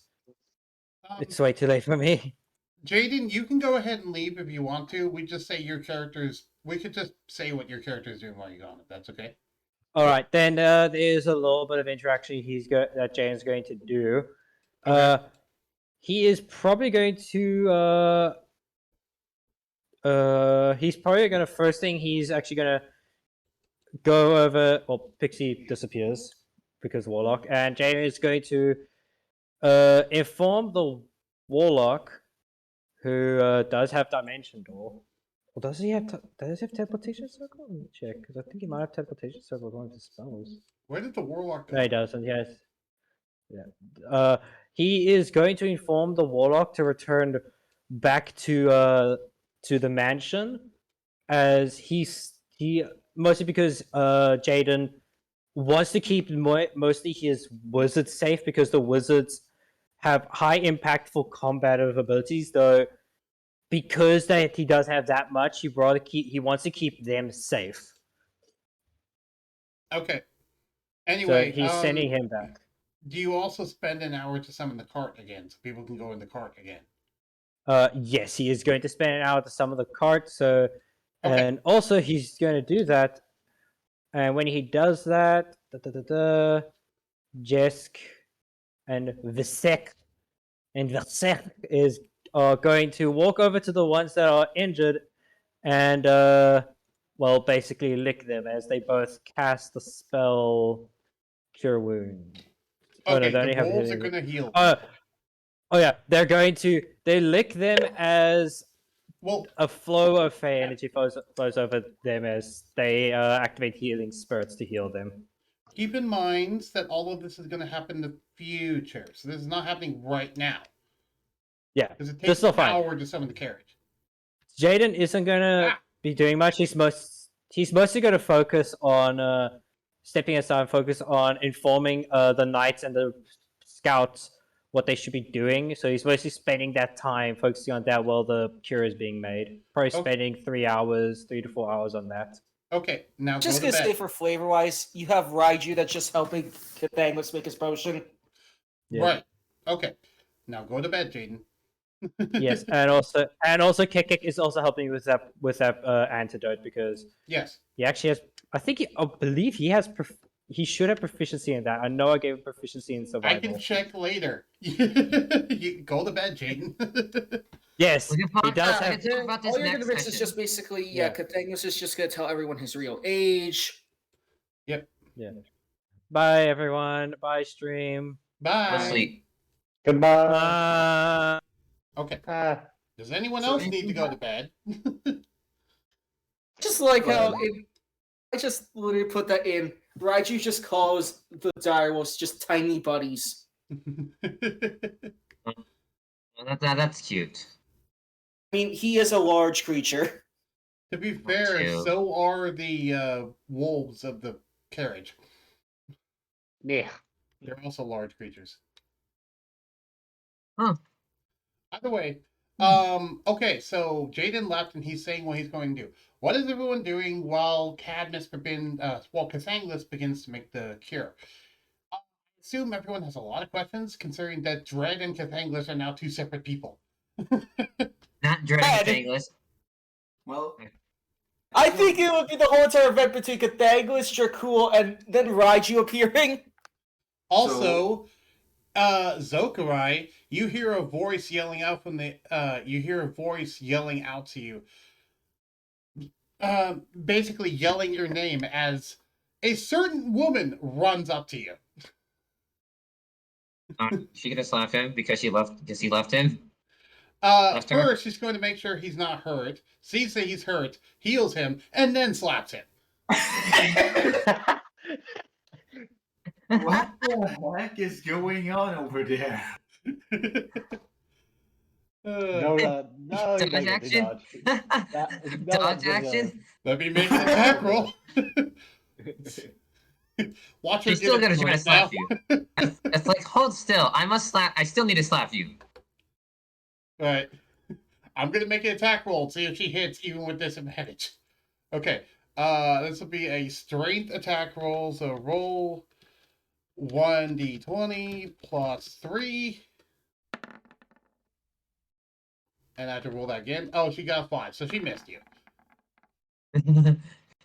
it's way too late for me. Jaden, you can go ahead and leave if you want to. We just say your characters. We could just say what your character is doing while you're gone, if that's okay. All right, then there's a little bit of interaction that Jane's going to do. Okay. He is probably going to he's probably gonna first thing he's actually gonna go over. Well, Pixie disappears because Warlock, and Jane is going to inform the Warlock, who does have Dimension Door. Or does he have Teleportation Circle? Let me check, because I think he might have Teleportation Circle as one of his spells. Where did the warlock go? No, he doesn't. Yes. Yeah. He is going to inform the Warlock to return back to the mansion, as he mostly because Jaden wants to keep mostly his wizards safe, because the wizards have high impactful combative abilities, though because he does have that much, he wants to keep them safe. Okay. So Anyway, he's sending him back. do you also spend an hour to summon the cart again, so people can go in the cart again? Yes, he is going to spend an hour to summon the cart. So, Okay. and also he's going to do that. And when he does that, Jesk and Visek is going to walk over to the ones that are injured and well, basically lick them as they both cast the spell Cure Wound. Okay, they only the have wolves are healing. gonna heal. Oh yeah, they lick them as Well, a flow of Fey energy flows over them as they activate healing spirits to heal them. keep in mind that all of this is gonna happen in the future, so this is not happening right now. Yeah, Because it that's takes still an fine. hour to summon the carriage. Jaden isn't gonna be doing much. He's mostly gonna focus on stepping aside and focus on informing the knights and the scouts what they should be doing. So he's mostly spending that time focusing on that while the cure is being made. Probably spending 3 to 4 hours on that. Okay, now Just go to gonna bed. say for flavor wise, you have Raiju that's just helping Cathanglis make his potion. Yeah. Right. Okay. Now go to bed, Jaden. Yes, and also Kekek is also helping with that antidote, because Yes. he actually has. I believe he has. He should have proficiency in that. I know I gave him proficiency in survival. I can check later. You go to bed, Jaden. Yes, We can he talk, does we have. can talk about this All you're next gonna miss is session. just basically, Yeah. Cathanglis is just gonna tell everyone his real age. Yep. Yeah. Bye everyone. Bye stream. Bye. Go sleep. Goodbye. Okay. Ah. Does anyone So else need to go to bed? Just like how Well. I just literally put that in. Raiju just calls the direwolves just tiny buddies. That's cute. I mean, he is a large creature. To be fair, Too. so are the wolves of the carriage. Yeah. They're also large creatures. Huh. Either way, okay, so Jaden left and he's saying what he's going to do. What is everyone doing while Cathanglis begins to make the cure? I assume everyone has a lot of questions, considering that Dread and Cathanglis are now two separate people. Not Dread Cathanglis. Well, I think it would be the whole entire event between Cathanglis, Dracul, and then Raiju appearing. Also, Zokurai, you hear a voice yelling out from the you hear a voice yelling out to you. Basically yelling your name as a certain woman runs up to you. She gonna slap him because he left him. First, her? she's going to make sure he's not hurt, sees that he's hurt, heals him, and then slaps him. what the heck is going on over there? No, you Dodge don't get to action. dodge. Dodge action. Let me make an attack roll. Watch her She's get still it gonna try to right slap now. you. It's like, hold still. I still need to slap you. Alright. I'm gonna make an attack roll, see if she hits even with disadvantage. Okay. This will be a strength attack roll, so roll 1d20 plus 3. And I have to roll that again. Oh, she got 5, so she missed you.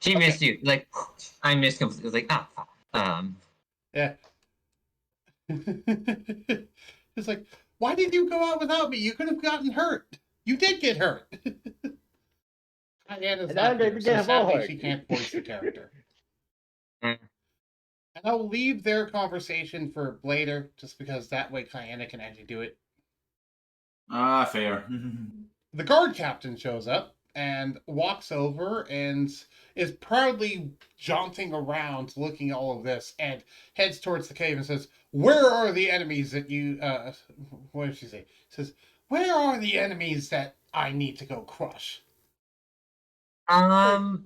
She missed you. Like, I missed him. It was like, ah, fuck. Yeah. It's like, why did you go out without me? You could have gotten hurt. You did get hurt. Diana's And I'm not going here, to so get sadly more. she can't voice the character. Mm. And I'll leave their conversation for later, just because that way Diana can actually do it. Ah, fair. The guard captain shows up and walks over and is proudly jaunting around looking at all of this and heads towards the cave and says, "Where are the enemies that you what did she say? Says, "Where are the enemies that I need to go crush?"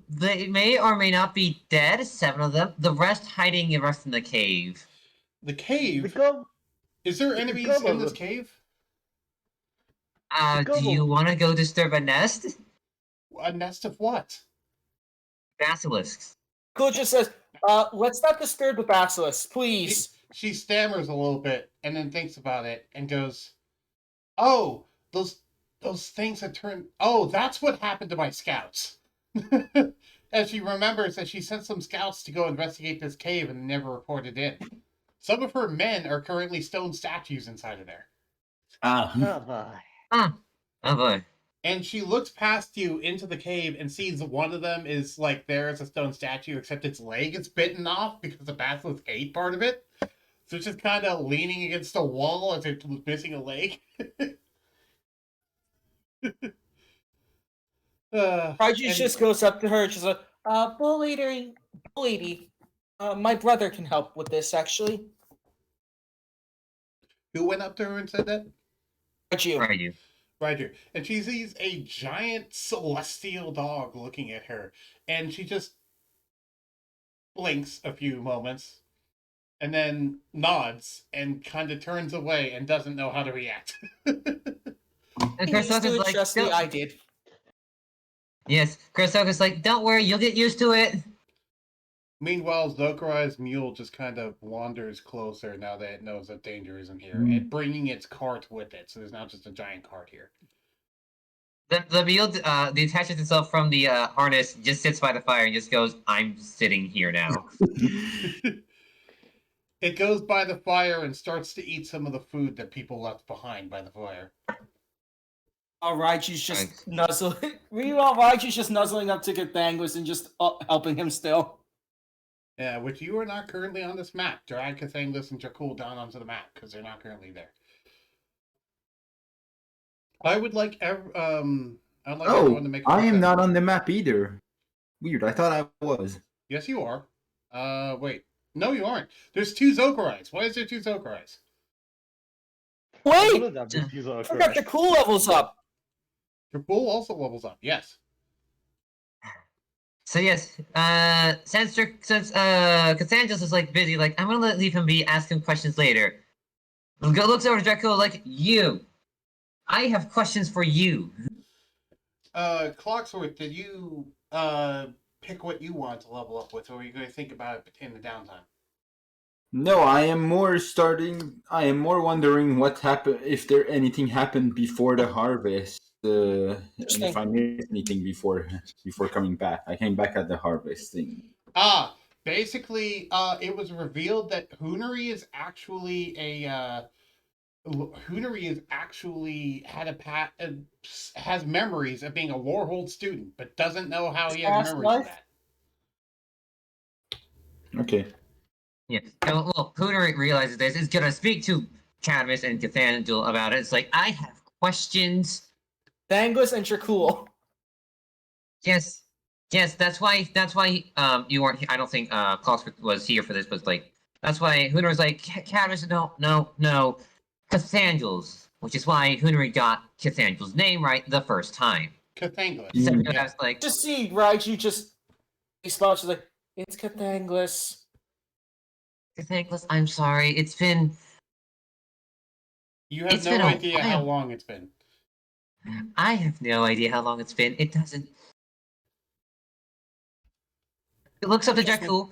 They may or may not be dead. 7 of them. The rest hiding the rest in the cave. The cave? Because Is there the enemies in this goblin- cave? Do you want to go disturb a nest? A nest of what? Basilisks. Cool just says, let's not disturb the basilisks, please. She stammers a little bit and then thinks about it and goes, "Oh, those things had turned. Oh, that's what happened to my scouts." As she remembers that she sent some scouts to go investigate this cave and never reported in. Some of her men are currently stone statues inside of there. Ah. Oh boy. Ah, oh boy. And she looks past you into the cave and sees one of them is like there as a stone statue, except its leg is bitten off because the basilisk ate part of it. So it's just kind of leaning against a wall as it was missing a leg. Raiju and just goes up to her, she's like, bull lady, my brother can help with this, actually. who went up to her and said that? Raiju. Where are you? Roger. And she sees a giant celestial dog looking at her. And she just blinks a few moments and then nods and kind of turns away and doesn't know how to react. And He used Kursoka's to it, like, trust me, "Don't-" I did. Yes, Kursoka's like, don't worry, you'll get used to it. Meanwhile, Zokurai's mule just kind of wanders closer now that it knows that danger isn't here, and bringing its cart with it. So there's not just a giant cart here. The mule detaches itself from the harness, just sits by the fire, and just goes, I'm sitting here now. It goes by the fire and starts to eat some of the food that people left behind by the fire. Raiju's just nuzzling. Meanwhile, Raiju's just nuzzling up to Cathangus and just helping him still. Yeah, which you are not currently on this map. Drag Cathangus and Jakul down onto the map because they're not currently there. I would like everyone to make. I am not on the map either. Weird. I thought I was. Yes, you are. Wait. No, you aren't. There's 2 Zokurais. Why is there 2 Zokurais? Wait! I Forgot the cool levels up. Jakul also levels up. Yes. So yes, since Cassandra's is like busy, like I'm gonna leave him be, ask him questions later. Looks over to Draco like, you. I have questions for you. Clocksworth, did you pick what you want to level up with, or are you going to think about it in the downtime? No, I am more wondering what happened, if anything happened before the harvest. And if I missed anything before coming back. I came back at the harvest thing. Basically, it was revealed that Hunari is actually has memories of being a Warhold student, but doesn't know how he has memories of that. Okay. Yeah. Well, Hunter realizes this. Is gonna speak to Cadmus and Cathedral about it. It's like, I have questions. Thangus and Jakul. Yes. That's why you weren't. I don't think Clocksworth was here for this, but like that's why Hunter was like, Cadmus, no, Cathangel's, which is why Hunter got Cathangel's name right the first time. Cathangelus. So Yeah. I was like, Just see Raiju just responds, she's like, it's Cathangelus. Cathangelus, I'm sorry. It's been. You have It's no been a idea how while. long it's been. I have no idea how long it's been. It doesn't. It looks up to Jakul.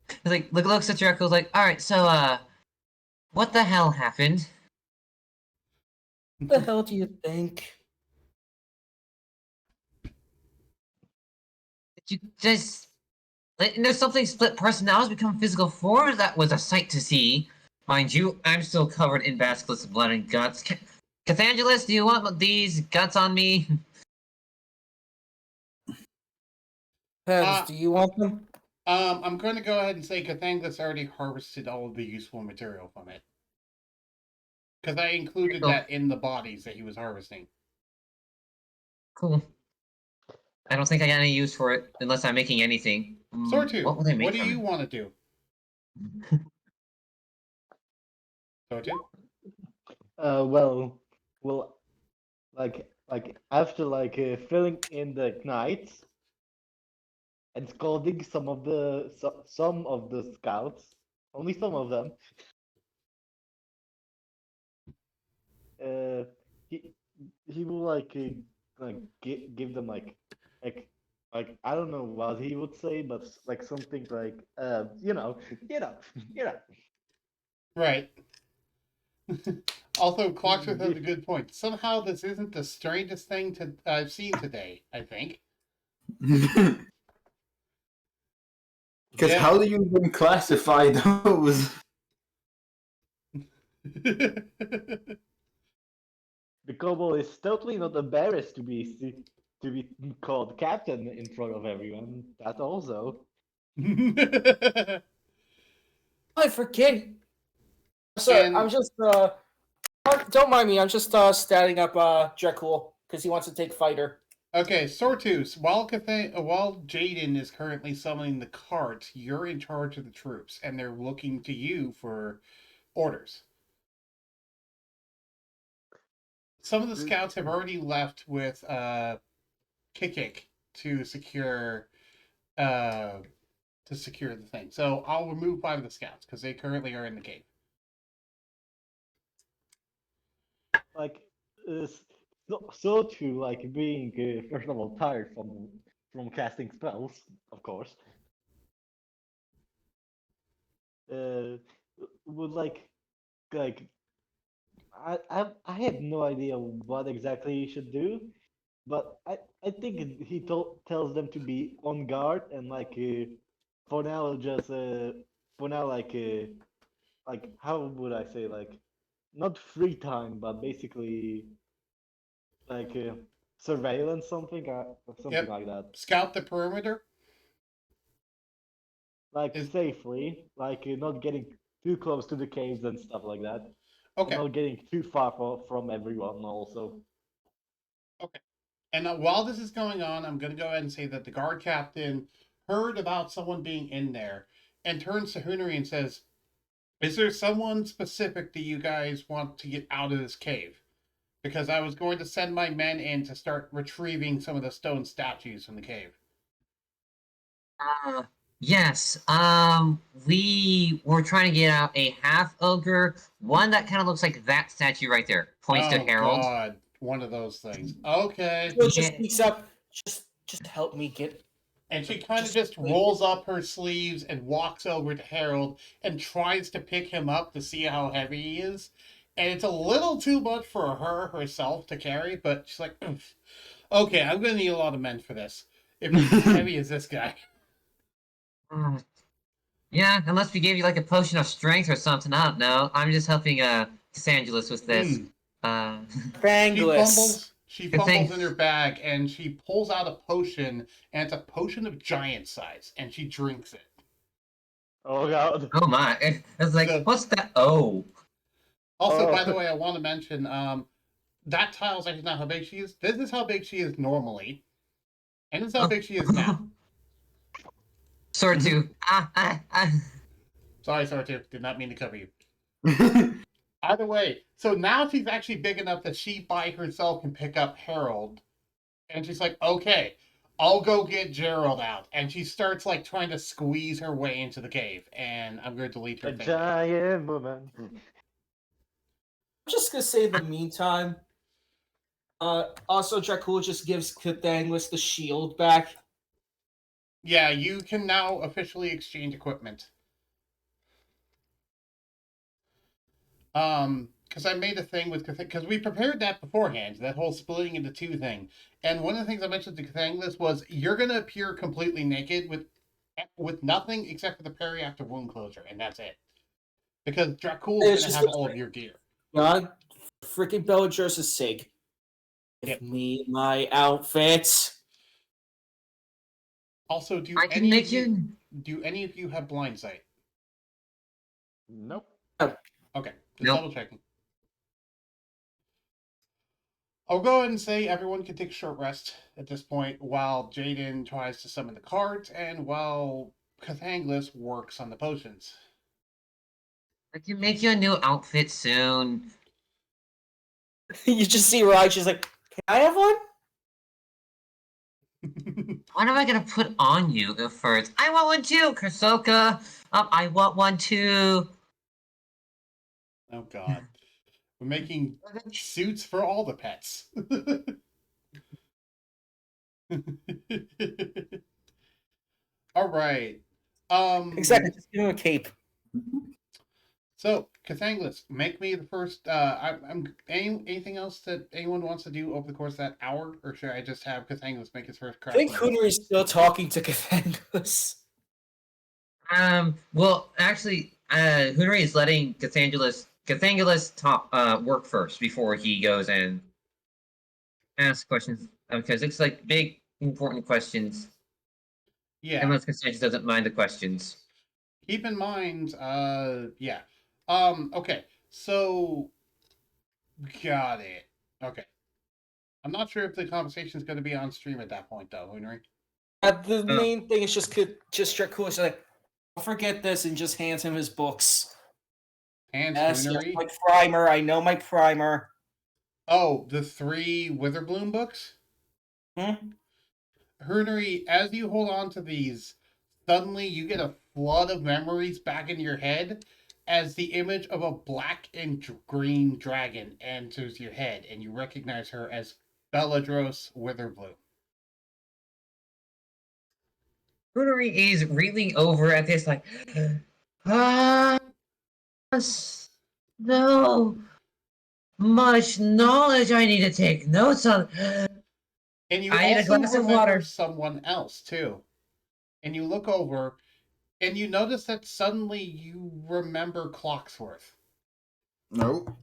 It's like looks at Jakul. Like, all right, so what the hell happened? What the hell do you think? just there's something split personalities become physical forms. That was a sight to see. Mind you, I'm still covered in basilisks blood and guts. Cathangelus, do you want these guts on me? Depends. Do you want them? I'm going to go ahead and say Cathangus already harvested all of the useful material from it. Because I included Cool. that in the bodies that he was harvesting. Cool. I don't think I got any use for it unless I'm making anything. Sortu, What will I make what do from you it? want to do? Sortu? Well, like after filling in the knights and scolding some of the scouts, only some of them. He will give them like I don't know what he would say, but like something like you know. Right. Also, Clocksmith has a good point. Somehow, this isn't the strangest thing I've seen today, I think. Because Yeah. how do you even classify those? The kobold is totally not embarrassed to be called captain in front of everyone. That also. I forget. Sorry, And- I'm just don't mind me. I'm just standing up Dracul because he wants to take fighter. Okay, Sortus, while Jaden is currently summoning the cart, you're in charge of the troops, and they're looking to you for orders. Some of the scouts have already left with Kikik to secure the thing. So I'll remove 5 of the scouts because they currently are in the cave. Like so too like being first of all tired from casting spells, of course. Would like I have no idea what exactly he should do, but I think he tells them to be on guard and for now just for now like how would I say not free time but basically like surveillance something Yep. like that, Scout the perimeter. like Is- safely, like not getting too close to the caves and stuff like that, and Okay. not getting too far from everyone also. Okay. And while this is going on, I'm going to go ahead and say that the guard captain heard about someone being in there and turns to Hunary and says, "Is there someone specific that you guys want to get out of this cave? Because I was going to send my men in to start retrieving some of the stone statues from the cave." Yes. We were trying to get out a half ogre, one that kind of looks like that statue right there. Points to Oh Harold. God, one of those things. Okay. So just Yeah. speaks up. Just help me get. And she kind of just rolls up her sleeves and walks over to Harold and tries to pick him up to see how heavy he is. And it's a little too much for her herself to carry, but she's like, "Oof. Okay, I'm going to need a lot of men for this. If he's as heavy as this guy." Yeah, unless we gave you like a potion of strength or something. I don't know. I'm just helping Sangelus with this. Bangless. She Good fumbles thing. in her bag and she pulls out a potion, and it's a potion of giant size, and she drinks it. Oh god. Oh my! It's like, So- what's that? Oh, Also, Oh. by the way, I want to mention that tile's actually not how big she is. This is how big she is normally, and this is how big she is now. Sword two. Sorry, Sortu, did not mean to cover you. Either way, so now she's actually big enough that she by herself can pick up Harold, and she's like, "Okay, I'll go get Gerald out," and she starts like trying to squeeze her way into the cave. And I'm going to delete her A thing. giant woman. I'm just gonna say in the meantime. Also, Dracul just gives Cathanglis the shield back. Yeah, you can now officially exchange equipment. because I made a thing with because we prepared that beforehand, that whole splitting into two thing. And one of the things I mentioned to Cathanglis was you're gonna appear completely naked with nothing except for the parry after wound closure, and that's it. Because Dracul's It's gonna just have all of your gear. God, freaking Bellatrix's sake. Give Yep. me my outfits. Also, do I can any make of you you. do any of you have blind sight? Nope. Okay, just Nope. double checking. I'll go ahead and say everyone can take a short rest at this point while Jaden tries to summon the cards and while Cathanglis works on the potions. I can make you a new outfit soon. You just see Rouge, she's like, can I have one? What am I gonna put on you first? I want one too, Kersoka. I want one too. Oh god. We're making suits for all the pets. All right. Exactly, just give him a cape. So, Cathanglis, make me the first. Anything else that anyone wants to do over the course of that hour, or should I just have Cathanglis make his first I think craft? Hunri's still talking to Cathanglis. Well, actually, Hunari is letting Cathangulas talk, work first before he goes and asks questions because it's like big, important questions. Yeah. Unless Cassandra doesn't mind the questions. Keep in mind, yeah. Okay. So, got it. Okay. I'm not sure if the conversation is going to be on stream at that point, though, Henry. The main thing is just Dracula like, don't forget this, and just hands him his books. And Yes, Henry. my primer. I know my primer. Oh, the 3 Witherbloom books? Hmm? Henry, as you hold on to these, suddenly you get a flood of memories back in your head as the image of a black and green dragon enters your head, and you recognize her as Bellatrix Witherbloom. Hunari is reeling over at this like, ah, so much knowledge I need to take notes on. And you I need a also glass of remember water. someone else, too. And you look over, and you notice that suddenly you remember Clocksworth, No.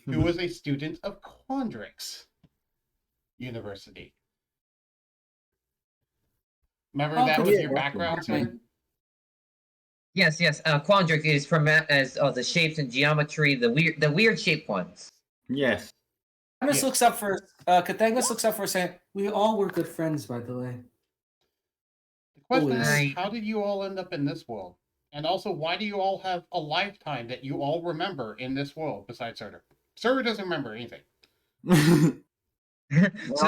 who was a student of Quandrix University. Remember that was your background, sir? Yes. Quandric is from as the shapes and geometry, the weird shaped ones. Yes. Cathanglis looks up for Cathanglis looks up for saying, "We all were good friends, by the way." The question Always. is, how did you all end up in this world? And also, why do you all have a lifetime that you all remember in this world besides Surtur? Surtur doesn't remember anything. So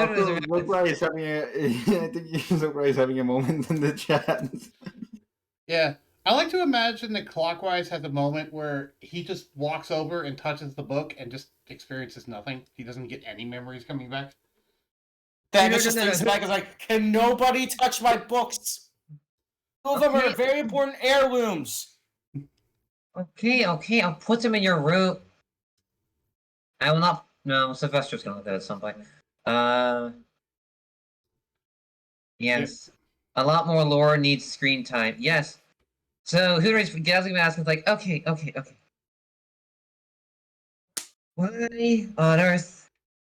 Zokra is having I think Zokra is having a moment in the chat. Yeah. I like to imagine that Clockwise has a moment where he just walks over and touches the book and just experiences nothing. He doesn't get any memories coming back. Cathanglis just thinks back and is like, "Can nobody touch my books? Two of them are very important heirlooms." Okay, I'll put them in your room. I will not. No, Sylvester's gonna look at it at some point. Yes. A lot more lore needs screen time. Yes. So Hooters Gazing Mask is like, okay. Why on earth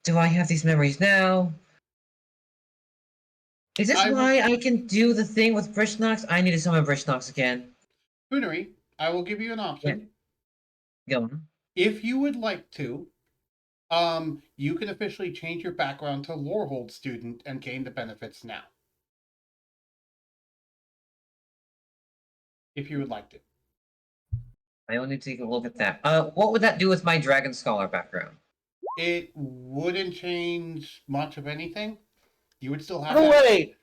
do I have these memories now? Is this why I can do the thing with Brishnox? I need to summon Brishnox again. Hoonery, I will give you an option. Go on. If you would like to, you can officially change your background to Lorehold student and gain the benefits now. If you would like to. I will need to take a look at that. What would that do with my Dragon Scholar background? It wouldn't change much of anything. You would still have By the that. way,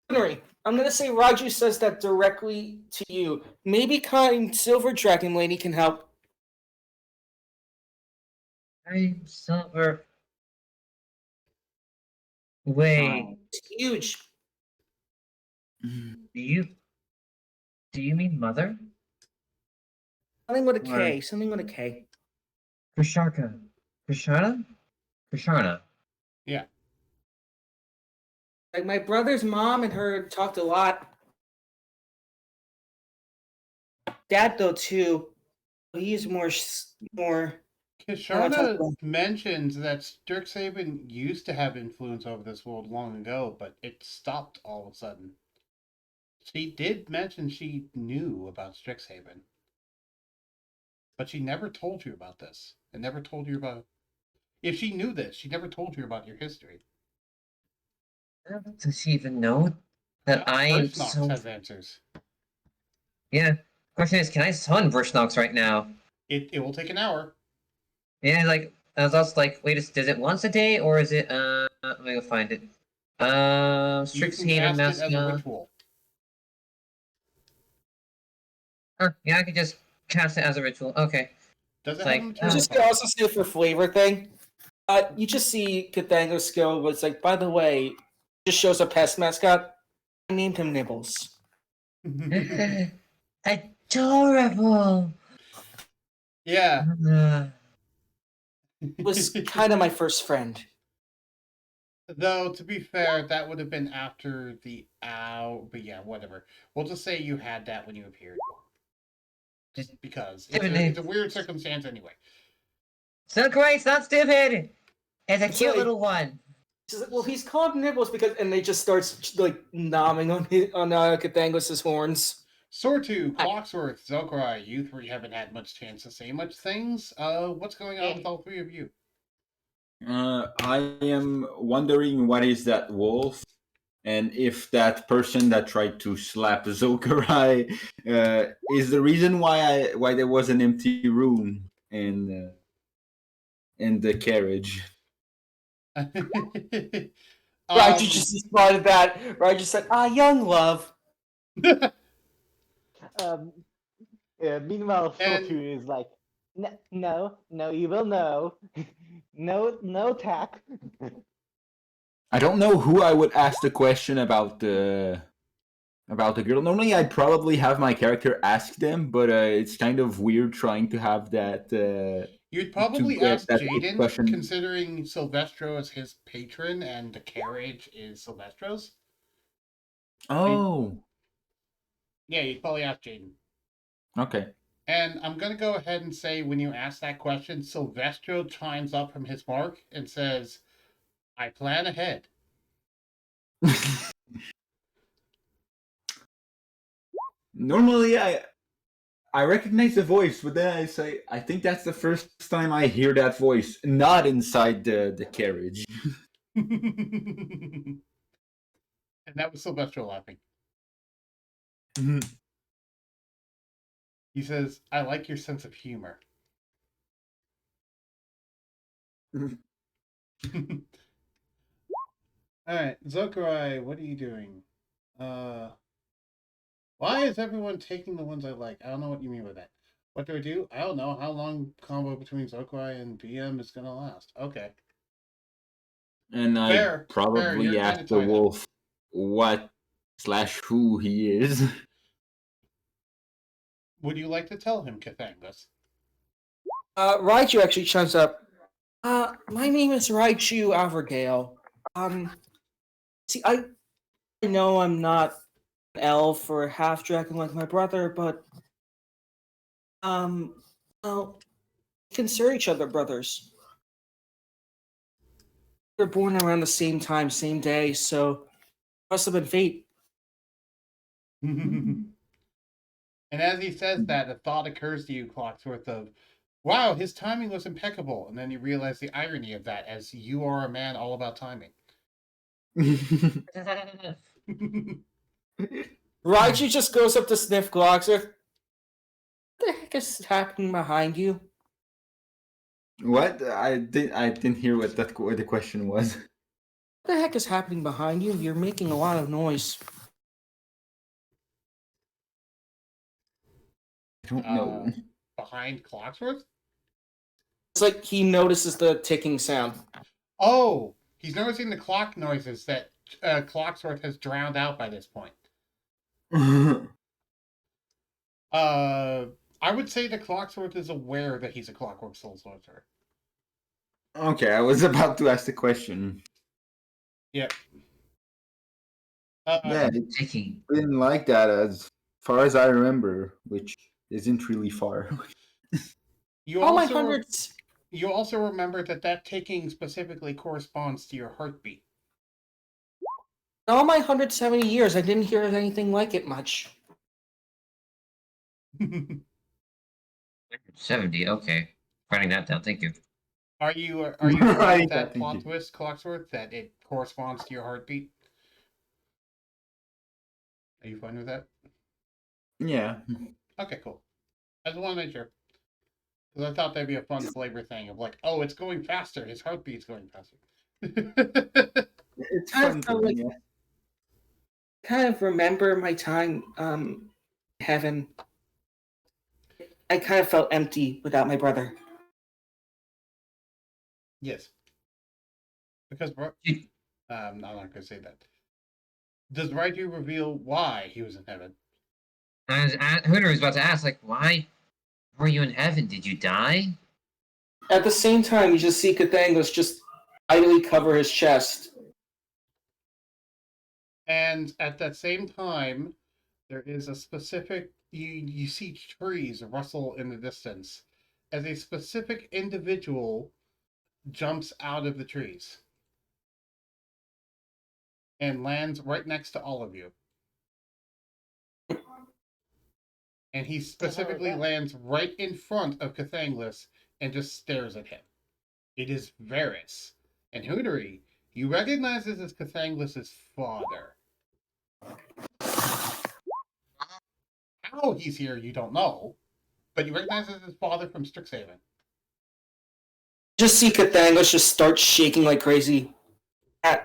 Henry, I'm gonna say Raju says that directly to you. Maybe kind Silver Dragon Lady can help. I'm Silver. Wait. It's huge. Do you mean Mother? Something with a K. Something with a K. Krisharka. Krishana? Krishana. Yeah. Like my brother's mom and her talked a lot. Dad though too. He's more. Kisharna mentions that Strixhaven used to have influence over this world long ago, but it stopped all of a sudden. She did mention she knew about Strixhaven, but she never told you about this, and never told you about. If she knew this, she never told you about your history. Does she even know that I'm Birchnox so... has answers. Yeah. Question is, can I summon Birchnox right now? It will take an hour. Yeah, like, I was also like, wait, is it once a day, or is it, let me go find it. You can Strixhaven cast it as a Mascot. ritual. Yeah, I could just cast it as a ritual. Okay. Does it It's have a like, material Just cost? also see it for flavor thing. You just see Kathango's skill, but it's like, by the way, just shows a pest mascot. I named him Nibbles. adorable. Yeah. Was kind of my first friend. Though, to be fair, that would have been after the ow. But yeah, whatever. We'll just say you had that when you appeared. Just because. It's a weird circumstance anyway. So great, it's not stupid. It's a It's cute like- little one. She's like, well, he's called Nibbles because, and they just starts like nomming on Kathangos' horns. Sortu, Clocksworth, Zokurai, you three haven't had much chance to say much things. What's going on with all three of you? I am wondering what is that wolf, and if that person that tried to slap Zokurai is the reason why there was an empty room in the carriage. Right, you just spotted that. Right, just said, young love. Meanwhile, And- Sotu is like, no, you will know. no tack. I don't know who I would ask the question about the girl. Normally, I'd probably have my character ask them, but it's kind of weird trying to have that. You'd probably get ask that Jaden, question. considering Silvestro is his patron and the carriage is Silvestro's. Oh, Yeah, you'd probably ask Jaden. okay. And I'm going to go ahead and say when you ask that question, Silvestro chimes up from his mark and says, I plan ahead. Normally, I recognize the voice, but then I say, I think that's the first time I hear that voice, not inside the carriage. And that was Silvestro laughing. He says, I like your sense of humor. Alright, Zokurai, what are you doing? Why is everyone taking the ones I like? I don't know what you mean by that. What do I do? I don't know how long combo between Zokurai and BM is gonna last. Okay. And I Fair, probably you're ask kinda the tied up. wolf what/who he is. Would you like to tell him, Kathangus? Raichu actually chimes up. My name is Raichu Avergale. See, I know I'm not an elf or a half dragon like my brother, but well, we consider each other brothers. We're born around the same time, same day, so must have been fate. And as he says that, a thought occurs to you, Clocksworth, of, wow, his timing was impeccable. And then you realize the irony of that, as you are a man all about timing. Raichu just goes up to sniff Clocksworth. What the heck is happening behind you? What? I didn't hear what the question was. What the heck is happening behind you? You're making a lot of noise. I don't know. Behind Clocksworth? It's like he notices the ticking sound. Oh, he's noticing the clock noises that Clocksworth has drowned out by this point. I I would say the Clocksworth is aware that he's a Clockwork Soul Sorcerer. Okay, I was about to ask the question. Yep. Yeah, it's Taking. been like that as far as I remember, which isn't really far. You All my also hundreds. you also remember that ticking specifically corresponds to your heartbeat. All my 170 years, I didn't hear anything like it much. 70, okay. Writing that down, thank you. Are you fine Right, with that thank plot you. twist, Clocksworth, that it corresponds to your heartbeat? Are you fine with that? Yeah. Okay, cool. I just want to make sure. Because I thought that'd be a fun flavor thing of like, oh, it's going faster. His heartbeat's going faster. It's I fun. felt like- Yeah. Kind of remember my time heaven. I kind of felt empty without my brother. Yes. Because I'm not going to say that. Does Raiju reveal why he was in heaven? Hunter was about to ask, like, why were you in heaven? Did you die? At the same time, you just see Cathangos just idly cover his chest. And at that same time, there is a specific you see trees rustle in the distance as a specific individual jumps out of the trees and lands right next to all of you. And he specifically lands right in front of Cathanglis and just stares at him. It is Varys. And Hoonery, you recognize this as Cathanglis' father. How he's here, you don't know, but you recognize this as his father from Strixhaven. Just see Cathangos just start shaking like crazy.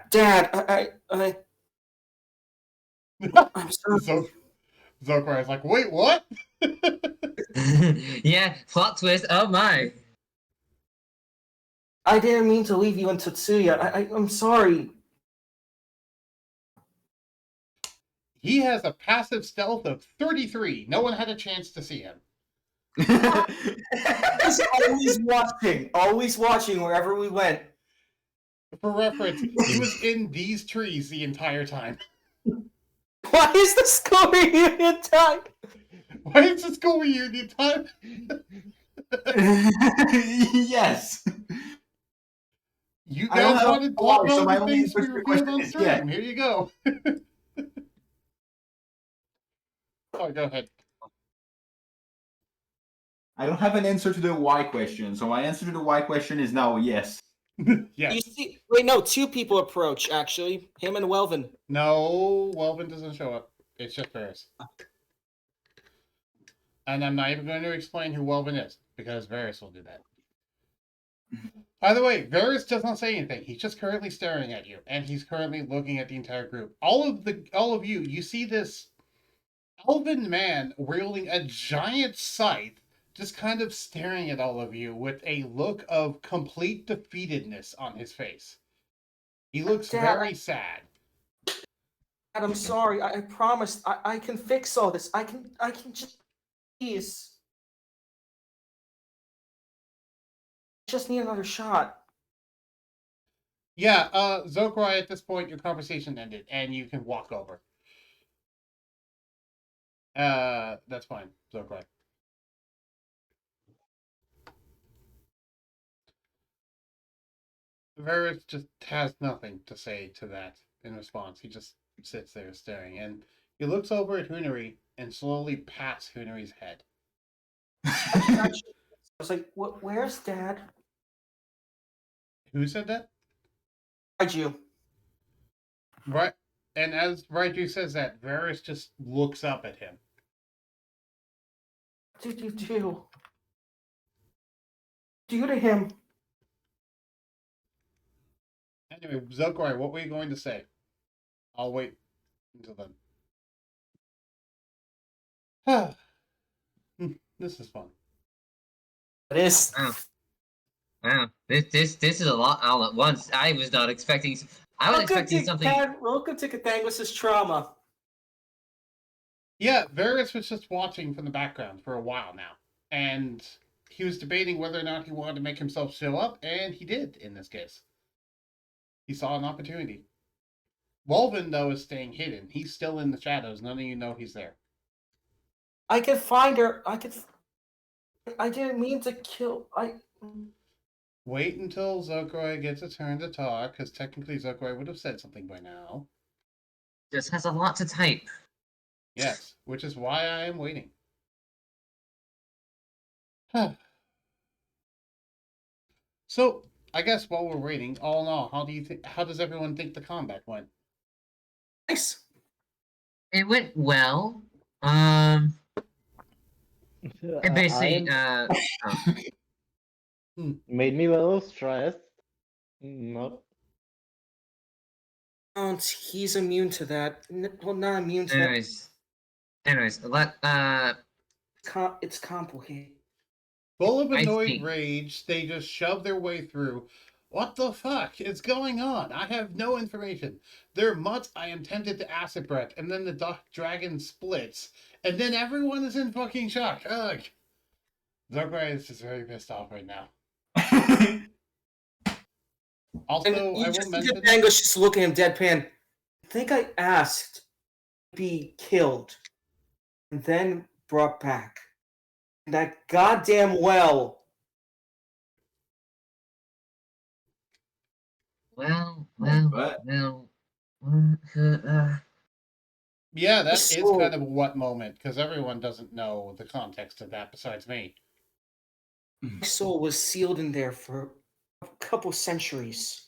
Dad, I'm sorry. Zokrai is like, wait, what? Yeah, plot twist, oh my. I didn't mean to leave you in Tatsuya. I'm sorry. He has a passive stealth of 33. No one had a chance to see him. He's always watching wherever we went. For reference, he was in these trees the entire time. Why is the school reunion time? Why is the school reunion time? Yes. You I don't guys have wanted a why, so all my the only things to be answer to the revealed question on is stream. yeah. Here you go. Oh, go ahead. I don't have an answer to the why question, so my answer to the why question is now yes. Yes. You see, wait, no, two people approach, actually. Him and Welvin. No, Welvin doesn't show up. It's just Varys. And I'm not even going to explain who Welvin is, because Varys will do that. By the way, Varys does not say anything. He's just currently staring at you, and he's currently looking at the entire group. All of you see this elven man wielding a giant scythe, just kind of staring at all of you with a look of complete defeatedness on his face. He looks Dad, very sad. Dad, I'm sorry. I promised. I can fix all this. I can just please. Just need another shot. Yeah, Zokrai, at this point, your conversation ended, and you can walk over. That's fine, Zokrai. Varys just has nothing to say to that in response. He just sits there staring, and he looks over at Hoonery and slowly pats Hoonery's head. I was like, where's Dad? Who said that? Raiju. Right. And as Raiju says that, Varys just looks up at him. What did you do? Do to him? Anyway, Zokrai, what were you going to say? I'll wait until then. This is fun. It is. Wow. This is a lot all at once. I was not expecting. I was expecting something. Welcome to Cathanglis' trauma. Yeah, Varys was just watching from the background for a while now. And he was debating whether or not he wanted to make himself show up, and he did in this case. He saw an opportunity. Wolven, though, is staying hidden. He's still in the shadows. None of you know he's there. I could find her. I didn't mean to kill. Wait until Zokroi gets a turn to talk, because technically Zokroi would have said something by now. Just has a lot to type. Yes, which is why I am waiting. So, I guess while we're waiting, all in all, how does everyone think the combat went? Nice. It went well. It basically, Made me a little stressed. No. He's immune to that. Well, not immune to anyways, it's complicated. Full of I annoyed think- rage, they just shove their way through. What the fuck is going on? I have no information. They're mutts. I am tempted to acid breath, and then the dragon splits, and then everyone is in fucking shock. Ugh. Zokroi is just very pissed off right now. Also, And you I just will see mention. Angus just looking at him deadpan. I think I asked to be killed and then brought back. That goddamn well. well. Yeah, that is So- kind of a what moment, because everyone doesn't know the context of that besides me. My soul was sealed in there for a couple centuries.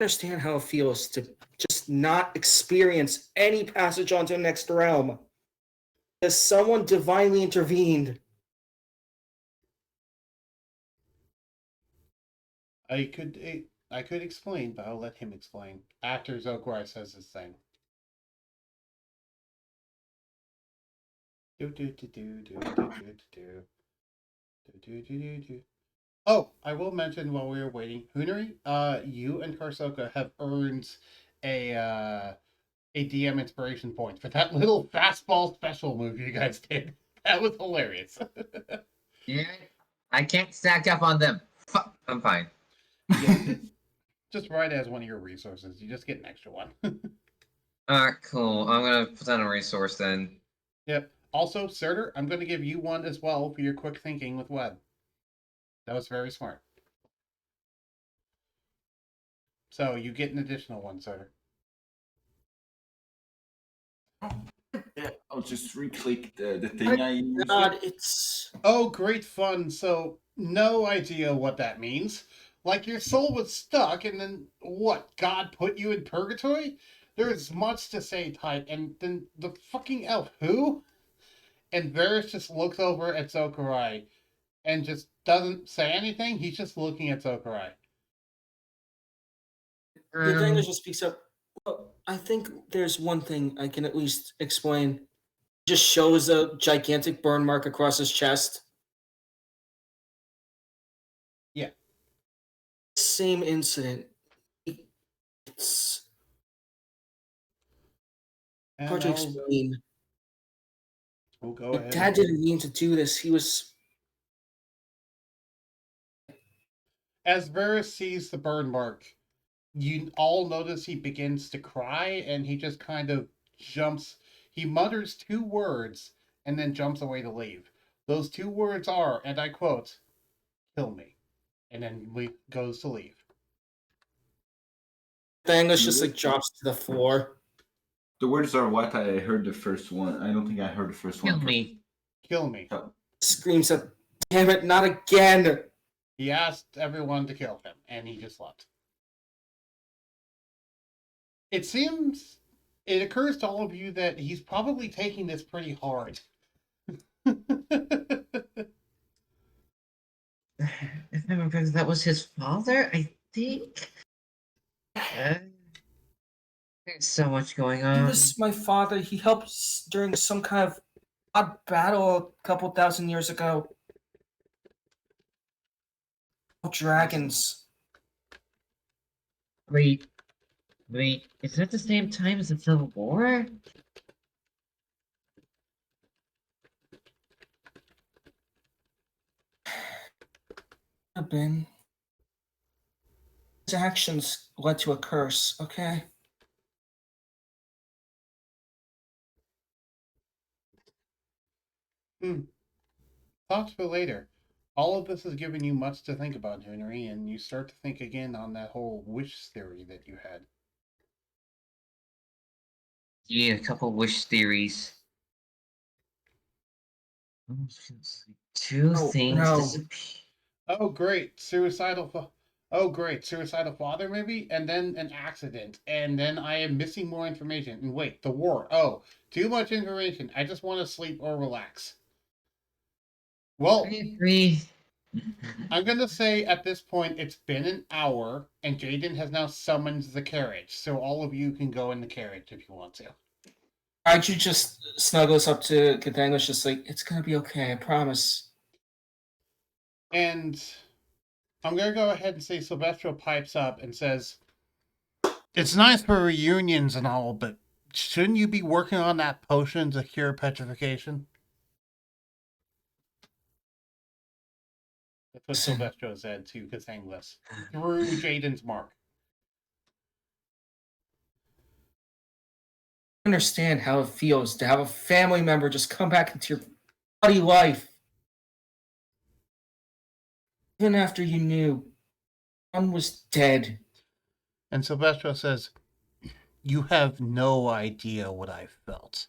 Understand how it feels to just not experience any passage onto the next realm. As someone divinely intervened. I could explain, but I'll let him explain after Zokroi says his thing. Oh, I will mention while we were waiting, Hunari, you and Karsoka have earned a DM inspiration point for that little fastball special move you guys did. That was hilarious. Yeah, I can't stack up on them. Fuck, I'm fine. Yeah, just write it as one of your resources. You just get an extra one. Alright, cool. I'm gonna put down a resource then. Yep. Also, Surtur, I'm going to give you one as well for your quick thinking with web. That was very smart. So you get an additional one, Surtur. Yeah, I'll just re-click the thing I used. God, it's Oh, great fun. So, no idea what that means. Like your soul was stuck, and then what? God put you in purgatory? There's much to say, type, and then the fucking elf, who? And Varys just looks over at Zokroi and just doesn't say anything. He's just looking at Zokroi. the thing that just speaks up. Well, I think there's one thing I can at least explain. Just shows a gigantic burn mark across his chest. Yeah. Same incident. It's And hard to explain. we'll go My ahead. dad didn't mean to do this. He was. As Varys sees the burn mark, you all notice he begins to cry, and he just kind of jumps. He mutters two words and then jumps away to leave. Those two words are, and I quote, "Kill me," and then goes to leave. Angus just like drops to the floor. The words are what I heard the first one. I don't think I heard the first Kill one. me. Kill me. Screams up, "Damn it, not again!" He asked everyone to kill him, and he just left. It seems, it occurs to all of you that he's probably taking this pretty hard. If I remember correctly, that was his father, I think. There's so much going on. This is my father. He helped during some kind of odd battle a couple thousand years ago. Dragons. Wait, Wait, is that the same time as the Civil War? Have been. His actions led to a curse, okay? Thoughts for later. All of this has given you much to think about, Henry, and you start to think again on that whole wish theory that you had. Yeah, a couple wish theories. Two Oh, things no. disappear. Oh, great, suicidal father, maybe, and then an accident, and then I am missing more information. And wait, the war. Oh, too much information. I just want to sleep or relax. Well, I agree. I'm gonna say at this point it's been an hour, and Jaden has now summoned the carriage, so all of you can go in the carriage if you want to. Raiju just snuggles up to Kathanga's just like, it's gonna be okay, I promise. And I'm gonna go ahead and say Silvestro pipes up and says, "It's nice for reunions and all, but shouldn't you be working on that potion to cure petrification?" That's what Silvestro said to Cathanglis through Jaden's mark. I understand how it feels to have a family member just come back into your bloody life. Even after you knew one was dead. And Silvestro says, "You have no idea what I felt."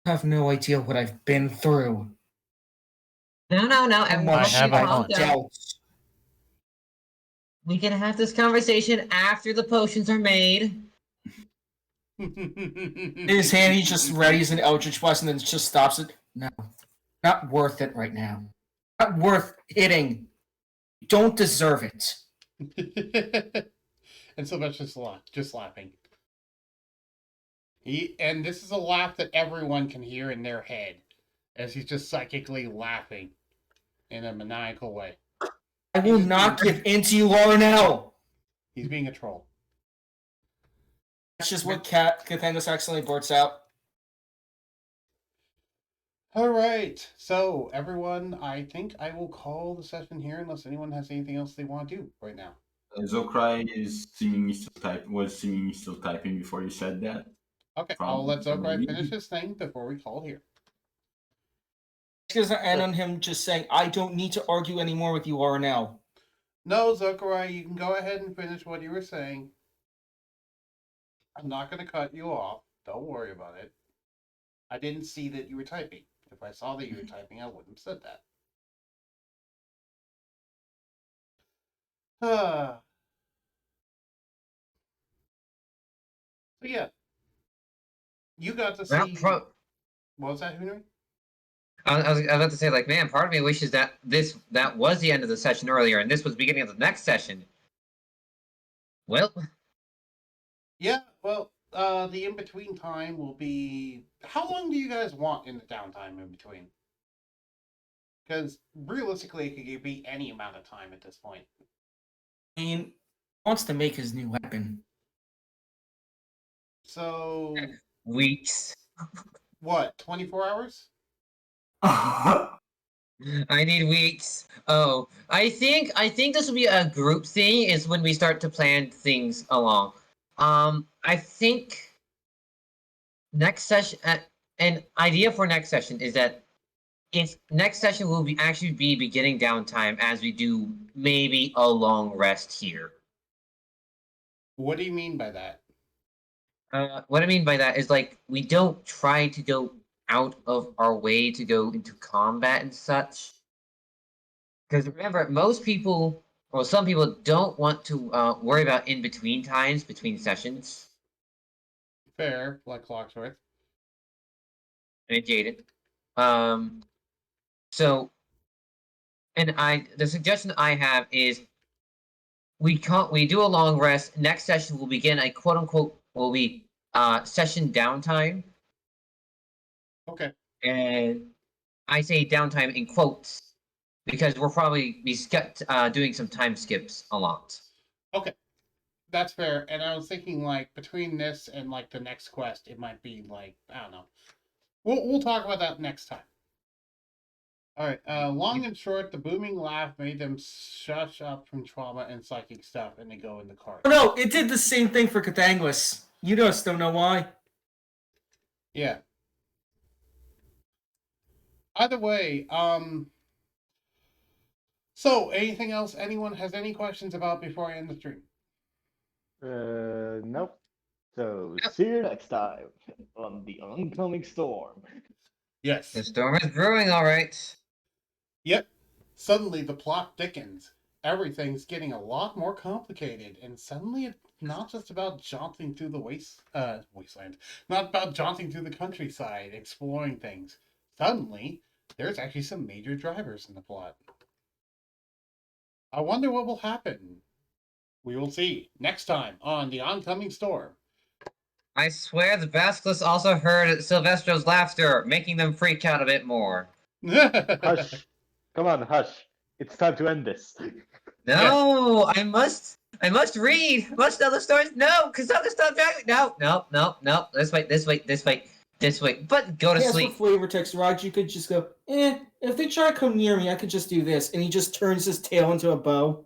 I have no idea what I've been through. No, everyone I have should a calm hunch. down. We can have this conversation after the potions are made. In his hand, he just readies an Eldritch Blast and then just stops it. No, not worth it right now. Not worth hitting. You don't deserve it. And Sylvester's just laughing. And this is a laugh that everyone can hear in their head, as he's just psychically laughing in a maniacal way. I will not give in to you, Laurenell. He's being a troll. That's just what Kathangus accidentally blurts out. All right, so everyone, I think I will call the session here unless anyone has anything else they want to do right now. Zokrai is seemingly still typing before you said that. Okay, I'll let Zokrai finish his thing before we call here. It's going to end on him just saying, I don't need to argue anymore with you, Laurenell. No, Zokrai, you can go ahead and finish what you were saying. I'm not going to cut you off. Don't worry about it. I didn't see that you were typing. If I saw that you were typing, I wouldn't have said that. So yeah, you got to see. What was that, Henry? I was about to say, like, man, part of me wishes that that was the end of the session earlier, and this was the beginning of the next session. Well, yeah. Well, the in between time will be. How long do you guys want in the downtime in between? Because realistically, it could be any amount of time at this point. I mean, he wants to make his new weapon. So weeks. What? 24 hours? I need weeks. Oh, I think this will be a group thing. Is when we start to plan things along. I think next session. An idea for next session is that if next session will actually be beginning downtime as we do maybe a long rest here. What do you mean by that? What I mean by that is like we don't try to go out of our way to go into combat and such. Because remember, most people, or some people, don't want to worry about in between times between sessions. Fair, like Clocksworth. And Jaden. So, and the suggestion I have is we do a long rest. Next session will begin a quote unquote will be session downtime. Okay. And I say downtime in quotes because we'll probably be doing some time skips a lot. Okay. That's fair. And I was thinking like between this and like the next quest, it might be like I don't know. We'll talk about that next time. All right. Long and short, the booming laugh made them shush up from trauma and psychic stuff, and they go in the car. Oh no, it did the same thing for Catanguis. You just don't know why. Yeah. Either way, So, anything else anyone has any questions about before I end the stream? Nope. So see you next time on the oncoming storm. Yes. The storm is brewing, all right. Yep. Suddenly the plot thickens. Everything's getting a lot more complicated, and suddenly it's not just about jaunting through the wasteland. Not about jaunting through the countryside, exploring things. Suddenly, there's actually some major drivers in the plot. I wonder what will happen. We will see next time on the oncoming storm. I swear the Basilisk also heard Silvestro's laughter, making them freak out a bit more. Hush. Come on, hush. It's time to end this. No, I must read. Must tell the stories. No, because I'm stop driving. No. This way. But go to Yes, sleep. with flavor text, Raj, you could just go, if they try to come near me, I could just do this. And he just turns his tail into a bow.